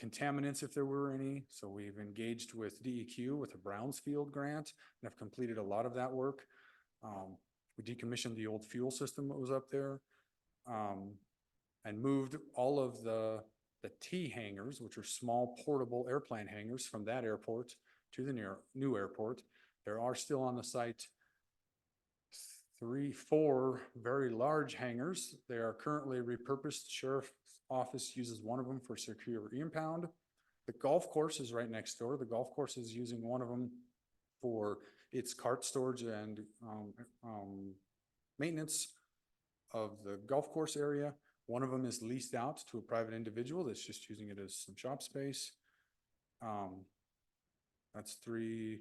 contaminants if there were any. So we've engaged with DEQ with a Brownsfield grant and have completed a lot of that work. We decommissioned the old fuel system that was up there and moved all of the T hangars, which are small portable airplane hangars, from that airport to the new airport. There are still on the site 4 very large hangars. They are currently repurposed. Sheriff's office uses one of them for secure impound. The golf course is right next door. The golf course is using one of them for its cart storage and maintenance of the golf course area. One of them is leased out to a private individual that's just using it as some shop space. That's 3.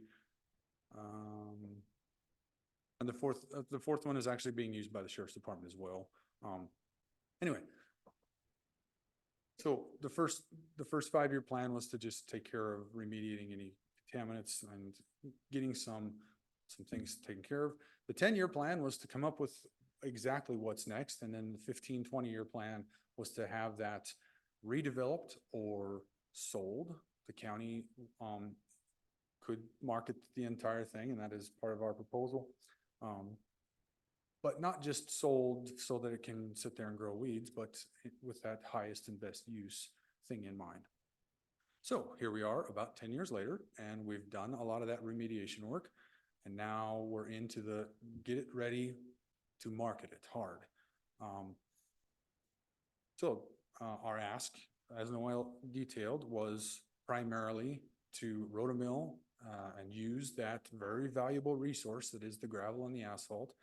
And the fourth one is actually being used by the sheriff's department as well. Anyway, so the first 5-year plan was to just take care of remediating any contaminants and getting some things taken care of. The 10-year plan was to come up with exactly what's next. And then the 15-20-year plan was to have that redeveloped or sold. The county could market the entire thing, and that is part of our proposal. But not just sold so that it can sit there and grow weeds, but with that highest and best use thing in mind. So here we are about 10 years later, and we've done a lot of that remediation work. And now we're into the get it ready to market it hard. Our ask, as Noel detailed, was primarily to rotomill and use that very valuable resource that is the gravel and the asphalt.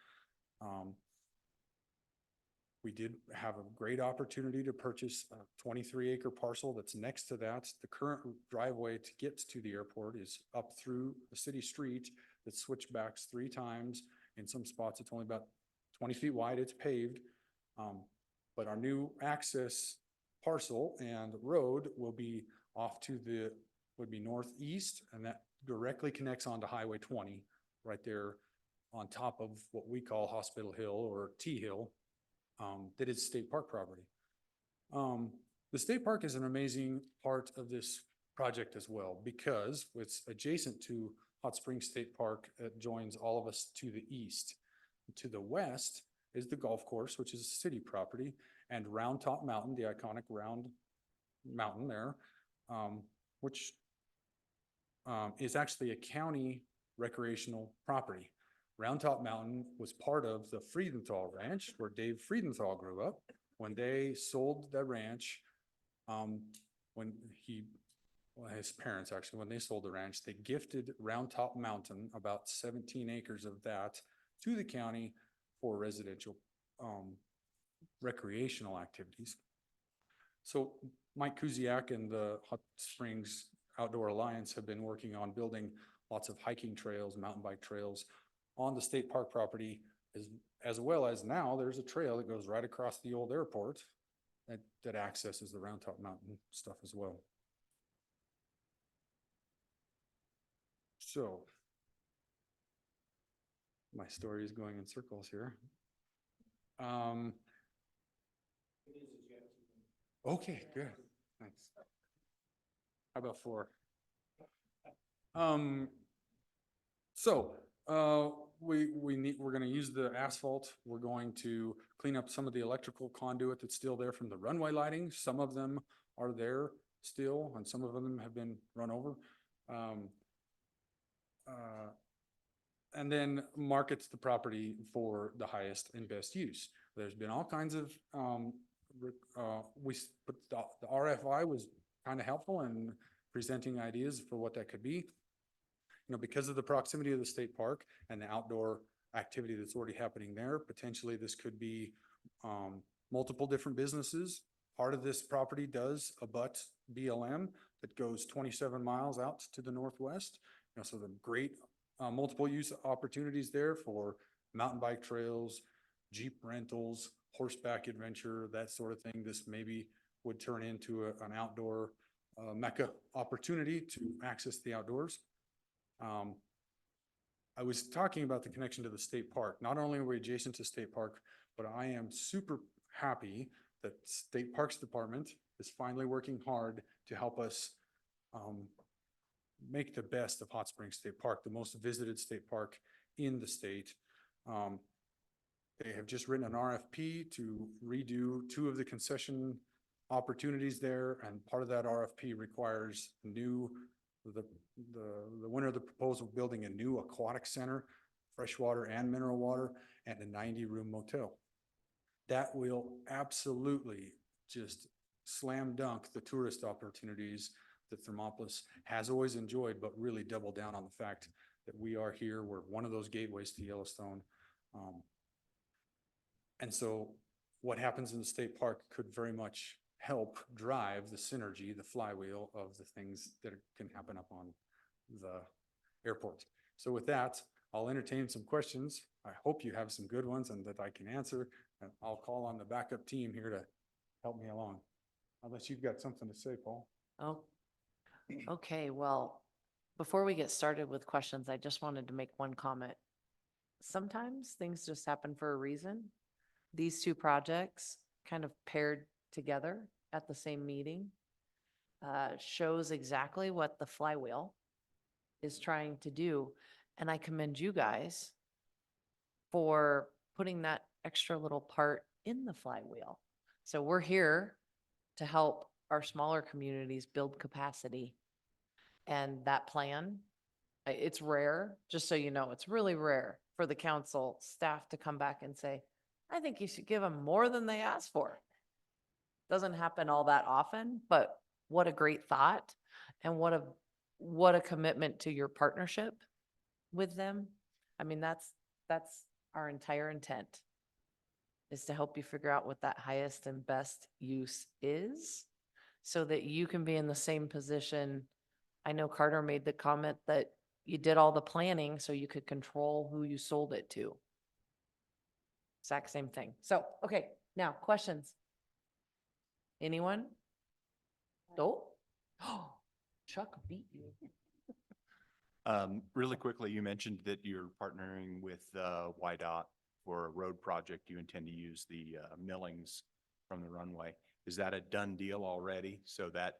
We did have a great opportunity to purchase a 23-acre parcel that's next to that. The current driveway to get to the airport is up through the city street that switchbacks 3 times. In some spots, it's only about 20 feet wide. It's paved. But our new access parcel and road will be off to would be northeast, and that directly connects onto Highway 20 right there on top of what we call Hospital Hill or T Hill, that is state park property. The state park is an amazing part of this project as well, because it's adjacent to Hot Springs State Park. It joins all of us to the east. To the west is the golf course, which is city property, and Round Top Mountain, the iconic round mountain there, which is actually a county recreational property. Round Top Mountain was part of the Friedenthal Ranch, where Dave Friedenthal grew up. When they sold the ranch, his parents actually, when they sold the ranch, they gifted Round Top Mountain, about 17 acres of that, to the county for residential recreational activities. So Mike Kuziak and the Hot Springs Outdoor Alliance have been working on building lots of hiking trails, mountain bike trails on the state park property, as well as now there's a trail that goes right across the old airport that accesses the Round Top Mountain stuff as well. So my story is going in circles here. Okay, good. Thanks. How about 4? We're gonna use the asphalt. We're going to clean up some of the electrical conduit that's still there from the runway lighting. Some of them are there still, and some of them have been run over. And then markets the property for the highest and best use. There's been all kinds of, the RFI was kind of helpful in presenting ideas for what that could be. You know, because of the proximity of the state park and the outdoor activity that's already happening there, potentially this could be multiple different businesses. Part of this property does abut BLM that goes 27 miles out to the northwest. You know, so the great multiple use opportunities there for mountain bike trails, Jeep rentals, horseback adventure, that sort of thing. This maybe would turn into an outdoor mecca opportunity to access the outdoors. I was talking about the connection to the state park. Not only are we adjacent to state park, but I am super happy that State Parks Department is finally working hard to help us make the best of Hot Springs State Park, the most visited state park in the state. They have just written an RFP to redo 2 of the concession opportunities there, and part of that RFP requires the winner of the proposal building a new aquatic center, freshwater and mineral water, and a 90-room motel. That will absolutely just slam dunk the tourist opportunities that Thermopolis has always enjoyed, but really double down on the fact that we are here. We're one of those gateways to Yellowstone. And so what happens in the state park could very much help drive the synergy, the flywheel of the things that can happen up on the airport. So with that, I'll entertain some questions. I hope you have some good ones and that I can answer. And I'll call on the backup team here to help me along. Unless you've got something to say, Paul. Oh, okay. Well, before we get started with questions, I just wanted to make one comment. Sometimes things just happen for a reason. These 2 projects kind of paired together at the same meeting shows exactly what the flywheel is trying to do. And I commend you guys for putting that extra little part in the flywheel. So we're here to help our smaller communities build capacity. And that plan, it's rare, just so you know, it's really rare for the council staff to come back and say, I think you should give them more than they asked for. Doesn't happen all that often, but what a great thought, and what a commitment to your partnership with them. I mean, that's our entire intent, is to help you figure out what that highest and best use is, so that you can be in the same position. I know Carter made the comment that you did all the planning so you could control who you sold it to. Exact same thing. So, okay, now questions. Anyone? Oh, Chuck beat you. Really quickly, you mentioned that you're partnering with YDOT for a road project. You intend to use the millings from the runway. Is that a done deal already? So that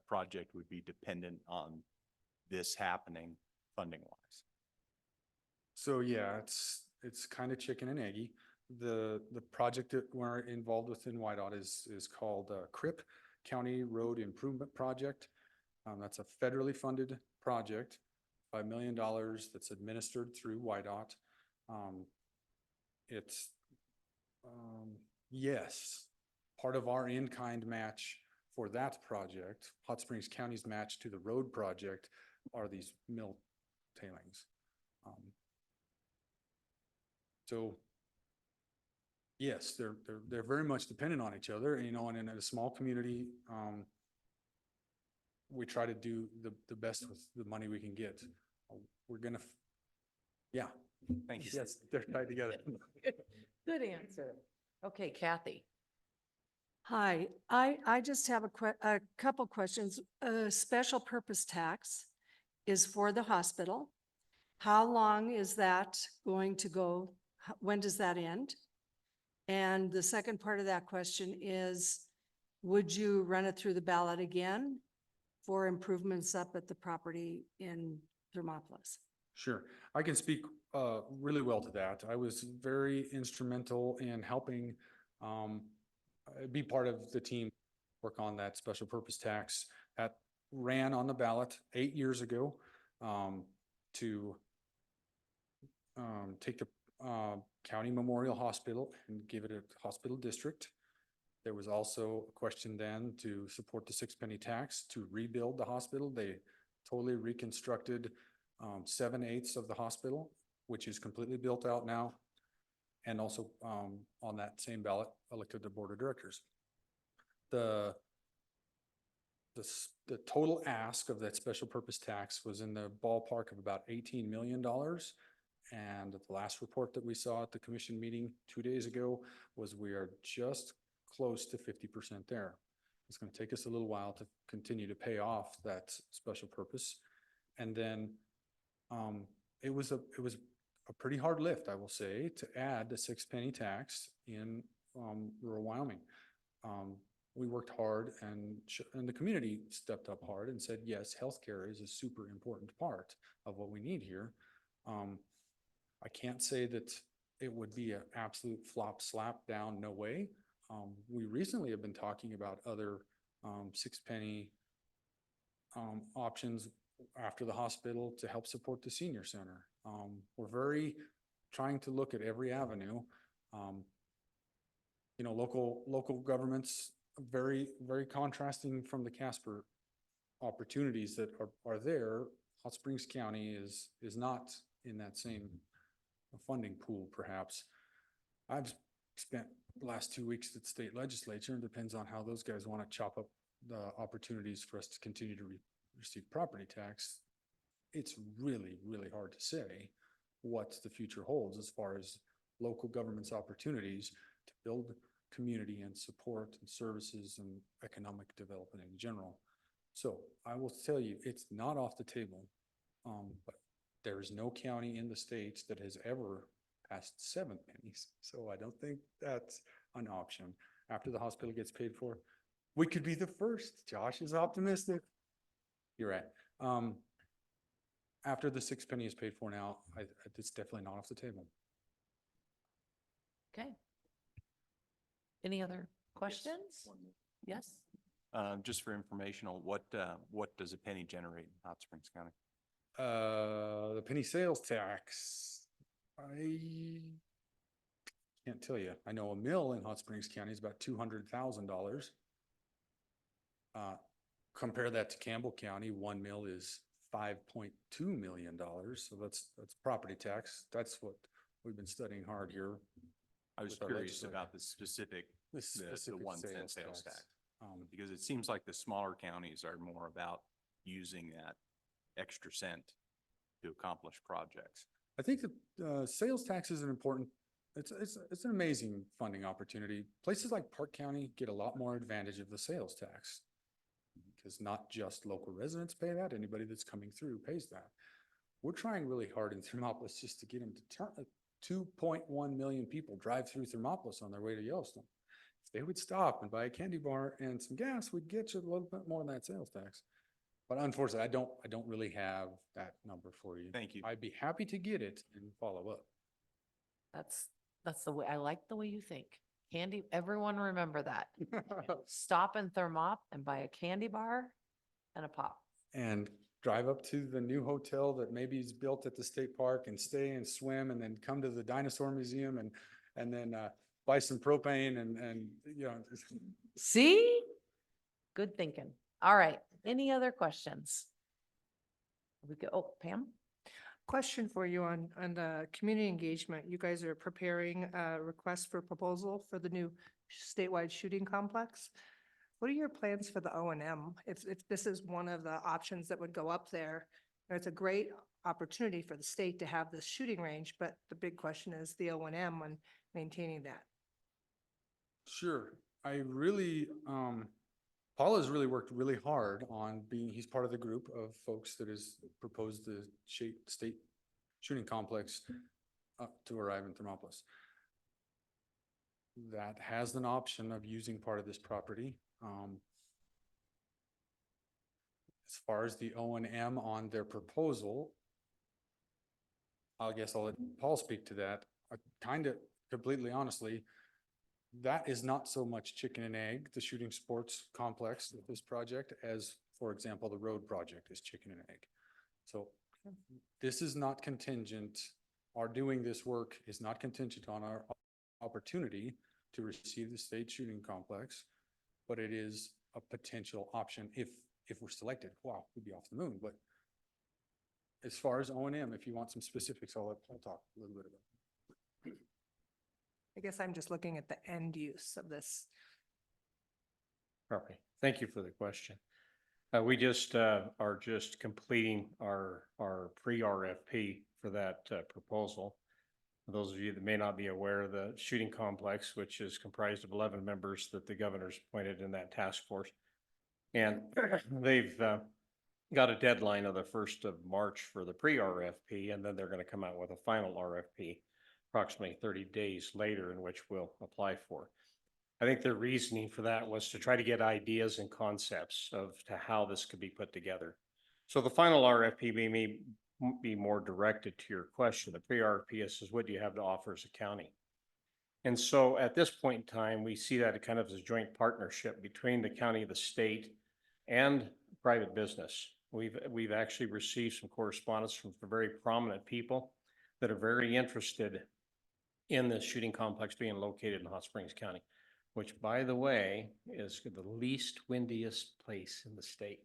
project would be dependent on this happening funding wise? So yeah, it's kind of chicken and eggy. The project that we're involved with in WYDOT is called CRIP, County Road Improvement Project. That's a federally funded project, $5 million that's administered through WYDOT. It's yes, part of our in-kind match for that project, Hot Springs County's match to the road project, are these mill tailings. So yes, they're very much dependent on each other, you know, and in a small community, we try to do the best with the money we can get. We're gonna, yeah. Thank you. Yes, they're tied together. Good answer. Okay, Kathy. Hi, I just have a couple questions. Special purpose tax is for the hospital. How long is that going to go? When does that end? And the second part of that question is, would you run it through the ballot again for improvements up at the property in Thermopolis? Sure, I can speak really well to that. I was very instrumental in helping be part of the team work on that special purpose tax that ran on the ballot 8 years ago to take the County Memorial Hospital and give it a hospital district. There was also a question then to support the 6 penny tax to rebuild the hospital. They totally reconstructed 7/8 of the hospital, which is completely built out now. And also on that same ballot, elected the board of directors. The total ask of that special purpose tax was in the ballpark of about $18 million. And the last report that we saw at the commission meeting 2 days ago was we are just close to 50% there. It's going to take us a little while to continue to pay off that special purpose. And then it was a pretty hard lift, I will say, to add the 6 penny tax in rural Wyoming. We worked hard and the community stepped up hard and said, yes, healthcare is a super important part of what we need here. I can't say that it would be an absolute flop slap down, no way. We recently have been talking about other 6 penny options after the hospital to help support the senior center. We're very trying to look at every avenue. You know, local governments, very contrasting from the Casper opportunities that are there. Hot Springs County is not in that same funding pool, perhaps. I've spent the last 2 weeks at the state legislature, and depends on how those guys want to chop up the opportunities for us to continue to receive property tax. It's really hard to say what the future holds as far as local government's opportunities to build community and support and services and economic development in general. So I will tell you, it's not off the table, but there is no county in the states that has ever passed 7 pennies. So I don't think that's an option. After the hospital gets paid for, we could be the first. Josh is optimistic. You're right. After the 6 penny is paid for now, it's definitely not off the table. Okay. Any other questions? Yes. Just for informational, what does a penny generate in Hot Springs County? The penny sales tax, I can't tell you. I know a mill in Hot Springs County is about $200,000. Compare that to Campbell County, 1 mill is $5.2 million. So that's property tax. That's what we've been studying hard here. I was curious about the specific, the 1 cent sales tax. Because it seems like the smaller counties are more about using that extra cent to accomplish projects. I think the sales tax is an important, it's an amazing funding opportunity. Places like Park County get a lot more advantage of the sales tax because not just local residents pay that, anybody that's coming through pays that. We're trying really hard in Thermopolis just to get them to turn, 2.1 million people drive through Thermopolis on their way to Yellowstone. If they would stop and buy a candy bar and some gas, we'd get you a little bit more than that sales tax. But unfortunately, I don't really have that number for you. Thank you. I'd be happy to get it and follow up. That's the way, I like the way you think. Candy, everyone remember that. Stop in Thermop and buy a candy bar and a pop. And drive up to the new hotel that maybe is built at the state park and stay and swim and then come to the dinosaur museum and then buy some propane and you know. See? Good thinking. All right. Any other questions? We go, oh, Pam? Question for you on the community engagement. You guys are preparing a request for proposal for the new statewide shooting complex. What are your plans for the O&M? If this is one of the options that would go up there, it's a great opportunity for the state to have this shooting range, but the big question is the O&M on maintaining that. Sure. I really, Paul has really worked really hard on he's part of the group of folks that has proposed the state shooting complex to arrive in Thermopolis. That has an option of using part of this property. As far as the O&M on their proposal, I guess I'll let Paul speak to that. Kind of completely honestly, that is not so much chicken and egg, the shooting sports complex with this project, as, for example, the road project is chicken and egg. So this is not contingent. Our doing this work is not contingent on our opportunity to receive the state shooting complex, but it is a potential option if we're selected. Wow, we'd be off the moon. But as far as O&M, if you want some specifics, I'll talk a little bit about it. I guess I'm just looking at the end use of this. Property. Thank you for the question. We just are just completing our pre-RFP for that proposal. For those of you that may not be aware, the shooting complex, which is comprised of 11 members that the governor's appointed in that task force, and they've got a deadline of the 1st of March for the pre-RFP, and then they're going to come out with a final RFP approximately 30 days later, in which we'll apply for. I think the reasoning for that was to try to get ideas and concepts of to how this could be put together. So the final RFP may be more directed to your question. The pre-RFP is what do you have to offer as a county? And so at this point in time, we see that kind of as a joint partnership between the county, the state, and private business. We've actually received some correspondence from very prominent people that are very interested in this shooting complex being located in Hot Springs County, which, by the way, is the least windiest place in the state.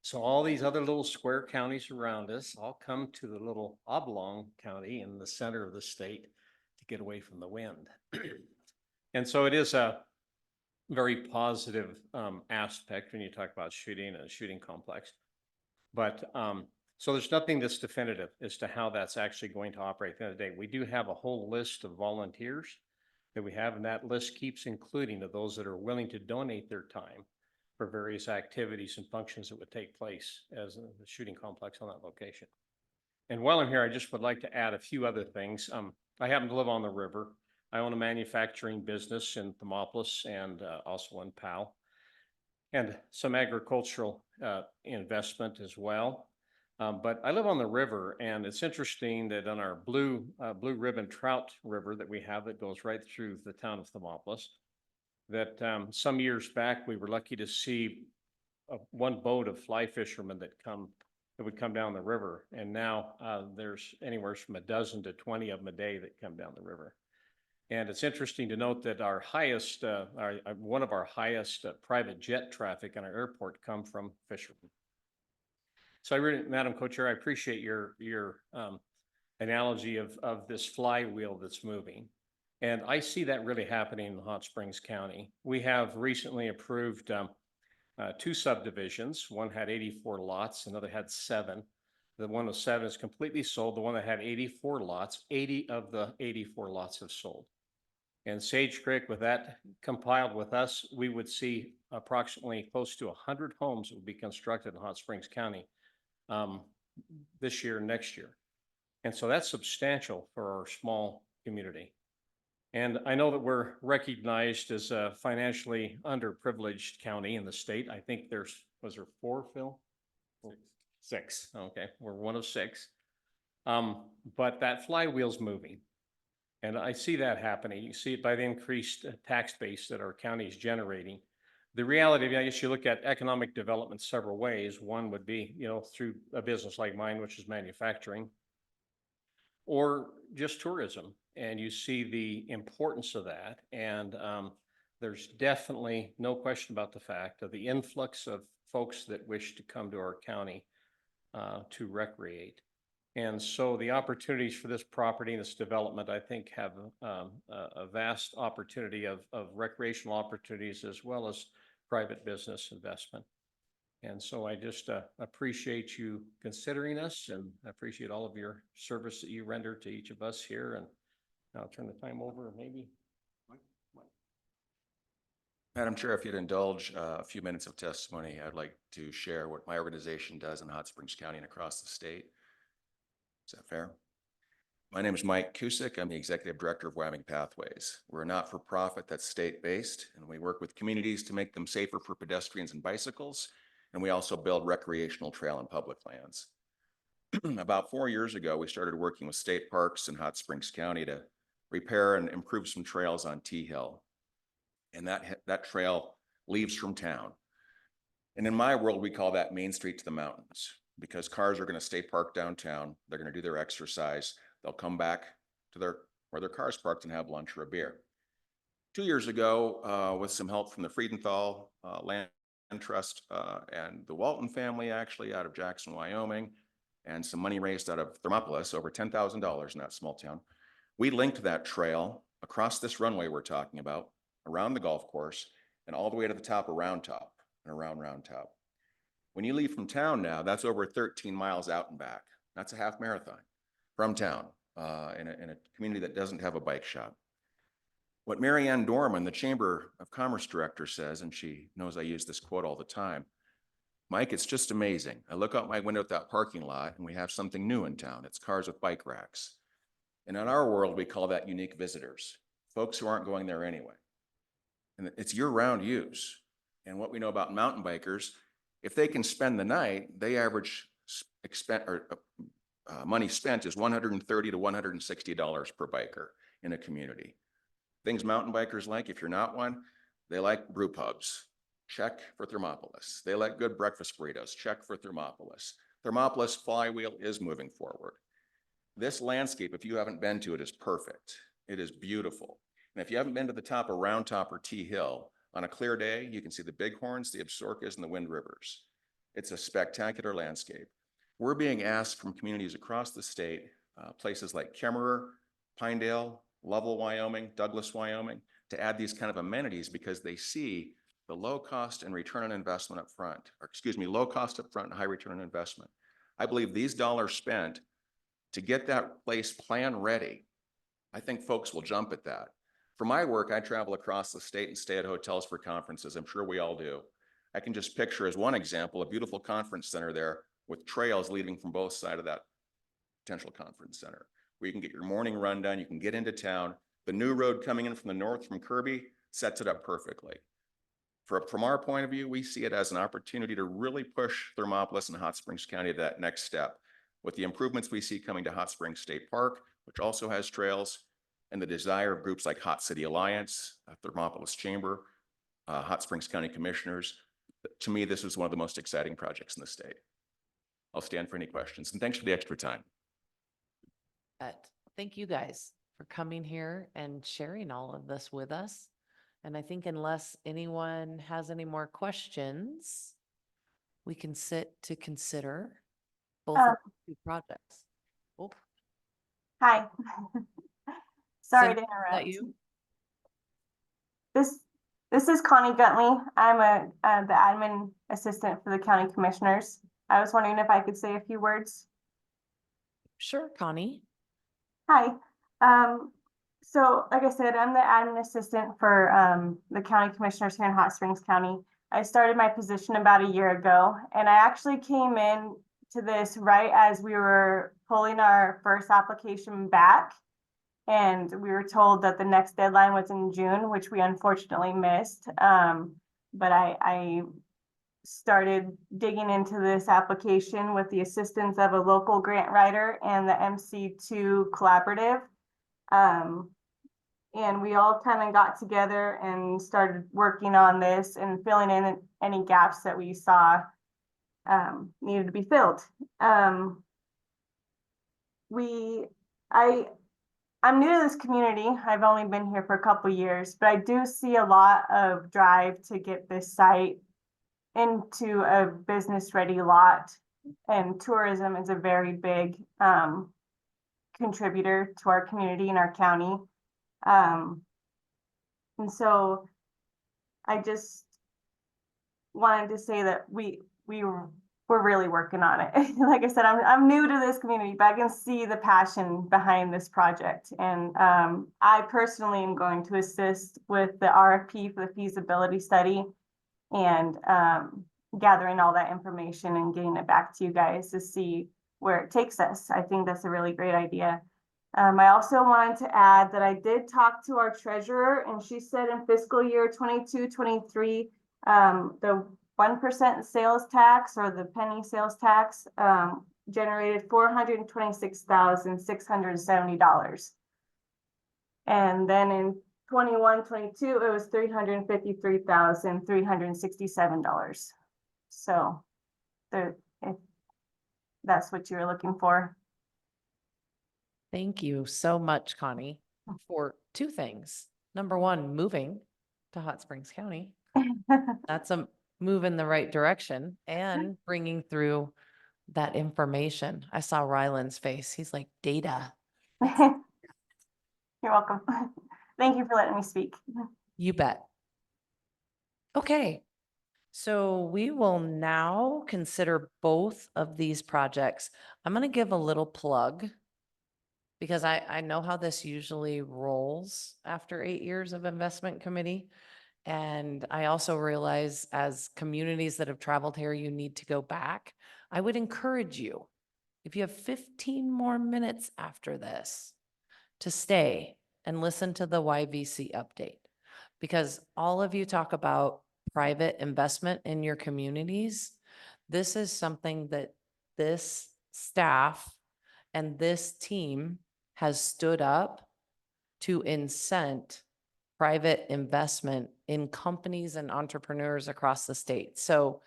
So all these other little square counties around us all come to the little oblong county in the center of the state to get away from the wind. And so it is a very positive aspect when you talk about shooting and a shooting complex. But so there's nothing that's definitive as to how that's actually going to operate at the end of the day. We do have a whole list of volunteers that we have, and that list keeps including of those that are willing to donate their time for various activities and functions that would take place as a shooting complex on that location. And while I'm here, I just would like to add a few other things. I happen to live on the river. I own a manufacturing business in Thermopolis and also in Powell, and some agricultural investment as well. But I live on the river, and it's interesting that on our blue ribbon trout river that we have that goes right through the town of Thermopolis, that some years back we were lucky to see one boat of fly fishermen that would come down the river, and now there's anywhere from a dozen to 20 of them a day that come down the river. And it's interesting to note that our highest, one of our highest private jet traffic in our airport come from fishermen. So I really, Madam Co-Chair, I appreciate your analogy of this flywheel that's moving. And I see that really happening in Hot Springs County. We have recently approved 2 subdivisions. One had 84 lots, another had 7. The one with 7 is completely sold. The one that had 84 lots, 80 of the 84 lots have sold. And Sage Creek, with that compiled with us, we would see approximately close to 100 homes that will be constructed in Hot Springs County this year and next year. And so that's substantial for our small community. And I know that we're recognized as a financially underprivileged county in the state. I think was there 4, Phil? 6. Okay, we're one of 6. But that flywheel's moving. And I see that happening. You see it by the increased tax base that our county is generating. The reality, I guess you look at economic development several ways. One would be, through a business like mine, which is manufacturing, or just tourism. And you see the importance of that. And there's definitely no question about the fact of the influx of folks that wish to come to our county to recreate. And so the opportunities for this property and this development, I think, have a vast opportunity of recreational opportunities as well as private business investment. And so I just appreciate you considering us, and I appreciate all of your service that you render to each of us here. And I'll turn the time over, maybe. Madam Chair, if you'd indulge a few minutes of testimony, I'd like to share what my organization does in Hot Springs County and across the state. Is that fair? My name is Mike Cusick. I'm the Executive Director of Wyoming Pathways. We're a not-for-profit that's state-based, and we work with communities to make them safer for pedestrians and bicycles. And we also build recreational trail and public lands. About 4 years ago, we started working with state parks in Hot Springs County to repair and improve some trails on T Hill. And that trail leaves from town. And in my world, we call that Main Street to the mountains, because cars are going to stay parked downtown. They're going to do their exercise. They'll come back to where their car's parked and have lunch or a beer. 2 years ago, with some help from the Friedenthal Land Trust and the Walton family, actually out of Jackson, Wyoming, and some money raised out of Thermopolis, over $10,000 in that small town, we linked that trail across this runway we're talking about, around the golf course, and all the way to the top of Round Top and around Round Top. When you leave from town now, that's over 13 miles out and back. That's a half marathon from town in a community that doesn't have a bike shop. What Mary Ann Dorman, the Chamber of Commerce Director, says, and she knows I use this quote all the time, Mike, it's just amazing. I look out my window at that parking lot and we have something new in town. It's cars with bike racks. And in our world, we call that unique visitors, folks who aren't going there anyway. And it's year-round use. And what we know about mountain bikers, if they can spend the night, they average money spent is $130 to $160 per biker in a community. Things mountain bikers like, if you're not one, they like brew pubs. Check for Thermopolis. They like good breakfast burritos. Check for Thermopolis. Thermopolis flywheel is moving forward. This landscape, if you haven't been to it, is perfect. It is beautiful. And if you haven't been to the top of Round Top or T Hill, on a clear day, you can see the Bighorns, the Absarokas, and the Wind Rivers. It's a spectacular landscape. We're being asked from communities across the state, places like Kemmerer, Pinedale, Lovell, Wyoming, Douglas, Wyoming, to add these kind of amenities because they see the low cost and return on investment up front, or excuse me, low cost up front and high return on investment. I believe these dollars spent to get that place plan ready, I think folks will jump at that. For my work, I travel across the state and stay at hotels for conferences. I'm sure we all do. I can just picture, as one example, a beautiful conference center there with trails leading from both sides of that potential conference center, where you can get your morning run done, you can get into town. The new road coming in from the north from Kirby sets it up perfectly. From our point of view, we see it as an opportunity to really push Thermopolis and Hot Springs County to that next step with the improvements we see coming to Hot Springs State Park, which also has trails, and the desire of groups like Hot City Alliance, Thermopolis Chamber, Hot Springs County Commissioners. To me, this is one of the most exciting projects in the state. I'll stand for any questions, and thanks for the extra time. Thank you guys for coming here and sharing all of this with us. And I think unless anyone has any more questions, we can sit to consider both of the two projects. Oh. Hi. Sorry to Is that interrupt. you? This is Connie Guntley. I'm the admin assistant for the county commissioners. I was wondering if I could say a few words. Sure, Connie. Hi. So like I said, I'm the admin assistant for the county commissioners here in Hot Springs County. I started my position about a year ago, and I actually came in to this right as we were pulling our first application back. And we were told that the next deadline was in June, which we unfortunately missed. But I started digging into this application with the assistance of a local grant writer and the MC2 collaborative. And we all kind of got together and started working on this and filling in any gaps that we saw needed to be filled. I'm new to this community. I've only been here for a couple of years, but I do see a lot of drive to get this site into a business-ready lot. And tourism is a very big contributor to our community and our county. And so I just wanted to say that we're really working on it. Like I said, I'm new to this community, but I can see the passion behind this project. And I personally am going to assist with the RFP for the feasibility study and gathering all that information and getting it back to you guys to see where it takes us. I think that's a really great idea. I also wanted to add that I did talk to our treasurer, and she said in fiscal year 22-23, the 1% sales tax or the penny sales tax generated $426,670. And then in 21-22, it was $353,367. So if that's what you were looking for. Thank you so much, Connie, for two things. Number one, moving to Hot Springs County. That's a move in the right direction, and bringing through that information. I saw Ryland's face. He's like, data. You're welcome. Thank you for letting me speak. You bet. Okay. So we will now consider both of these projects. I'm going to give a little plug because I know how this usually rolls after 8 years of investment committee. And I also realize as communities that have traveled here, you need to go back. I would encourage you, if you have 15 more minutes after this, to stay and listen to the YVC update, because all of you talk about private investment in your communities. This is something that this staff and this team has stood up to incent private investment in companies and entrepreneurs across the state. So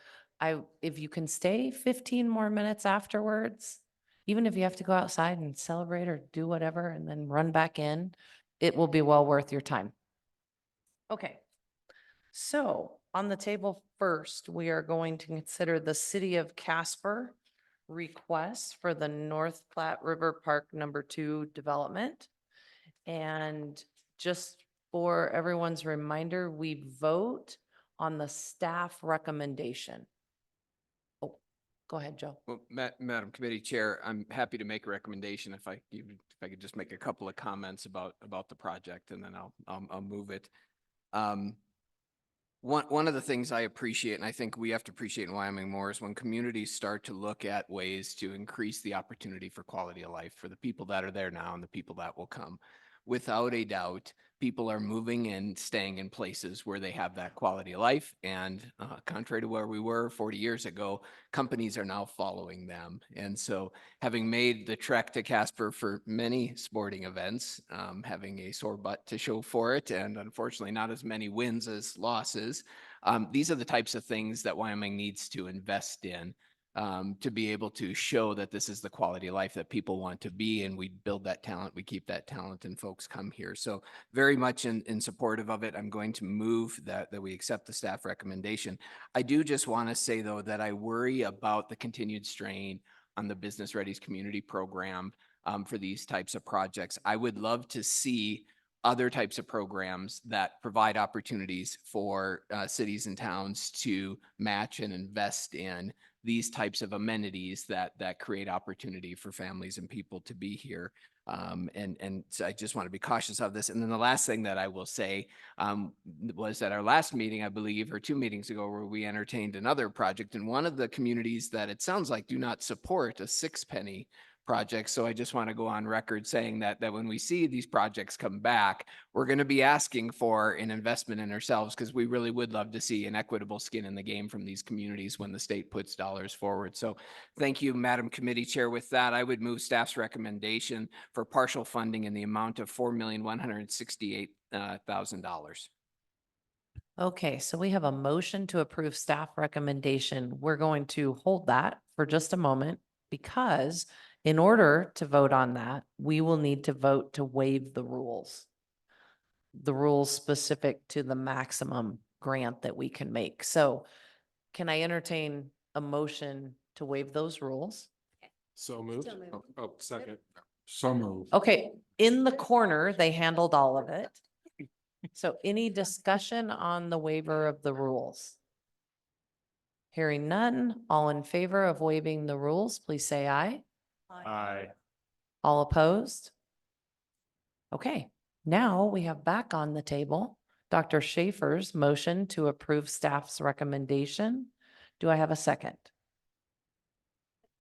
if you can stay 15 more minutes afterwards, even if you have to go outside and celebrate or do whatever and then run back in, it will be well worth your time. Okay. So on the table first, we are going to consider the City of Casper request for the North Platte River Park #2 development. And just for everyone's reminder, we vote on the staff recommendation. Oh, go ahead, Joe. Well, Madam Committee Chair, I'm happy to make a recommendation if I could just make a couple of comments about the project, and then I'll move it. One of the things I appreciate, and I think we have to appreciate in Wyoming more, is when communities start to look at ways to increase the opportunity for quality of life for the people that are there now and the people that will come. Without a doubt, people are moving and staying in places where they have that quality of life. And contrary to where we were 40 years ago, companies are now following them. And so having made the trek to Casper for many sporting events, having a sore butt to show for it, and unfortunately not as many wins as losses, these are the types of things that Wyoming needs to invest in. To be able to show that this is the quality of life that people want to be, and we build that talent, we keep that talent, and folks come here. So very much in supportive of it. I'm going to move that we accept the staff recommendation. I do just want to say, though, that I worry about the continued strain on the Business Ready's community program for these types of projects. I would love to see other types of programs that provide opportunities for cities and towns to match and invest in these types of amenities that create opportunity for families and people to be here. And so I just want to be cautious of this. And then the last thing that I will say was at our last meeting, I believe, or 2 meetings ago, where we entertained another project in one of the communities that it sounds like do not support a 6-penny project. So I just want to go on record saying that when we see these projects come back, we're going to be asking for an investment in ourselves, because we really would love to see an equitable skin in the game from these communities when the state puts dollars forward. So thank you, Madam Committee Chair. With that, I would move staff's recommendation for partial funding in the amount of $4,168,000. Okay, so we have a motion to approve staff recommendation. We're going to hold that for just a moment, because in order to vote on that, we will need to vote to waive the rules specific to the maximum grant that we can make. So can I entertain a motion to waive those rules? So moved. Oh, second. So moved. Okay, in the corner, they handled all of it. So any discussion on the waiver of the rules? Hearing none, all in favor of waiving the rules, please say aye. Aye. All opposed? Okay, now we have back on the table Dr. Schaefer's motion to approve staff's recommendation. Do I have a second?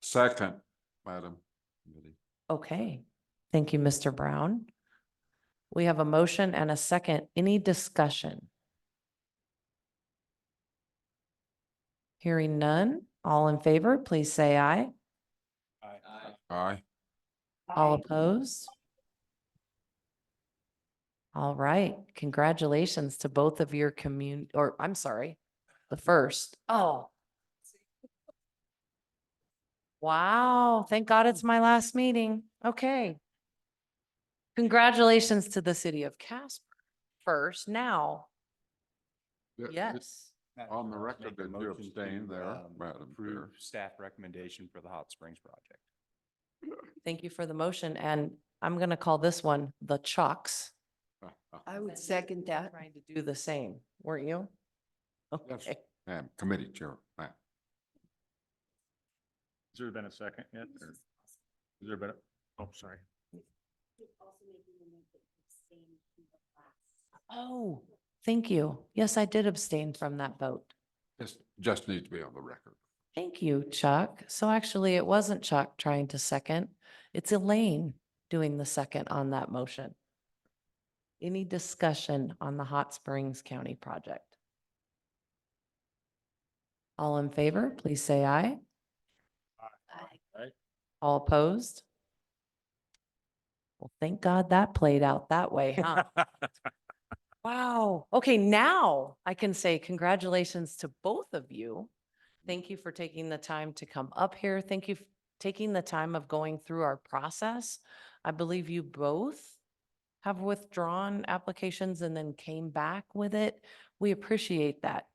Second, Madam Committee. Okay, thank you, Mr. Brown. We have a motion and a second. Any discussion? Hearing none, all in favor, please say aye. Aye. All opposed? All right, congratulations to both of your I'm sorry, the first. Oh. Wow, thank God it's my last meeting. Okay. Congratulations to the city of Casper first. Now, yes. On the record Make a that you motion abstained to, there, Madam Chair. approve staff recommendation for the Hot Springs project. Thank you for the motion, and I'm gonna call this one the Chucks. I would second that. Trying to do the same, weren't you? Yes, Okay. Madam Committee Chair. Has there been a second yet? Or has there been, oh, sorry. Oh, thank you. Yes, I did abstain from that vote. Just needs to be on the record. Thank you, Chuck. So actually, it wasn't Chuck trying to second. It's Elaine doing the second on that motion. Any discussion on the Hot Springs County project? All in favor, please say aye. Aye. All opposed? Well, thank God that played out that way, huh? Wow. Okay, now I can say congratulations to both of you. Thank you for taking the time to come up here. Thank you for taking the time of going through our process. I believe you both have withdrawn applications and then came back with it. We appreciate that.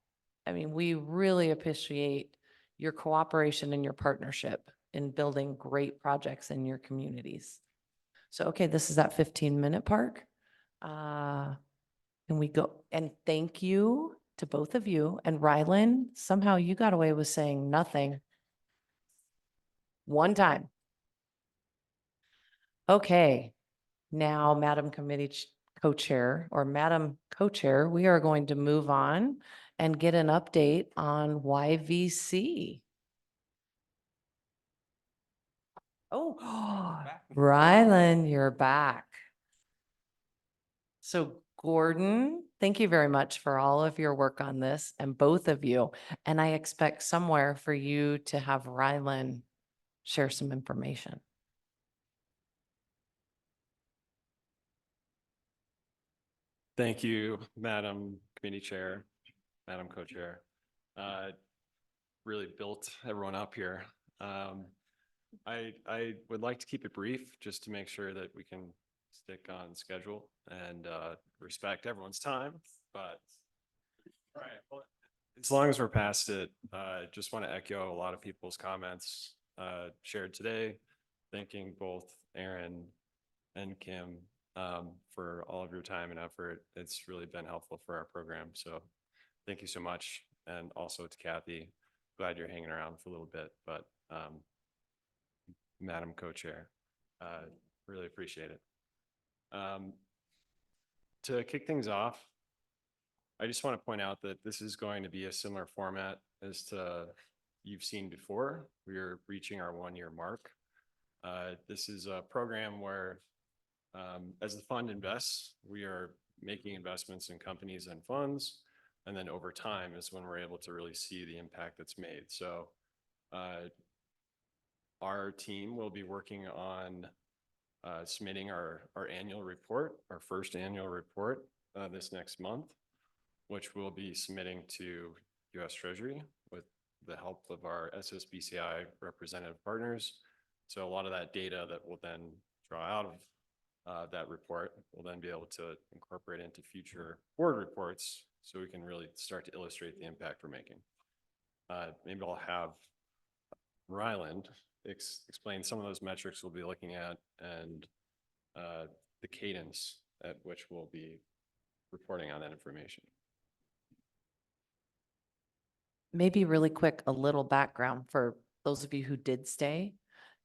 I mean, we really appreciate your cooperation and your partnership in building great projects in your communities. So, okay, this is that 15-minute park. Can we go? And thank you to both of you. And Rylan, somehow you got away with saying nothing. One time. Okay. Now, Madam Committee Co-Chair or Madam Co-Chair, we are going to move on and get an update on YVC. Oh, Rylan, you're back. So Gordon, thank you very much for all of your work on this and both of you. And I expect somewhere for you to have Rylan share some information. Thank you, Madam Committee Chair, Madam Co-Chair. Really built everyone up here. I would like to keep it brief just to make sure that we can stick on schedule and respect everyone's time, but all right, well, as long as we're past it, just want to echo a lot of people's comments shared today, thanking both Aaron and Kim for all of your time and effort. It's really been helpful for our program. So thank you so much. And also to Kathy glad you're hanging around for a little bit, but Madam Co-Chair, really appreciate it. To kick things off, I just want to point out that this is going to be a similar format as to you've seen before. We are reaching our 1-year mark. This is a program where as the fund invests, we are making investments in companies and funds. And then over time is when we're able to really see the impact that's made. So our team will be working on submitting our annual report, our first annual report this next month, which we'll be submitting to US Treasury with the help of our SSBCI representative partners. So a lot of that data that we'll then draw out of that report, we'll then be able to incorporate into future board reports so we can really start to illustrate the impact we're making. Maybe I'll have Ryland explain some of those metrics we'll be looking at and the cadence at which we'll be reporting on that information. Maybe really quick, a little background for those of you who did stay.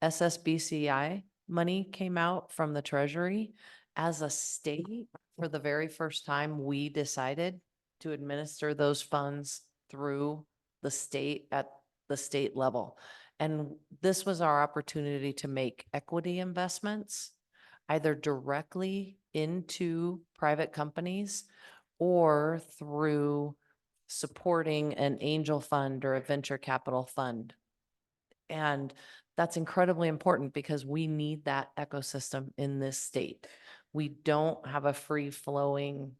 SSBCI money came out from the Treasury. As a state, for the very first time, we decided to administer those funds through the state at the state level. And this was our opportunity to make equity investments, either directly into private companies or through supporting an angel fund or a venture capital fund. And that's incredibly important because we need that ecosystem in this state. We don't have a free flowing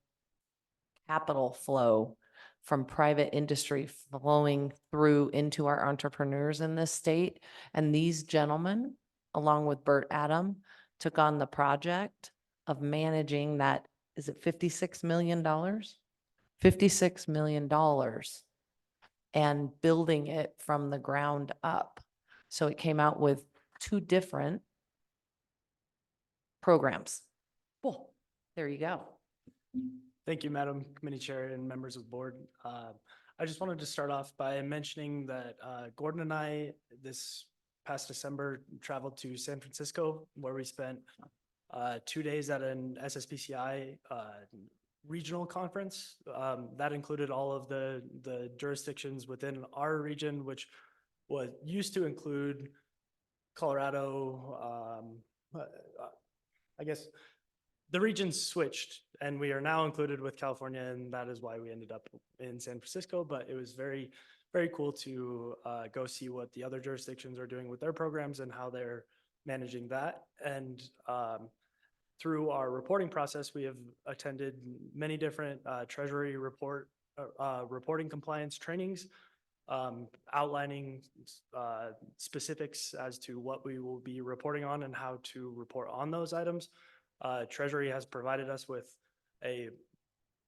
capital flow from private industry flowing through into our entrepreneurs in this state. And these gentlemen, along with Bert Adam, took on the project of managing that, is it $56 million? $56 million and building it from the ground up. So it came out with 2 different programs. Well, there you go. Thank you, Madam Committee Chair and members of the board. I just wanted to start off by mentioning that Gordon and I, this past December, traveled to San Francisco, where we spent 2 days at an SSBCI regional conference. That included all of the jurisdictions within our region, which used to include Colorado. I guess the regions switched and we are now included with California, and that is why we ended up in San Francisco. But it was very, very cool to go see what the other jurisdictions are doing with their programs and how they're managing that. And through our reporting process, we have attended many different Treasury reporting compliance trainings, outlining specifics as to what we will be reporting on and how to report on those items. Treasury has provided us with a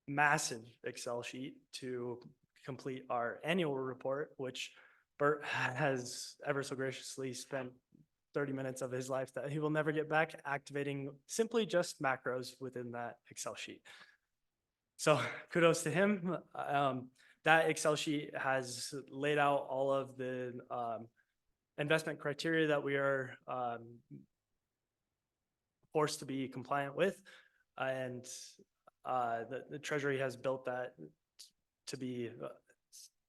massive Excel sheet to complete our annual report, which Bert has ever so graciously spent 30 minutes of his life that he will never get back activating simply just macros within that Excel sheet. So kudos to him. That Excel sheet has laid out all of the investment criteria that we are forced to be compliant with. And the Treasury has built that to be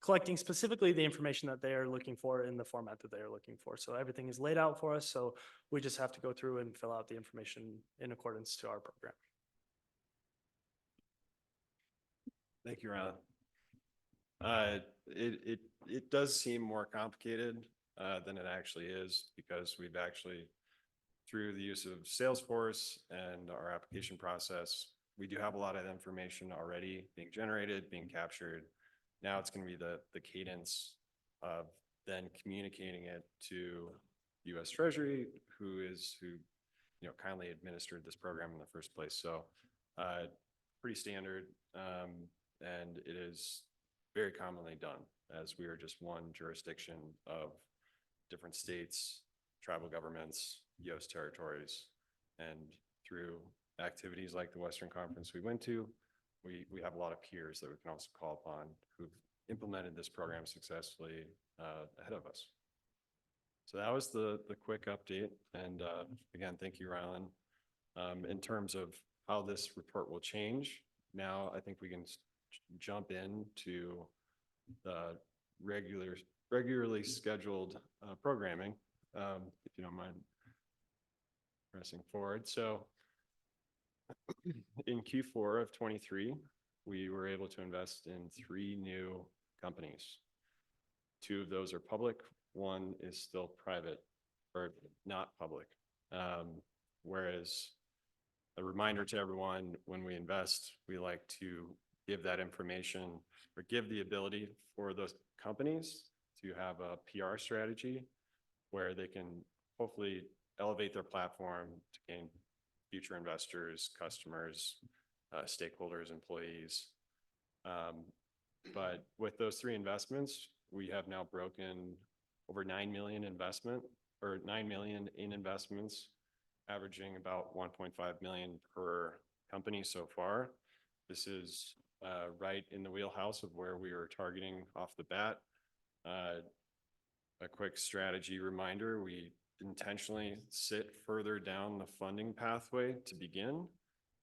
collecting specifically the information that they are looking for in the format that they are looking for. So everything is laid out for us. So we just have to go through and fill out the information in accordance to our program. Thank you, Ron. It does seem more complicated than it actually is, because we've actually, through the use of Salesforce and our application process, we do have a lot of information already being generated, being captured. Now it's going to be the cadence of then communicating it to US Treasury, who kindly administered this program in the first place. So pretty standard, and it is very commonly done, as we are just one jurisdiction of different states, tribal governments, US territories, and through activities like the Western Conference we went to, we have a lot of peers that we can also call upon who've implemented this program successfully ahead of us. So that was the quick update. And again, thank you, Rylan. In terms of how this report will change, now I think we can jump into the regularly scheduled programming, if you don't mind pressing forward. So in Q4 of 23, we were able to invest in 3 new companies. 2 of those are public. 1 is still private or not public. Whereas a reminder to everyone, when we invest, we like to give that information or give the ability for those companies to have a PR strategy where they can hopefully elevate their platform to gain future investors, customers, stakeholders, employees. But with those 3 investments, we have now broken over 9 million in investments, averaging about 1.5 million per company so far. This is right in the wheelhouse of where we were targeting off the bat. A quick strategy reminder, we intentionally sit further down the funding pathway to begin,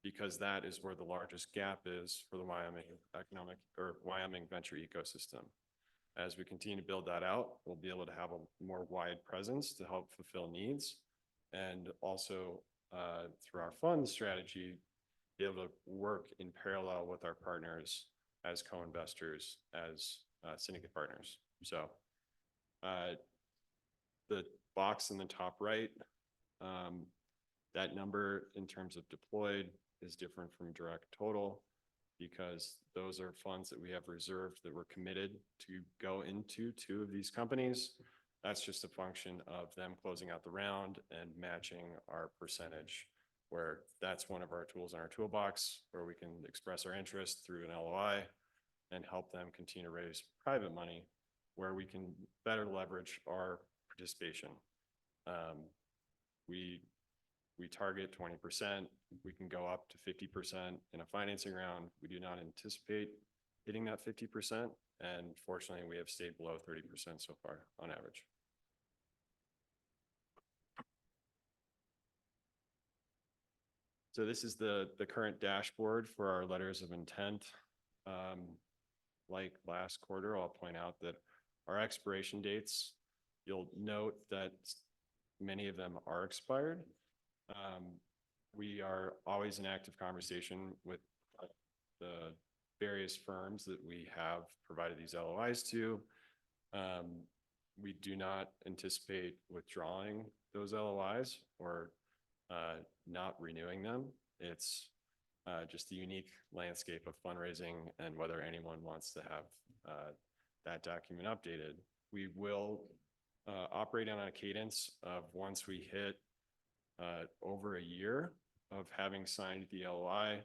because that is where the largest gap is for the Wyoming venture ecosystem. As we continue to build that out, we'll be able to have a more wide presence to help fulfill needs, and also through our fund strategy, be able to work in parallel with our partners as co-investors, as syndicate partners. So the box in the top right, that number in terms of deployed is different from direct total, because those are funds that we have reserved that were committed to go into 2 of these companies. That's just a function of them closing out the round and matching our percentage, where that's one of our tools in our toolbox, where we can express our interest through an LOI and help them continue to raise private money, where we can better leverage our participation. We target 20%. We can go up to 50% in a financing round. We do not anticipate hitting that 50%. And fortunately, we have stayed below 30% so far on average. So this is the current dashboard for our letters of intent. Like last quarter, I'll point out that our expiration dates, you'll note that many of them are expired. We are always in active conversation with the various firms that we have provided these LOIs to. We do not anticipate withdrawing those LOIs or not renewing them. It's just the unique landscape of fundraising and whether anyone wants to have that document updated. We will operate on a cadence of, once we hit over a year of having signed the LOI,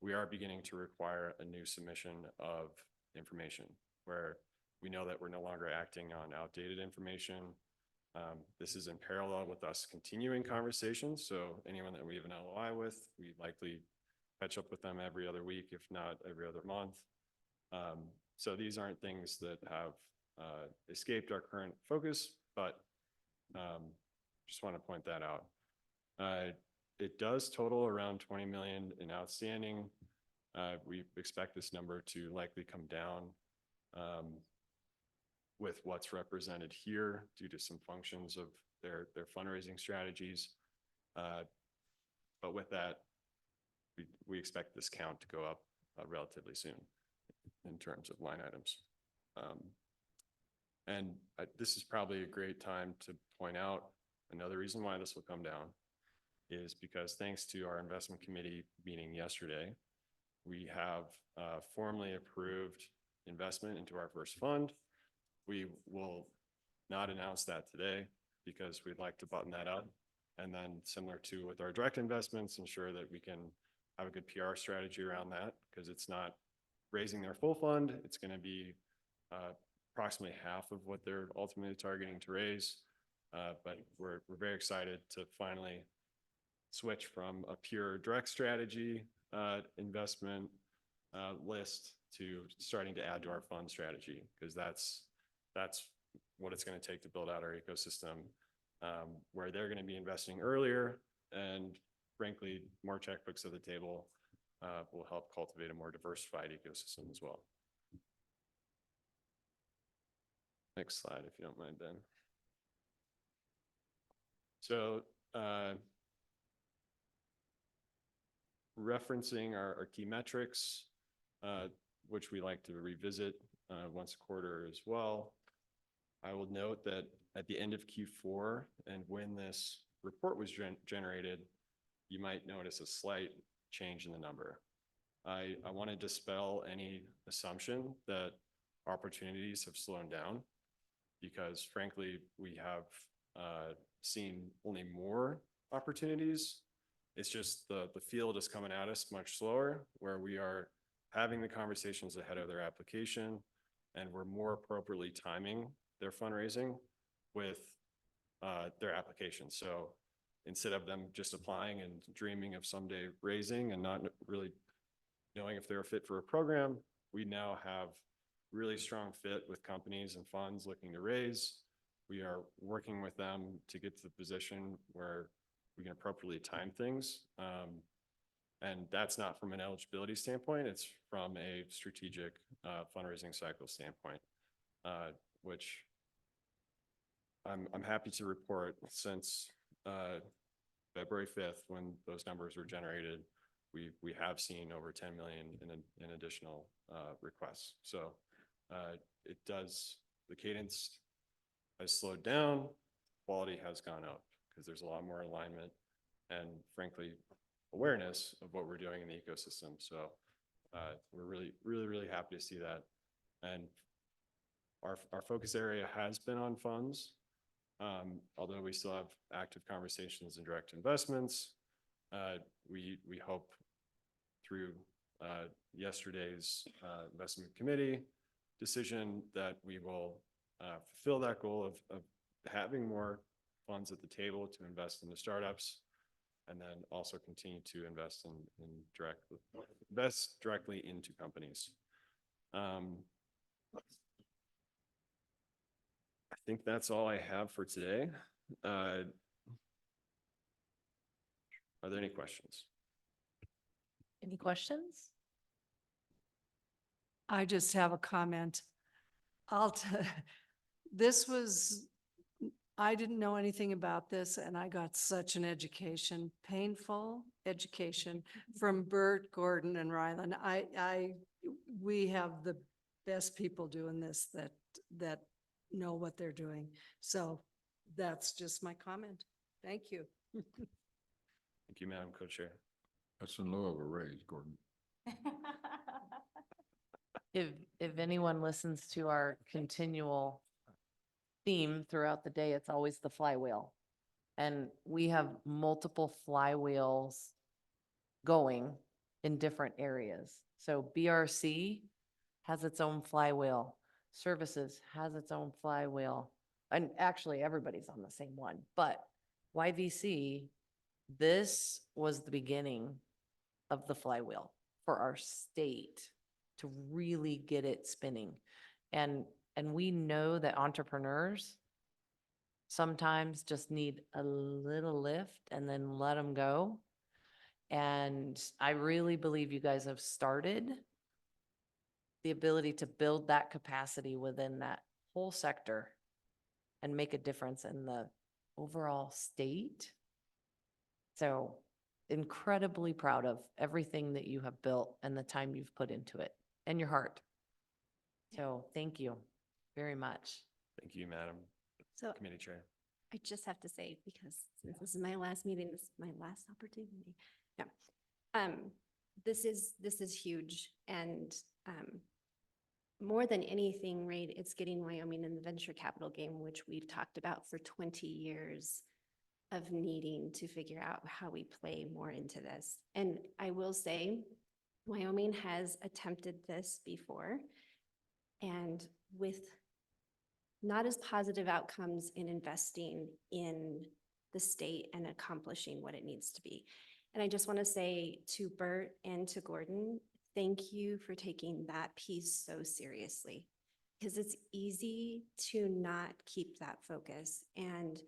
we are beginning to require a new submission of information, where we know that we're no longer acting on outdated information. This is in parallel with us continuing conversations. So anyone that we have an LOI with, we likely catch up with them every other week, if not every other month. So these aren't things that have escaped our current focus, but just want to point that out. It does total around 20 million in outstanding. We expect this number to likely come down with what's represented here due to some functions of their fundraising strategies. But with that, we expect this count to go up relatively soon in terms of line items. And this is probably a great time to point out another reason why this will come down is because, thanks to our investment committee meeting yesterday, we have formally approved investment into our first fund. We will not announce that today because we'd like to button that up. And then, similar to with our direct investments, ensure that we can have a good PR strategy around that, because it's not raising their full fund. It's going to be approximately half of what they're ultimately targeting to raise. But we're very excited to finally switch from a pure direct strategy investment list to starting to add to our fund strategy, because that's what it's going to take to build out our ecosystem, where they're going to be investing earlier, and frankly, more checkbooks at the table will help cultivate a more diversified ecosystem as well. Next slide, if you don't mind, Ben. So referencing our key metrics, which we like to revisit once a quarter as well. I will note that at the end of Q4 and when this report was generated, you might notice a slight change in the number. I want to dispel any assumption that opportunities have slowed down, because frankly, we have seen only more opportunities. It's just the field is coming at us much slower, where we are having the conversations ahead of their application, and we're more appropriately timing their fundraising with their application. So instead of them just applying and dreaming of someday raising and not really knowing if they're a fit for a program, we now have really strong fit with companies and funds looking to raise. We are working with them to get to the position where we can appropriately time things. And that's not from an eligibility standpoint, it's from a strategic fundraising cycle standpoint, which I'm happy to report since February 5th, when those numbers were generated, we have seen over 10 million in additional requests. So the cadence has slowed down, quality has gone up, because there's a lot more alignment and frankly, awareness of what we're doing in the ecosystem. So we're really happy to see that. And our focus area has been on funds, although we still have active conversations in direct investments. We hope through yesterday's investment committee decision that we will fulfill that goal of having more funds at the table to invest in the startups, and then also continue to invest invest directly into companies. I think that's all I have for today. Are there any questions? Any questions? I just have a comment. I didn't know anything about this, and I got such an education, painful education from Bert, Gordon, and Rylan. We have the best people doing this that know what they're doing. So that's just my comment. Thank you. Thank you, Madam Co-Chair. That's a no of a raise, Gordon. If anyone listens to our continual theme throughout the day, it's always the flywheel. And we have multiple flywheels going in different areas. So BRC has its own flywheel. Services has its own flywheel. And actually everybody's on the same one, but YVC, this was the beginning of the flywheel for our state to really get it spinning. And we know that entrepreneurs sometimes just need a little lift and then let them go. And I really believe you guys have started the ability to build that capacity within that whole sector and make a difference in the overall state. So incredibly proud of everything that you have built and the time you've put into it and your heart. So thank you very much. Thank you, Madam So Committee Chair. I just have to say, because since this is my last meeting, this is my last opportunity. Yeah. This is huge, and more than anything, right, it's getting Wyoming in the venture capital game, which we've talked about for 20 years of needing to figure out how we play more into this. And I will say, Wyoming has attempted this before, and with not as positive outcomes in investing in the state and accomplishing what it needs to be. And I just want to say to Bert and to Gordon, thank you for taking that piece so seriously. Because it's easy to not keep that focus. And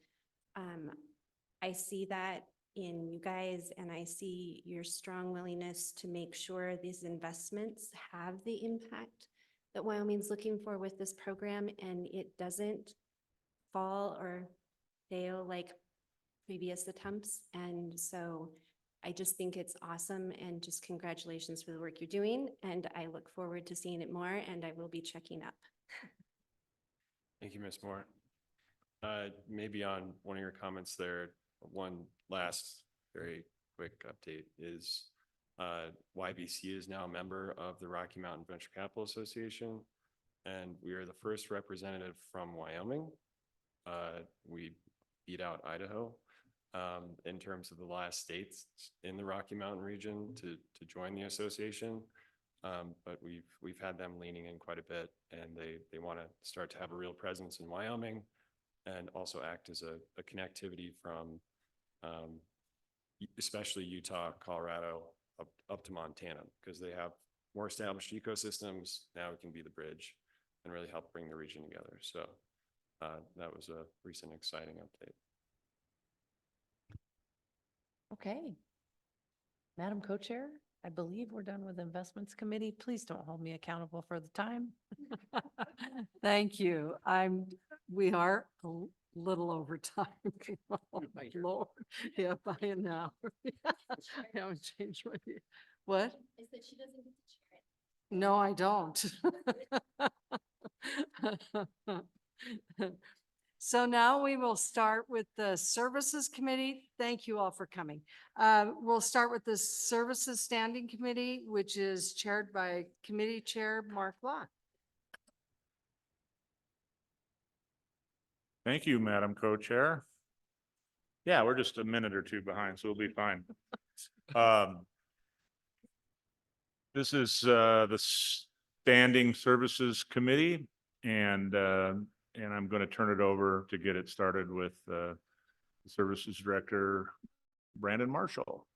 I see that in you guys, and I see your strong willingness to make sure these investments have the impact that Wyoming's looking for with this program, and it doesn't fall or fail like previous attempts. And so I just think it's awesome, and just congratulations for the work you're doing. And I look forward to seeing it more, and I will be checking up. Thank you, Ms. Moore. Maybe on one of your comments there, one last very quick update is YBC is now a member of the Rocky Mountain Venture Capital Association, and we are the first representative from Wyoming. We beat out Idaho in terms of the last states in the Rocky Mountain region to join the association. But we've had them leaning in quite a bit, and they want to start to have a real presence in Wyoming and also act as a connectivity from especially Utah, Colorado, up to Montana, because they have more established ecosystems. Now it can be the bridge and really help bring the region together. So that was a recent exciting update. Okay. Madam Co-Chair, I believe we're done with Investments Committee. Please don't hold me accountable for the time. Thank you. We are a little over time. Oh, my Lord. Yeah, by an hour. I haven't changed my, what? Is that she doesn't get to chair it. No, I don't. So now we will start with the Services Committee. Thank you all for coming. We'll start with the Services Standing Committee, which is chaired by Committee Chair Mark Lott. Thank you, Madam Co-Chair. Yeah, we're just a minute or two behind, so we'll be fine. This is the Standing Services Committee, and I'm going to turn it over to get it started with the Services Director, Brandon Marshall.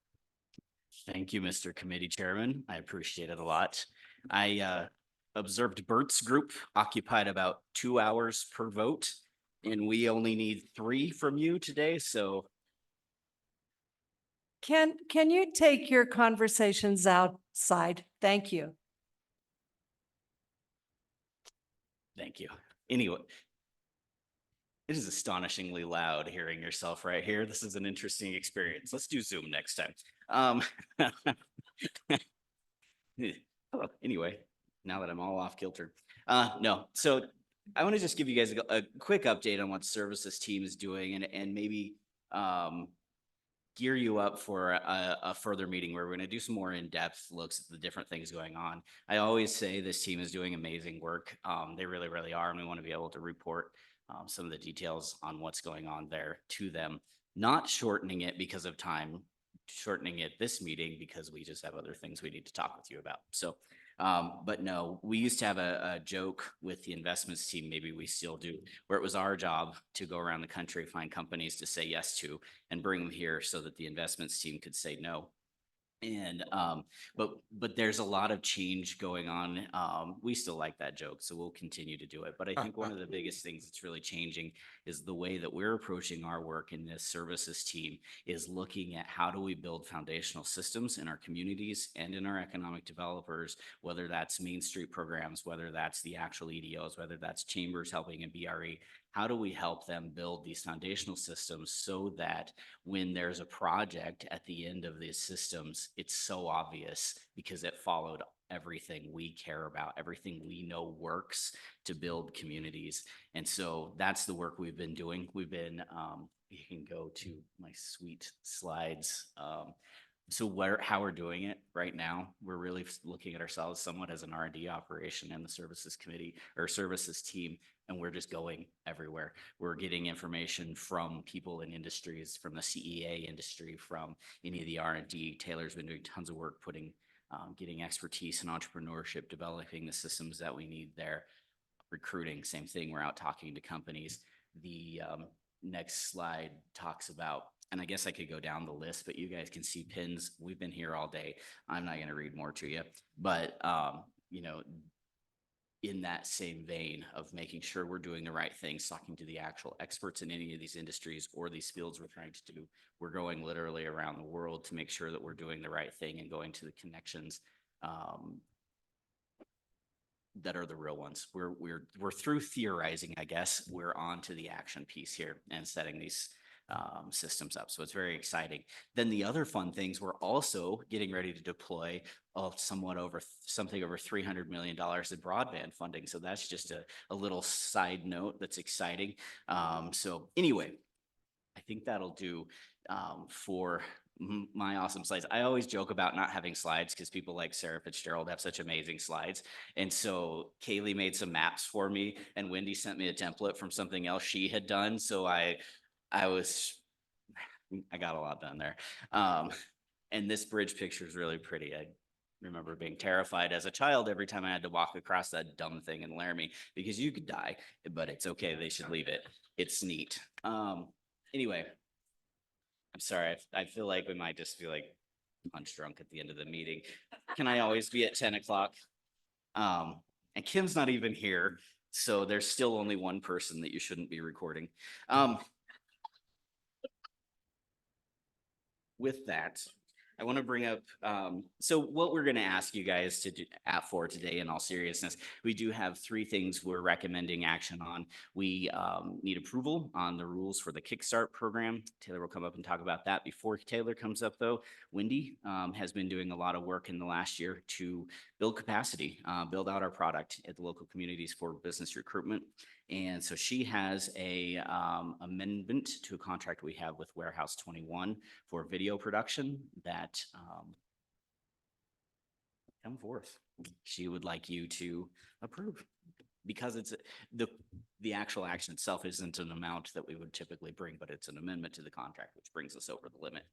Thank you, Mr. Committee Chairman. I appreciate it a lot. I observed Bert's group occupied about 2 hours per vote, and we only need 3 from you today, so. Can you take your conversations outside? Thank you. Thank you. Anyway, it is astonishingly loud hearing yourself right here. This is an interesting experience. Let's do Zoom next time. Anyway, now that I'm all off kilter. No, so I want to just give you guys a quick update on what services team is doing, and maybe gear you up for a further meeting where we're going to do some more in-depth looks at the different things going on. I always say this team is doing amazing work. They really, really are. And we want to be able to report some of the details on what's going on there to them, not shortening it because of time, shortening it this meeting because we just have other things we need to talk with you about. So, but no, we used to have a joke with the investments team, maybe we still do, where it was our job to go around the country, find companies to say yes to and bring them here so that the investments team could say no. And but there's a lot of change going on. We still like that joke, so we'll continue to do it. But I think one of the biggest things that's really changing is the way that we're approaching our work in this services team is looking at how do we build foundational systems in our communities and in our economic developers, whether that's Main Street programs, whether that's the actual EDOs, whether that's chambers helping in BRE. How do we help them build these foundational systems so that when there's a project at the end of these systems, it's so obvious because it followed everything we care about, everything we know works to build communities. And so that's the work we've been doing. We've been, you can go to my sweet slides. So how we're doing it right now, we're really looking at ourselves somewhat as an R&D operation in the services committee or services team, and we're just going everywhere. We're getting information from people in industries, from the CEA industry, from any of the R&D. Taylor's been doing tons of work getting expertise in entrepreneurship, developing the systems that we need there. Recruiting, same thing. We're out talking to companies. The next slide talks about And I guess I could go down the list, but you guys can see pins. We've been here all day. I'm not gonna read more to you, but, you know, in that same vein of making sure we're doing the right things, talking to the actual experts in any of these industries or these fields we're trying to do. We're going literally around the world to make sure that we're doing the right thing and going to the connections that are the real ones. We're through theorizing, I guess. We're on to the action piece here and setting these systems up. So it's very exciting. Then the other fun things, we're also getting ready to deploy something over $300 million in broadband funding. So that's just a little side note that's exciting. So anyway, I think that'll do for my awesome slides. I always joke about not having slides because people like Sarah Fitzgerald have such amazing slides. And so Kaylee made some maps for me and Wendy sent me a template from something else she had done. So I got a lot done there. And this bridge picture is really pretty. I remember being terrified as a child every time I had to walk across that dumb thing in Laramie because you could die, but it's okay. They should leave it. It's neat. Anyway, I'm sorry. I feel like we might just be like punch drunk at the end of the meeting. Can I always be at 10 o'clock? And Kim's not even here. So there's still only one person that you shouldn't be recording. With that, I want to bring up, so what we're going to ask you guys to do for today in all seriousness, we do have 3 things we're recommending action on. We need approval on the rules for the Kickstart program. Taylor will come up and talk about that. Before Taylor comes up though, Wendy has been doing a lot of work in the last year to build capacity, build out our product at the local communities for business recruitment. And so she has a amendment to a contract we have with Warehouse 21 for video production that come forth. She would like you to approve because it's the actual action itself isn't an amount that we would typically bring, but it's an amendment to the contract, which brings us over the limit.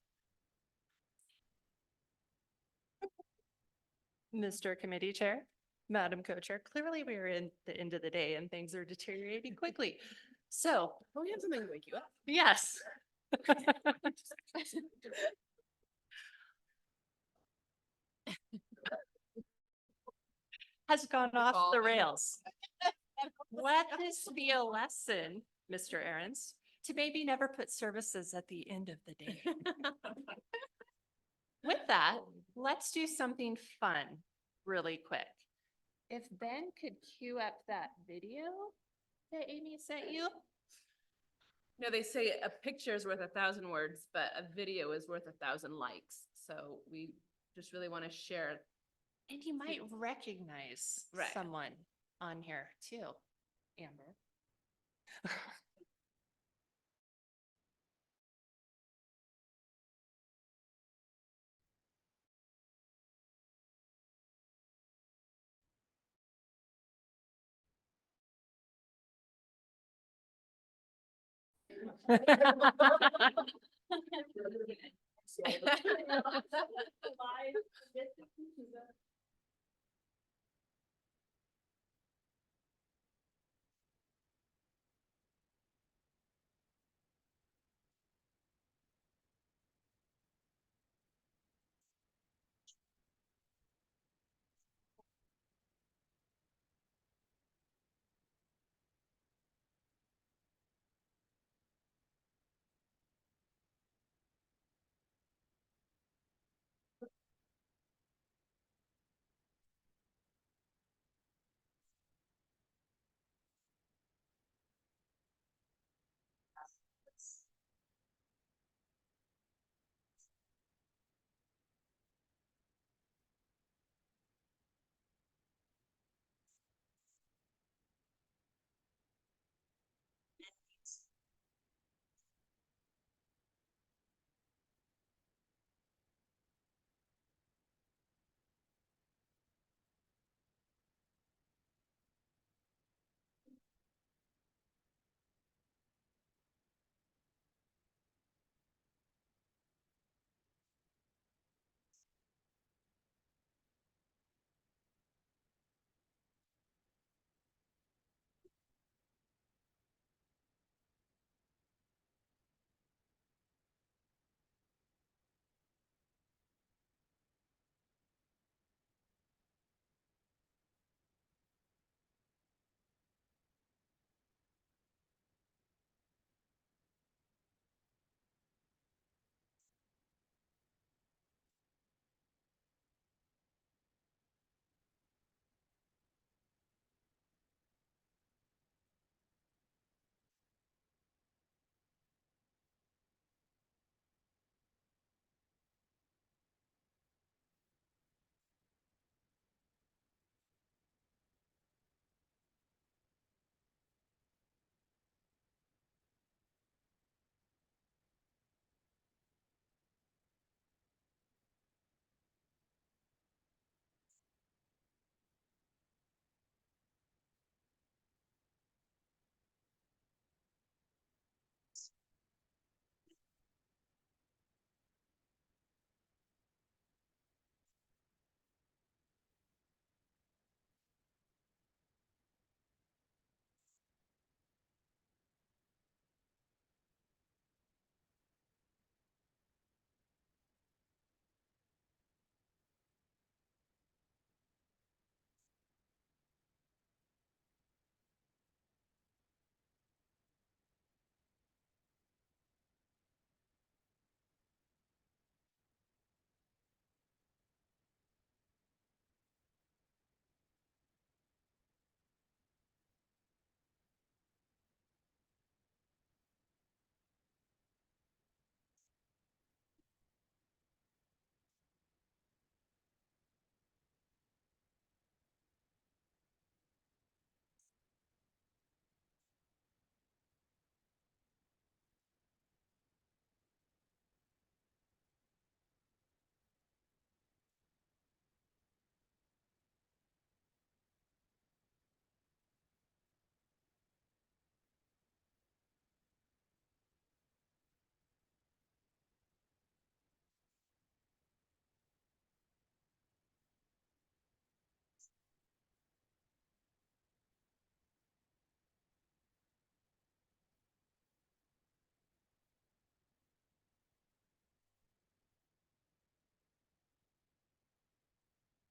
Mr. Committee Chair, Madam Co-Chair, clearly we are in the end of the day and things are deteriorating quickly. So we have something to wake you up. yes. Has gone off the rails. Let this be a lesson, Mr. Ahrens, to maybe never put services at the end of the day. With that, let's do something fun really quick. If Ben could cue up that video that Amy sent you. No, they say a picture is worth 1,000 words, but a video is worth 1,000 likes. So we just really want to share. And you might recognize someone on here too, Amber.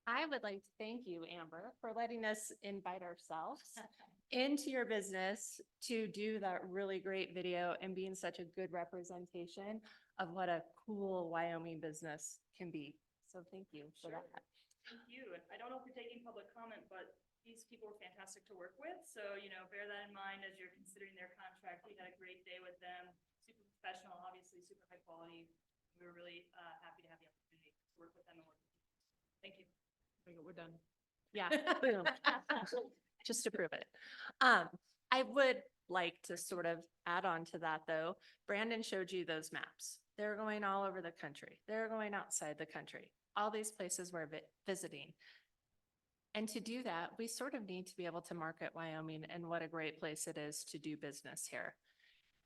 I would like to thank you, Amber, for letting us invite ourselves into your business to do that really great video and being such a good representation of what a cool Wyoming business can be. So thank you for that. Thank you. And I don't know if you're taking public comment, but these people were fantastic to work with. So, bear that in mind as you're considering their contract. We had a great day with them. Super professional, obviously super high quality. We were really happy to have the opportunity to work with them and work with you. Thank you. We're done. Yeah, boom. Just to prove it. I would like to sort of add on to that though. Brandon showed you those maps. They're going all over the country. They're going outside the country. All these places we're visiting. And to do that, we sort of need to be able to market Wyoming and what a great place it is to do business here.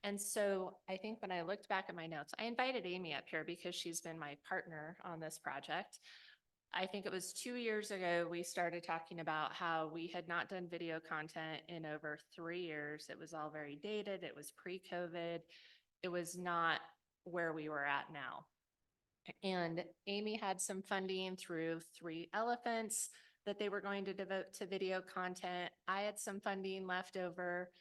And so I think when I looked back at my notes, I invited Amy up here because she's been my partner on this project. I think it was 2 years ago, we started talking about how we had not done video content in over 3 years. It was all very dated. It was pre-COVID. It was not where we were at now. And Amy had some funding through 3 Elephants that they were going to devote to video content. I had some funding left over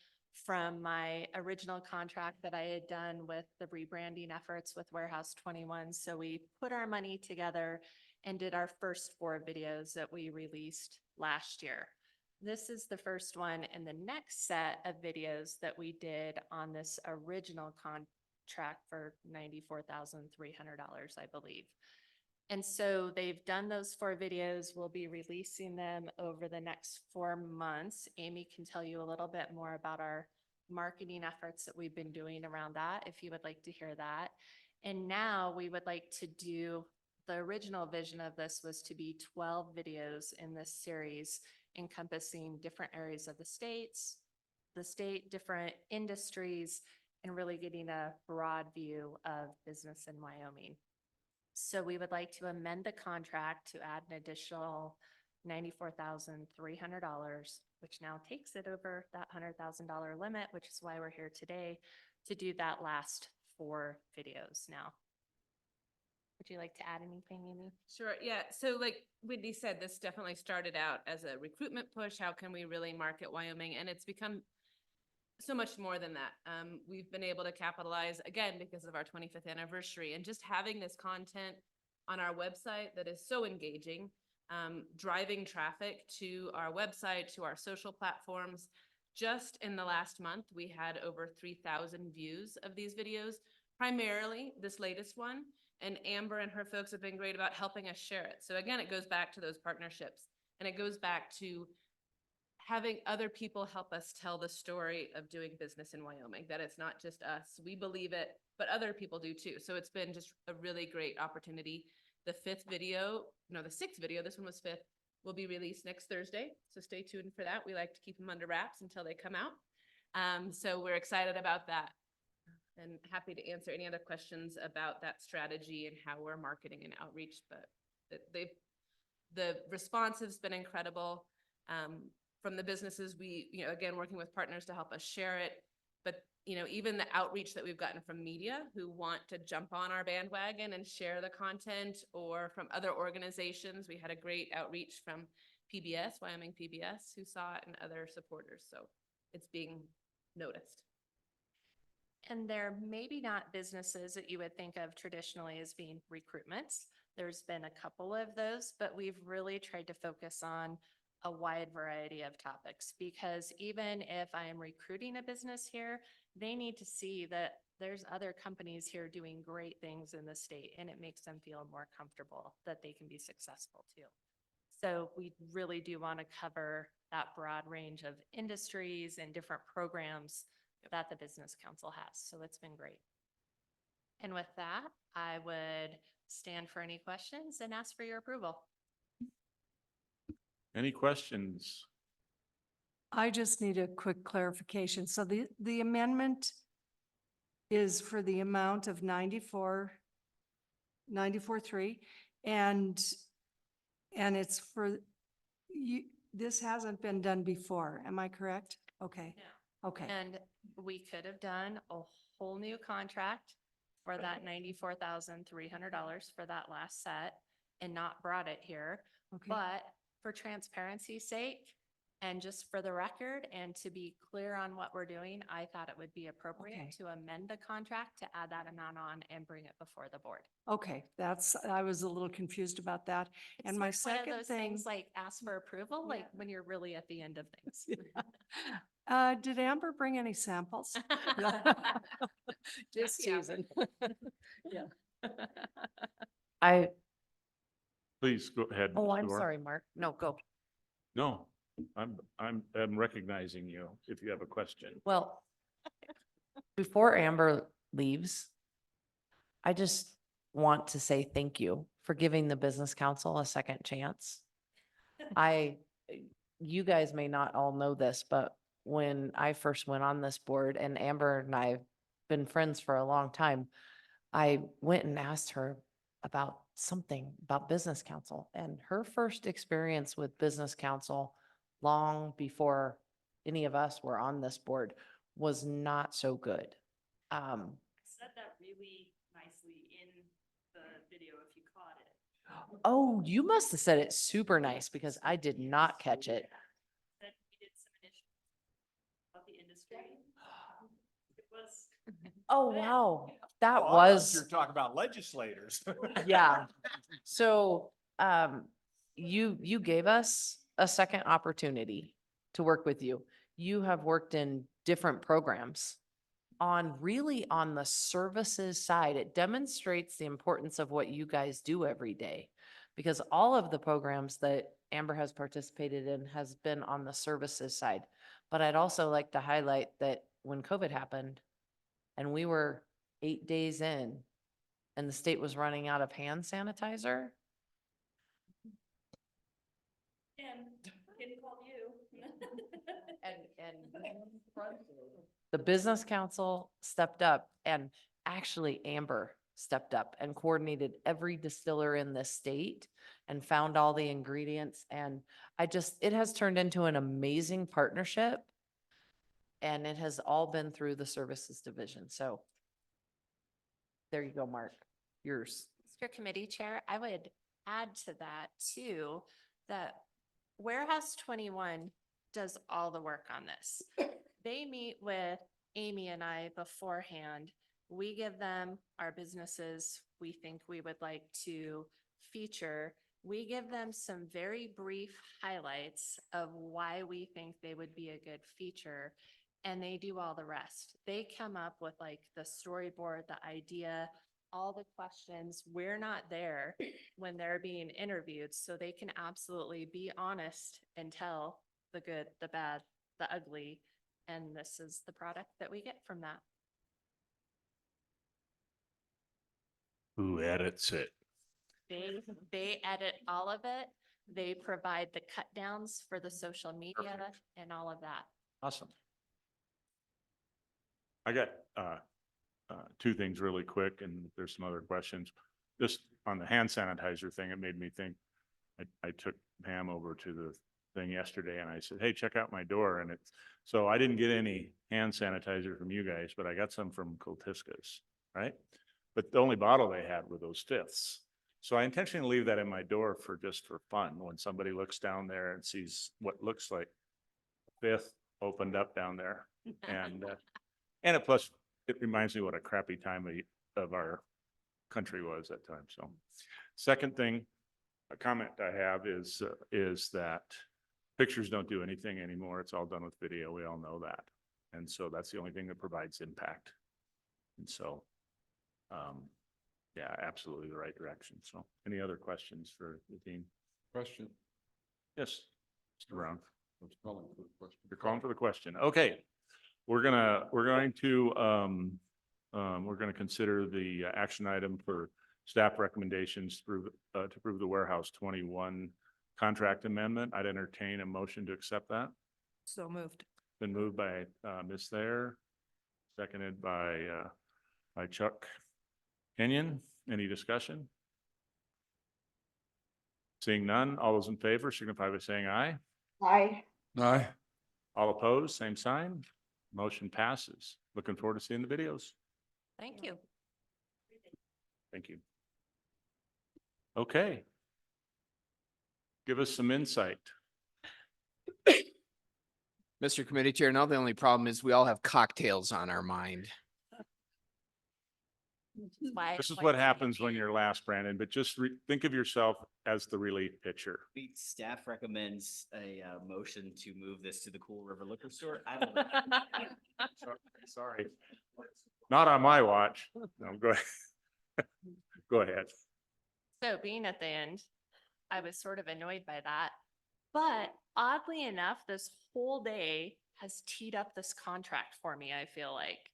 from my original contract that I had done with the rebranding efforts with Warehouse 21. So we put our money together and did our first 4 videos that we released last year. This is the first one in the next set of videos that we did on this original contract for $94,300, I believe. And so they've done those 4 videos. We'll be releasing them over the next 4 months. Amy can tell you a little bit more about our marketing efforts that we've been doing around that, if you would like to hear that. And now we would like to do, the original vision of this was to be 12 videos in this series encompassing different areas of the state, different industries, and really getting a broad view of business in Wyoming. So we would like to amend the contract to add an additional $94,300, which now takes it over that $100,000 limit, which is why we're here today to do that last 4 videos now. Would you like to add anything, Amy? Sure. Yeah. So like Whitney said, this definitely started out as a recruitment push. How can we really market Wyoming? And it's become so much more than that. We've been able to capitalize again because of our 25th anniversary and just having this content on our website that is so engaging, driving traffic to our website, to our social platforms. Just in the last month, we had over 3,000 views of these videos, primarily this latest one. And Amber and her folks have been great about helping us share it. So again, it goes back to those partnerships, and it goes back to having other people help us tell the story of doing business in Wyoming, that it's not just us. We believe it, but other people do too. So it's been just a really great opportunity. The 6th video, this one was 5th, will be released next Thursday. So stay tuned for that. We like to keep them under wraps until they come out. So we're excited about that and happy to answer any other questions about that strategy and how we're marketing and outreach. But the response has been incredible. From the businesses, we, again, working with partners to help us share it. But, even the outreach that we've gotten from media who want to jump on our bandwagon and share the content, or from other organizations. We had a great outreach from PBS, Wyoming PBS, who saw it, and other supporters. So it's being noticed. And they're maybe not businesses that you would think of traditionally as being recruitments. There's been a couple of those, but we've really tried to focus on a wide variety of topics, because even if I am recruiting a business here, they need to see that there's other companies here doing great things in the state, and it makes them feel more comfortable that they can be successful too. So we really do want to cover that broad range of industries and different programs that the Business Council has. So it's been great. And with that, I would stand for any questions and ask for your approval. Any questions? I just need a quick clarification. So the amendment is for the amount of 94,3, and it's for you. This hasn't been done before. Am I correct? Okay. No. Okay. And we could have done a whole new contract for that $94,300 for that last set and not brought it here. Okay. But for transparency's sake, and just for the record, and to be clear on what we're doing, I thought it would be appropriate Okay. to amend the contract to add that amount on and bring it before the board. Okay, I was a little confused about that. It's And my sort of one of second those thing, things like ask for approval, like when you're really at the end of things. did Amber bring any samples? Just Yeah. teasing. Yeah. I, Please go ahead. oh, Ms. I'm Dewar. sorry, Mark. No, go. No, I'm recognizing you if you have a question. Well, before Amber leaves, I just want to say thank you for giving the business council a second chance. You guys may not all know this, but when I first went on this board, and Amber and I have been friends for a long time, I went and asked her about something about business council, and her first experience with business council, long before any of us were on this board, was not so good. Said that really nicely in the video if you caught it. Oh, you must have said it super nice because I did not catch it. That we did some initiatives about the industry. It was. Oh, wow. That Well, I thought was. You're talking about legislators. Yeah. So, you gave us a second opportunity to work with you. You have worked in different programs really on the services side. It demonstrates the importance of what you guys do every day. Because all of the programs that Amber has participated in has been on the services side. But I'd also like to highlight that when COVID happened and we were 8 days in, and the state was running out of hand sanitizer. And Kim called you. The business council stepped up, and actually Amber stepped up and coordinated every distiller in the state and found all the ingredients. And it has turned into an amazing partnership. And it has all been through the services division. So there you go, Mark, yours. Mr. Committee Chair, I would add to that too, that Warehouse 21 does all the work on this. They meet with Amy and I beforehand. We give them our businesses we think we would like to feature. We give them some very brief highlights of why we think they would be a good feature, and they do all the rest. They come up with like the storyboard, the idea, all the questions. We're not there when they're being interviewed, so they can absolutely be honest and tell the good, the bad, the ugly, and this is the product that we get from that. Who edits it? They edit all of it. They provide the cut downs for the social media and all of that. Awesome. I got two things really quick, and there's some other questions. Just on the hand sanitizer thing, it made me think, I took Pam over to the thing yesterday and I said, hey, check out my door. And so I didn't get any hand sanitizer from you guys, but I got some from Coltiscus, right? But the only bottle they had were those fifths. So I intentionally leave that in my door just for fun. When somebody looks down there and sees what looks like a fifth opened up down there. And plus it reminds me what a crappy time of our country was that time. So second thing, a comment I have is that pictures don't do anything anymore. It's all done with video. We all know that. And so that's the only thing that provides impact. And so, yeah, absolutely the right direction. So any other questions for the team? Question. Yes, Mr. Brown. I was calling for the question. You're calling for the question. Okay. We're going to consider the action item for staff recommendations to approve the Warehouse 21 contract amendment. I'd entertain a motion to accept that. So moved. Been moved by Ms. Thayer, seconded by Chuck Kenyon. Any discussion? Seeing none, all those in favor signify by saying aye. Aye. Aye. All opposed, same sign. Motion passes. Looking forward to seeing the videos. Thank you. Thank you. Okay. Give us some insight. Mr. Committee Chair, now the only problem is we all have cocktails on our mind. This is what happens when you're last, Brandon, but just think of yourself as the relief pitcher. Staff recommends a motion to move this to the Cool River Liquor Store. I don't know. Sorry. Not on my watch. No, go ahead. Go ahead. So being at the end, I was sort of annoyed by that. But oddly enough, this whole day has teed up this contract for me, I feel like.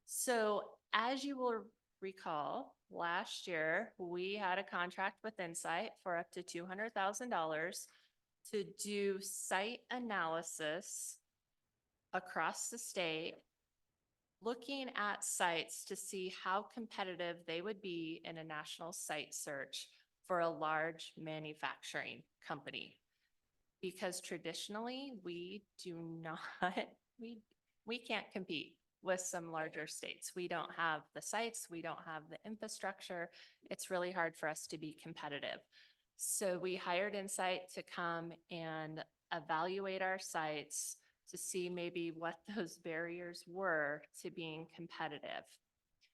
So as you will recall, last year, we had a contract with Insight for up to $200,000 to do site analysis across the state, looking at sites to see how competitive they would be in a national site search for a large manufacturing company. Because traditionally, we do not, we can't compete with some larger states. We don't have the sites, we don't have the infrastructure. It's really hard for us to be competitive. So we hired Insight to come and evaluate our sites to see maybe what those barriers were to being competitive.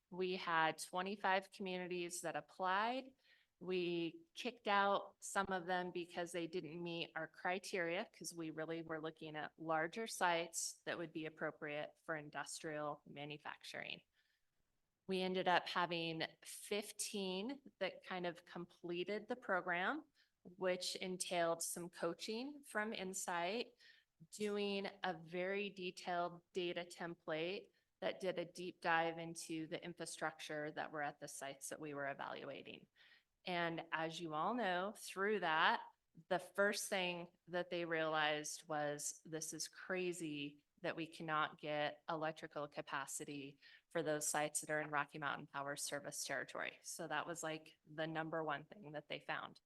We had 25 communities that applied. We kicked out some of them because they didn't meet our criteria, because we really were looking at larger sites that would be appropriate for industrial manufacturing. We ended up having 15 that kind of completed the program, which entailed some coaching from Insight, doing a very detailed data template that did a deep dive into the infrastructure that were at the sites that we were evaluating. And as you all know, through that, the first thing that they realized was this is crazy that we cannot get electrical capacity for those sites that are in Rocky Mountain Power Service territory. So that was like the number one thing that they found.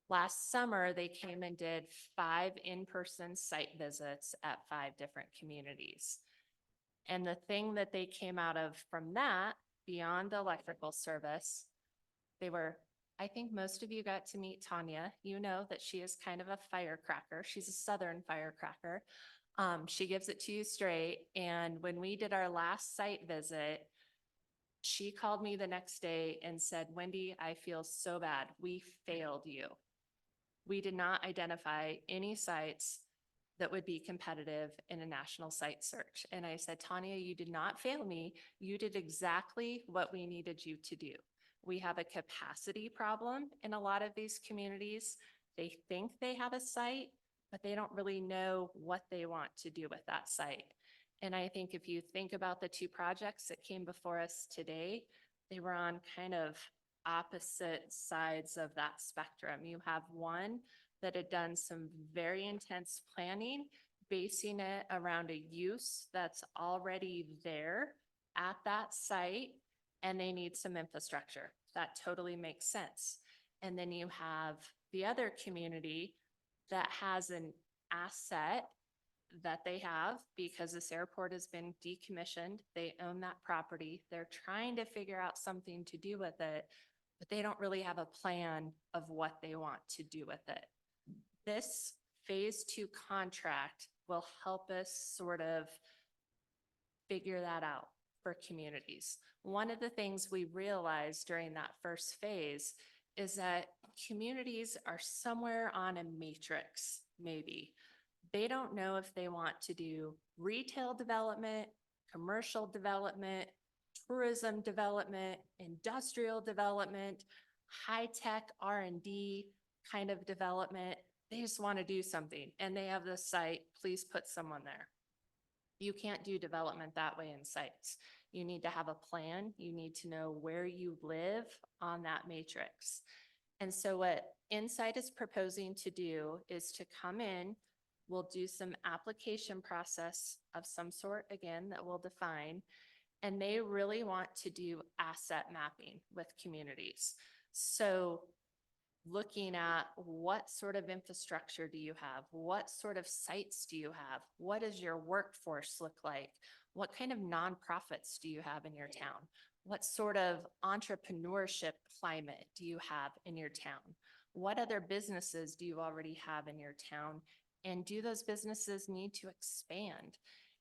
Last summer, they came and did 5 in-person site visits at 5 different communities. And the thing that they came out of from that, beyond the electrical service, I think most of you got to meet Tanya. You know that she is kind of a firecracker. She's a Southern firecracker. She gives it to you straight. And when we did our last site visit, she called me the next day and said, Wendy, I feel so bad. We failed you. We did not identify any sites that would be competitive in a national site search. And I said, Tanya, you did not fail me. You did exactly what we needed you to do. We have a capacity problem in a lot of these communities. They think they have a site, but they don't really know what they want to do with that site. And I think if you think about the 2 projects that came before us today, they were on kind of opposite sides of that spectrum. You have one that had done some very intense planning, basing it around a use that's already there at that site, and they need some infrastructure. That totally makes sense. And then you have the other community that has an asset that they have because this airport has been decommissioned. They own that property. They're trying to figure out something to do with it, but they don't really have a plan of what they want to do with it. This phase 2 contract will help us sort of figure that out for communities. One of the things we realized during that first phase is that communities are somewhere on a matrix, maybe. They don't know if they want to do retail development, commercial development, tourism development, industrial development, high-tech R&D kind of development. They just want to do something and they have the site, please put someone there. You can't do development that way in sites. You need to have a plan. You need to know where you live on that matrix. And so what Insight is proposing to do is to come in, we'll do some application process of some sort, again, that we'll define, and they really want to do asset mapping with communities. So looking at what sort of infrastructure do you have? What sort of sites do you have? What does your workforce look like? What kind of nonprofits do you have in your town? What sort of entrepreneurship climate do you have in your town? What other businesses do you already have in your town? And do those businesses need to expand?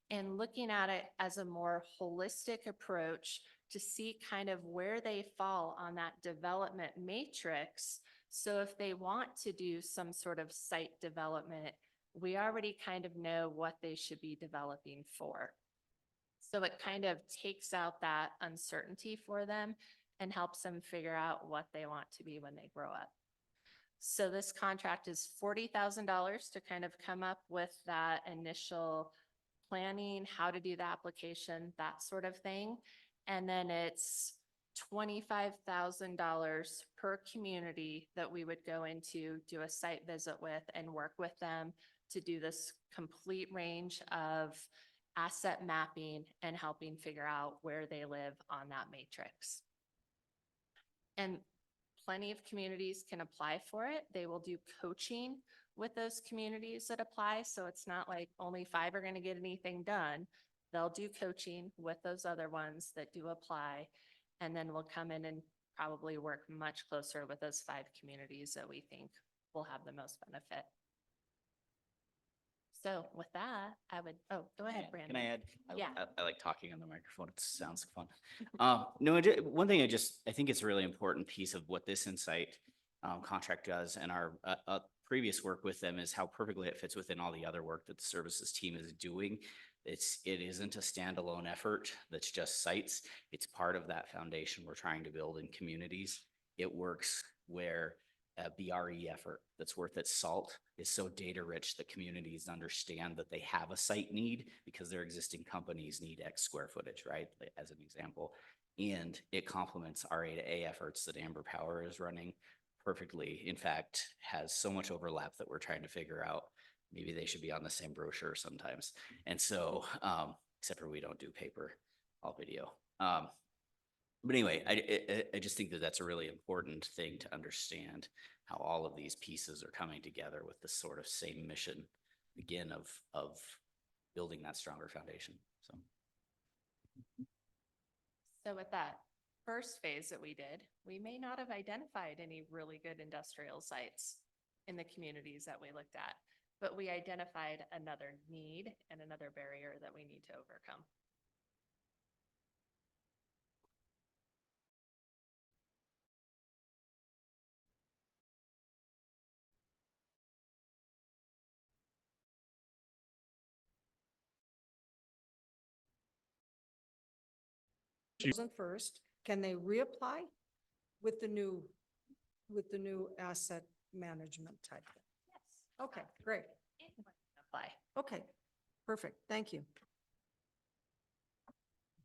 And looking at it as a more holistic approach to see kind of where they fall on that development matrix. So if they want to do some sort of site development, we already kind of know what they should be developing for. So it kind of takes out that uncertainty for them and helps them figure out what they want to be when they grow up. So this contract is $40,000 to kind of come up with that initial planning, how to do the application, that sort of thing. And then it's $25,000 per community that we would go into, do a site visit with, and work with them to do this complete range of asset mapping and helping figure out where they live on that matrix. And plenty of communities can apply for it. They will do coaching with those communities that apply. So it's not like only 5 are going to get anything done. They'll do coaching with those other ones that do apply. And then we'll come in and probably work much closer with those 5 communities that we think will have the most benefit. So with that, I would, go ahead, Brandon. Can I add? Yeah. I like talking on the microphone. It sounds fun. No, one thing I think it's a really important piece of what this Insight contract does, and our previous work with them, is how perfectly it fits within all the other work that the services team is doing. It isn't a standalone effort that's just sites. It's part of that foundation we're trying to build in communities. It works where a BRE effort that's worth its salt is so data rich that communities understand that they have a site need because their existing companies need X square footage, right? As an example. And it complements our A2A efforts that Amber Power is running perfectly. In fact, has so much overlap that we're trying to figure out maybe they should be on the same brochure sometimes. And so, except for we don't do paper, all video. But anyway, I just think that that's a really important thing to understand, how all of these pieces are coming together with the sort of same mission, again, of building that stronger foundation. So with that first phase that we did, we may not have identified any really good industrial sites in the communities that we looked at, but we identified another need and another barrier that we need to overcome. Wasn't first, can they reapply with the new asset management type? Yes. Okay, great. Anyone can apply. Okay, perfect. Thank you.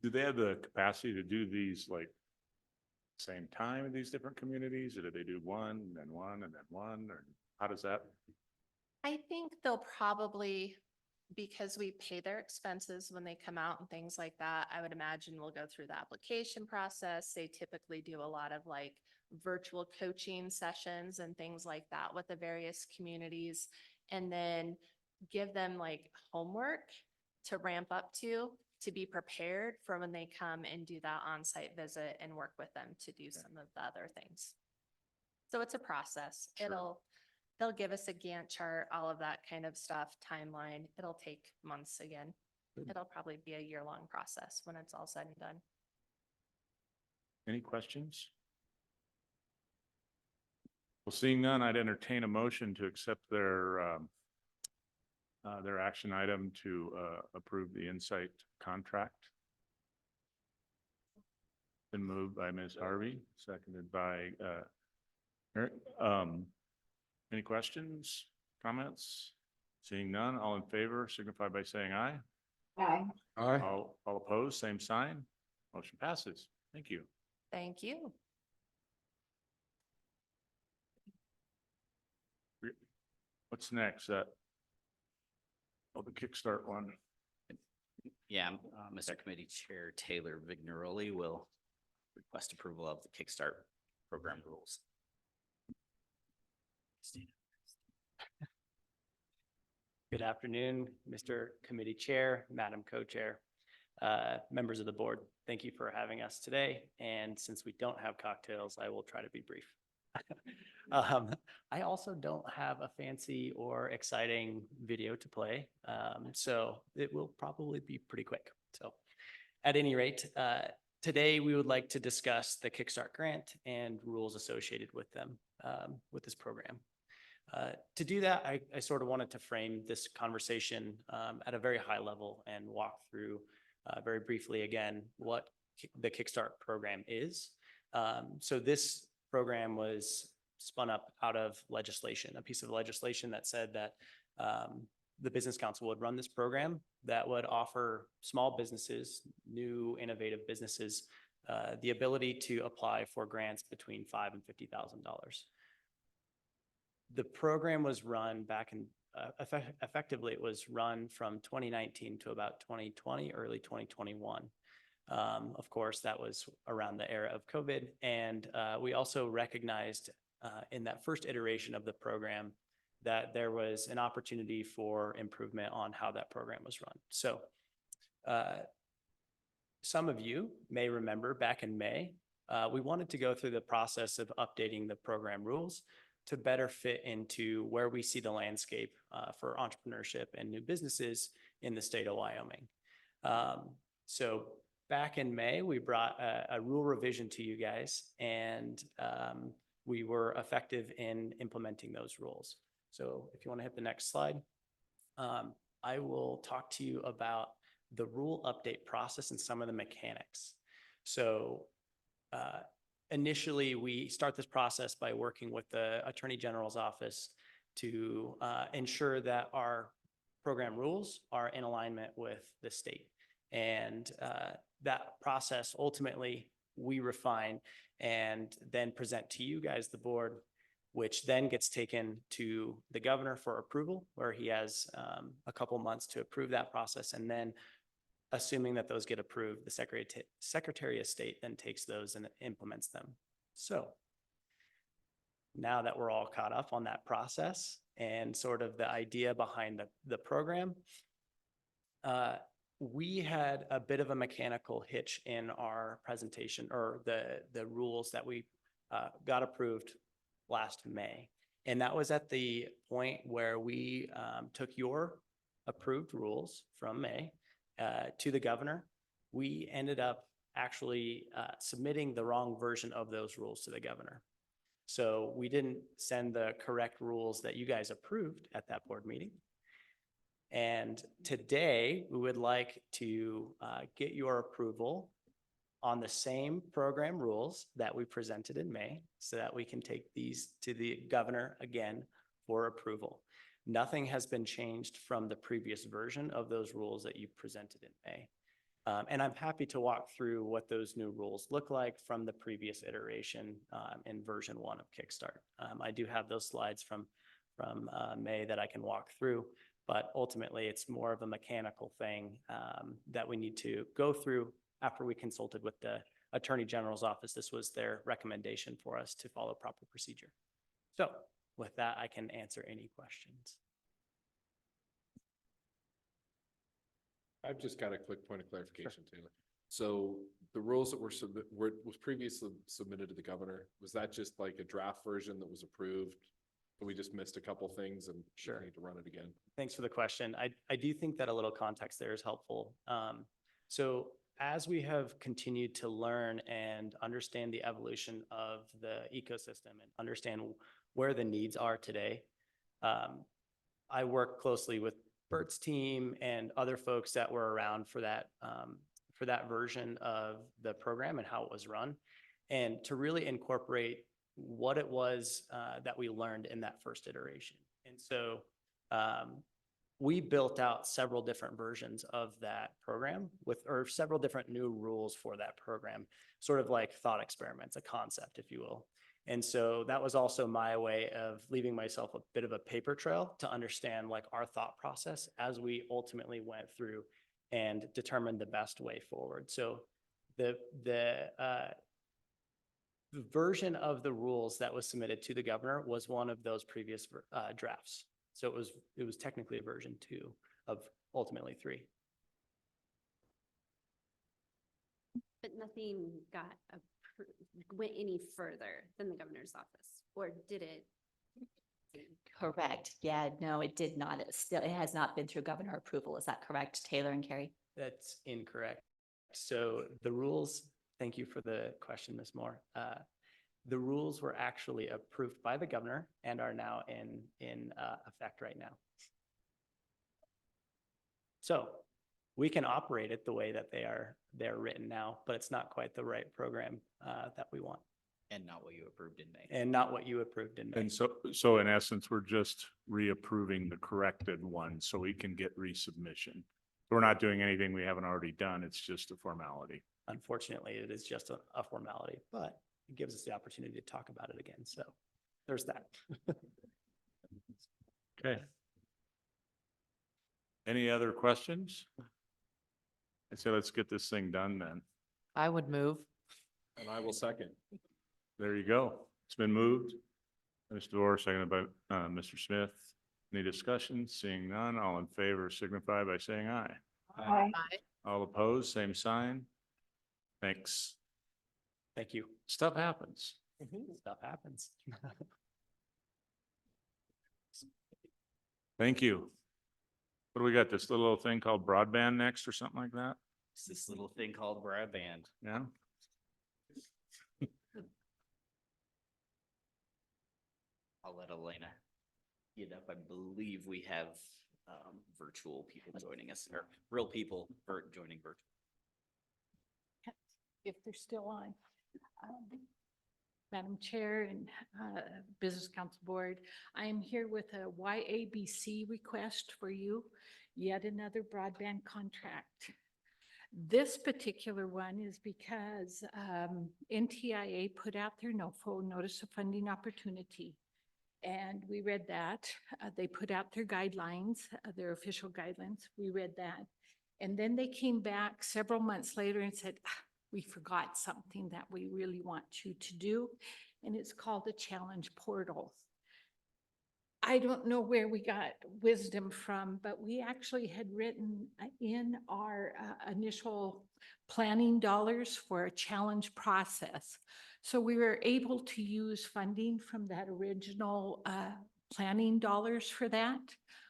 Do they have the capacity to do these like same time in these different communities, or do they do one and then one and then one, or how does that? I think they'll probably, because we pay their expenses when they come out and things like that, I would imagine we'll go through the application process. They typically do a lot of like virtual coaching sessions and things like that with the various communities, and then give them like homework to ramp up to be prepared for when they come and do that on-site visit and work with them to do some of the other things. So it's a process. Sure. They'll give us a Gantt chart, all of that kind of stuff, timeline. It'll take months again. It'll probably be a year-long process when it's all said and done. Any questions? Well, seeing none, I'd entertain a motion to accept their action item to approve the Insight contract. Been moved by Ms. Harvey, seconded by Eric. Any questions, comments? Seeing none, all in favor signify by saying aye. Aye. Aye. All opposed, same sign. Motion passes. Thank you. Thank you. What's next? The Kickstart one. Yeah, Mr. Committee Chair Taylor Vignaroli will request approval of the Kickstart program rules. Good afternoon, Mr. Committee Chair, Madam Co-Chair, members of the board. Thank you for having us today. And since we don't have cocktails, I will try to be brief. I also don't have a fancy or exciting video to play, so it will probably be pretty quick. So at any rate, today we would like to discuss the Kickstart grant and rules associated with them, with this program. To do that, I sort of wanted to frame this conversation at a very high level and walk through very briefly again what the Kickstart program is. So this program was spun up out of legislation, a piece of legislation that said that the Business Council would run this program that would offer small businesses, new innovative businesses, the ability to apply for grants between $5,000 and $50,000. The program was run back in, effectively it was run from 2019 to about 2020, early 2021. Of course, that was around the era of COVID. And we also recognized in that first iteration of the program that there was an opportunity for improvement on how that program was run. So some of you may remember back in May, we wanted to go through the process of updating the program rules to better fit into where we see the landscape for entrepreneurship and new businesses in the state of Wyoming. So back in May, we brought a rule revision to you guys, and we were effective in implementing those rules. So if you want to hit the next slide, I will talk to you about the rule update process and some of the mechanics. So initially, we start this process by working with the Attorney General's office to ensure that our program rules are in alignment with the state. And that process ultimately we refine and then present to you guys, the board, which then gets taken to the governor for approval, where he has a couple months to approve that process. And then assuming that those get approved, the Secretary of State then takes those and implements them. So now that we're all caught up on that process and sort of the idea behind the program, we had a bit of a mechanical hitch in our presentation, or the rules that we got approved last May. And that was at the point where we took your approved rules from May to the governor. We ended up actually submitting the wrong version of those rules to the governor. So we didn't send the correct rules that you guys approved at that board meeting. And today we would like to get your approval on the same program rules that we presented in May, so that we can take these to the governor again for approval. Nothing has been changed from the previous version of those rules that you presented in May. And I'm happy to walk through what those new rules look like from the previous iteration in version 1 of Kickstart. I do have those slides from May that I can walk through, but ultimately it's more of a mechanical thing that we need to go through after we consulted with the Attorney General's office. This was their recommendation for us to follow proper procedure. So with that, I can answer any questions. I've just got a quick point of clarification, Taylor. So the rules that was previously submitted to the governor, was that just like a draft version that was approved? We just missed a couple things and Sure. need to run it again. Thanks for the question. I do think that a little context there is helpful. So as we have continued to learn and understand the evolution of the ecosystem and understand where the needs are today, I work closely with Bert's team and other folks that were around for that version of the program and how it was run, and to really incorporate what it was that we learned in that first iteration. And so we built out several different versions of that program or several different new rules for that program, sort of like thought experiments, a concept, if you will. And so that was also my way of leaving myself a bit of a paper trail to understand like our thought process as we ultimately went through and determined the best way forward. So the version of the rules that was submitted to the governor was one of those previous drafts. So it was technically a version 2 of ultimately 3. But nothing went any further than the governor's office. or did it? Correct. Yeah, no, it did not. It has not been through governor approval. Is that correct, Taylor and Carrie? That's incorrect. So the rules, thank you for the question, Ms. Moore. The rules were actually approved by the governor and are now in effect right now. So we can operate it the way that they're written now, but it's not quite the right program that we want. And not what you approved in May. And not what you approved in May. And so in essence, we're just reapproving the corrected one so we can get resubmission. We're not doing anything we haven't already done. It's just a formality. Unfortunately, it is just a formality, but it gives us the opportunity to talk about it again. So there's that. Okay. Any other questions? I say let's get this thing done then. I would move. And I will second. There you go. It's been moved. Mr. Dorr, seconded by Mr. Smith. Any discussion? Seeing none, all in favor signify by saying aye. Aye. All opposed, same sign. Thanks. Thank you. Stuff happens. Stuff happens. Thank you. What do we got? This little thing called broadband next or something like that? It's this little thing called broadband. Yeah. I'll let Elena get up. I believe we have virtual people joining us, or real people joining virtual. If they're still on. Madam Chair and Business Council Board, I am here with a YABC request for you, yet another broadband contract. This particular one is because NTIA put out their NOFO, Notice of Funding Opportunity. And we read that. They put out their guidelines, their official guidelines. We read that. And then they came back several months later and said, we forgot something that we really want you to do. And it's called the Challenge Portal. I don't know where we got wisdom from, but we actually had written in our initial planning dollars for a challenge process. So we were able to use funding from that original planning dollars for that.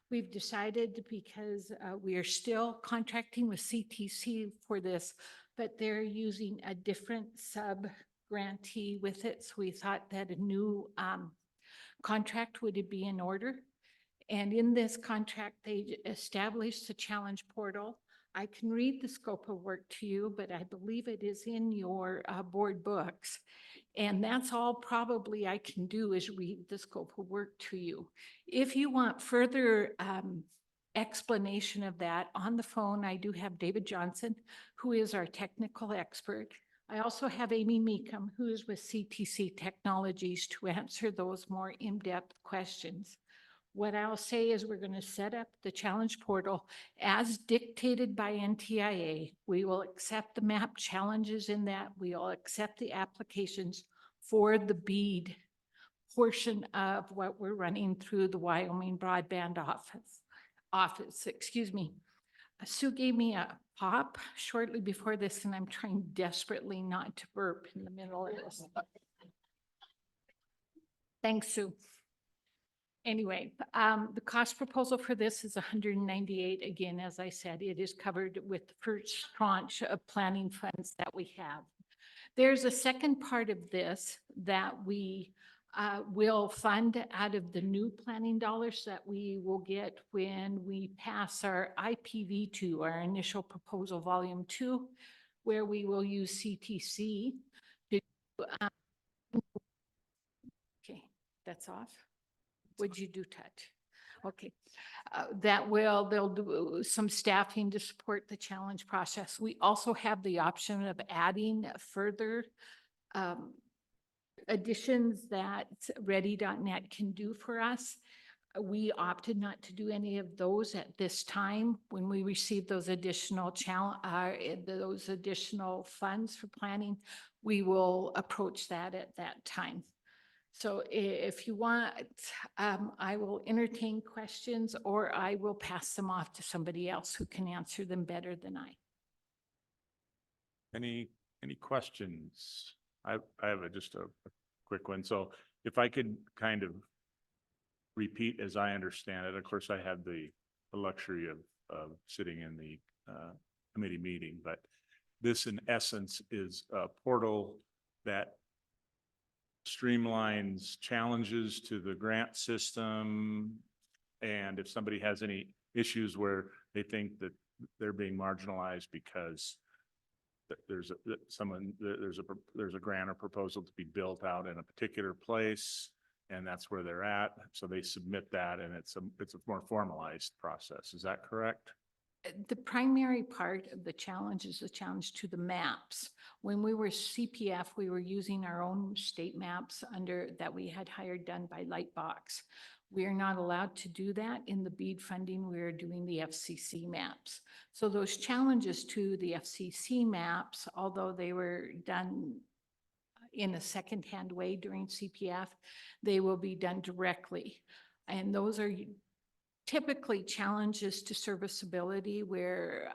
We've decided, because we are still contracting with CTC for this, but they're using a different sub-grantee with it. So we thought that a new contract would be in order. And in this contract, they established the challenge portal. I can read the scope of work to you, but I believe it is in your board books. And that's all probably I can do is read the scope of work to you. If you want further explanation of that on the phone, I do have David Johnson, who is our technical expert. I also have Amy Meekum, who is with CTC Technologies, to answer those more in-depth questions. What I'll say is we're going to set up the challenge portal as dictated by NTIA. We will accept the map challenges in that. We will accept the applications for the BEAD portion of what we're running through the Wyoming Broadband Office. Excuse me. Sue gave me a pop shortly before this, and I'm trying desperately not to burp in the middle of this. Thanks, Sue. Anyway, the cost proposal for this is 198. Again, as I said, it is covered with the first tranche of planning funds that we have. There's a second part of this that we will fund out of the new planning dollars that we will get when we pass our IPv2, our initial proposal volume 2, where we will use CTC to, okay, that's off. What'd you do, touch? Okay, they'll do some staffing to support the challenge process. We also have the option of adding further additions that Ready.net can do for us. We opted not to do any of those at this time. When we receive those additional funds for planning, we will approach that at that time. So if you want, I will entertain questions, or I will pass them off to somebody else who can answer them better than I. Any questions? I have just a quick one. So if I could kind of repeat as I understand it, of course, I had the luxury of sitting in the committee meeting, but this in essence is a portal that streamlines challenges to the grant system. And if somebody has any issues where they think that they're being marginalized because there's a grant or proposal to be built out in a particular place, and that's where they're at. So they submit that, and it's a more formalized process. Is that correct? The primary part of the challenge is the challenge to the maps. When we were CPF, we were using our own state maps that we had hired done by Lightbox. We are not allowed to do that in the BEAD funding. We're doing the FCC maps. So those challenges to the FCC maps, although they were done in a secondhand way during CPF, they will be done directly. And those are typically challenges to serviceability where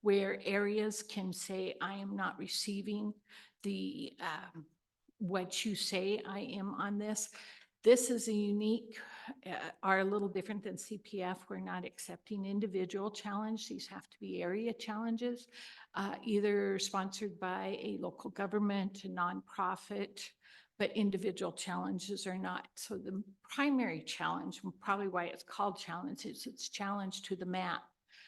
where areas can say, I am not receiving the what you say I am on this. This is a unique, are a little different than CPF. We're not accepting individual challenge. These have to be area challenges, either sponsored by a local government, a nonprofit, but individual challenges are not. So the primary challenge, and probably why it's called challenge, is it's challenge to the map.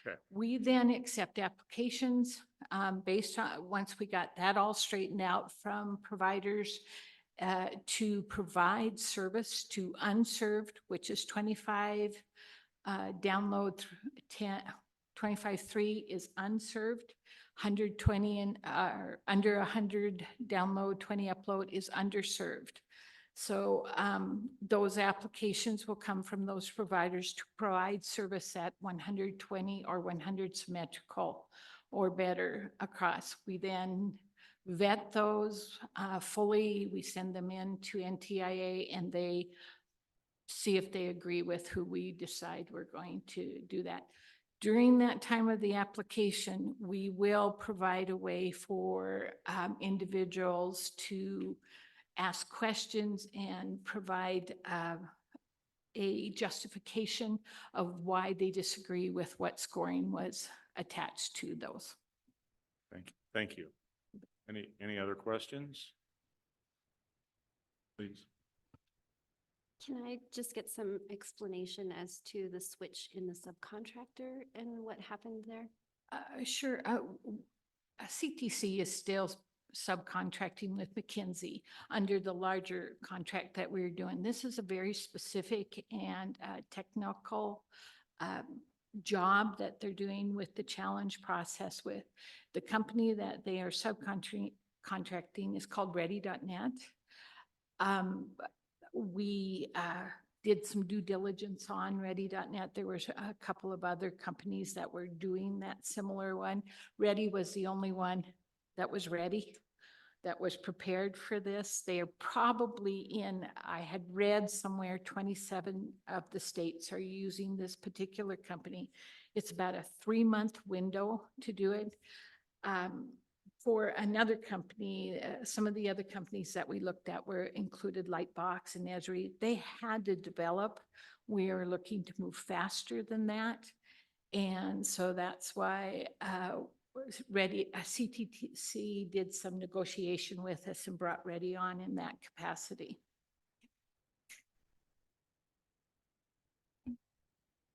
Okay. We then accept applications based on, once we got that all straightened out from providers, to provide service to unserved, which is 25 download, 25.3 is unserved, 120 and under 100 download, 20 upload is underserved. So those applications will come from those providers to provide service at 120 or 100 symmetrical or better across. We then vet those fully. We send them in to NTIA and they see if they agree with who we decide we're going to do that. During that time of the application, we will provide a way for individuals to ask questions and provide a justification of why they disagree with what scoring was attached to those. Thank you. Any other questions? Please. Can I just get some explanation as to the switch in the subcontractor and what happened there? Sure. CTC is still subcontracting with McKinsey under the larger contract that we're doing. This is a very specific and technical job that they're doing with the challenge process with. The company that they are subcontracting is called Ready.net. We did some due diligence on Ready.net. There was a couple of other companies that were doing that similar one. Ready was the only one that was ready, that was prepared for this. They are probably in, I had read somewhere 27 of the states are using this particular company. It's about a 3-month window to do it. For another company, some of the other companies that we looked at were included Lightbox and Esri. They had to develop. We are looking to move faster than that. And so that's why CTC did some negotiation with us and brought Ready on in that capacity.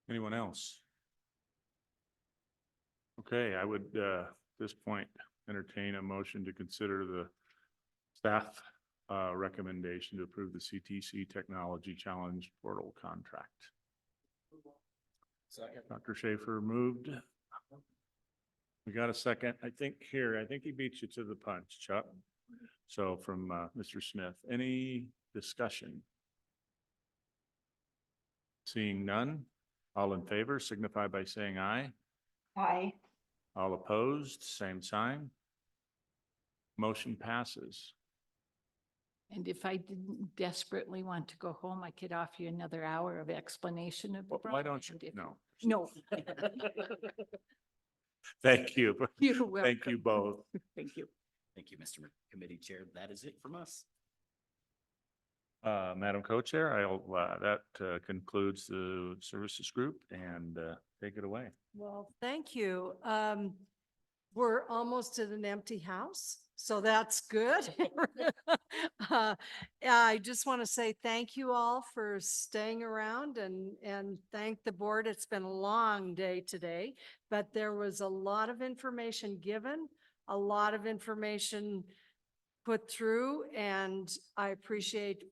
Anyone else? Okay, I would at this point entertain a motion to consider the staff recommendation to approve the CTC Technology Challenge Portal contract. Second. Dr. Schaefer moved. We got a second. I think he beat you to the punch, Chuck. So from Mr. Smith, any discussion? Seeing none, all in favor signify by saying aye. Aye. All opposed, same sign. Motion passes. And if I didn't desperately want to go home, I could offer you another hour of explanation of the Why don't you? broadband if- No. No. Thank you. You're welcome. Thank you both. Thank you. Thank you, Mr. Committee Chair. That is it from us. Madam Co-Chair, that concludes the services group and take it away. Well, thank you. We're almost at an empty house, so that's good. I just want to say thank you all for staying around and thank the board. It's been a long day today, but there was a lot of information given, a lot of information put through, and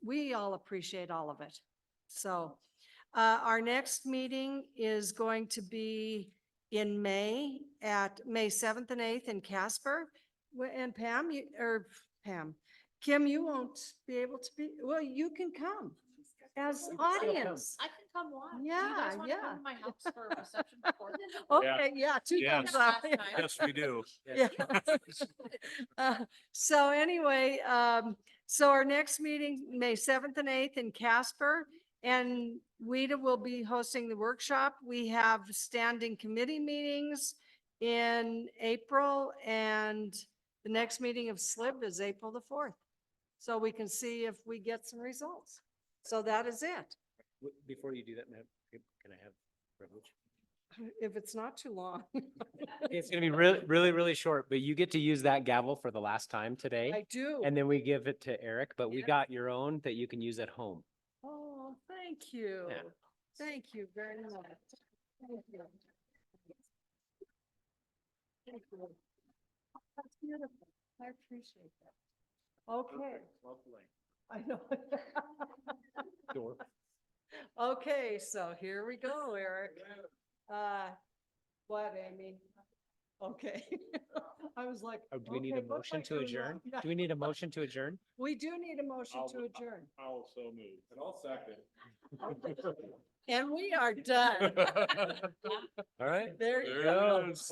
we all appreciate all of it. So our next meeting is going to be in May at May 7th and 8th in Casper. And Kim, you won't be able to be, well, you can come as audience. I can come watch. Yeah, yeah. to my house for a reception before? Okay, yeah, two Yes. thumbs up. Yes, we do. Yeah. So anyway, so our next meeting, May 7th and 8th in Casper, and WIDA will be hosting the workshop. We have standing committee meetings in April, and the next meeting of SLIB is April the 4th. So we can see if we get some results. So that is it. Before you do that, ma'am, can I have privilege? If it's not too long. It's gonna be really short, but you get to use that gavel for the last time today. I do. And then we give it to Eric, but we Yeah. got your own that you can use at home. Oh, thank you. Yeah. Thank you very much. Thank you. Thank you. That's beautiful. I appreciate that. Okay. I know. Door. Okay, so here we go, Eric. What, Amy? Okay. I was like. Oh, do we need a okay, what am motion I to doing adjourn? wrong? Do we need a motion to adjourn? We do need a motion to adjourn. I'll so move. And I'll second. And we are done. All right. There you There go. it is.